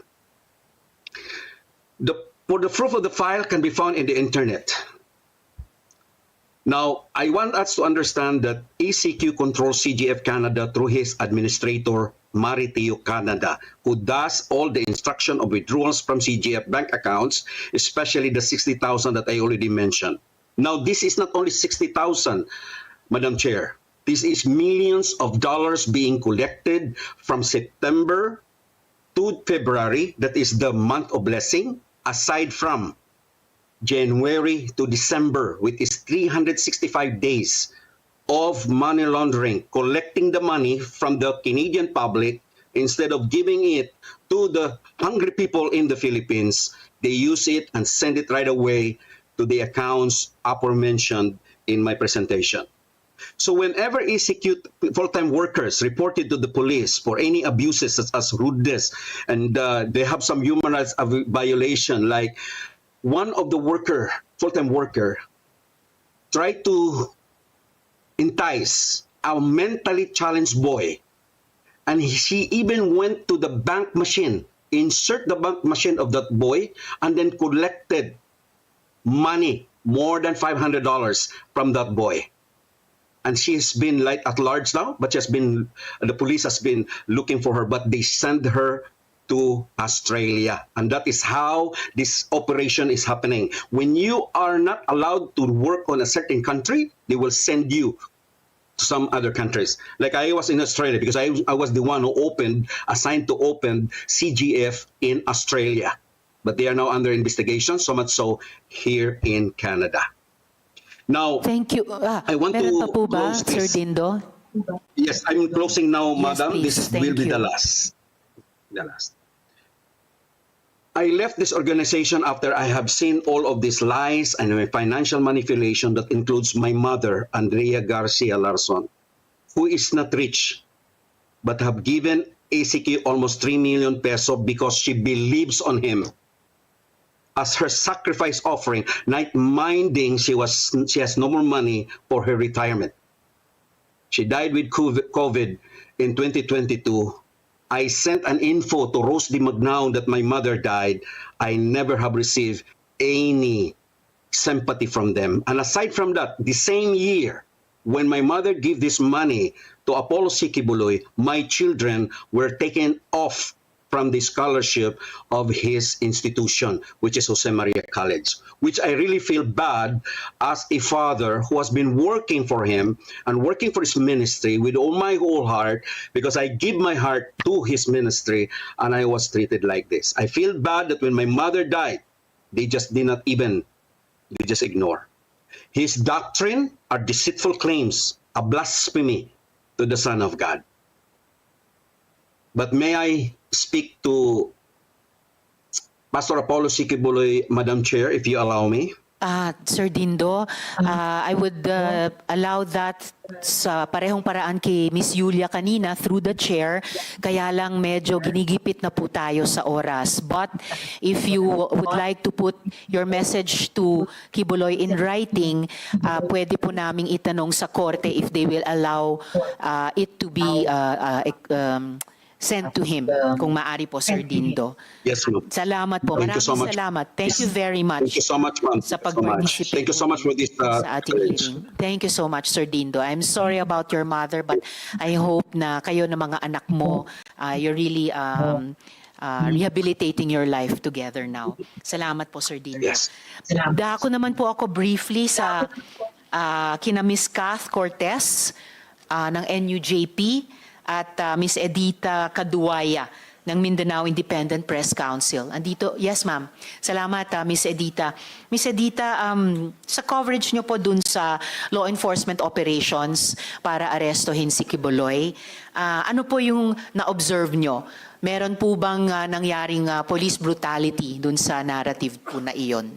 For the proof of the file can be found in the internet. Now, I want us to understand that ECQ controls CGF Canada through his administrator, Maritio Canada, who does all the instruction of withdrawals from CGF bank accounts, especially the 60,000 that I already mentioned. Now, this is not only 60,000, Madam Chair. This is millions of dollars being collected from September to February, that is the month of blessing, aside from January to December, which is 365 days of money laundering, collecting the money from the Canadian public instead of giving it to the hungry people in the Philippines. They use it and send it right away to the accounts aforementioned in my presentation. So whenever ECQ full-time workers reported to the police for any abuses such as rudeness, and they have some human rights violation, like one of the full-time worker, tried to entice a mentally challenged boy, and she even went to the bank machine, insert the bank machine of that boy, and then collected money, more than $500 from that boy. And she's been like at large now, but the police has been looking for her, but they send her to Australia. And that is how this operation is happening. When you are not allowed to work on a certain country, they will send you to some other countries. Like I was in Australia because I was the one who assigned to open CGF in Australia. But they are now under investigation, so much so here in Canada. Now, Thank you. I want Meron to pa po ba, close Sir this. Dindo? Yes, I'm closing now, Yes, Madam. please. This Thank will be the you. last. The last. I left this organization after I have seen all of these lies and my financial manipulation that includes my mother, Andrea Garcia Larson, who is not rich, but have given ACQ almost 3 million pesos because she believes on him as her sacrifice offering, not minding she has no more money for her retirement. She died with COVID in 2022. I sent an info to Rose Di Magnaon that my mother died. I never have received any sympathy from them. And aside from that, the same year, when my mother gave this money to Apollo C. Quiboloy, my children were taken off from the scholarship of his institution, which is Jose Maria College, which I really feel bad as a father who has been working for him and working for his ministry with all my whole heart, because I give my heart to his ministry and I was treated like this. I feel bad that when my mother died, they just ignore. His doctrine are deceitful claims, a blasphemy to the Son of God. But may I speak to Pastor Apollo C. Quiboloy, Madam Chair, if you allow me? Sir Dindo, I would allow that sa parehong paraan kay Miss Yulia kanina through the chair, kaya lang medyo ginigipit na po tayo sa oras. But if you would like to put your message to Quiboloy in writing, pwede po naming itanong sa korte if they will allow it to be sent to him, kung maaari po, Sir Dindo. Yes, ma'am. Salamat po. Thank you so Maraming much. salamat. Thank you very much. Thank you so much, ma'am. Sa Thank you so much. pag-participate Thank you so much for this sa ating courage. hearing. Thank you so much, Sir Dindo. I'm sorry about your mother, but I hope na kayo na mga anak mo, you're really rehabilitating your life together now. Salamat po, Sir Dindo. Yes. Dako naman po ako briefly sa kina Miss Kath Cortez ng NUJP. at Miss Edita Caduaya ng Mindanao Independent Press Council. Andito, yes ma'am. Salamat Miss Edita. Miss Edita, sa coverage nyo po dun sa law enforcement operations para arestohin si Quiboloy, ano po yung na-observe nyo? Meron po bang nangyaring police brutality dun sa narrative po na iyon?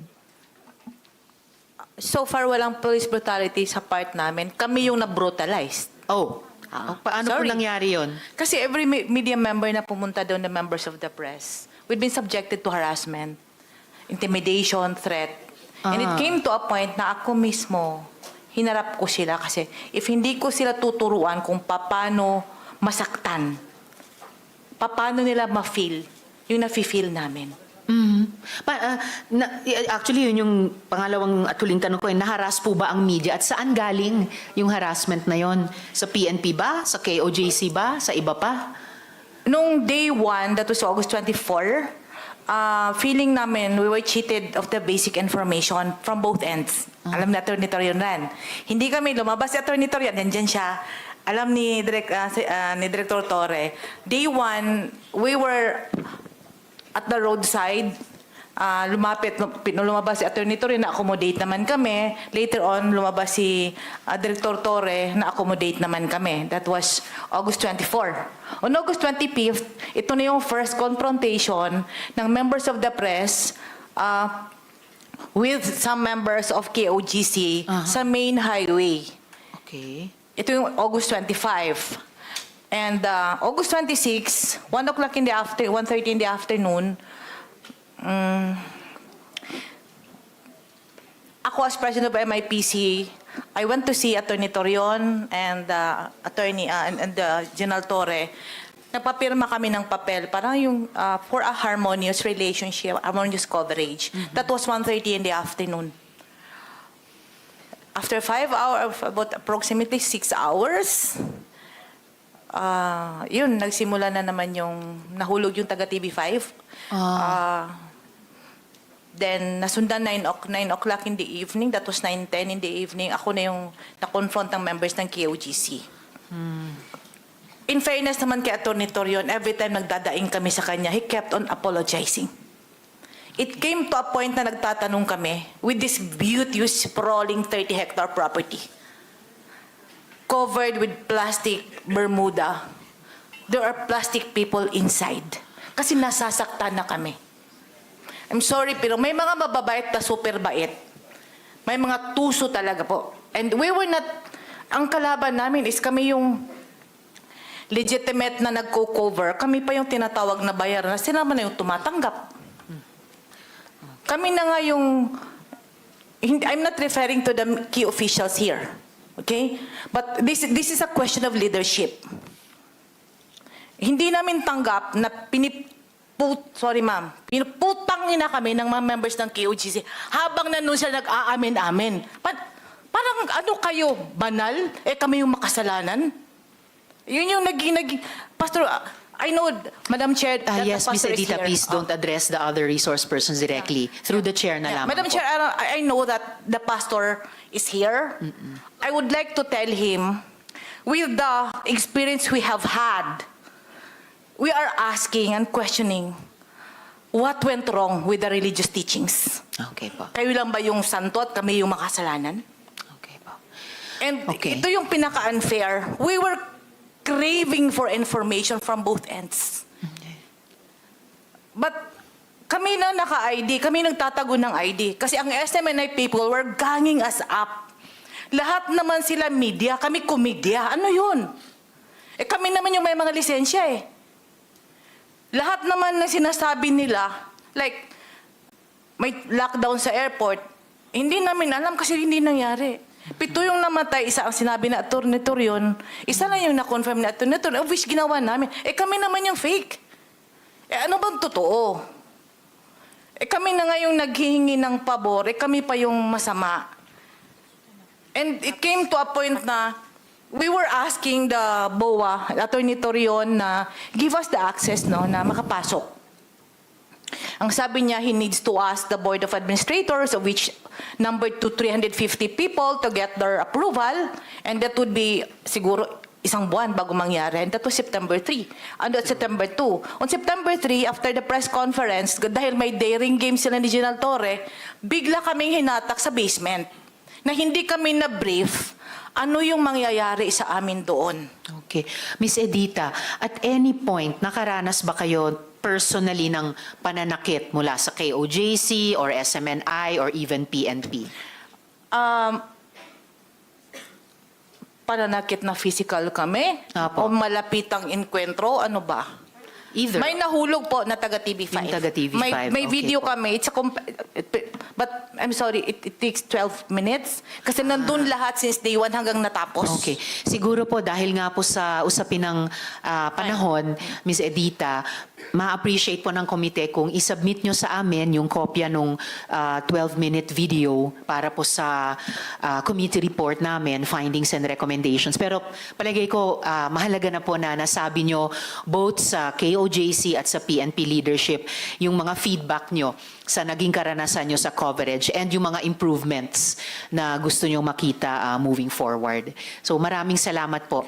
So far, walang police brutality sa part namin. Kami yung na-brutalized. Oh. Paano po Sorry. nangyari yon? Kasi every media member na pumunta doon, the members of the press, we've been subjected to harassment, intimidation, threat. And it came to a point na ako mismo, hinarap ko sila kasi if hindi ko sila tuturuan kung paano masaktan, paano nila ma-feel yung nafe-feel namin. Actually, yun yung pangalawang at huling tanong ko, naharas po ba ang media at saan galing yung harassment na yon? Sa PNP ba? Sa KOJC ba? Sa iba pa? Nung day 1, that was August 24, feeling namin we were cheated of the basic information from both ends. Alam ni Atty. Torion ran. Hindi kami lumabas si Atty. Torion, nandyan siya. Alam ni Director Torre. Day 1, we were at the roadside, lumabas si Atty. Torre, na-accommodate naman kami. Later on, lumabas si Director Torre, na-accommodate naman kami. That was August 24. On August 25th, ito na yung first confrontation ng members of the press with some members of KOGC sa main highway. Okay. Ito yung August 25. And August 26, 1 o'clock in the afternoon, 1:30 in the afternoon, ako as president of MIPC, I went to see Atty. Torion and General Torre. Nagpapirma kami ng papel para yung for a harmonious relationship, harmonious coverage. That was 1:30 in the afternoon. After 5 hours, about approximately 6 hours, yun, nagsimula na naman yung nahulog yung taga TV5. Then, nasundan 9 o'clock in the evening. That was 9:10 in the evening. Ako na yung na-confront ng members ng KOGC. In fairness naman kay Atty. Torion, every time nagdadaing kami sa kanya, he kept on apologizing. It came to a point na nagtatanong kami with this beauteous, sprawling 30-hectare property, covered with plastic Bermuda. There are plastic people inside. Kasi nasasaktan na kami. I'm sorry, pero may mga mababait na super bait. May mga tuso talaga po. And we were not, ang kalaban namin is kami yung legitimate na nagko-cover. Kami pa yung tinatawag na bayaran na sila na yung tumatanggap. Kami na nga yung, I'm not referring to the key officials here. Okay? But this is a question of leadership. Hindi namin tanggap na pinuputang na kami ng mga members ng KOGC habang nandun sila nag-aamin-amin. Parang ano kayo, banal? Kami yung makasalanan? Yun yung naging Pastor, I know, Madam Chair, that yes, the Ms. pastor is Edita, here. please don't address the other resource persons directly. Through the chair na lamang Madam po. Chair, I know that the pastor is here. I would like to tell him, with the experience we have had, we are asking and questioning what went wrong with the religious teachings. Okay po. Kayo lang ba yung santo at kami yung makasalanan? Okay po. And Okay. ito yung pinaka-unfair. We were craving for information from both ends. But kami na naka-ID, kami nagtatago ng ID. Kasi ang SMNI people were ganging us up. Lahat naman sila media, kami komedya. Ano yun? Kami naman yung may mga lisensya eh. Lahat naman na sinasabi nila, like, may lockdown sa airport, hindi namin alam kasi hindi nangyari. 7 yung namatay, isa ang sinabi na Atty. Torion, isa lang yung na-confirm na Atty. Torion, of which ginawa namin. Kami naman yung fake. Ano bang totoo? Kami na nga yung naghihingi ng pabor, kami pa yung masama. And it came to a point na we were asking the BOA, Atty. Torion, na give us the access na makapasok. Ang sabi niya, he needs to ask the Board of Administrators, of which numbered to 350 people to get their approval, and that would be siguro isang buwan bago mangyari. And that was September 3. Ano at September 2. On September 3, after the press conference, dahil may daring game sila ni General Torre, bigla kaming hinatak sa basement na hindi kami na-brief ano yung mangyayari sa amin doon. Okay. Miss Edita, at any point, nakaranas ba kayo personally ng pananakit mula sa KOJC or SMNI or even PNP? Pananakit na physical kami? O Apo. malapitang enkwentro? Ano ba? Either. May nahulog po na taga TV5. Yung taga TV5, May okay video po. kami. But I'm sorry, it takes 12 minutes. Kasi nandun lahat since day 1 hanggang natapos. Okay. Siguro po dahil nga po sa usapin ng panahon, Ms. Edita, ma-appreciate po ng komite kung isubmit nyo sa amin yung kopya nung 12-minute video para po sa committee report namin, findings and recommendations. Pero palagay ko mahalaga na po na nasabi nyo both sa KOJC at sa PNP leadership yung mga feedback nyo sa naging karanasan nyo sa coverage and yung mga improvements na gusto nyo makita moving forward. So maraming salamat po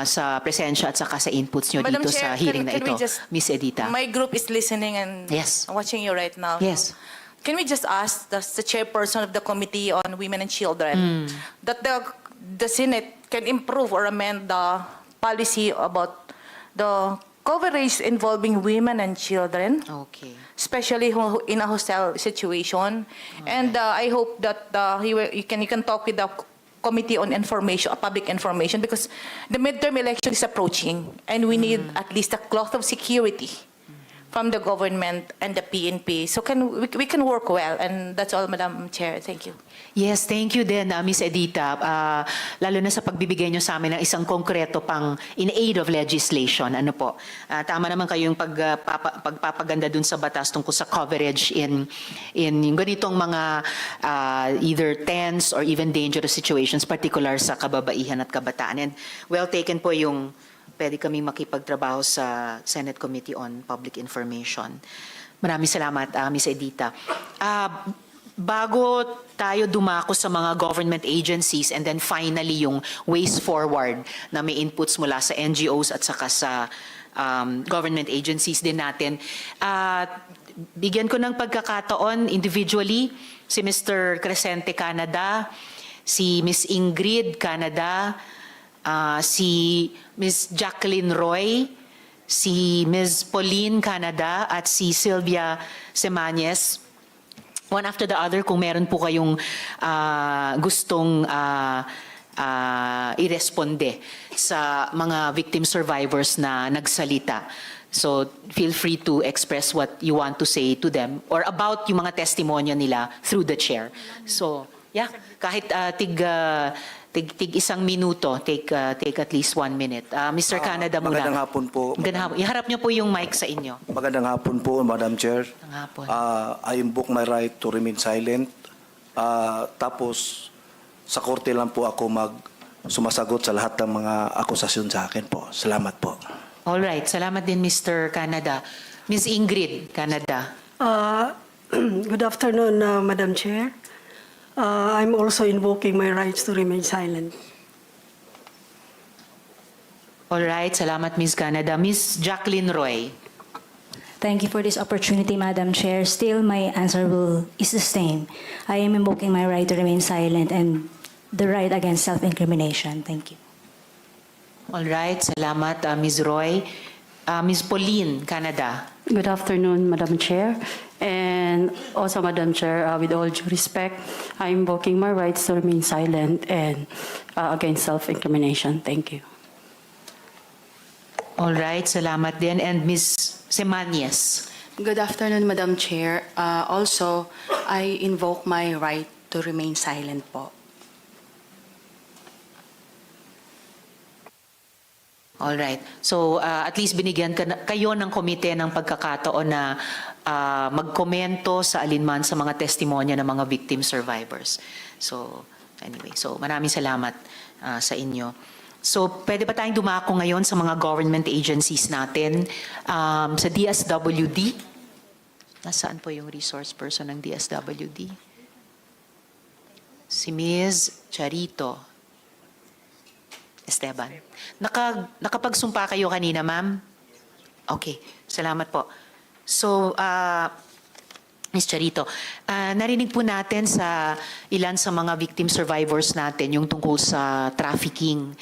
sa presensya at saka sa inputs nyo Madam dito Chair, sa hearing na can we ito. just- Miss Edita. My group is listening and Yes. watching you right now. Yes. Can we just ask the chairperson of the Committee on Women and Children that the Senate can improve or amend the policy about the coverage involving women and children, Okay. especially in a hostile situation. And I hope that you can talk with the Committee on Information, Public Information, because the midterm election is approaching, and we need at least a cloth of security from the government and the PNP. So we can work well, and that's all, Madam Chair. Thank you. Yes, thank you din, Miss Edita. Lalo na sa pagbibigay nyo sa amin ng isang konkreto pang in aid of legislation. Ano po? Tama naman kayo yung pagpapaganda dun sa batas tungkol sa coverage in yung ganitong mga either tense or even dangerous situations, particular sa kababaihan at kabataan. And well taken po yung pwede kami makipagtrabaho sa Senate Committee on Public Information. Maraming salamat, Ms. Edita. Bago tayo dumako sa mga government agencies and then finally yung ways forward na may inputs mula sa NGOs at saka sa government agencies din natin, bigyan ko ng pagkakataon individually si Mr. Crescente Canada, si Ms. Ingrid Canada, si Ms. Jacqueline Roy, si Ms. Pauline Canada at si Sylvia Semañez. One after the other, kung meron po kayong gustong iresponde sa mga victim survivors na nagsalita. So feel free to express what you want to say to them or about yung mga testimonya nila through the chair. So yeah, kahit tig isang minuto, take at least 1 minute. Mr. Canada muna. Magandang hapon po. Magandang hapon. Iharap niyo po yung mic sa inyo. Magandang hapon po, Madam Chair. Magandang hapon. I invoke my right to remain silent. Tapos, sa korte lang po ako sumasagot sa lahat ng mga akusasyon sa akin po. Salamat po. All right. Salamat din, Mr. Canada. Ms. Ingrid Canada. Good afternoon, Madam Chair. I'm also invoking my rights to remain silent. All right. Salamat, Ms. Canada. Ms. Jacqueline Roy. Thank you for this opportunity, Madam Chair. Still, my answer is the same. I am invoking my right to remain silent and the right against self-incrimination. Thank you. All right. Salamat, Ms. Roy. Ms. Pauline Canada. Good afternoon, Madam Chair. And also, Madam Chair, with all due respect, I'm invoking my rights to remain silent and against self-incrimination. Thank you. All right. Salamat din. And Ms. Semañez. Good afternoon, Madam Chair. Also, I invoke my right to remain silent po. All right. So at least binigyan kayo ng komite ng pagkakataon na magkomento sa alinman sa mga testimonya ng mga victim survivors. So anyway, so maraming salamat sa inyo. So pwede ba tayong dumako ngayon sa mga government agencies natin? Sa DSWD? Nasaan po yung resource person ng DSWD? Si Ms. Charito Estrella. Esteban. Nakapagsumpa kayo kanina, ma'am? Okay, salamat po. So, Ms. Charito, narinig po natin sa ilan sa mga victim survivors natin yung tungkol sa trafficking.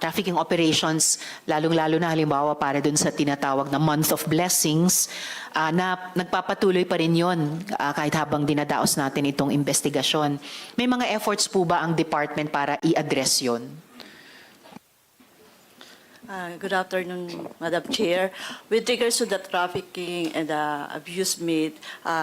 Trafficking operations, lalong-lalo na halimbawa para dun sa tinatawag na Month of Blessings, na nagpapatuloy pa rin yun kahit habang dinadaos natin itong investigasyon. May mga efforts po ba ang department para i-address yun? Good afternoon, Madam Chair. With regards to the trafficking and abuse made,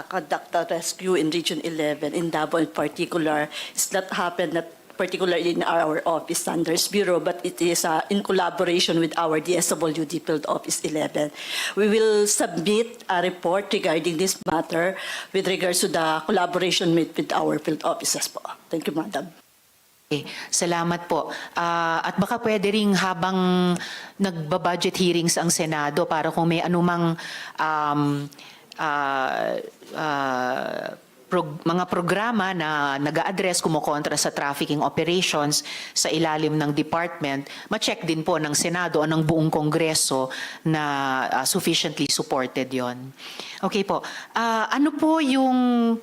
conduct a rescue in Region 11, in Davao in particular, it's not happened not particularly in our office, Standards Bureau, but it is in collaboration with our DSWD Field Office 11. We will submit a report regarding this matter with regards to the collaboration made with our field offices po. Thank you, Madam. Okay, salamat po. At baka pwede ring habang nagbabudget hearings ang Senado para kung may anumang mga programa na nag-a-address kumokontra sa trafficking operations sa ilalim ng department, ma-check din po ng Senado o ng buong Kongreso na sufficiently supported yon. Okay po. Ano po yung...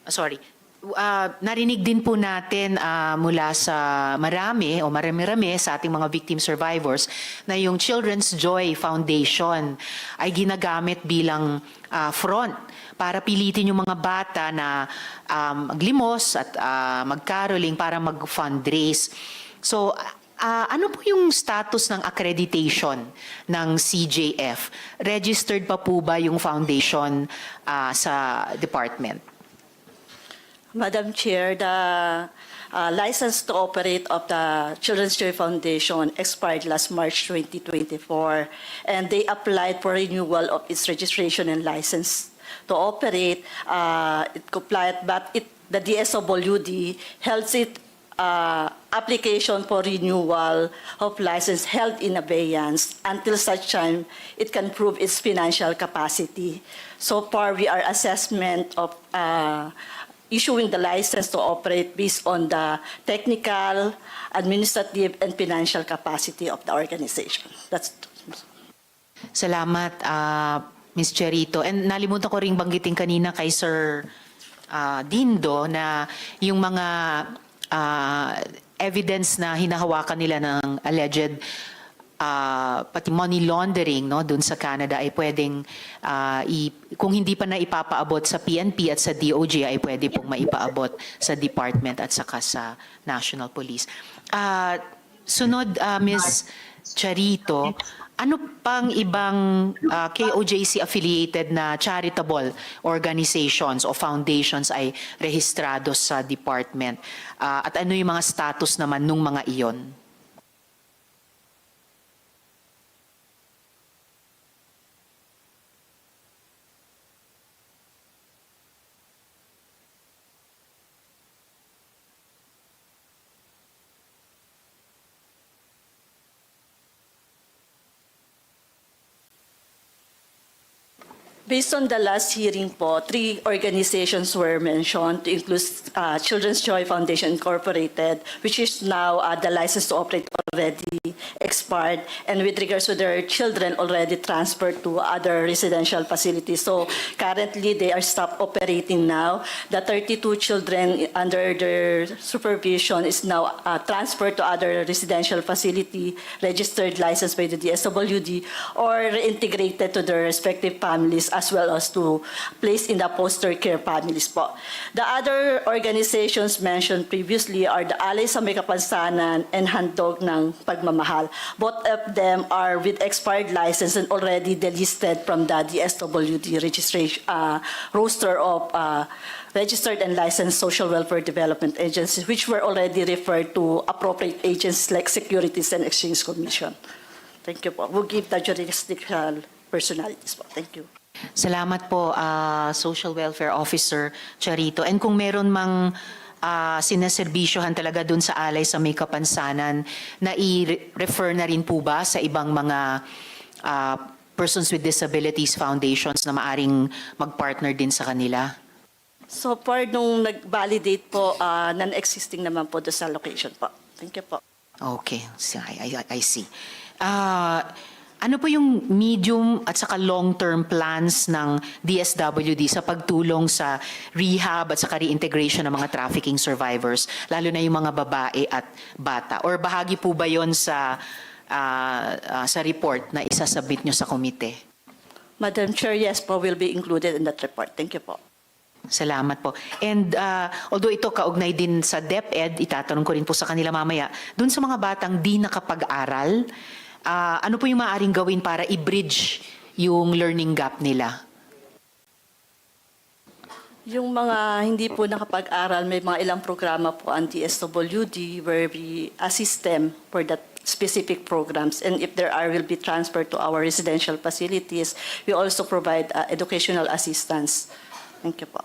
Sorry. Narinig din po natin mula sa marami-rami sa ating mga victim survivors na yung Children's Joy Foundation ay ginagamit bilang front para pilitin yung mga bata na maglimos at mag-caroling para mag-fundraise. So, ano po yung status ng accreditation ng CJF? Registered pa po ba yung foundation sa department? Madam Chair, the license to operate of the Children's Joy Foundation expired last March 2024, and they applied for renewal of its registration and license to operate. It complied, but the DSWD held its application for renewal of license held in abeyance until such time it can prove its financial capacity. So far, we are assessment of issuing the license to operate based on the technical, administrative, and financial capacity of the organization. That's. Salamat, Ms. Charito. And nalimutan ko ring banggitin kanina kay Sir Dindo na yung mga evidence na hinahawakan nila ng alleged pati money laundering dun sa Canada ay pwedeng kung hindi pa na ipapaabot sa PNP at sa DOJ ay pwede pong maipaabot sa department at saka sa National Police. Sunod, Ms. Charito, ano pang ibang KOJC affiliated na charitable organizations o foundations ay rehistrado sa department? At ano yung mga status naman nung mga iyon? Based on the last hearing po, 3 organizations were mentioned to include Children's Joy Foundation Incorporated, which is now the license to operate already expired, and with regards to their children already transferred to other residential facilities. So currently they are stopped operating now. The 32 children under their supervision is now transferred to other residential facility, registered licensed by the DSWD, or reintegrated to their respective families, as well as to place in the foster care families po. The other organizations mentioned previously are the Alay sa May Kapansanan and Handog ng Pagmamahal. Both of them are with expired license and already delisted from the DSWD registration roster of registered and licensed social welfare development agencies, which were already referred to appropriate agencies like Securities and Exchange Commission. Thank you po. We'll give the jurisdictional personalities po. Thank you. Salamat po, Social Welfare Officer Charito. And kung meron mang sinaserbisyohan talaga dun sa Alay sa May Kapansanan, na i-refer na rin po ba sa ibang mga Persons with Disabilities Foundations na maaring mag-partner din sa kanila? So far, nung nag-validate po, non-existing naman po doon sa location po. Thank you po. Okay, I see. Ano po yung medium at saka long-term plans ng DSWD sa pagtulong sa rehab at saka reintegration ng mga trafficking survivors, lalo na yung mga babae at bata? Or bahagi po ba yon sa report na isasubmit nyo sa komite? Madam Chair, yes po, will be included in that report. Thank you po. Salamat po. And although ito kaugnay din sa DepEd, itatanong ko rin po sa kanila mamaya, dun sa mga batang di nakapag-aral, ano po yung maaaring gawin para i-bridge yung learning gap nila? Yung mga hindi po nakapag-aral, may mga ilang programa po ang DSWD where we assist them for that specific programs. And if there are, will be transferred to our residential facilities. We also provide educational assistance. Thank you po.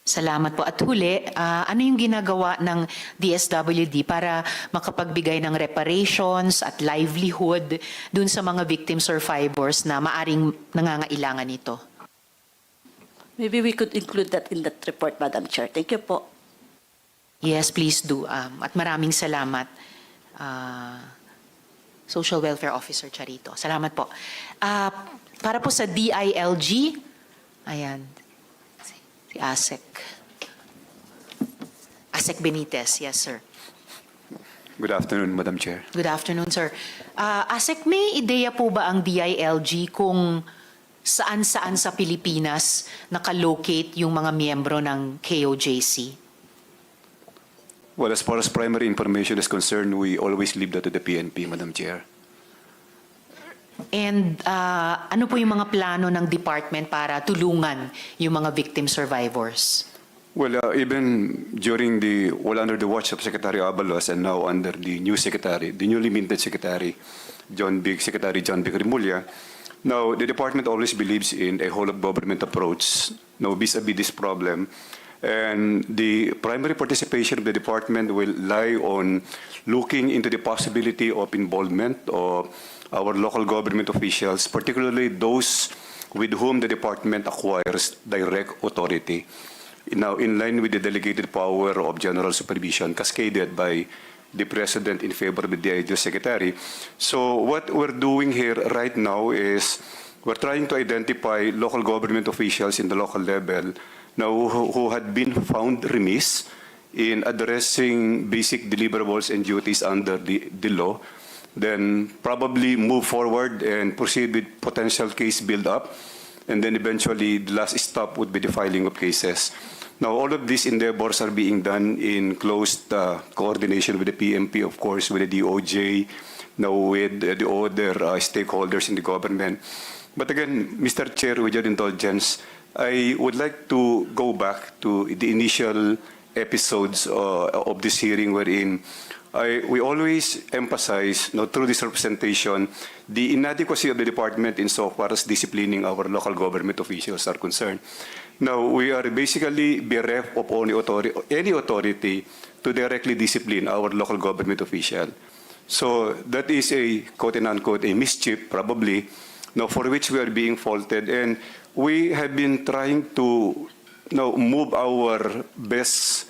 Salamat po. At huli, ano yung ginagawa ng DSWD para makapagbigay ng reparations at livelihood dun sa mga victim survivors na maaring nangangailangan nito? Maybe we could include that in that report, Madam Chair. Thank you po. Yes, please do. At maraming salamat, Social Welfare Officer Charito. Salamat po. Para po sa DILG, ayan, si Asek. Asek Benitez, yes sir. Good afternoon, Madam Chair. Good afternoon, sir. Asek, may ideya po ba ang DILG kung saan-saan sa Pilipinas nakalocate yung mga miyembro ng KOJC? Well, as far as primary information is concerned, we always leave that to the PNP, Madam Chair. And ano po yung mga plano ng department para tulungan yung mga victim survivors? Well, even during under the watch of Secretary Abalos and now under the new secretary, the newly minted secretary, Secretary John Vic Rimulya, now the department always believes in a whole of government approach, vis-a-vis this problem. And the primary participation of the department will lie on looking into the possibility of involvement of our local government officials, particularly those with whom the department acquires direct authority. Now, in line with the delegated power of general supervision cascaded by the President in favor of the ideal Secretary. So what we're doing here right now is we're trying to identify local government officials in the local level now who had been found remiss in addressing basic deliverables and duties under the law, then probably move forward and proceed with potential case build-up, and then eventually the last stop would be the filing of cases. Now, all of these endeavors are being done in close coordination with the PMP, of course, with the DOJ, now with the other stakeholders in the government. But again, Mr. Chair, with your indulgence, I would like to go back to the initial episodes of this hearing wherein we always emphasize through this representation the inadequacy of the department insofar as disciplining our local government officials are concerned. Now, we are basically bereft of any authority to directly discipline our local government official. So that is a quote-unquote a mischief probably for which we are being faulted, and we have been trying to move our best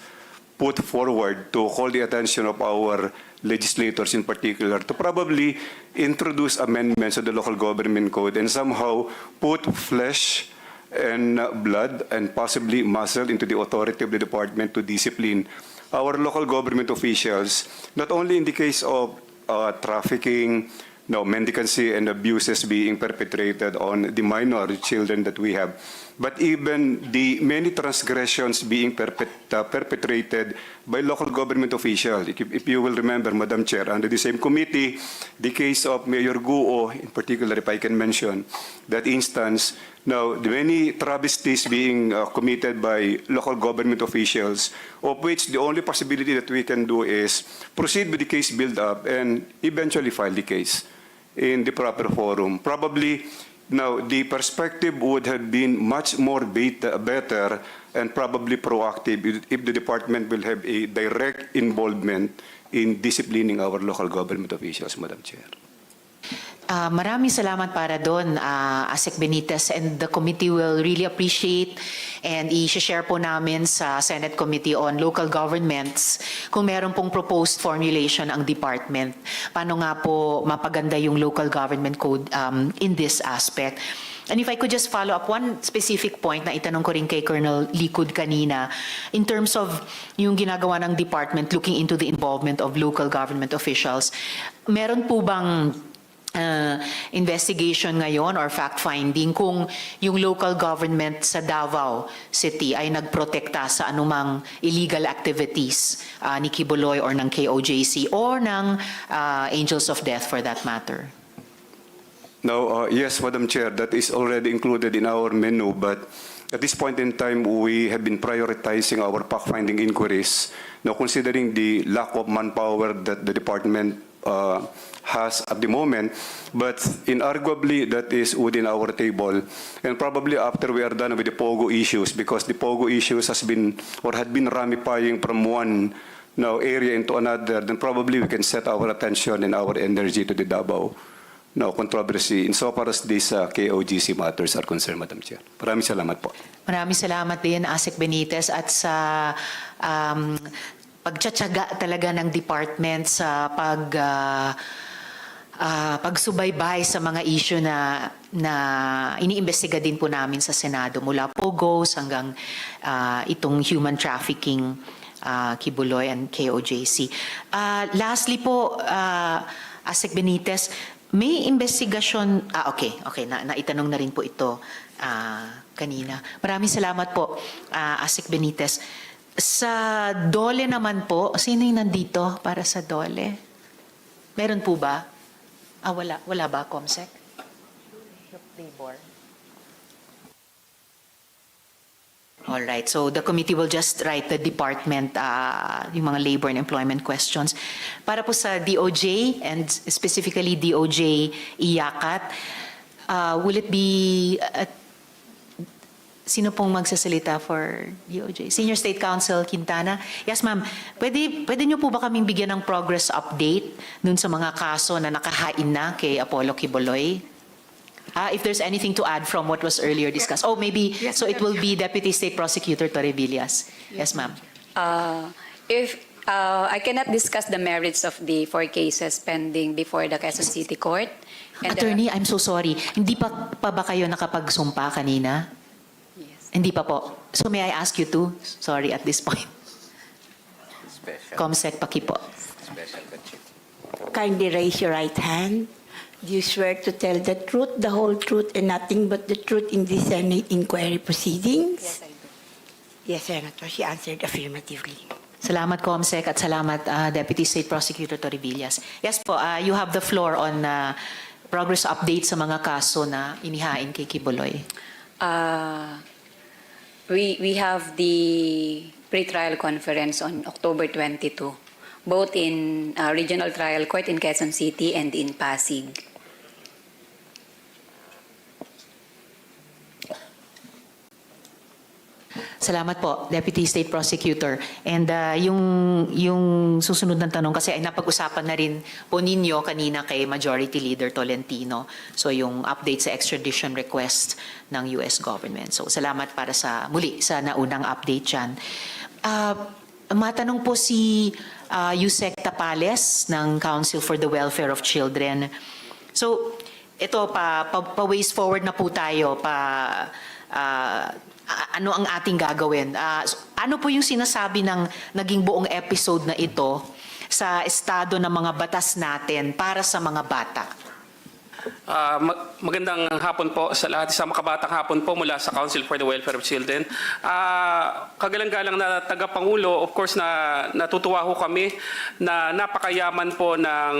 put forward to call the attention of our legislators in particular to probably introduce amendments to the local government code and somehow put flesh and blood and possibly muscle into the authority of the department to discipline our local government officials, not only in the case of trafficking, mendicancy and abuses being perpetrated on the minor children that we have, but even the many transgressions being perpetrated by local government officials. If you will remember, Madam Chair, under the same committee, the case of Mayor Guo, in particular, if I can mention that instance, now the many travesties being committed by local government officials, of which the only possibility that we can do is proceed with the case build-up and eventually file the case in the proper forum. Probably now the perspective would have been much more better and probably proactive if the department will have a direct involvement in disciplining our local government officials, Madam Chair. Maraming salamat para doon, Asek Benitez, and the committee will really appreciate and i-share po namin sa Senate Committee on Local Governments kung meron pong proposed formulation ang department. Paano nga po mapaganda yung local government code in this aspect. And if I could just follow up one specific point na itanong ko rin kay Colonel Likud kanina, in terms of yung ginagawa ng department looking into the involvement of local government officials, meron po bang investigation ngayon or fact-finding kung yung local government sa Davao City ay nagprotekta sa anumang illegal activities ni Quiboloy or ng KOJC or ng Angels of Death for that matter? Now, yes, Madam Chair, that is already included in our menu, but at this point in time, we have been prioritizing our fact-finding inquiries. Now, considering the lack of manpower that the department has at the moment, but inarguably that is within our table. And probably after we are done with the POGO issues, because the POGO issues has been or had been ramifying from one area into another, then probably we can set our attention and our energy to the Davao controversy insofar as these KOGC matters are concerned, Madam Chair. Maraming salamat po. Maraming salamat din, Asek Benitez, at sa pagtsatsaga talaga ng department sa pagsubaybay sa mga issue na iniimbestiga din po namin sa Senado mula POGOs hanggang itong human trafficking, Quiboloy and KOJC. Lastly po, Asek Benitez, may investigasyon, okay, naitanong na rin po ito kanina. Maraming salamat po, Asek Benitez. Sa DOLE naman po, sino yung nandito para sa DOLE? Meron po ba? Wala ba, Comsec? Labor. All right, so the committee will just write the department yung mga labor and employment questions. Para po sa DOJ and specifically DOJ Iyakat, will it be sino pong magsasalita for DOJ? Senior State Counsel Quintana. Yes, ma'am. Pwede niyo po ba kaming bigyan ng progress update dun sa mga kaso na nakahain na kay Apollo Quiboloy? If there's anything to add from what was earlier discussed. Oh, maybe, yes, so it will be Deputy State Prosecutor Torrevillas. Yes, ma'am. If I cannot discuss the merits of the 4 cases pending before the Quezon City Court. And Attorney, I'm so sorry. Hindi pa ba kayo nakapagsumpa kanina? Yes. Hindi pa po. So may I ask you to? Sorry at this point. Comsec, pakipo. Kindly raise your right hand. Do you swear to tell the truth, the whole truth, and nothing but the truth in the Senate inquiry proceedings? Yes, I do. Yes, Senator. She answered affirmatively. Salamat, Comsec, at salamat, Deputy State Prosecutor Torrevillas. Yes po, you have the floor on progress update sa mga kaso na inihain kay Quiboloy. We have the pre-trial conference on October 22, both in Regional Trial Court in Quezon City and in Pasig. Salamat po, Deputy State Prosecutor. And yung susunod ng tanong kasi ay napag-usapan na rin po ninyo kanina kay Majority Leader Tolentino. So yung update sa extradition request ng US government. So salamat para sa muli sa naunang update dyan. Matanong po si Yusek Tapales ng Council for the Welfare of Children. So ito pa-ways forward na po tayo ano ang ating gagawin? Ano po yung sinasabi ng naging buong episode na ito sa estado ng mga batas natin para sa mga bata? Magandang hapon po sa lahat. Isang makabatang hapon po mula sa Council for the Welfare of Children. Kagalang-galang na tagapangulo, of course natutuwa ho kami na napakayaman po ng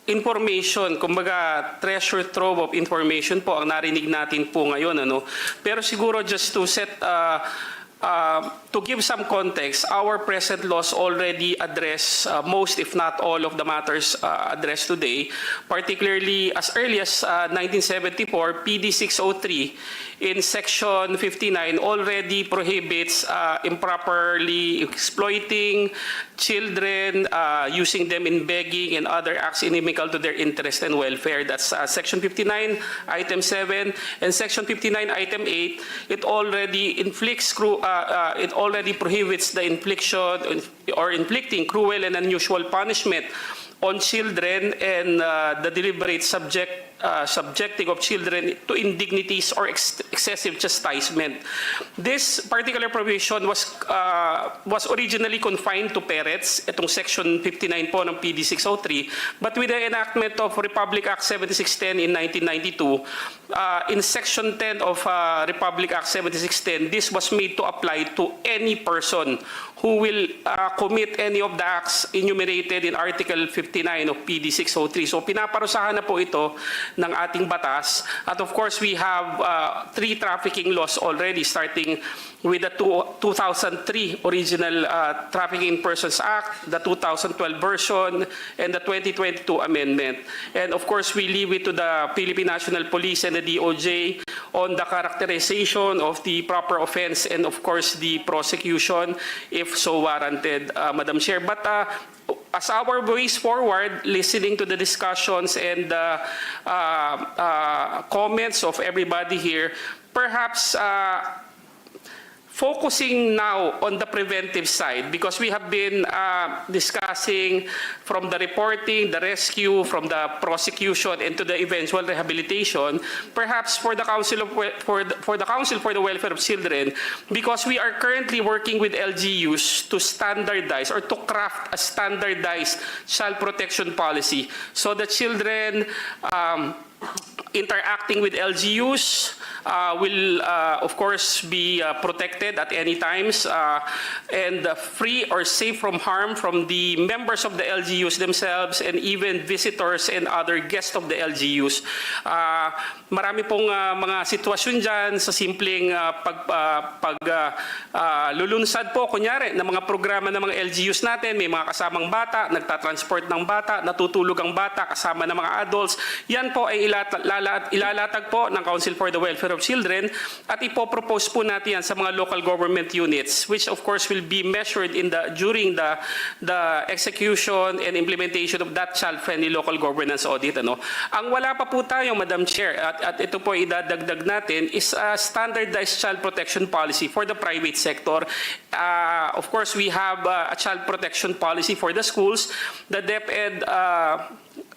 information, kumbaga treasure trove of information po ang narinig natin po ngayon. Pero siguro just to set to give some context, our present laws already address most, if not all, of the matters addressed today, particularly as early as 1974, PD 603 in Section 59 already prohibits improperly exploiting children, using them in begging and other acts inimical to their interest and welfare. That's Section 59, Item 7, and Section 59, Item 8. It already it already prohibits the infliction or inflicting cruel and unusual punishment on children and the deliberate subjecting of children to indignities or excessive chastisement. This particular provision was originally confined to parents, itong Section 59 po ng PD 603, but with the enactment of Republic Act 7610 in 1992, in Section 10 of Republic Act 7610, this was made to apply to any person who will commit any of the acts enumerated in Article 59 of PD 603. So pinaparusahan na po ito ng ating batas. At of course, we have 3 trafficking laws already, starting with the 2003 original Trafficking in Persons Act, the 2012 version, and the 2022 amendment. And of course, we leave it to the Philippine National Police and the DOJ on the characterization of the proper offense and of course the prosecution if so warranted, Madam Chair. But as our ways forward, listening to the discussions and the comments of everybody here, perhaps focusing now on the preventive side, because we have been discussing from the reporting, the rescue, from the prosecution, and to the eventual rehabilitation, perhaps for the Council for the Welfare of Children, because we are currently working with LGUs to standardize or to craft a standardized child protection policy, so the children interacting with LGUs will of course be protected at any times and free or safe from harm from the members of the LGUs themselves and even visitors and other guests of the LGUs. Marami pong mga sitwasyon dyan sa simpleng lulunsad po, kunyari, ng mga programa ng mga LGUs natin, may mga kasamang bata, nagtatransport ng bata, natutulog ang bata kasama ng mga adults. Yan po ay ilalatag po ng Council for the Welfare of Children at ipopropose po natin yan sa mga local government units, which of course will be measured during the execution and implementation of that child-friendly local governance audit. Ang wala pa po tayo, Madam Chair, at ito po idadagdag natin, is a standardized child protection policy for the private sector. Of course, we have a child protection policy for the schools. The DepEd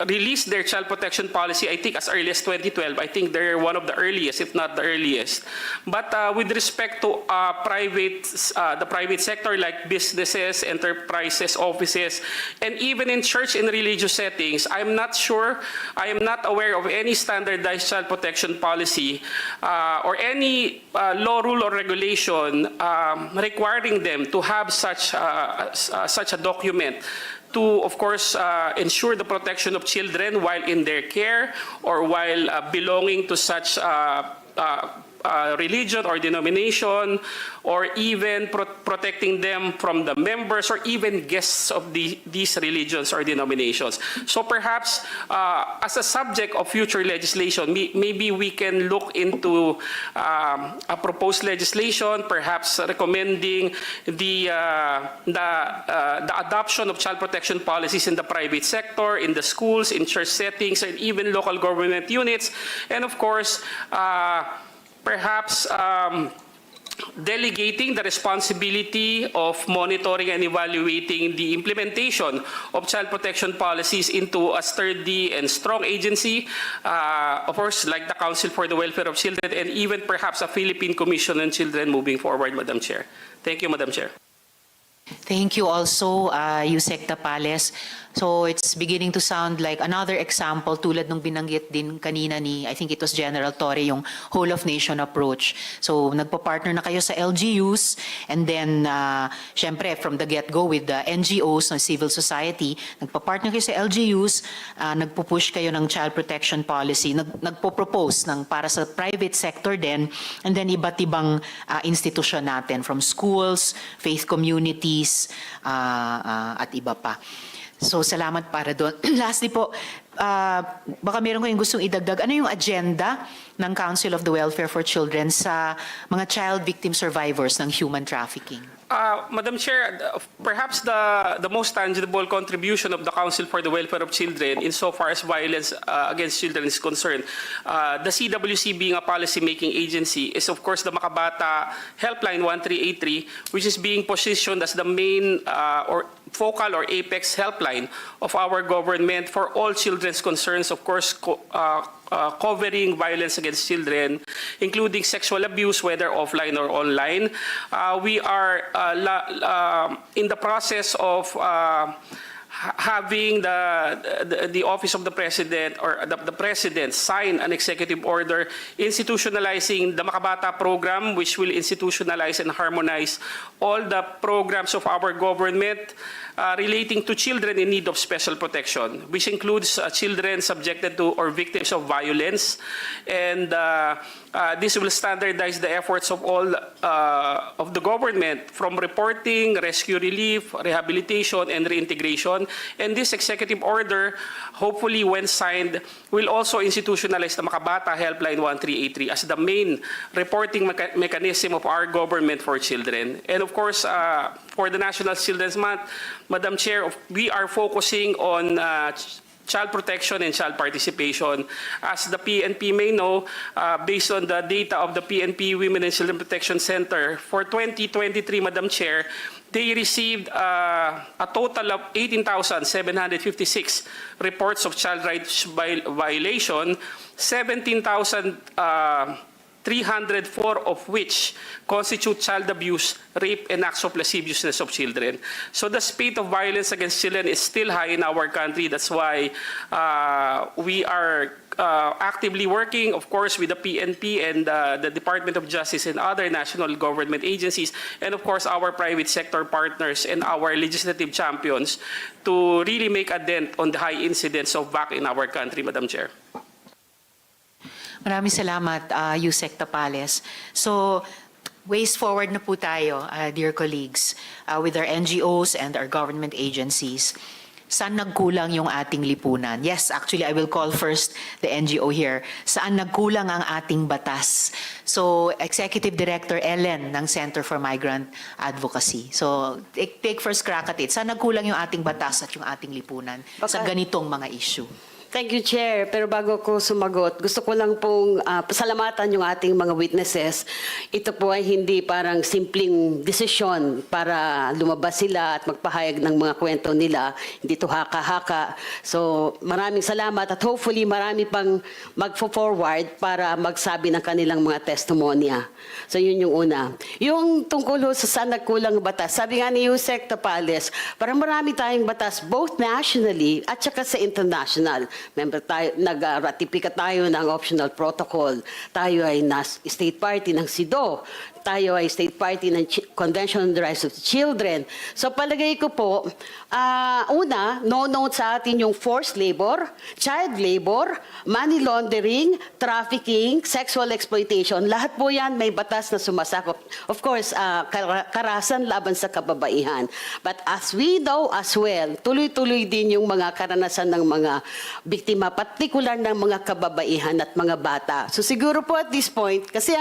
released their child protection policy, I think, as early as 2012. I think they're one of the earliest, if not the earliest. But with respect to the private sector, like businesses, enterprises, offices, and even in church and religious settings, I'm not sure, I am not aware of any standardized child protection policy or any law, rule, or regulation requiring them to have such a document to, of course, ensure the protection of children while in their care or while belonging to such religion or denomination, or even protecting them from the members or even guests of these religions or denominations. So perhaps as a subject of future legislation, maybe we can look into a proposed legislation, perhaps recommending the adoption of child protection policies in the private sector, in the schools, in church settings, and even local government units, and of course, perhaps delegating the responsibility of monitoring and evaluating the implementation of child protection policies into a sturdy and strong agency, of course, like the Council for the Welfare of Children, and even perhaps a Philippine Commission on Children moving forward, Madam Chair. Thank you, Madam Chair. Thank you also, Yusek Tapales. So it's beginning to sound like another example tulad nung binanggit din kanina ni, I think it was General Torre, yung whole of nation approach. So nagpa-partner na kayo sa LGUs and then syempre from the get-go with the NGOs, no, civil society, nagpa-partner kayo sa LGUs, nagpo-push kayo ng child protection policy, nagpo-propose ng para sa private sector din, and then iba't ibang institusyon natin from schools, faith communities, at iba pa. So salamat para doon. Lastly po, baka meron kayong gustong idagdag. Ano yung agenda ng Council of the Welfare for Children sa mga child victim survivors ng human trafficking? Madam Chair, perhaps the most tangible contribution of the Council for the Welfare of Children insofar as violence against children is concerned, the CWC being a policy-making agency is of course the Makabata Helpline 1383, which is being positioned as the main or focal or apex helpline of our government for all children's concerns, of course, covering violence against children, including sexual abuse, whether offline or online. We are in the process of having the Office of the President or the President sign an executive order institutionalizing the Makabata program, which will institutionalize and harmonize all the programs of our government relating to children in need of special protection, which includes children subjected to or victims of violence. And this will standardize the efforts of all of the government from reporting, rescue relief, rehabilitation, and reintegration. And this executive order, hopefully when signed, will also institutionalize the Makabata Helpline 1383 as the main reporting mechanism of our government for children. And of course, for the National Children's Month, Madam Chair, we are focusing on child protection and child participation. As the PNP may know, based on the data of the PNP Women and Children Protection Center, for 2023, Madam Chair, they received a total of 18,756 reports of child rights violation, 17,304 of which constitute child abuse, rape, and acts of lasciviousness of children. So the spate of violence against children is still high in our country. That's why we are actively working, of course, with the PNP and the Department of Justice and other national government agencies, and of course our private sector partners and our legislative champions to really make a dent on the high incidence of VAC in our country, Madam Chair. Maraming salamat, Yusek Tapales. So, ways forward na po tayo, dear colleagues, with our NGOs and our government agencies. Saan nagkulang yung ating lipunan? Yes, actually, I will call first the NGO here. Saan nagkulang ang ating batas? So, Executive Director Ellen ng Center for Migrant Advocacy. So, take first crack at it. Saan nagkulang yung ating batas at yung ating lipunan sa ganitong mga issue? Thank you, Chair. Pero bago ko sumagot, gusto ko lang pong pasalamatan yung ating mga witnesses. Ito po ay hindi parang simpleng desisyon para lumabas sila at magpahayag ng mga kwento nila. Hindi ito haka-haka. So maraming salamat at hopefully marami pang mag-forward para magsabi ng kanilang mga testimonya. So yun yung una. Yung tungkol sa saan nagkulang batas, sabi nga ni Yusek Tapales, parang marami tayong batas both nationally at saka sa international. Member tayo, nag-ratifika tayo ng optional protocol. Tayo ay state party ng SIDO. Tayo ay state party ng Convention on the Rights of the Children. So palagay ko po, una, no-note sa atin yung forced labor, child labor, money laundering, trafficking, sexual exploitation. Lahat po yan may batas na sumasakop. Of course, karahasan laban sa kababaihan. But as we know as well, tuloy-tuloy din yung mga karanasan ng mga biktima, partikular ng mga kababaihan at mga bata. So siguro po at this point, kasi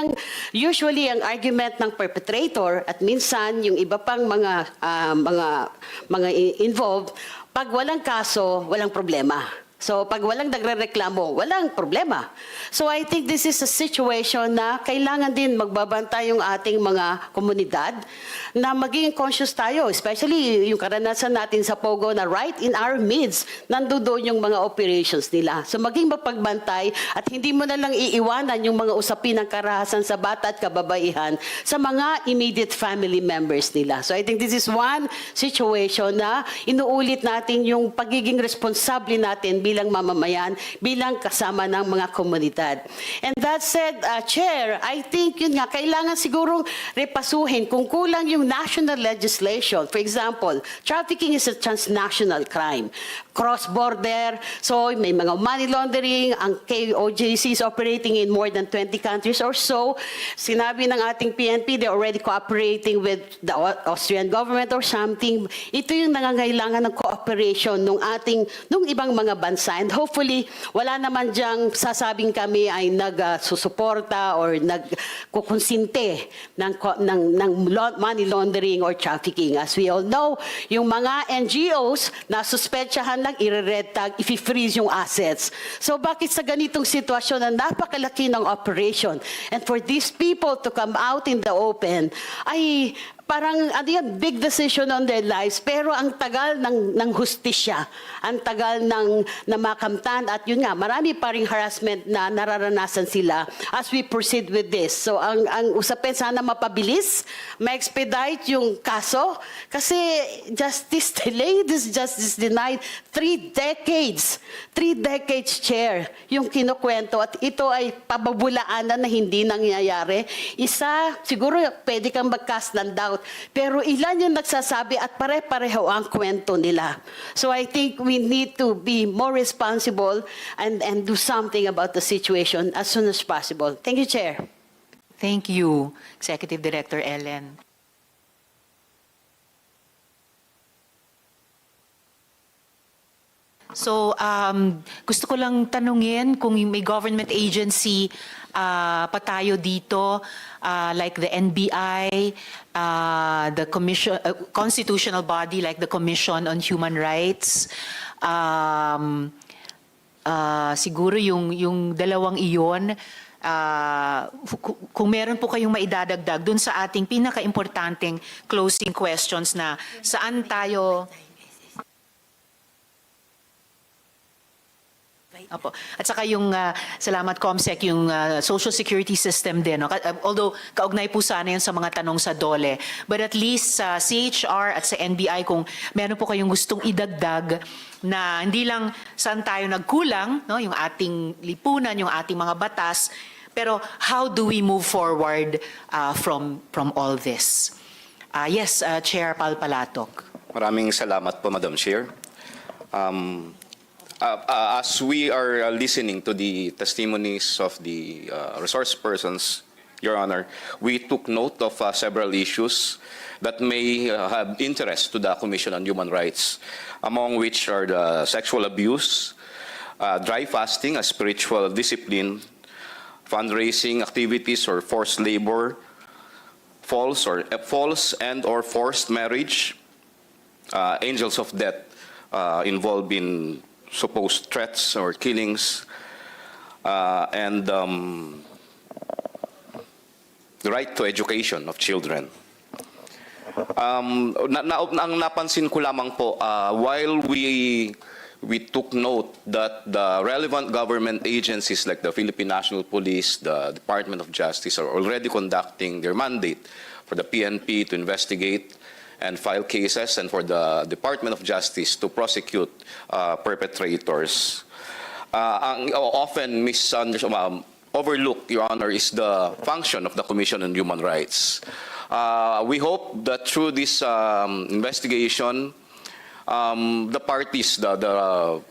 usually ang argument ng perpetrator at minsan yung iba pang mga involved, pag walang kaso, walang problema. So pag walang nagrereklamo, walang problema. So I think this is a situation na kailangan din magbabantay yung ating mga komunidad na maging conscious tayo, especially yung karanasan natin sa Pogo na right in our midst, nandoon yung mga operations nila. So maging mapagbantay at hindi mo na lang iiwanan yung mga usapin ng karahasan sa bata at kababaihan sa mga immediate family members nila. So I think this is one situation na inuulit natin yung pagiging responsable natin bilang mamamayan, bilang kasama ng mga komunidad. And that said, Chair, I think yun nga, kailangan sigurong repasuhin kung kulang yung national legislation. For example, trafficking is a transnational crime. Cross-border, so may mga money laundering, ang KOJC is operating in more than 20 countries or so. Sinabi ng ating PNP, they're already cooperating with the Austrian government or something. Ito yung nangangailangan ng cooperation nung ibang mga bansa. And hopefully, wala naman diyang sasabing kami ay nagsusuporta or nagkukonsinte ng money laundering or trafficking. As we all know, yung mga NGOs na suspetsyahan lang, i-red tag, i-freeze yung assets. So bakit sa ganitong sitwasyon na napakalaki ng operation and for these people to come out in the open, ay parang big decision on their lives, pero ang tagal ng hustisya, ang tagal ng makamtan, at yun nga, marami pa ring harassment na nararanasan sila as we proceed with this. So ang usapin, sana mapabilis, ma-expedite yung kaso, kasi justice delayed is justice denied. 3 decades, Chair, yung kinukwento, at ito ay pababulaanan na hindi nangyayari. Isa, siguro pwede kang mag-cast ng doubt, pero ilan yung nagsasabi at pare-pareho ang kwento nila. So I think we need to be more responsible and do something about the situation as soon as possible. Thank you, Chair. Thank you, Executive Director Ellen. So, gusto ko lang tanungin kung may government agency pa tayo dito, like the NBI, the commission, constitutional body like the Commission on Human Rights. Siguro yung dalawang iyon, kung meron po kayong maidadagdag dun sa ating pinaka-importanteng closing questions na saan tayo... Opo. At saka yung, salamat Comsec, yung social security system din. No? Although, kaugnay po sana yun sa mga tanong sa DOLE. But at least sa CHR at sa NBI, kung meron po kayong gustong idagdag na hindi lang saan tayo nagkulang, no? Yung ating lipunan, yung ating mga batas, pero how do we move forward from all this? Yes, Chair Palpalatok. Maraming salamat po, Madam Chair. As we are listening to the testimonies of the resource persons, Your Honor, we took note of several issues that may have interest to the Commission on Human Rights, among which are the sexual abuse, dry fasting, a spiritual discipline, fundraising activities or forced labor, false and or forced marriage, angels of death involved in supposed threats or killings, and the right to education of children. Ang napansin ko lamang po, while we took note that the relevant government agencies like the Philippine National Police, the Department of Justice are already conducting their mandate for the PNP to investigate and file cases, and for the Department of Justice to prosecute perpetrators. Ang often overlooked, Your Honor, is the function of the Commission on Human Rights. We hope that through this investigation, the parties, the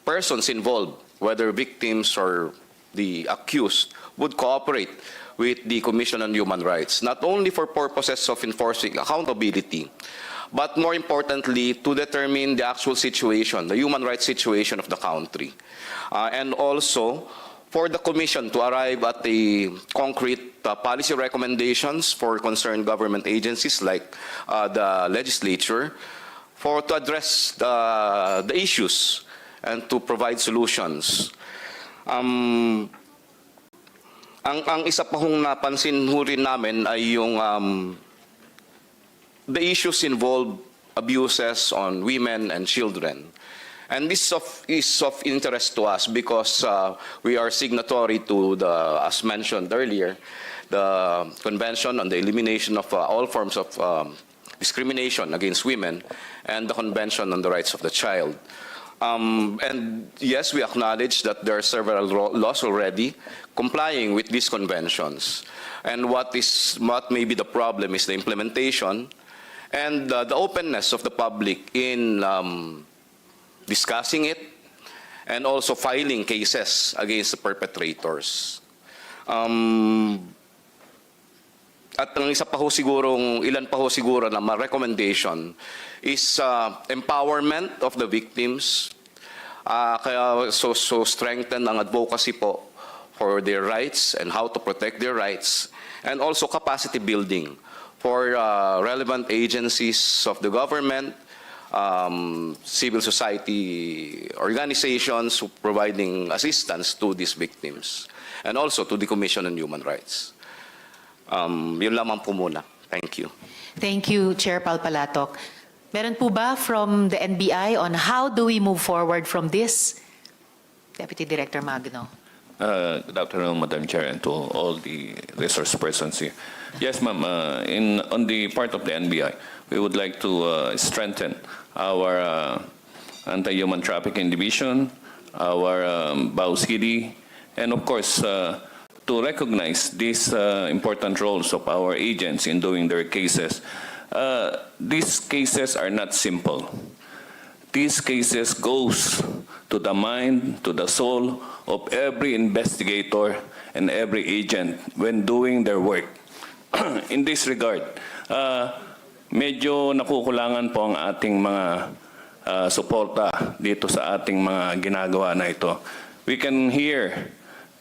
persons involved, whether victims or the accused, would cooperate with the Commission on Human Rights, not only for purposes of enforcing accountability, but more importantly, to determine the actual situation, the human rights situation of the country. And also, for the Commission to arrive at the concrete policy recommendations for concerned government agencies like the legislature, to address the issues and to provide solutions. Ang isa pa hong napansin ho rin namin ay yung the issues involve abuses on women and children. And this is of interest to us because we are signatory to the, as mentioned earlier, the Convention on the Elimination of all forms of discrimination against women and the Convention on the Rights of the Child. And yes, we acknowledge that there are several laws already complying with these conventions. And what may be the problem is the implementation and the openness of the public in discussing it and also filing cases against the perpetrators. At ang isa pa ho sigurong, ilan pa ho siguro na recommendation is empowerment of the victims. Kaya so strengthen ang advocacy po for their rights and how to protect their rights, and also capacity building for relevant agencies of the government, civil society organizations providing assistance to these victims, and also to the Commission on Human Rights. Yun lamang po muna. Thank you. Thank you, Chair Palpalatok. Meron po ba from the NBI on how do we move forward from this? Deputy Director Magno. Good afternoon, Madam Chair, and to all the resource persons here. Yes, ma'am. On the part of the NBI, we would like to strengthen our anti-human trafficking division, our BAU City, and of course, to recognize these important roles of our agents in doing their cases. These cases are not simple. These cases goes to the mind, to the soul of every investigator and every agent when doing their work. In this regard, medyo nakukulangan po ang ating mga suporta dito sa ating mga ginagawa na ito. We can hear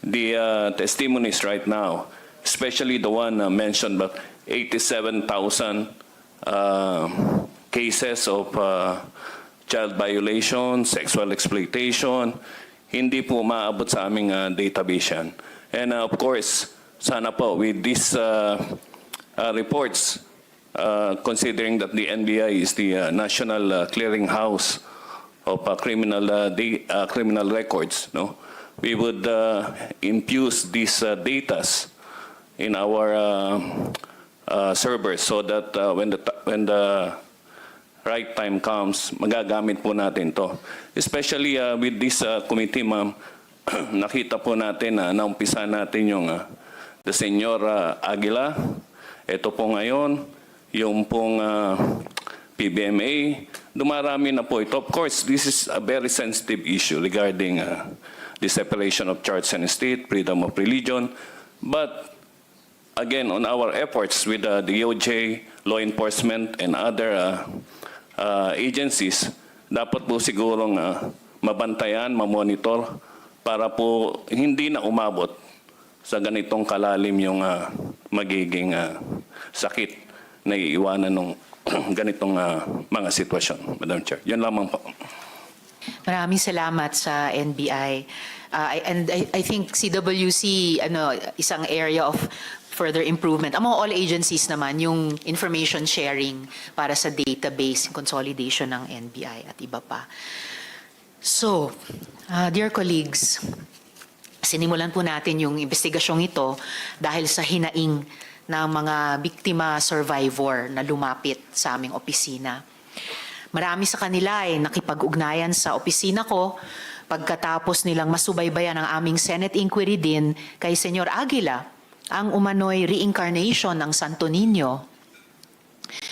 the testimonies right now, especially the one mentioned about 87,000 cases of child violation, sexual exploitation, hindi po maabot sa aming database yan. And of course, sana po with these reports, considering that the NBI is the national clearinghouse of criminal records, no? We would infuse these data in our servers so that when the right time comes, magagamit po natin to. Especially with this committee, ma'am, nakita po natin na naumpisa natin yung the Senyor Aguila. Ito po ngayon, yung pong PBMA. Dumarami na po ito. Of course, this is a very sensitive issue regarding the separation of church and state, freedom of religion. But again, on our efforts with the DOJ, law enforcement, and other agencies, dapat po sigurong mabantayan, mamonitor, para po hindi na umabot sa ganitong kalalim yung magiging sakit na iiwanan ng ganitong mga sitwasyon, Madam Chair. Yan lamang po. Maraming salamat sa NBI. And I think CWC, isang area of further improvement. Among all agencies naman, yung information sharing para sa database, consolidation ng NBI at iba pa. So, dear colleagues, sinimulan po natin yung investigasyong ito dahil sa hinaing ng mga biktima survivor na lumapit sa aming opisina. Marami sa kanila ay nakipag-ugnayan sa opisina ko pagkatapos nilang masubaybayan ang aming Senate inquiry din kay Senyor Aguila, ang umano'y reincarnation ng Santo Niño.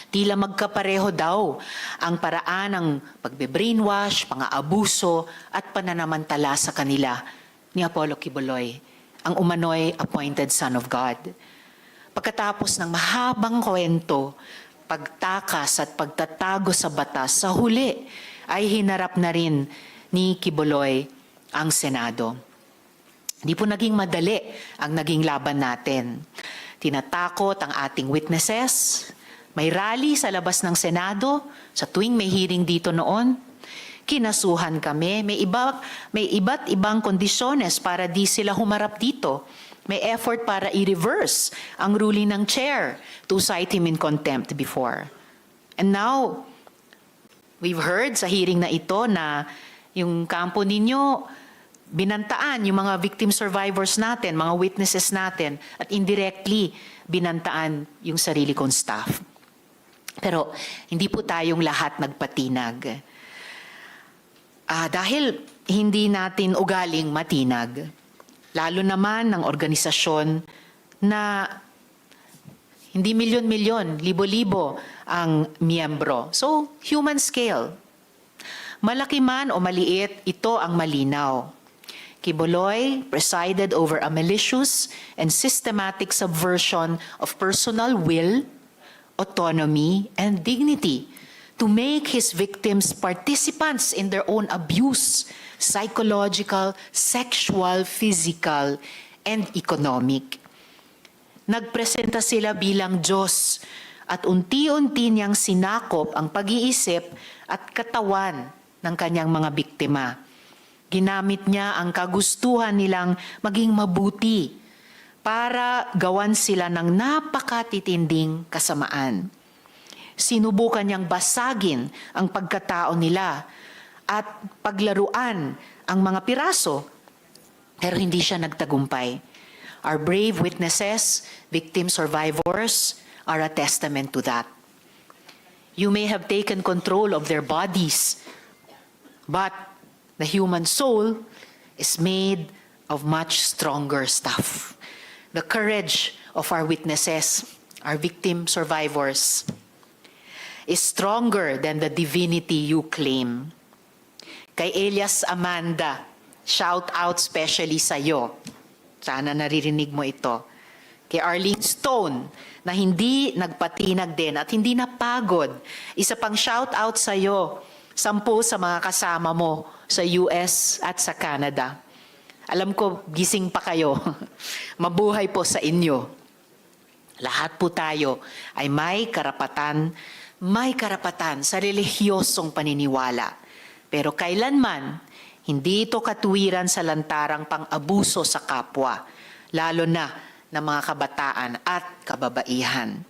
Tila magkapareho daw ang paraan ng pagbe-brainwash, pang-aabuso at pananamantala sa kanila ni Apollo Quiboloy, ang umano'y appointed Son of God. Pagkatapos ng mahabang kwento, pagtakas at pagtatago sa batas, sa huli ay hinarap na rin ni Quiboloy ang Senado. Hindi po naging madali ang naging laban natin. Tinatakot ang ating witnesses. May rally sa labas ng Senado sa tuwing may hearing dito noon. Kinasuhan kami, may iba't ibang kondisyones para di sila humarap dito. May effort para i-reverse ang ruling ng chair to cite him in contempt before. And now, we've heard sa hearing na ito na yung kampo ninyo, binantaan yung mga victim survivors natin, mga witnesses natin, at indirectly binantaan yung sarili kong staff. Pero hindi po tayong lahat nagpatinag. Dahil hindi natin ugaling matinag, lalo naman ng organisasyon na hindi milyon-milyon, libo-libo ang miyembro. So, human scale. Malaki man o maliit, ito ang malinaw. Quiboloy presided over a malicious and systematic subversion of personal will, autonomy, and dignity to make his victims participants in their own abuse, psychological, sexual, physical, and economic. Nagpresenta sila bilang Diyos at unti-unti niyang sinakop ang pag-iisip at katawan ng kanyang mga biktima. Ginamit niya ang kagustuhan nilang maging mabuti para gawan sila ng napakatitinding kasamaan. Sinubukan niyang basagin ang pagkatao nila at paglaruan ang mga piraso, pero hindi siya nagtagumpay. Our brave witnesses, victim survivors, are a testament to that. You may have taken control of their bodies, but the human soul is made of much stronger stuff. The courage of our witnesses, our victim survivors, is stronger than the divinity you claim. Kay Elias Amanda, shout out specially sa'yo. Sana naririnig mo ito. Kay Arlene Stone, na hindi nagpatinag din at hindi napagod. Isa pang shout out sa'yo, 10 sa mga kasama mo sa US at sa Canada. Alam ko, gising pa kayo. Mabuhay po sa inyo. Lahat po tayo ay may karapatan sa relihiyosong paniniwala. Pero kailanman, hindi ito katuwiran sa lantarang pang-abuso sa kapwa, lalo na ng mga kabataan at kababaihan.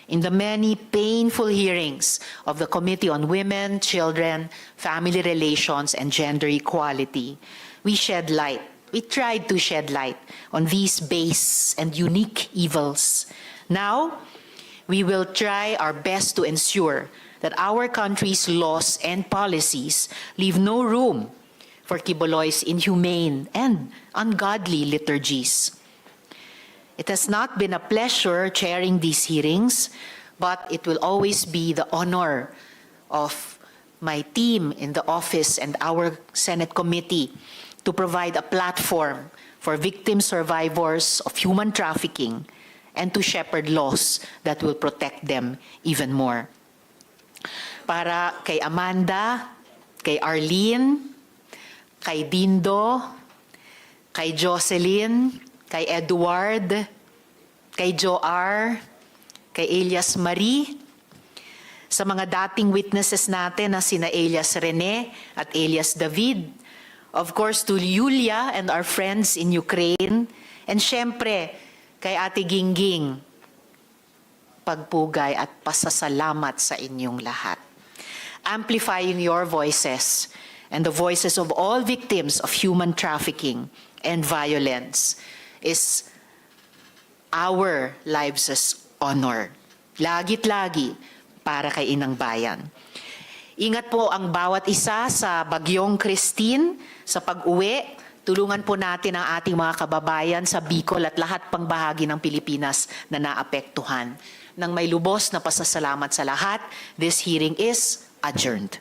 In the many painful hearings of the Committee on Women, Children, Family Relations, and Gender Equality, we tried to shed light on these base and unique evils. Now, we will try our best to ensure that our country's laws and policies leave no room for Quiboloy's inhumane and ungodly liturgies. It has not been a pleasure chairing these hearings, but it will always be the honor of my team in the office and our Senate committee to provide a platform for victim survivors of human trafficking and to shepherd laws that will protect them even more. Para kay Amanda, kay Arlene, kay Dindo, kay Jocelyn, kay Edward, kay Joar, kay Elias Marie, sa mga dating witnesses natin na sina Elias Rene at Elias David, of course to Yulia and our friends in Ukraine, and syempre kay Ate Gingging, pagpugay at pasasalamat sa inyong lahat. Amplifying your voices and the voices of all victims of human trafficking and violence is our lives' honor. Lagit-lagi para kay Inang Bayan. Ingat po ang bawat isa sa Bagyong Christine sa pag-uwi. Tulungan po natin ang ating mga kababayan sa Bicol at lahat pang bahagi ng Pilipinas na naapektuhan. Nang may lubos na pasasalamat sa lahat, this hearing is adjourned.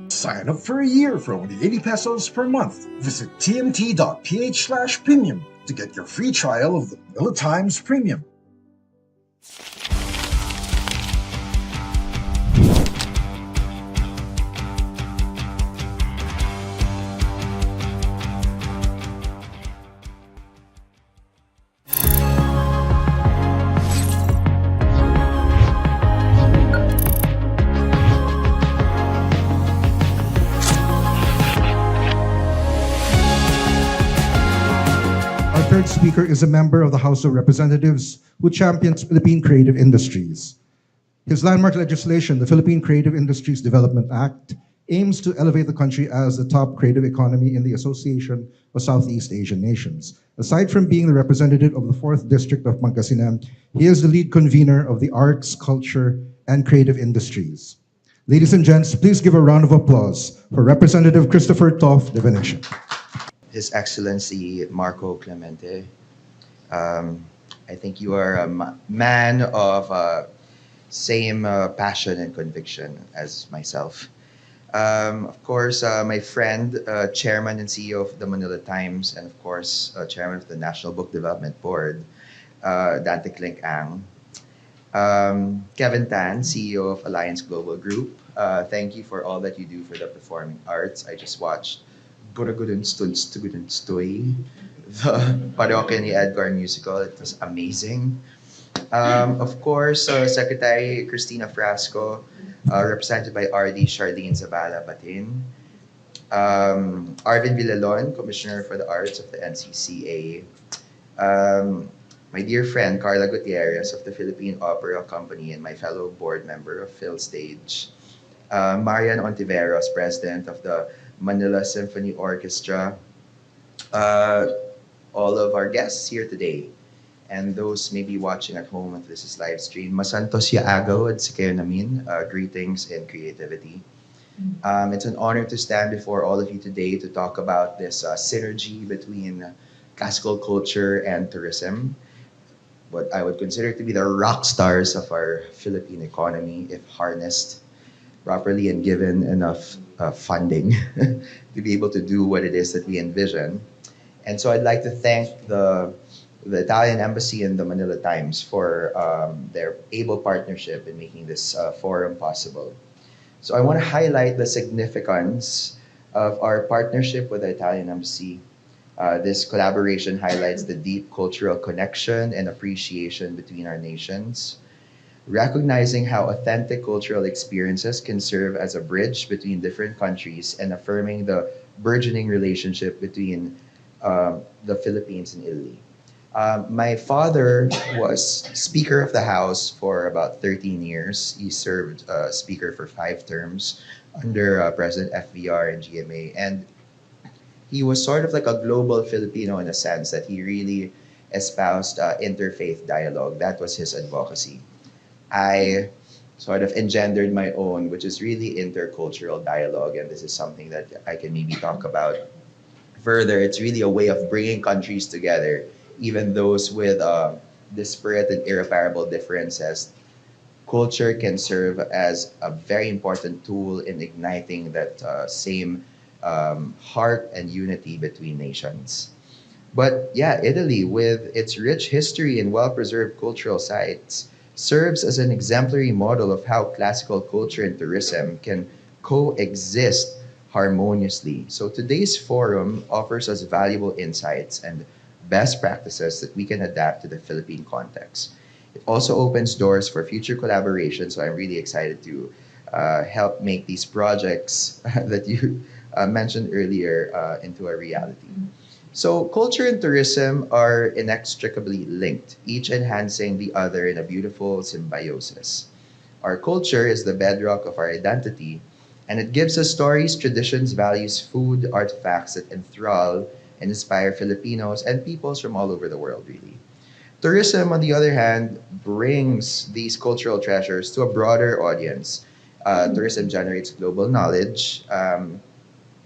Sign up for a year for only 80 pesos per month. Visit tmt.ph/premium to get your free trial of the Manila Times Premium. Our third speaker is a member of the House of Representatives who champions Philippine creative industries. His landmark legislation, the Philippine Creative Industries Development Act, aims to elevate the country as the top creative economy in the Association of Southeast Asian Nations. Aside from being the representative of the 4th District of Pangasinan, he is the lead convener of the arts, culture, and creative industries. Ladies and gents, please give a round of applause for Representative Christopher Toff de Venecia. His Excellency Marco Clemente, I think you are a man of same passion and conviction as myself. Of course, my friend, Chairman and CEO of the Manila Times, and of course, Chairman of the National Book Development Board, Dante Klink Ang. Kevin Tan, CEO of Alliance Global Group, thank you for all that you do for the performing arts. I just watched Guragudun Stugudun Stoy, the Parokya ni Edgar musical. It was amazing. Of course, Secretary Cristina Frasco, represented by RD Charlene Zavala Batin. Arvin Villalon, Commissioner for the Arts of the NCCA. My dear friend Carla Gutierrez of the Philippine Opera Company and my fellow board member of PhilStage. Marian Hontiveros, President of the Manila Symphony Orchestra. All of our guests here today, and those maybe watching at home if this is live stream. Masantos Yaagaw at Sikayo Namin, greetings and creativity. It's an honor to stand before all of you today to talk about this synergy between classical culture and tourism, what I would consider to be the rock stars of our Philippine economy if harnessed properly and given enough funding to be able to do what it is that we envision. And so I'd like to thank the Italian Embassy and the Manila Times for their able partnership in making this forum possible. So I want to highlight the significance of our partnership with the Italian Embassy. This collaboration highlights the deep cultural connection and appreciation between our nations, recognizing how authentic cultural experiences can serve as a bridge between different countries and affirming the burgeoning relationship between the Philippines and Italy. My father was Speaker of the House for about 13 years. He served Speaker for 5 terms under President FVR and GMA. And he was sort of like a global Filipino in a sense that he really espoused interfaith dialogue. That was his advocacy. I sort of engendered my own, which is really intercultural dialogue. And this is something that I can maybe talk about further. It's really a way of bringing countries together, even those with disparate and irreparable differences. Culture can serve as a very important tool in igniting that same heart and unity between nations. But yeah, Italy, with its rich history and well-preserved cultural sites, serves as an exemplary model of how classical culture and tourism can coexist harmoniously. So today's forum offers us valuable insights and best practices that we can adapt to the Philippine context. It also opens doors for future collaboration, so I'm really excited to help make these projects that you mentioned earlier into a reality. So culture and tourism are inextricably linked, each enhancing the other in a beautiful symbiosis. Our culture is the bedrock of our identity, and it gives us stories, traditions, values, food, artifacts that enthrall and inspire Filipinos and peoples from all over the world, really. Tourism, on the other hand, brings these cultural treasures to a broader audience. Tourism generates global knowledge.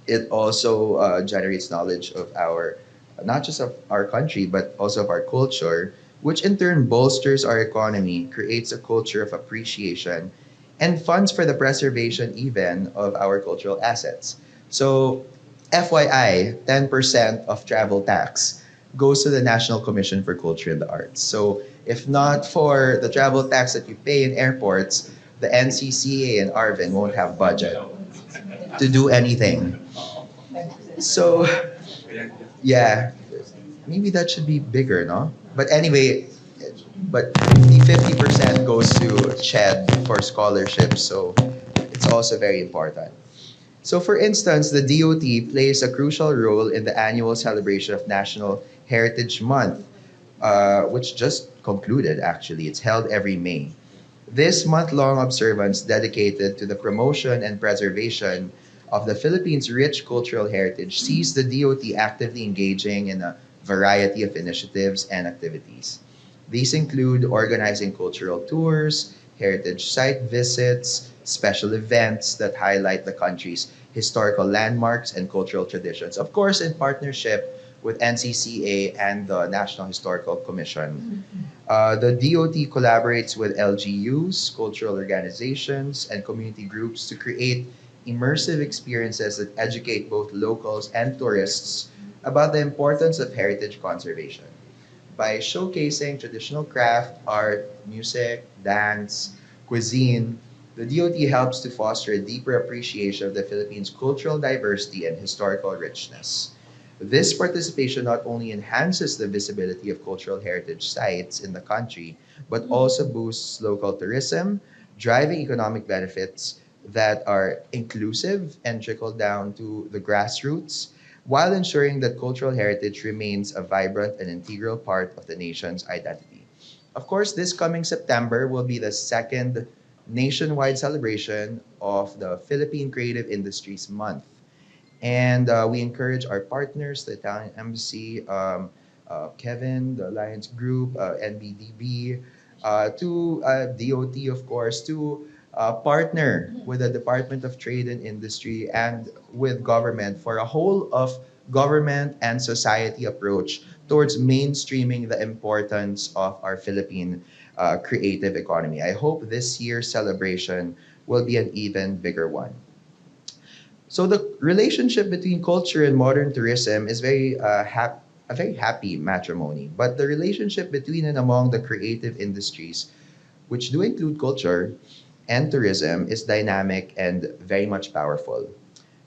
It also generates knowledge of our, not just of our country, but also of our culture, which in turn bolsters our economy, creates a culture of appreciation, and funds for the preservation even of our cultural assets. So, FYI, 10% of travel tax goes to the National Commission for Culture and the Arts. So, if not for the travel tax that you pay in airports, the NCCA and Arvin won't have budget to do anything. So, yeah, maybe that should be bigger, no? But anyway, but the 50% goes to CHED for scholarships, so it's also very important. So, for instance, the DOT plays a crucial role in the annual celebration of National Heritage Month, which just concluded actually. It's held every May. This month-long observance dedicated to the promotion and preservation of the Philippines' rich cultural heritage sees the DOT actively engaging in a variety of initiatives and activities. These include organizing cultural tours, heritage site visits, special events that highlight the country's historical landmarks and cultural traditions, of course, in partnership with NCCA and the National Historical Commission. The DOT collaborates with LGUs, cultural organizations, and community groups to create immersive experiences that educate both locals and tourists about the importance of heritage conservation. By showcasing traditional craft, art, music, dance, cuisine, the DOT helps to foster a deeper appreciation of the Philippines' cultural diversity and historical richness. This participation not only enhances the visibility of cultural heritage sites in the country, but also boosts local tourism, driving economic benefits that are inclusive and trickle down to the grassroots, while ensuring that cultural heritage remains a vibrant and integral part of the nation's identity. Of course, this coming September will be the second nationwide celebration of the Philippine Creative Industries Month. And we encourage our partners, the Italian Embassy, Kevin, the Alliance Group, NBDB, to DOT, of course, to partner with the Department of Trade and Industry and with government for a whole of government and society approach towards mainstreaming the importance of our Philippine creative economy. I hope this year's celebration will be an even bigger one. So the relationship between culture and modern tourism is a very happy matrimony. But the relationship between and among the creative industries, which do include culture and tourism, is dynamic and very much powerful.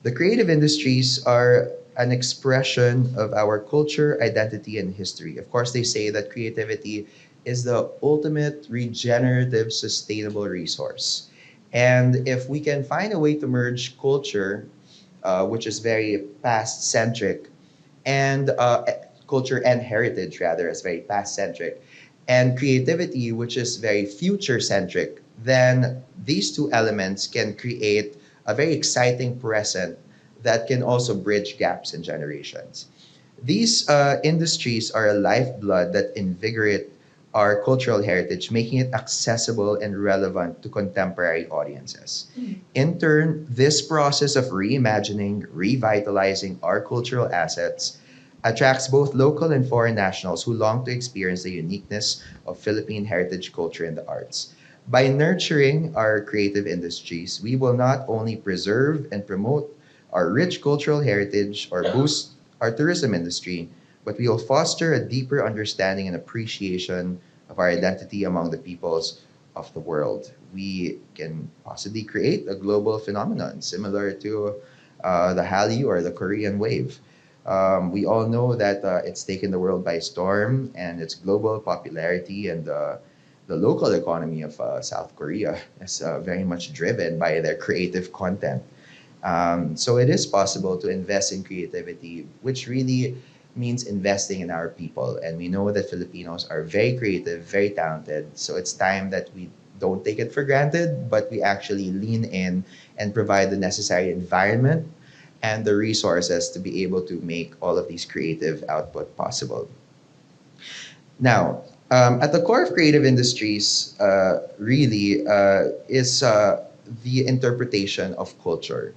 The creative industries are an expression of our culture, identity, and history. Of course, they say that creativity is the ultimate regenerative, sustainable resource. And if we can find a way to merge culture, which is very past centric, and culture and heritage, rather, is very past centric, and creativity, which is very future centric, then these two elements can create a very exciting present that can also bridge gaps in generations. These industries are a lifeblood that invigorate our cultural heritage, making it accessible and relevant to contemporary audiences. In turn, this process of reimagining, revitalizing our cultural assets attracts both local and foreign nationals who long to experience the uniqueness of Philippine heritage, culture, and the arts. By nurturing our creative industries, we will not only preserve and promote our rich cultural heritage or boost our tourism industry, but we will foster a deeper understanding and appreciation of our identity among the peoples of the world. We can possibly create a global phenomenon similar to the Hallyu or the Korean wave. We all know that it's taken the world by storm, and its global popularity and the local economy of South Korea is very much driven by their creative content. So it is possible to invest in creativity, which really means investing in our people. And we know that Filipinos are very creative, very talented. So it's time that we don't take it for granted, but we actually lean in and provide the necessary environment and the resources to be able to make all of these creative output possible. Now, at the core of creative industries, really is the interpretation of culture.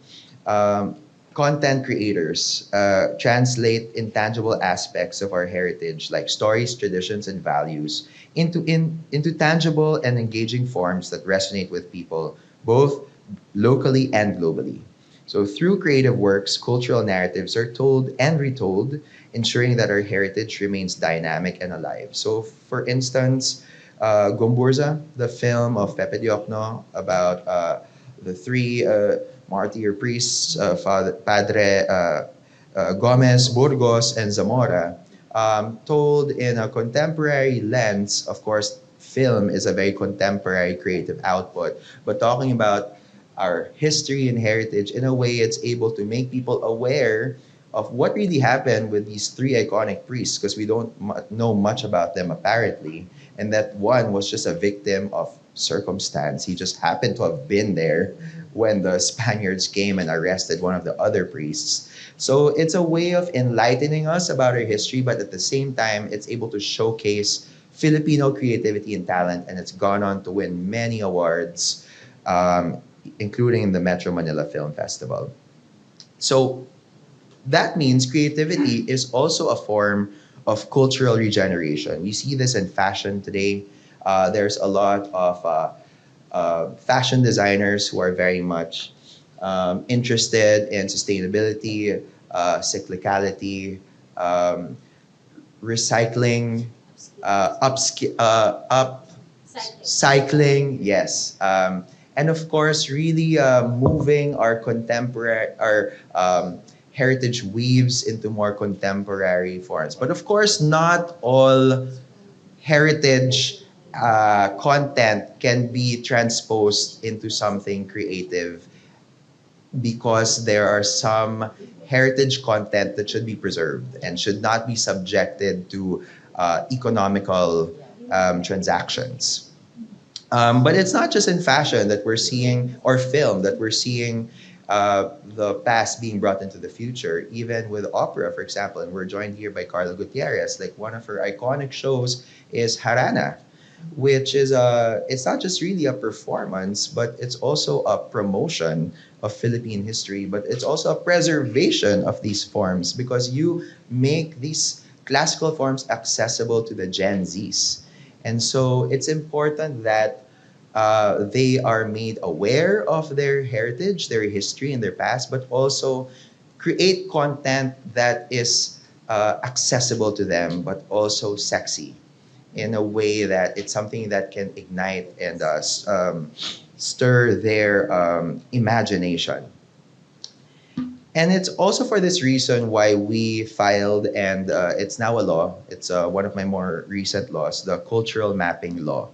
Content creators translate intangible aspects of our heritage, like stories, traditions, and values, into tangible and engaging forms that resonate with people, both locally and globally. So, through creative works, cultural narratives are told and retold, ensuring that our heritage remains dynamic and alive. So, for instance, Gomburza, the film of Pepe Diokno about the three martyr priests, Padre Gomez, Burgos, and Zamora, told in a contemporary lens. Of course, film is a very contemporary creative output, but talking about our history and heritage in a way it's able to make people aware of what really happened with these three iconic priests, because we don't know much about them apparently, and that one was just a victim of circumstance. He just happened to have been there when the Spaniards came and arrested one of the other priests. So it's a way of enlightening us about our history, but at the same time, it's able to showcase Filipino creativity and talent, and it's gone on to win many awards, including in the Metro Manila Film Festival. So that means creativity is also a form of cultural regeneration. We see this in fashion today. There's a lot of fashion designers who are very much interested in sustainability, cyclicality, recycling, upcycling, yes. And of course, really moving our heritage weaves into more contemporary forms. But of course, not all heritage content can be transposed into something creative, because there are some heritage content that should be preserved and should not be subjected to economical transactions. But it's not just in fashion that we're seeing, or film, that we're seeing the past being brought into the future. Even with opera, for example, and we're joined here by Carla Gutierrez, like one of her iconic shows is Harana, which is it's not just really a performance, but it's also a promotion of Philippine history, but it's also a preservation of these forms, because you make these classical forms accessible to the Gen Zs. And so it's important that they are made aware of their heritage, their history, and their past, but also create content that is accessible to them, but also sexy, in a way that it's something that can ignite and stir their imagination. And it's also for this reason why we filed, and it's now a law, it's one of my more recent laws, the Cultural Mapping Law,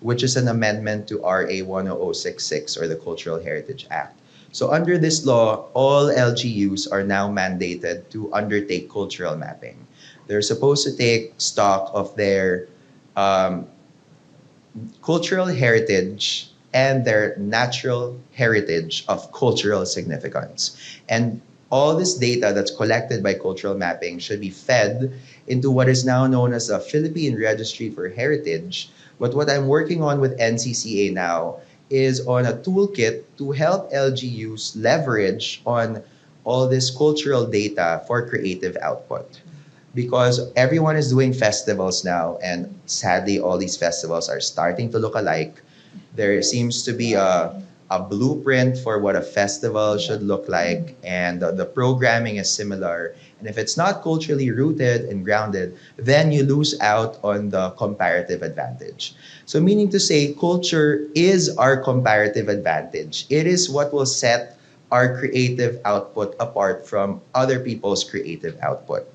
which is an amendment to RA 10066, or the Cultural Heritage Act. So under this law, all LGUs are now mandated to undertake cultural mapping. They're supposed to take stock of their cultural heritage and their natural heritage of cultural significance. And all this data that's collected by cultural mapping should be fed into what is now known as the Philippine Registry for Heritage. But what I'm working on with NCCA now is on a toolkit to help LGUs leverage on all this cultural data for creative output. Because everyone is doing festivals now, and sadly, all these festivals are starting to look alike. There seems to be a blueprint for what a festival should look like, and the programming is similar. And if it's not culturally rooted and grounded, then you lose out on the comparative advantage. So meaning to say, culture is our comparative advantage. It is what will set our creative output apart from other people's creative output.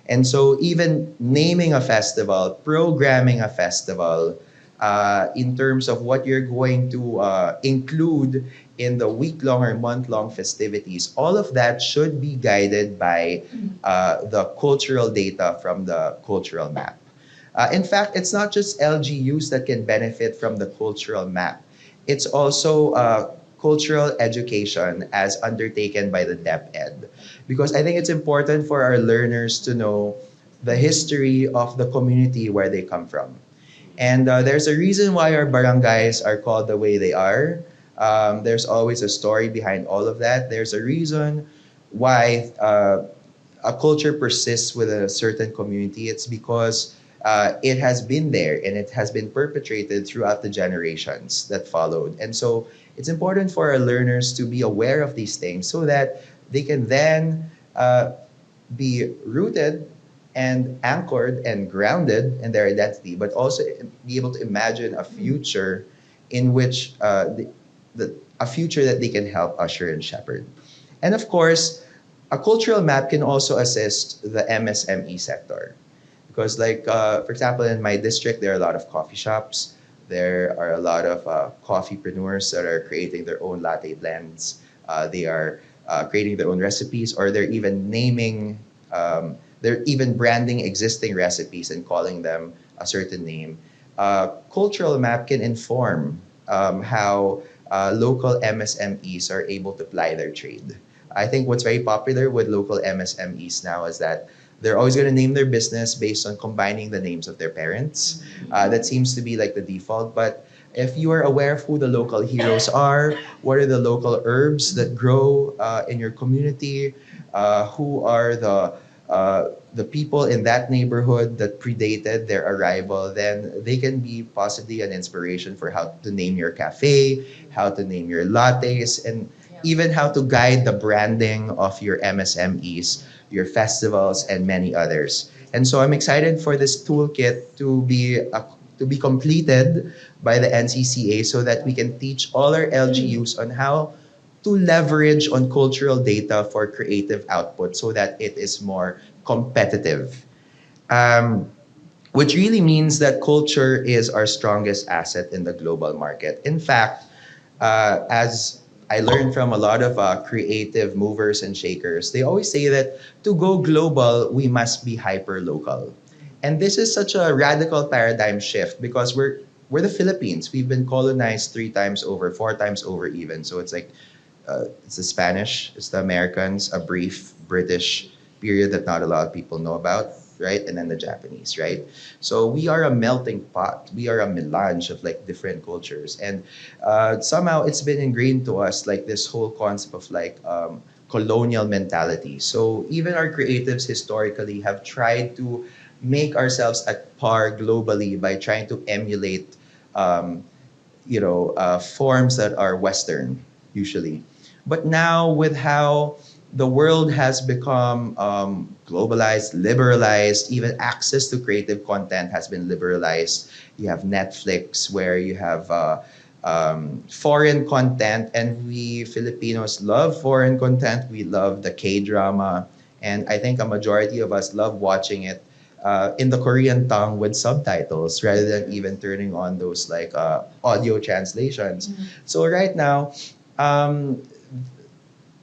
And so even naming a festival, programming a festival, in terms of what you're going to include in the week-long or month-long festivities, all of that should be guided by the cultural data from the cultural map. In fact, it's not just LGUs that can benefit from the cultural map. It's also cultural education as undertaken by the DepEd. Because I think it's important for our learners to know the history of the community where they come from. And there's a reason why our barangays are called the way they are. There's always a story behind all of that. There's a reason why a culture persists with a certain community. It's because it has been there and it has been perpetrated throughout the generations that followed. And so it's important for our learners to be aware of these things so that they can then be rooted and anchored and grounded in their identity, but also be able to imagine a future in which a future that they can help usher and shepherd. And of course, a cultural map can also assist the MSME sector. Because like, for example, in my district, there are a lot of coffee shops. There are a lot of coffeepreneurs that are creating their own latte blends. They are creating their own recipes, or they're even branding existing recipes and calling them a certain name. Cultural map can inform how local MSMEs are able to ply their trade. I think what's very popular with local MSMEs now is that they're always going to name their business based on combining the names of their parents. That seems to be like the default. But if you are aware of who the local heroes are, what are the local herbs that grow in your community, who are the people in that neighborhood that predated their arrival, then they can be possibly an inspiration for how to name your cafe, how to name your lattes, and even how to guide the branding of your MSMEs, your festivals, and many others. And so I'm excited for this toolkit to be completed by the NCCA so that we can teach all our LGUs on how to leverage on cultural data for creative output so that it is more competitive. Which really means that culture is our strongest asset in the global market. In fact, as I learned from a lot of creative movers and shakers, they always say that to go global, we must be hyper local. And this is such a radical paradigm shift because we're the Philippines. We've been colonized 3 times over, 4 times over even. So it's like it's the Spanish, it's the Americans, a brief British period that not a lot of people know about, right? And then the Japanese, right? So we are a melting pot. We are a melange of like different cultures, and somehow it's been ingrained to us like this whole concept of like colonial mentality. So even our creatives historically have tried to make ourselves at par globally by trying to emulate, forms that are Western usually. But now with how the world has become globalized, liberalized, even access to creative content has been liberalized. You have Netflix where you have foreign content, and we Filipinos love foreign content. We love the K-drama, and I think a majority of us love watching it in the Korean tongue with subtitles rather than even turning on those like audio translations. So right now,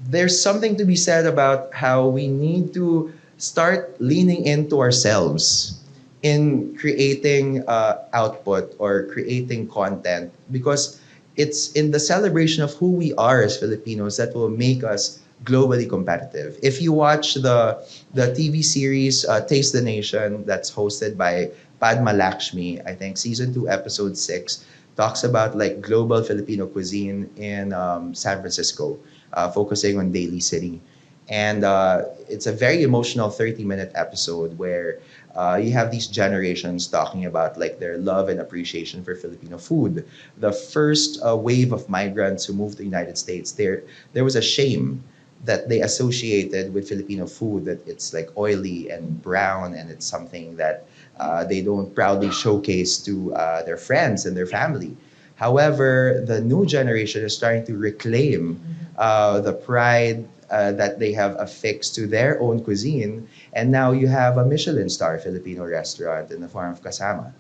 there's something to be said about how we need to start leaning into ourselves in creating output or creating content, because it's in the celebration of who we are as Filipinos that will make us globally competitive. If you watch the TV series Taste the Nation that's hosted by Padma Lakshmi, I think season 2 episode 6 talks about like global Filipino cuisine in San Francisco, focusing on Daly City. And it's a very emotional 30-minute episode where you have these generations talking about like their love and appreciation for Filipino food. The first wave of migrants who moved to the United States, there was a shame that they associated with Filipino food, that it's like oily and brown and it's something that they don't proudly showcase to their friends and their family. However, the new generation is starting to reclaim the pride that they have affixed to their own cuisine. And now you have a Michelin star Filipino restaurant in the form of Kasama.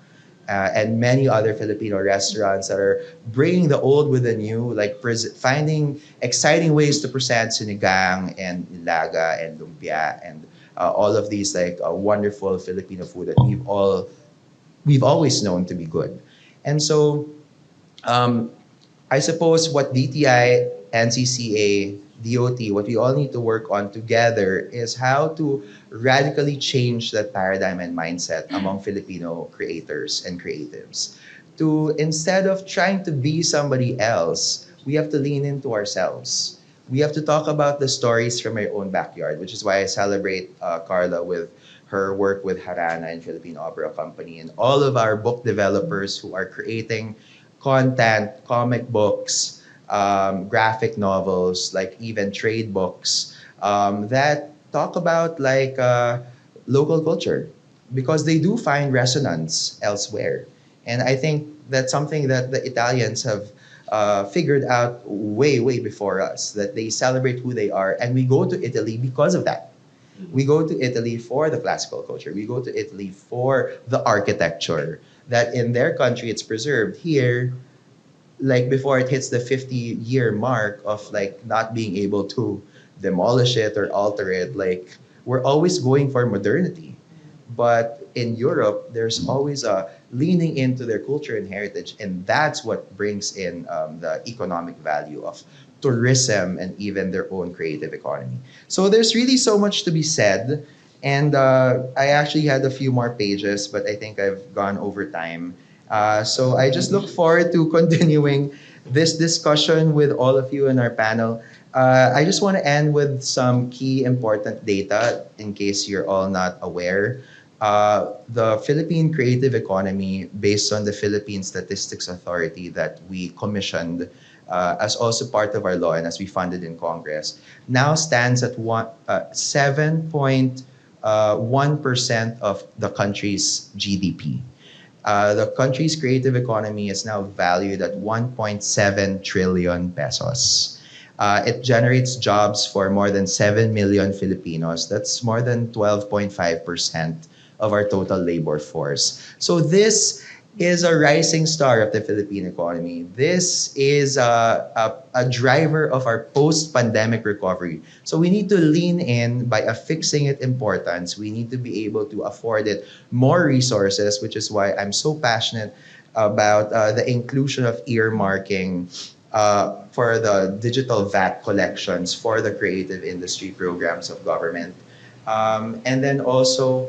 And many other Filipino restaurants that are bringing the old with the new, like finding exciting ways to present sinigang and nilaga and lumpia and all of these like wonderful Filipino food that we've all we've always known to be good. And so I suppose what DTI, NCCA, DOT, what we all need to work on together is how to radically change that paradigm and mindset among Filipino creators and creatives. To instead of trying to be somebody else, we have to lean into ourselves. We have to talk about the stories from our own backyard, which is why I celebrate Carla with her work with Harana and Philippine Opera Company and all of our book developers who are creating content, comic books, graphic novels, like even trade books that talk about like local culture because they do find resonance elsewhere. And I think that's something that the Italians have figured out way, way before us, that they celebrate who they are. And we go to Italy because of that. We go to Italy for the classical culture. We go to Italy for the architecture that in their country it's preserved. Here, like before it hits the 50-year mark of like not being able to demolish it or alter it, like we're always going for modernity. But in Europe, there's always a leaning into their culture and heritage, and that's what brings in the economic value of tourism and even their own creative economy. So there's really so much to be said, and I actually had a few more pages, but I think I've gone over time. So I just look forward to continuing this discussion with all of you in our panel. I just want to end with some key important data in case you're all not aware. The Philippine creative economy, based on the Philippine Statistics Authority that we commissioned as also part of our law and as we funded in Congress, now stands at 7.1% of the country's GDP. The country's creative economy is now valued at 1.7 trillion pesos. It generates jobs for more than 7 million Filipinos. That's more than 12.5% of our total labor force. So this is a rising star of the Philippine economy. This is a driver of our post-pandemic recovery. So we need to lean in by affixing it importance. We need to be able to afford it more resources, which is why I'm so passionate about the inclusion of earmarking for the digital VAT collections for the creative industry programs of government. And then also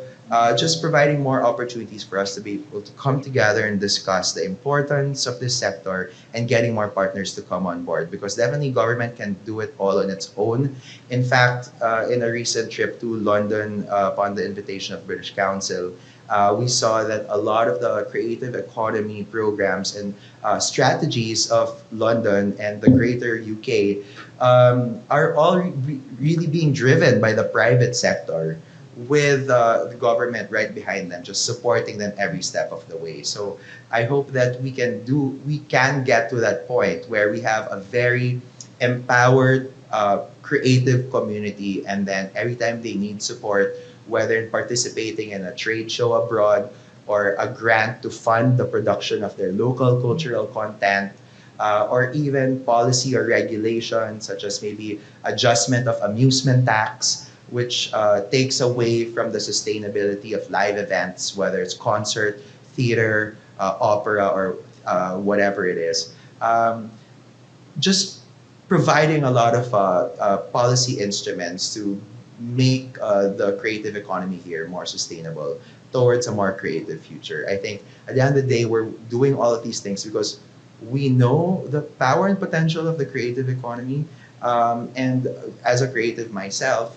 just providing more opportunities for us to be able to come together and discuss the importance of this sector and getting more partners to come on board, because definitely government can do it all on its own. In fact, in a recent trip to London upon the invitation of British Council, we saw that a lot of the creative economy programs and strategies of London and the greater UK are all really being driven by the private sector, with the government right behind them, just supporting them every step of the way. So I hope that we can get to that point where we have a very empowered, creative community, and then every time they need support, whether in participating in a trade show abroad or a grant to fund the production of their local cultural content, or even policy or regulation, such as maybe adjustment of amusement tax, which takes away from the sustainability of live events, whether it's concert, theater, opera, or whatever it is. Just providing a lot of policy instruments to make the creative economy here more sustainable towards a more creative future. I think at the end of the day, we're doing all of these things because we know the power and potential of the creative economy. And as a creative myself,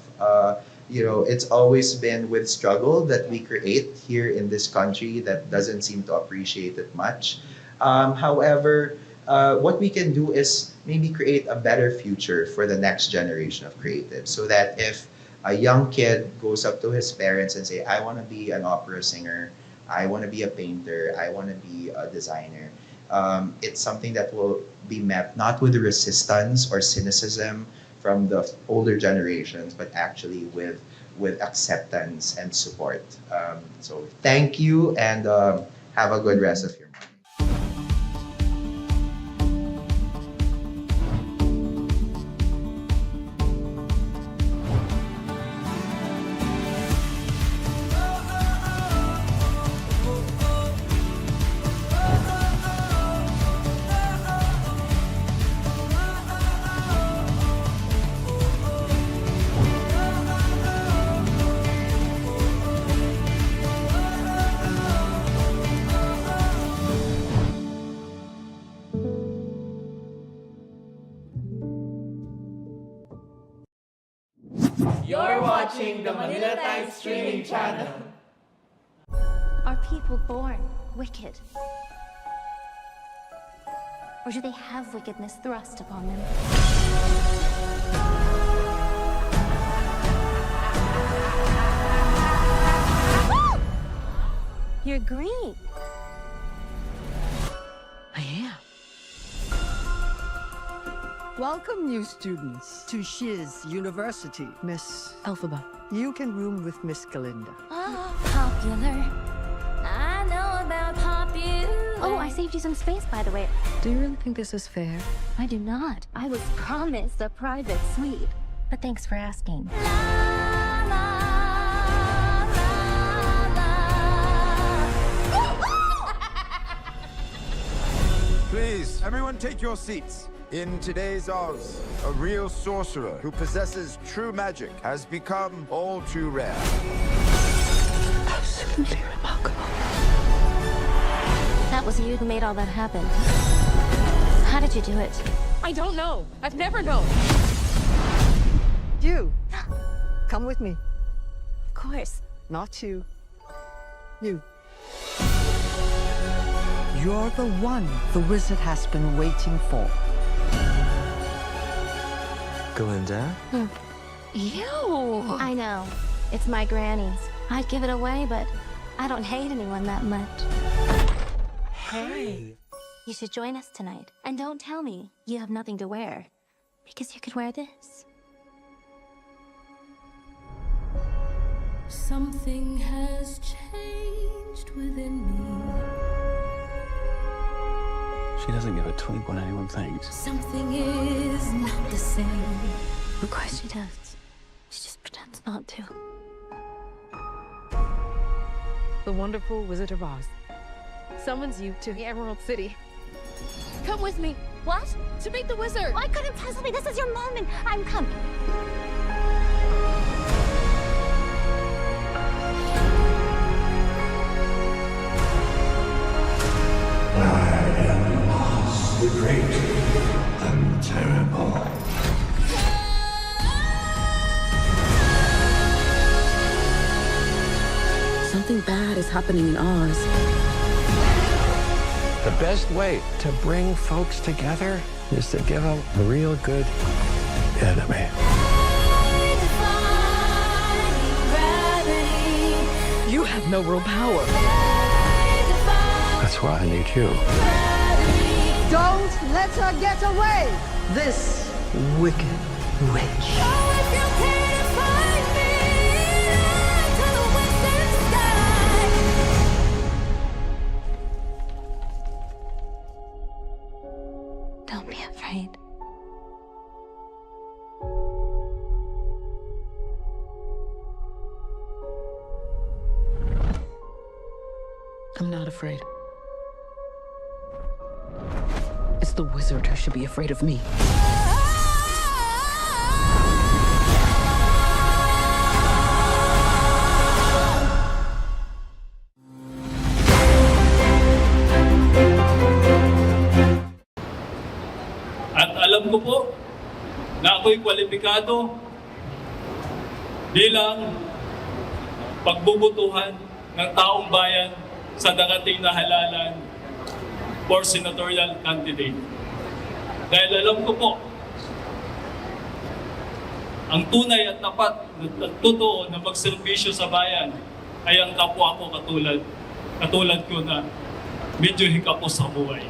it's always been with struggle that we create here in this country that doesn't seem to appreciate it much. However, what we can do is maybe create a better future for the next generation of creatives, so that if a young kid goes up to his parents and say, I want to be an opera singer, I want to be a painter, I want to be a designer, it's something that will be met not with resistance or cynicism from the older generations, but actually with acceptance and support. So thank you, and have a good rest of your month. You're watching the Manila Times streaming channel. Are people born wicked? Or do they have wickedness thrust upon them? You're green. I am. Welcome, new students, to Shiz University. Miss Elphaba, you can room with Miss Galinda. Oh, popular. I know about popular. Oh, I saved you some space, by the way. Do you really think this is fair? I do not. I was promised a private suite. But thanks for asking. Please, everyone take your seats. In today's Oz, a real sorcerer who possesses true magic has become all too rare. Absolutely remarkable. That was you who made all that happen. How did you do it? I don't know. I've never known. You, come with me. Of course. Not you. You. You're the one the wizard has been waiting for. Galinda? Ew. I know. It's my granny's. I'd give it away, but I don't hate anyone that much. Hey. You should join us tonight. And don't tell me you have nothing to wear. Because you could wear this. Something has changed within me. She doesn't give a twink when anyone thinks. Something is not the same. Of course she does. She just pretends not to. The wonderful Wizard of Oz summons you to the Emerald City. Come with me. What? To meet the wizard. Why couldn't tell me? This is your moment. I'm coming. The great and terrible. Something bad is happening in Oz. The best way to bring folks together is to give them a real good enemy. You have no real power. That's why I need you. Don't let her get away! This wicked witch. Don't be afraid. I'm not afraid. It's the wizard who should be afraid of me. At alam ko po na ako'y kwalipikado bilang pagbubutuhan ng taong bayan sa darating na halalan for senatorial candidate. Dahil alam ko po, ang tunay at tapat at totoo na magserbisyo sa bayan ay ang kapwa ko katulad ko na medyo hikapos sa buhay.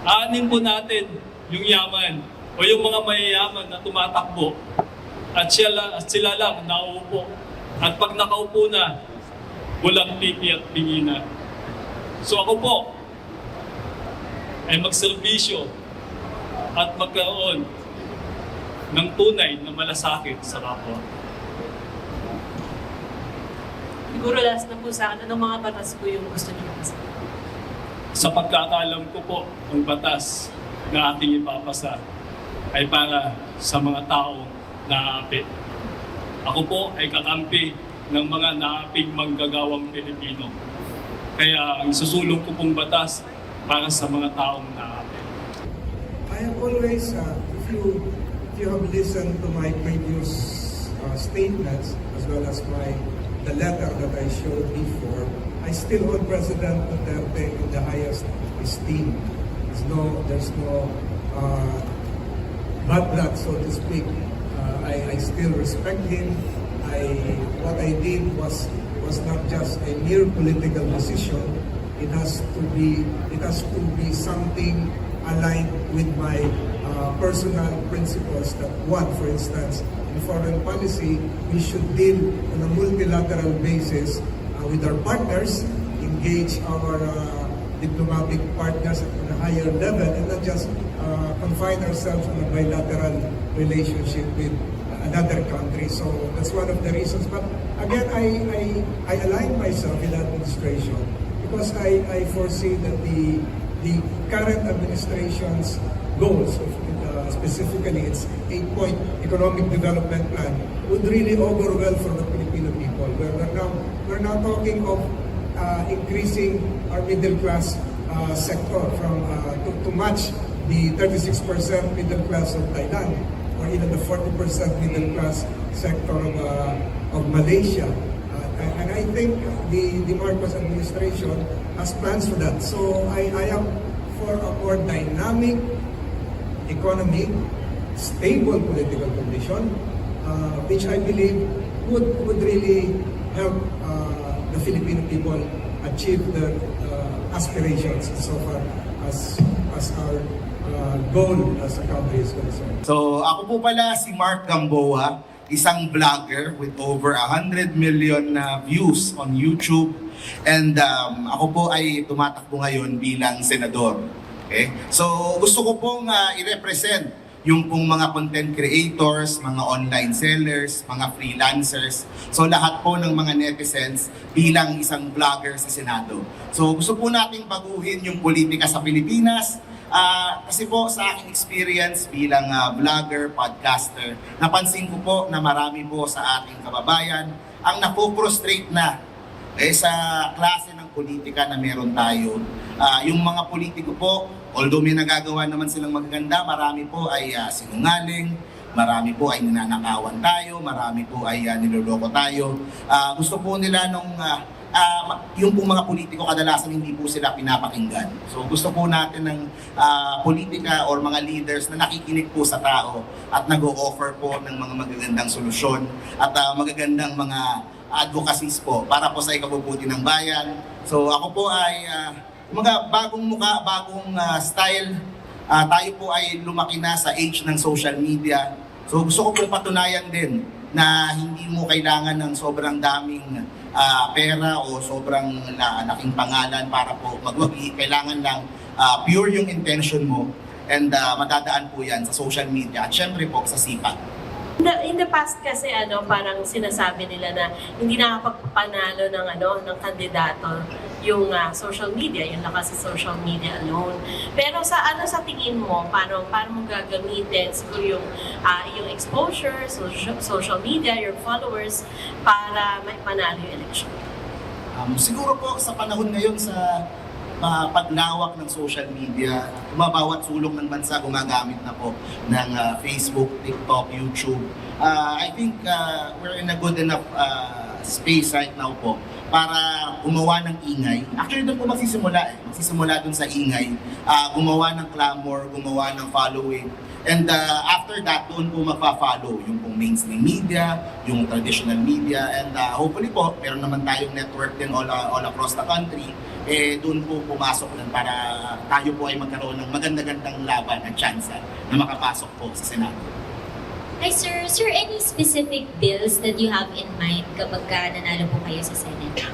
Aanin po natin yung yaman o yung mga mayayaman na tumatakbo at sila lang nauupo. At pag nakaupo na, walang pipi at pingina. So ako po ay magserbisyo at magkaroon ng tunay na malasakit sa kapwa. Siguro last na po sa akin, anong mga batas po yung gusto niyo ipasa? Sa pagkakaalam ko po, ang batas na ating ipapasa ay para sa mga taong naaapit. Ako po ay kakampi ng mga naaping manggagawang Pilipino. Kaya ang susulong ko pong batas para sa mga taong naaapit. I have always, if you have listened to my previous statements as well as the letter that I showed before, I still hold President Duterte in the highest esteem. There's no bad blood, so to speak. I still respect him. What I did was not just a mere political decision. It has to be something aligned with my personal principles. That one, for instance, in foreign policy, we should deal on a multilateral basis with our partners, engage our diplomatic partners at a higher level, and not just confine ourselves on a bilateral relationship with another country. So that's one of the reasons. But again, I align myself in the administration because I foresee that the current administration's goals, specifically its 8-point economic development plan, would really augur well for the Filipino people. We're now talking of increasing our middle class sector from to match the 36% middle class of Thailand, or even the 40% middle class sector of Malaysia. And I think the Marcos administration has plans for that. So I am for a more dynamic economy, stable political condition, which I believe would really help the Filipino people achieve their aspirations so far as our goal as a country is concerned. So ako po pala si Mark Gamboa, isang vlogger with over 100 million views on YouTube, and ako po ay tumatakbo ngayon bilang senador. Okay? So gusto ko pong i-represent yung pong mga content creators, mga online sellers, mga freelancers, so lahat po ng mga netizens bilang isang vlogger sa Senado. So gusto po nating baguhin yung politika sa Pilipinas. Kasi po sa aking experience bilang vlogger, podcaster, napansin ko po na marami po sa ating kababayan ang napo-frustrate na sa klase ng politika na meron tayo. Yung mga politiko po, although may nagagawa naman silang magaganda, marami po ay sinungaling, marami po ay ninanakawan tayo, marami po ay niloloko tayo. Gusto po nila yung pong mga politiko kadalasan hindi po sila pinapakinggan. So gusto po natin ng politika or mga leaders na nakikinig po sa tao at nag-o-offer po ng mga magagandang solusyon at magagandang mga advocacies po para po sa ikabubuti ng bayan. So ako po ay mga bagong mukha, bagong style. Tayo po ay lumaki na sa age ng social media. So gusto ko po patunayan din na hindi mo kailangan ng sobrang daming pera o sobrang laking pangalan para po magwagi. Kailangan lang pure yung intention mo, and madadaan po yan sa social media at syempre po sa sipag. In the past kasi parang sinasabi nila na hindi nakapagpanalo ng kandidato yung social media, yung lakas sa social media alone. Pero sa tingin mo, paano mo gagamitin siguro yung exposure, social media, your followers para may panalo yung election? Siguro po sa panahon ngayon sa paglawak ng social media, bawat sulok ng bansa gumagamit na po ng Facebook, TikTok, YouTube. I think we're in a good enough space right now po para gumawa ng ingay. Actually doon po magsisimula doon sa ingay, gumawa ng clamor, gumawa ng following. And after that, doon po magpa-follow yung pong mainstream media, yung traditional media, and hopefully po, meron naman tayong network din all across the country. Doon po pumasok lang para tayo po ay magkaroon ng maganda-gandang laban at tsansa na makapasok po sa Senado. Hi sir, any specific bills that you have in mind kapag nanalo po kayo sa Senate?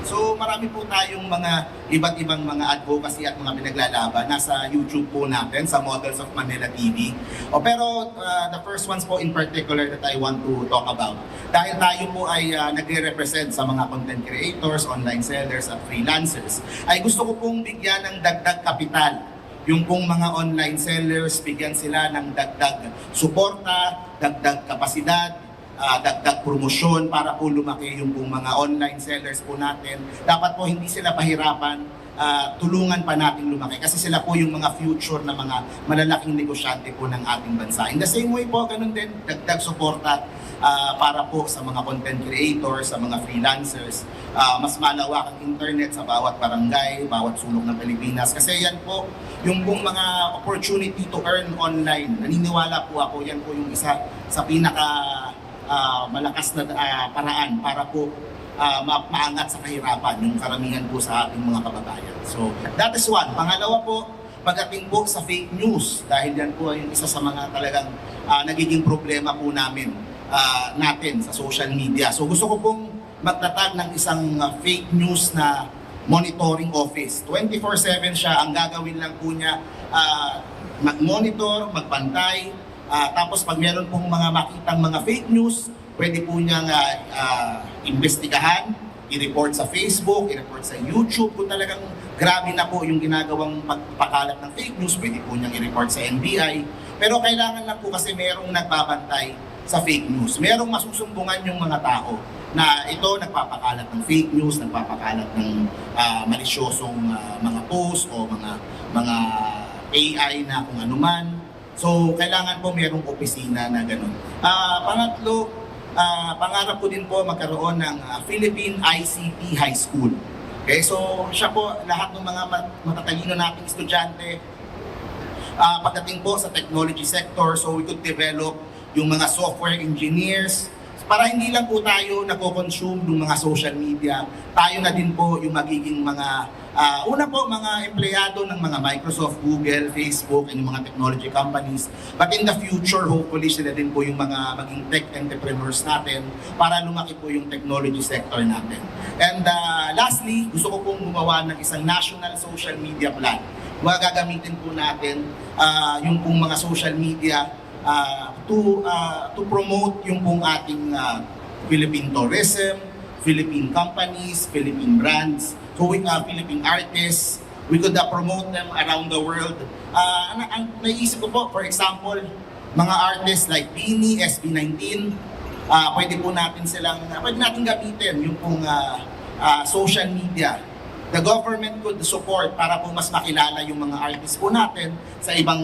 So marami po tayong mga iba't ibang mga advocacy at mga pinaglalaban nasa YouTube po natin sa Models of Manila TV. Pero the first ones po in particular that I want to talk about, dahil tayo po ay nagre-represent sa mga content creators, online sellers at freelancers, ay gusto ko pong bigyan ng dagdag kapital yung pong mga online sellers, bigyan sila ng dagdag suporta, dagdag kapasidad, dagdag promosyon para po lumaki yung pong mga online sellers po natin. Dapat po hindi sila pahirapan, tulungan pa natin lumaki kasi sila po yung mga future na mga malalaking negosyante po ng ating bansa. In the same way po, ganun din, dagdag suporta para po sa mga content creators, sa mga freelancers, mas malawak ang internet sa bawat barangay, bawat sulok ng Pilipinas. Kasi yan po, yung pong mga opportunity to earn online, naniniwala po ako, yan po yung isa sa pinaka malakas na paraan para po maangat sa kahirapan yung karamihan po sa ating mga kababayan. So that is one. Pangalawa po, pagdating po sa fake news, dahil yan po ay isa sa mga talagang nagiging problema po natin sa social media. So gusto ko pong magtatag ng isang fake news na monitoring office. 24/7 siya, ang gagawin lang po niya mag-monitor, magbantay, tapos pag meron pong mga makitang mga fake news, pwede po niyang investigahan, i-report sa Facebook, i-report sa YouTube. Kung talagang grabe na po yung ginagawang pagpakalat ng fake news, pwede po niyang i-report sa NBI. Pero kailangan lang po kasi merong nagbabantay sa fake news. Merong masusumbungan yung mga tao na ito nagpapakalat ng fake news, nagpapakalat ng malisyosong mga post o mga AI na kung anuman. So, kailangan po merong opisina na ganun. Pangatlo, pangarap ko din po magkaroon ng Philippine ICT High School. Okay, so siya po, lahat ng mga matatalino nating estudyante, pagdating po sa technology sector, so we could develop yung mga software engineers, para hindi lang po tayo nako-consume ng mga social media, tayo na din po yung magiging mga una po mga empleyado ng mga Microsoft, Google, Facebook, and yung mga technology companies. But in the future, hopefully sila din po yung mga maging tech entrepreneurs natin para lumaki po yung technology sector natin. And lastly, gusto ko pong gumawa ng isang national social media plan. Gagamitin po natin yung pong mga social media to promote yung pong ating Philippine tourism, Philippine companies, Philippine brands, so with Philippine artists, we could promote them around the world. Ang naisip ko po, for example, mga artists like Beanie, SB19, pwede natin gamitin yung pong social media. The government could support para po mas makilala yung mga artists po natin sa ibang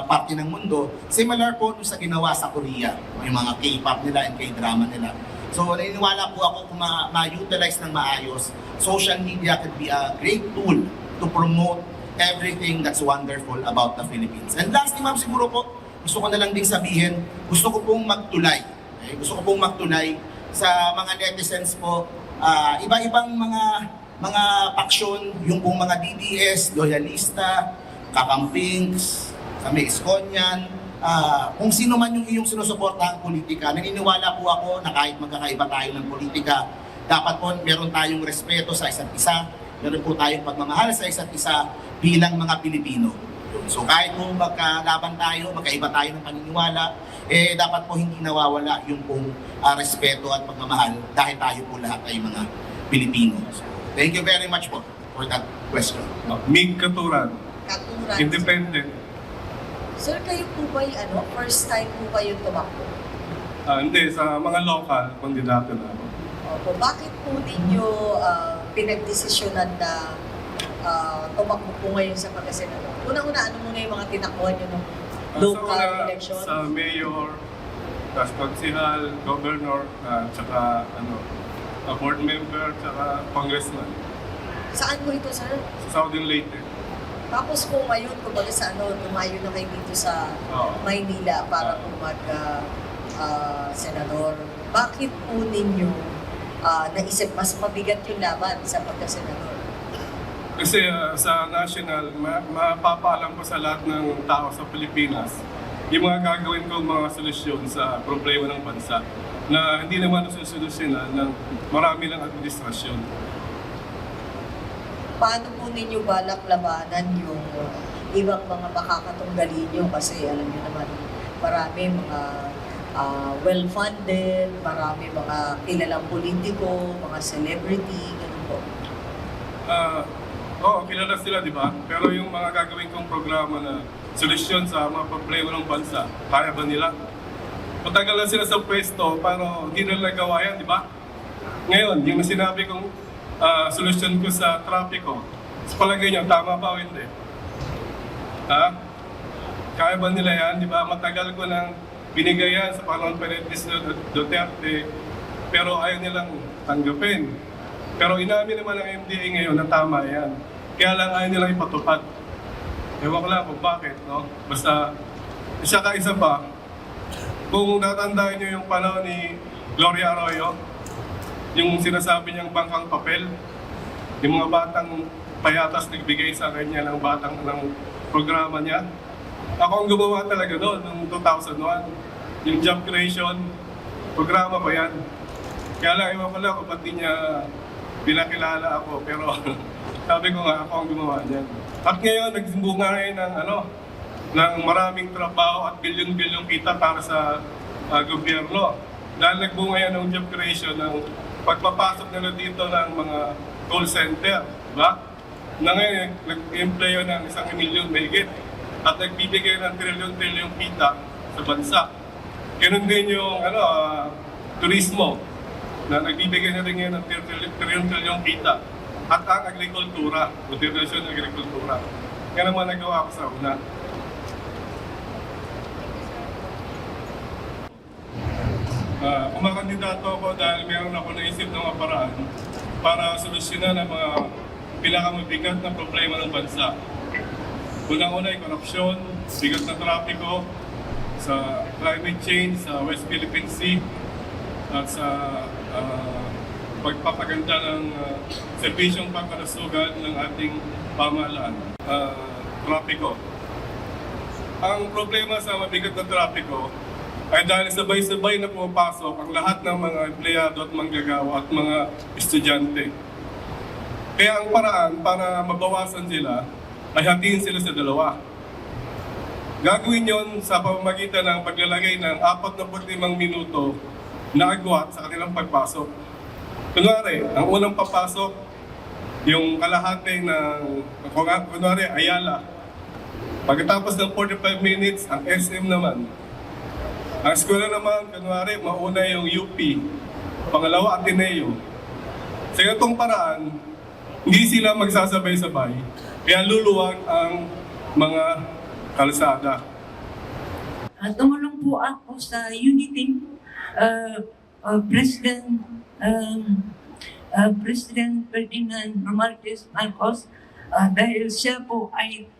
parte ng mundo. Similar po sa ginawa sa Korea, yung mga K-pop nila and K-drama nila. So naniniwala po ako kung ma-utilize ng maayos, social media could be a great tool to promote everything that's wonderful about the Philippines. And lastly, ma'am, siguro po, gusto ko na lang din sabihin, gusto ko pong magtulay. Okay? Gusto ko pong magtulay sa mga netizens po, iba-ibang mga paksyon, yung pong mga DDS, loyalista, kakampings, kami Iskonyan, kung sino man yung iyong sinusuportahang politika, naniniwala po ako na kahit magkakaiba tayo ng politika, dapat po meron tayong respeto sa isa't isa, meron po tayong pagmamahal sa isa't isa bilang mga Pilipino. So kahit po magkalaban tayo, magkaiba tayo ng paniniwala, dapat po hindi nawawala yung pong respeto at pagmamahal dahil tayo po lahat ay mga Pilipino. So, thank you very much po for that question. Mig Katuran, Katuran. independent. Sir, kayo po ba first time po kayo tumakbo? Hindi, sa mga local, kandidato na ako. Opo, bakit po ninyo pinagdesisyonan na tumakbo po ngayon sa pagkasenador? Una-una, ano muna yung mga tinakbuhan nyo ng local election? Sa mayor, konsihal, governor, tsaka board member, tsaka congressman. Saan po ito, sir? Sa Southern Leyte. Tapos po ngayon, kumbaga sa tumayo na kayo dito sa Maynila para po mag-senador. Bakit po ninyo naisip mas mabigat yung laban sa pagka-senador? Kasi sa national, mapapaalam ko sa lahat ng tao sa Pilipinas yung mga gagawin ko mga solusyon sa problema ng bansa na hindi naman nasusolusyonan ng marami ng administrasyon. Paano po ninyo balak labanan yung ibang mga makakatunggali nyo? Kasi alam nyo naman, marami mga well-funded, marami mga kilalang politiko, mga celebrity, gano'n po. Oo, kilala sila, di ba? Pero yung mga gagawin kong programa na solusyon sa mga problema ng bansa, kaya ba nila? Matagal na sila sa pwesto, pero hindi nila nagawa yan, di ba? Ngayon, yung sinabi kong solusyon ko sa trafficking, sa palagay niyo, tama ba o hindi? Ha? Kaya ba nila yan? Di ba? Matagal ko nang binigay yan sa panahon pa ni President Duterte, pero ayaw nilang tanggapin. Pero inamin naman ng MDA ngayon na tama yan. Kaya lang ayaw nilang ipatupad. Ewan ko lang kung bakit, no? Basta, isa pa, kung natandaan niyo yung panahon ni Gloria Arroyo, yung sinasabi niyang bangkang papel, yung mga batang payatas nagbigay sa kanya ng programa niya. Ako ang gumawa talaga doon noong 2001. Yung job creation, programa pa yan. Kaya lang, ewan ko lang kung ba't di niya pinakilala ako, pero sabi ko nga, ako ang gumawa niyan. At ngayon, nagbunga ngayon ng maraming trabaho at bilyon-bilyon kita para sa gobyerno. Dahil nagbunga yan ng job creation, ng pagpapasok nila dito ng mga call center, diba? Na ngayon, nag-employ ng 1 milyon mahigit at nagbibigay ng trilyon-trilyon kita sa bansa. Ganun din yung turismo na nagbibigay na rin ngayon ng trilyon-trilyon kita at ang agrikultura, modernizasyon ng agrikultura. Yan naman nagawa ko sa una. Kumakandidato ako dahil meron ako naisip ng mga paraan para solusyonan ang mga pinakamabigat na problema ng bansa. Unang-una ay korupsyon, bigat na trapiko, sa climate change sa West Philippine Sea, at sa pagpapaganda ng serbisyong pangkalusugan ng ating pamahalaan. Trapiko. Ang problema sa mabigat na trapiko ay dahil sabay-sabay na pumapasok ang lahat ng mga empleyado at manggagawa at mga estudyante. Kaya ang paraan para mabawasan sila ay hatiin sila sa dalawa. Gagawin yon sa pamamagitan ng paglalagay ng 45 minuto na agwat sa kanilang pagpasok. Kunwari, ang unang papasok, yung kalahati ng, kunwari, Ayala. Pagkatapos ng 45 minutes, ang SM naman. Ang eskwela naman, kunwari, mauna yung UP, pangalawa Ateneo. Sa itong paraan, hindi sila magsasabay-sabay, kaya luluwag ang mga kalsada. Tumulong po ako sa unity President Ferdinand Marcos Marcos dahil siya po ay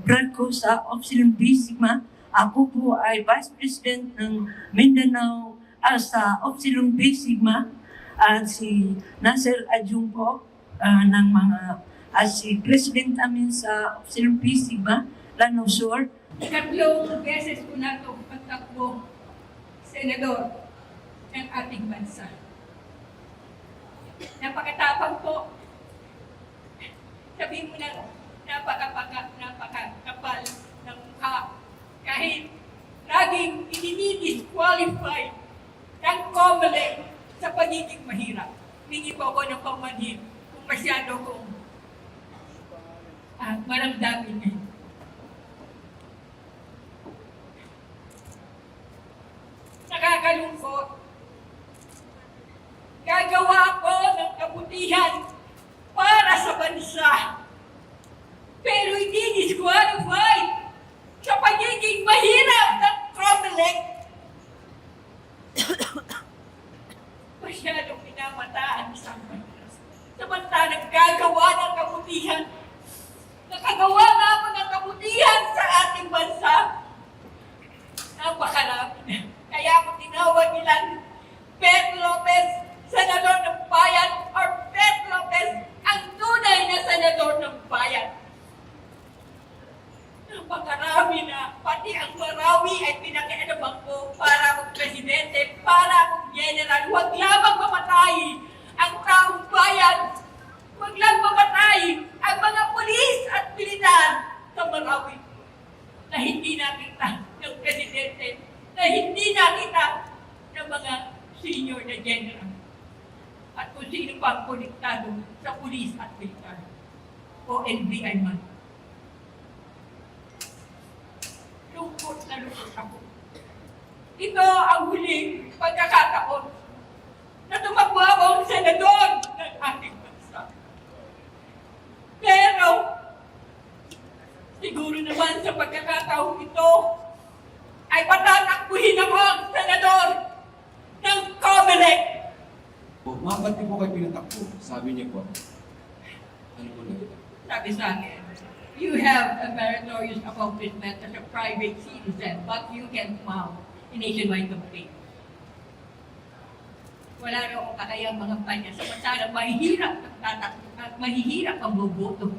brad ko sa Opsilon B Sigma. Ako po ay Vice President ng Mindanao sa Opsilon B Sigma at si Nasser Adjung po ng mga si President amin sa Opsilon B Sigma, Lanao Sur. Ikatlong beses ko na itong pagtakbo senador ng ating bansa. Napakatapang po. Sabihin mo na napakakapal ng mukha. Kahit laging dinidisqualify ng COMELEC sa pagiging mahirap. Hindi po ako ng pamanhin kung masyado kong maramdamin niya. Nakakalungkot. Gagawa ako ng kabutihan para sa bansa. Pero hindi disqualified sa pagiging mahirap ng COMELEC. Masyadong pinamataan isang bansa. Samantalang gagawa ng kabutihan. Nakagawa na ako ng kabutihan sa ating bansa. Napakarami na. Kaya ako tinawag nilang Pet Lopez, Senador ng Bayan, or Pet Lopez, ang tunay na Senador ng Bayan. Napakarami na, pati ang Marawi ay pinakialaman ko para akong presidente, para akong general. Huwag lamang mamatay ang taong bayan. Huwag lang mamatay ang mga pulis at militar sa Marawi na hindi nakita ng presidente, na hindi nakita ng mga senior na general. At kung sino pang konektado sa pulis at militar o NBI man. Lungkot na lungkot ako. Ito ang huling pagkakataon na tumakbo akong senador ng ating bansa. Pero, siguro naman sa pagkakataon ito, ay patatakbuhin ako Ma'am, ba't di po kayo pinatakbo? Sabi niya po. Ano po na? Sabi sa akin, you have a meritorious accomplishment as a private citizen, but you can mount a nationwide complaint. Wala na akong kakayang mga panya. Samantalang mahihirap ang boboto.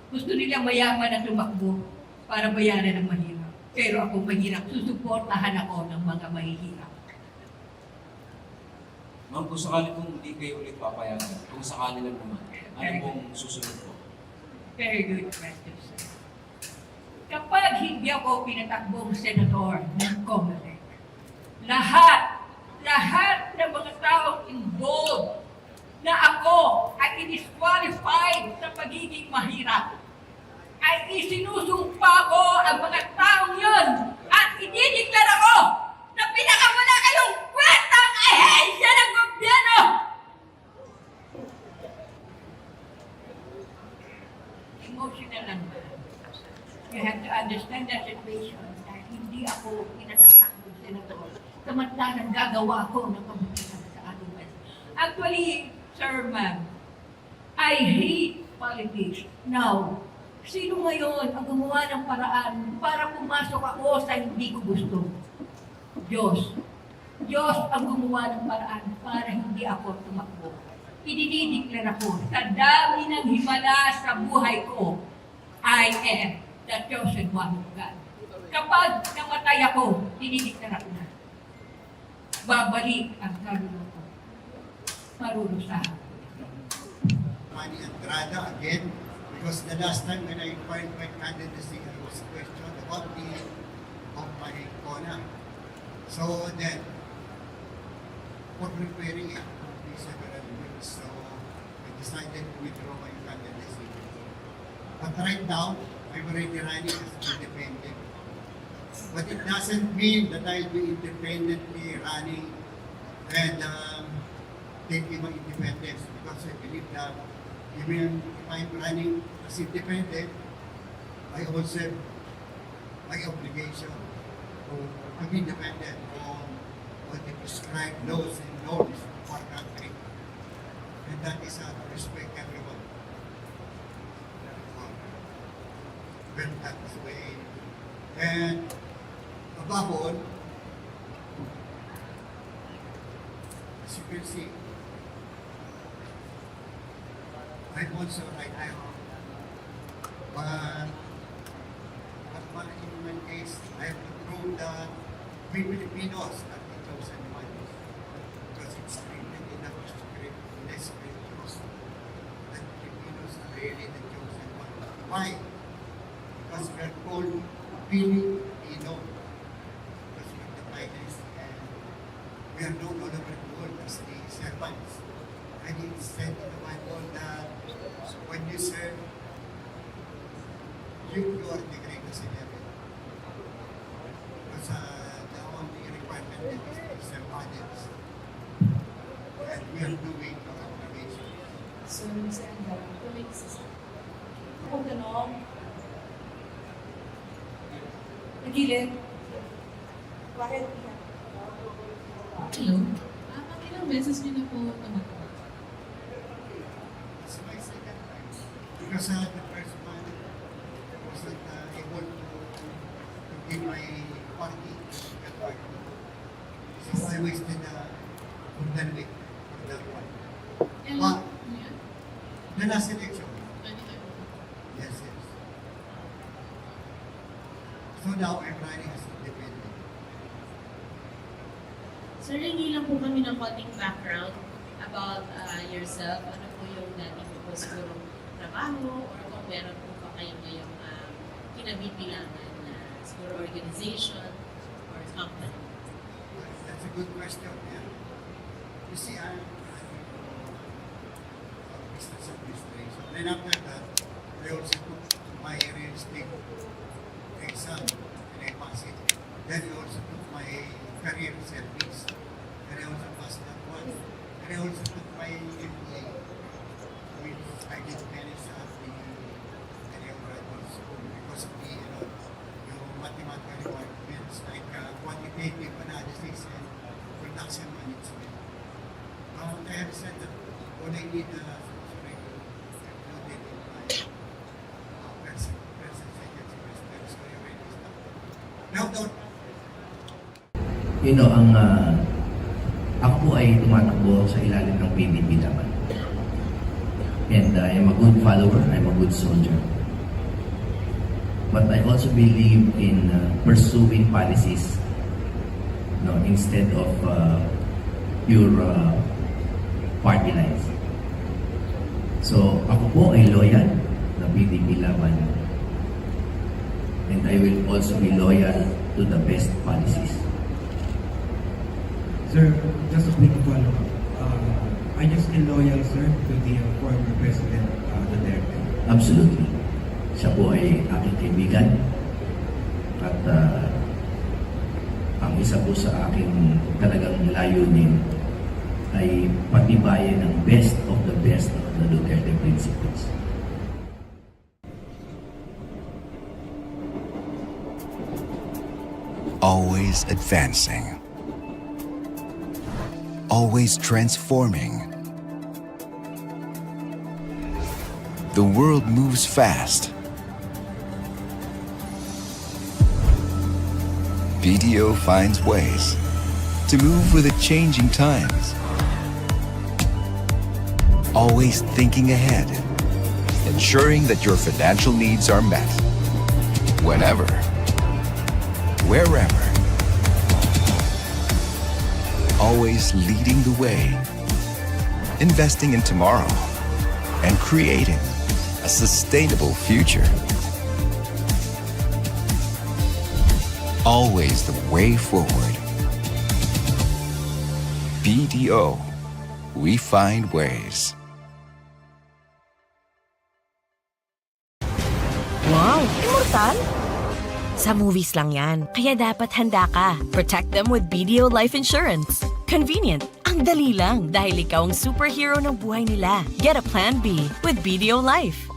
Gusto nila mayaman na tumakbo para bayaran ng mahirap. Pero ako mahirap, susuportahan ako ng mga mahihirap. Ma'am, kung sakali pong hindi kayo ulit papayagan, kung sakali lang naman, ano pong susunod po? Very good question, sir. Kapag hindi ako pinatakbong senador ng Comelec, lahat ng mga taong involved na ako ay i-disqualified sa pagiging mahirap, ay isinusumpa ko ang mga taong yun at idideklara ko na pinakamula kayong kwentang ahensya ng gobyerno! Emotional lang ba? You have to understand the situation dahil hindi ako pinatatakbong senador. Samantalang gagawa ko ng kabutihan sa ating bansa. Actually, sir, ma'am, I hate politics. Now, sino ngayon ang gumawa ng paraan para pumasok ako sa hindi ko gusto? Diyos. Diyos ang gumawa ng paraan para hindi ako tumakbo. Idinideklara ko sa dami ng himala sa buhay ko, I am the chosen one of God. Kapag namatay ako, dinideklara ko na. Babalik ang kaluluwa ko. Marurusahan. Manny Andrada again, because the last time when I filed my candidacy, I was questioned about the of my corner. So then, for preparing it, for several weeks, so I decided to withdraw my candidacy. But right now, I'm already running as independent. But it doesn't mean that I'll be independently running and taking my independence, because I believe that even if I'm running as independent, I also have my obligation to be independent on the prescribed laws and norms of our country. And that is to respect everyone. Well, that is the way. And above all, as you can see, I'm also right now. But in my case, I have to prove that we Filipinos are the chosen ones. Because it's written in the scriptures that Filipinos are really the chosen ones. Why? Because we are called Filipino. Because we are the finest and we are known all over the world as the servants. And it's said in the Bible that when you serve, you are the greatest in heaven. Because the only requirement is to serve others. And we are doing our obligation. So, Risa, kung tanong, nagilid, bakit? Hello? Ilang beses niyo na po tumakbo? It's my second time. Because the first one wasn't able to give my party, political party. So I wasted for that week, for that one. But the last election, yes. So now I'm running as independent. Sir, hindi lang po kami ng konting background about yourself. Ano po yung dati po siguro trabaho or kung meron po pa kayo ngayong kinabibilangan na siguro organization or company? That's a good question. Yeah. You see, I'm business administration. Then after that, I also took my real estate exam and I passed it. Then I also took my career service and I also passed that one. And I also took my MBA, which I did finish at the graduate school because of the yung mathematical requirements like quantitative analysis and production management. I have said when I need sorry, included in my present secretary president. So I already started. Now, don't. You know, ako po ay tumatakbo sa ilalim ng PDP dapat. And I am a good follower, I'm a good soldier. But I also believe in pursuing policies, instead of pure party lines. So ako po ay loyal na PDP laban. And I will also be loyal to the best policies. Sir, just a quick follow-up. Are you still loyal, sir, to the former President Duterte? Absolutely. Siya po ay aking kaibigan. At ang isa po sa aking talagang layunin ay patibayan ng best of the Duterte principles. Always advancing. Always transforming. The world moves fast. BDO finds ways to move with the changing times. Always thinking ahead, ensuring that your financial needs are met. Whenever, wherever. Always leading the way, investing in tomorrow, and creating a sustainable future. Always the way forward. BDO, we find ways. Wow, immortal? Sa movies lang yan. Kaya dapat handa ka. Protect them with BDO Life Insurance. Convenient. Ang dali lang dahil ikaw ang superhero ng buhay nila. Get a Plan B with BDO Life.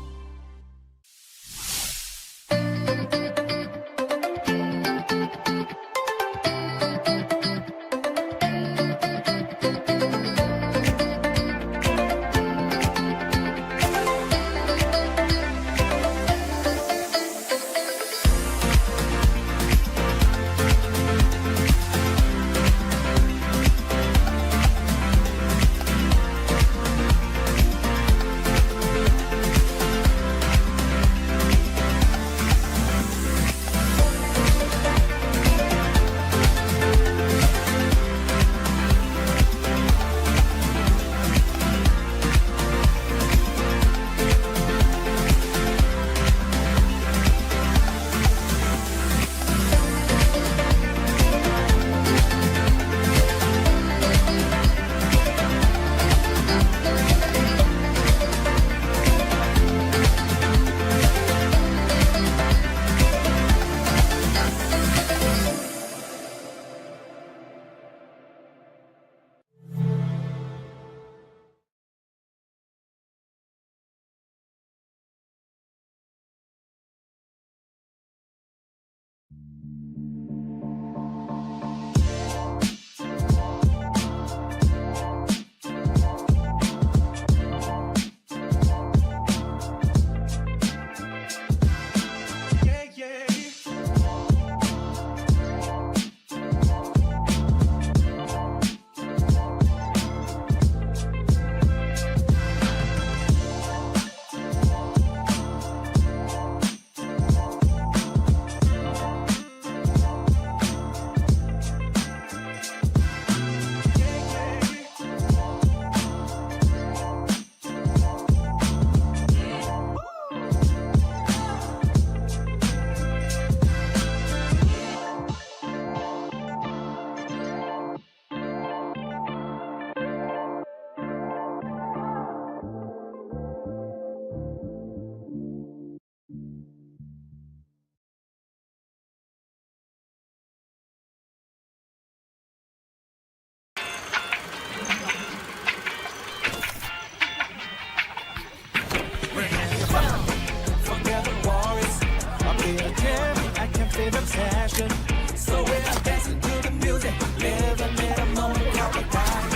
obsession. So we're dancing to the music, living in a moment, caught the time.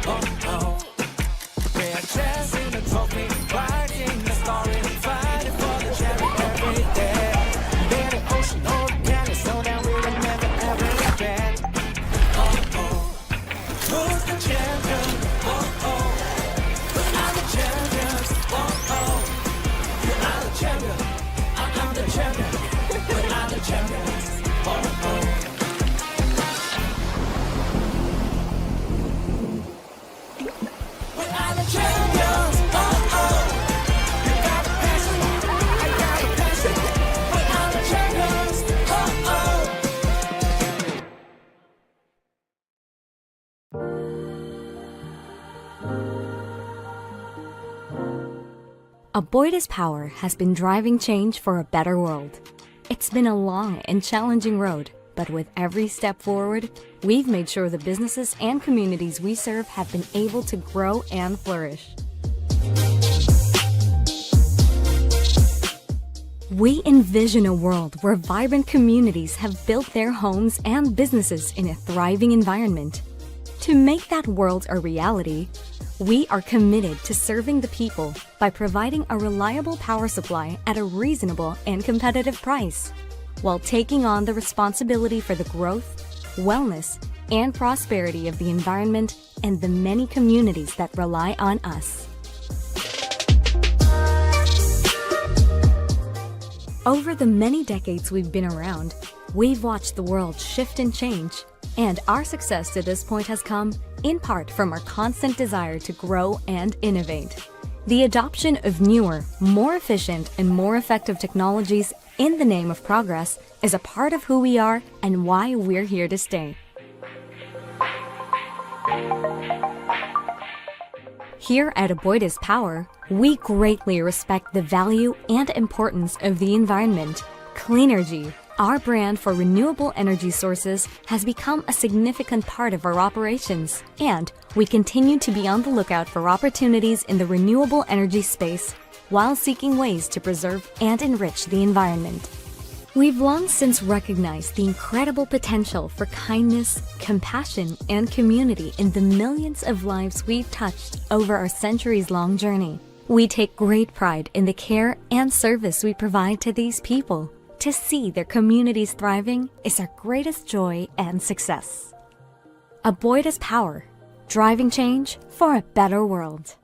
Oh, oh. We're Aboitiz Power has been driving change for a better world. It's been a long and challenging road, but with every step forward, we've made sure the businesses and communities we serve have been able to grow and flourish. We envision a world where vibrant communities have built their homes and businesses in a thriving environment. To make that world a reality, we are committed to serving the people by providing a reliable power supply at a reasonable and competitive price, while taking on the responsibility for the growth, wellness, and prosperity of the environment and the many communities that rely on us. Over the many decades we've been around, we've watched the world shift and change, and our success to this point has come in part from our constant desire to grow and innovate. The adoption of newer, more efficient, and more effective technologies in the name of progress is a part of who we are and why we're here to stay. Here at Aboitiz Power, we greatly respect the value and importance of the environment. Cleanergy, our brand for renewable energy sources, has become a significant part of our operations, and we continue to be on the lookout for opportunities in the renewable energy space while seeking ways to preserve and enrich the environment. We've long since recognized the incredible potential for kindness, compassion, and community in the millions of lives we've touched over our centuries-long journey. We take great pride in the care and service we provide to these people. To see their communities thriving is our greatest joy and success. Aboitiz Power, driving change for a better world.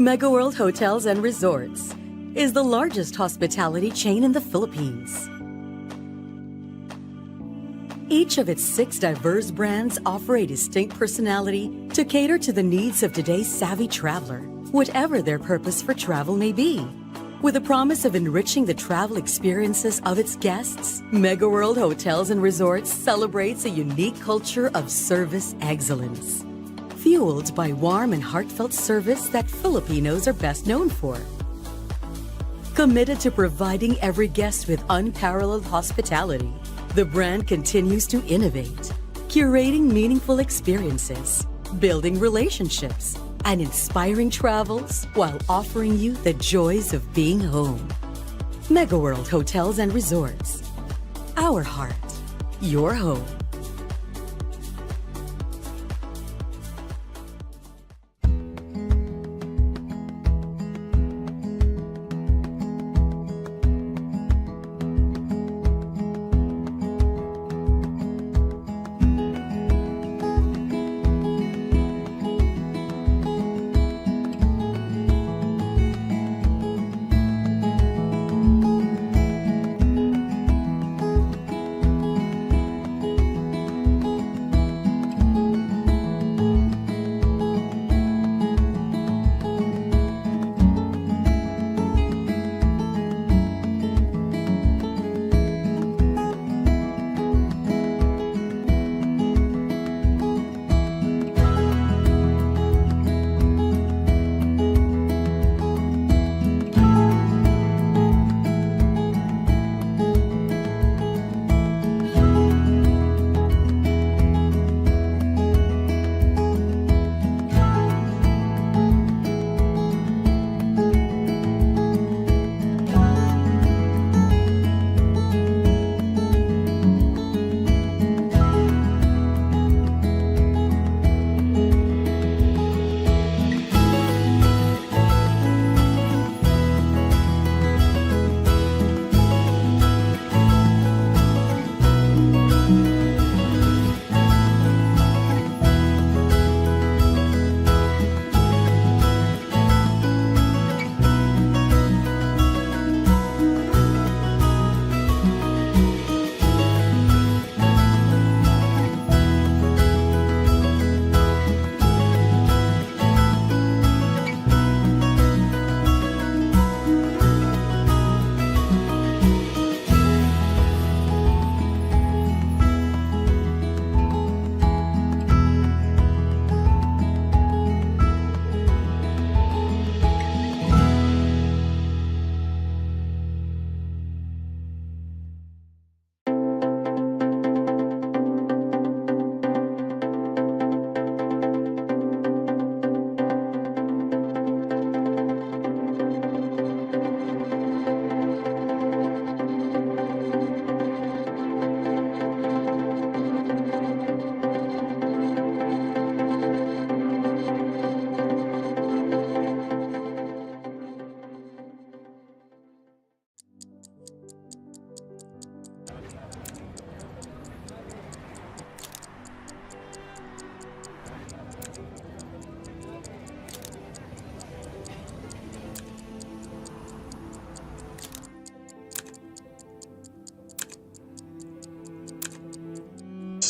Mega World Hotels and Resorts is the largest hospitality chain in the Philippines. Each of its 6 diverse brands offer a distinct personality to cater to the needs of today's savvy traveler, whatever their purpose for travel may be. With a promise of enriching the travel experiences of its guests, Mega World Hotels and Resorts celebrates a unique culture of service excellence, fueled by warm and heartfelt service that Filipinos are best known for. Committed to providing every guest with unparalleled hospitality, the brand continues to innovate, curating meaningful experiences, building relationships, and inspiring travels while offering you the joys of being home. Mega World Hotels and Resorts. Our heart, your home.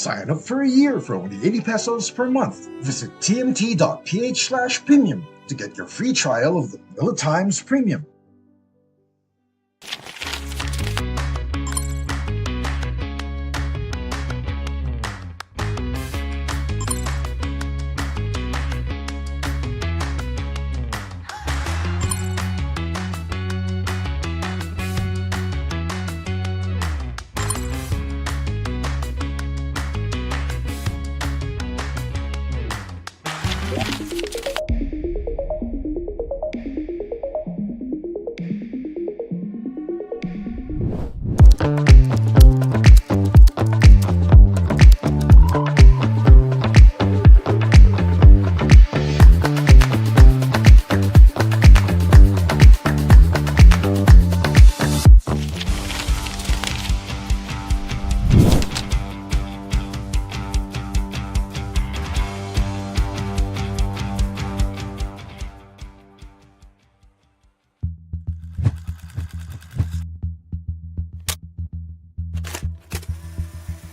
Sign up for a year for only 80 pesos per month. Visit tmt.ph/premium to get your free trial of the Manila Times Premium.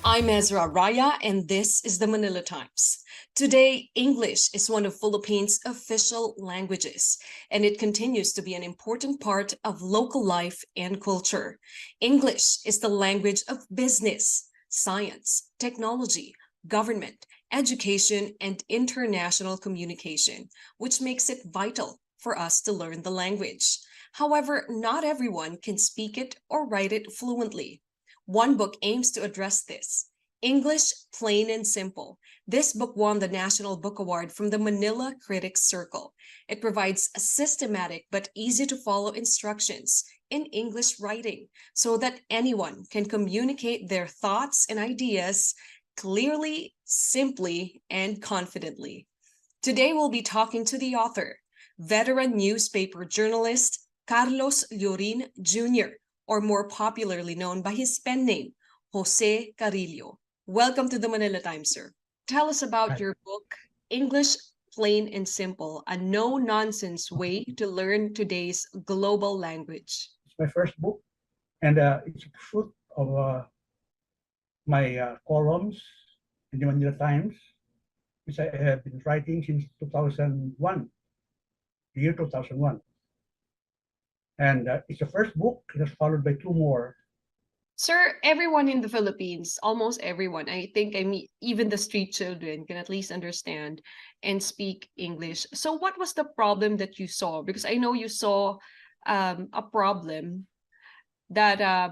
I'm Ezra Raya, and this is the Manila Times. Today, English is one of Philippines' official languages, and it continues to be an important part of local life and culture. English is the language of business, science, technology, government, education, and international communication, which makes it vital for us to learn the language. However, not everyone can speak it or write it fluently. One book aims to address this. English, Plain and Simple. This book won the National Book Award from the Manila Critics Circle. It provides a systematic but easy to follow instructions in English writing so that anyone can communicate their thoughts and ideas clearly, simply, and confidently. Today we'll be talking to the author, veteran newspaper journalist Carlos Llorin Jr., or more popularly known by his pen name, Jose Carillo. Welcome to the Manila Times, sir. Tell us about your book, English, Plain and Simple, a no-nonsense way to learn today's global language. It's my first book, and it's a fruit of my columns in the Manila Times, which I have been writing since 2001, the year 2001. And it's the first book. It was followed by two more. Sir, everyone in the Philippines, almost everyone, I think, I mean, even the street children can at least understand and speak English. So what was the problem that you saw? Because I know you saw a problem that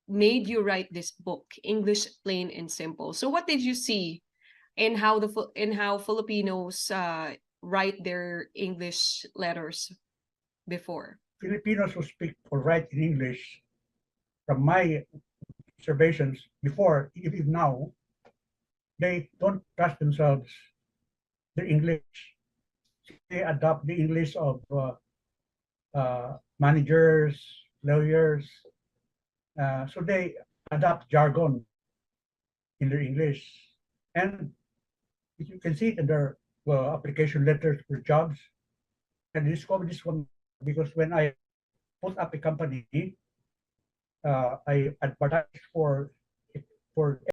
made you write this book, English, Plain and Simple. So what did you see in how Filipinos write their English letters before? Filipinos who speak or write in English, from my observations before, even now, they don't trust themselves, their English. They adopt the English of managers, lawyers. So they adopt jargon in their English. And you can see it in their application letters for jobs. And I discovered this one because when I put up a company, I advertised for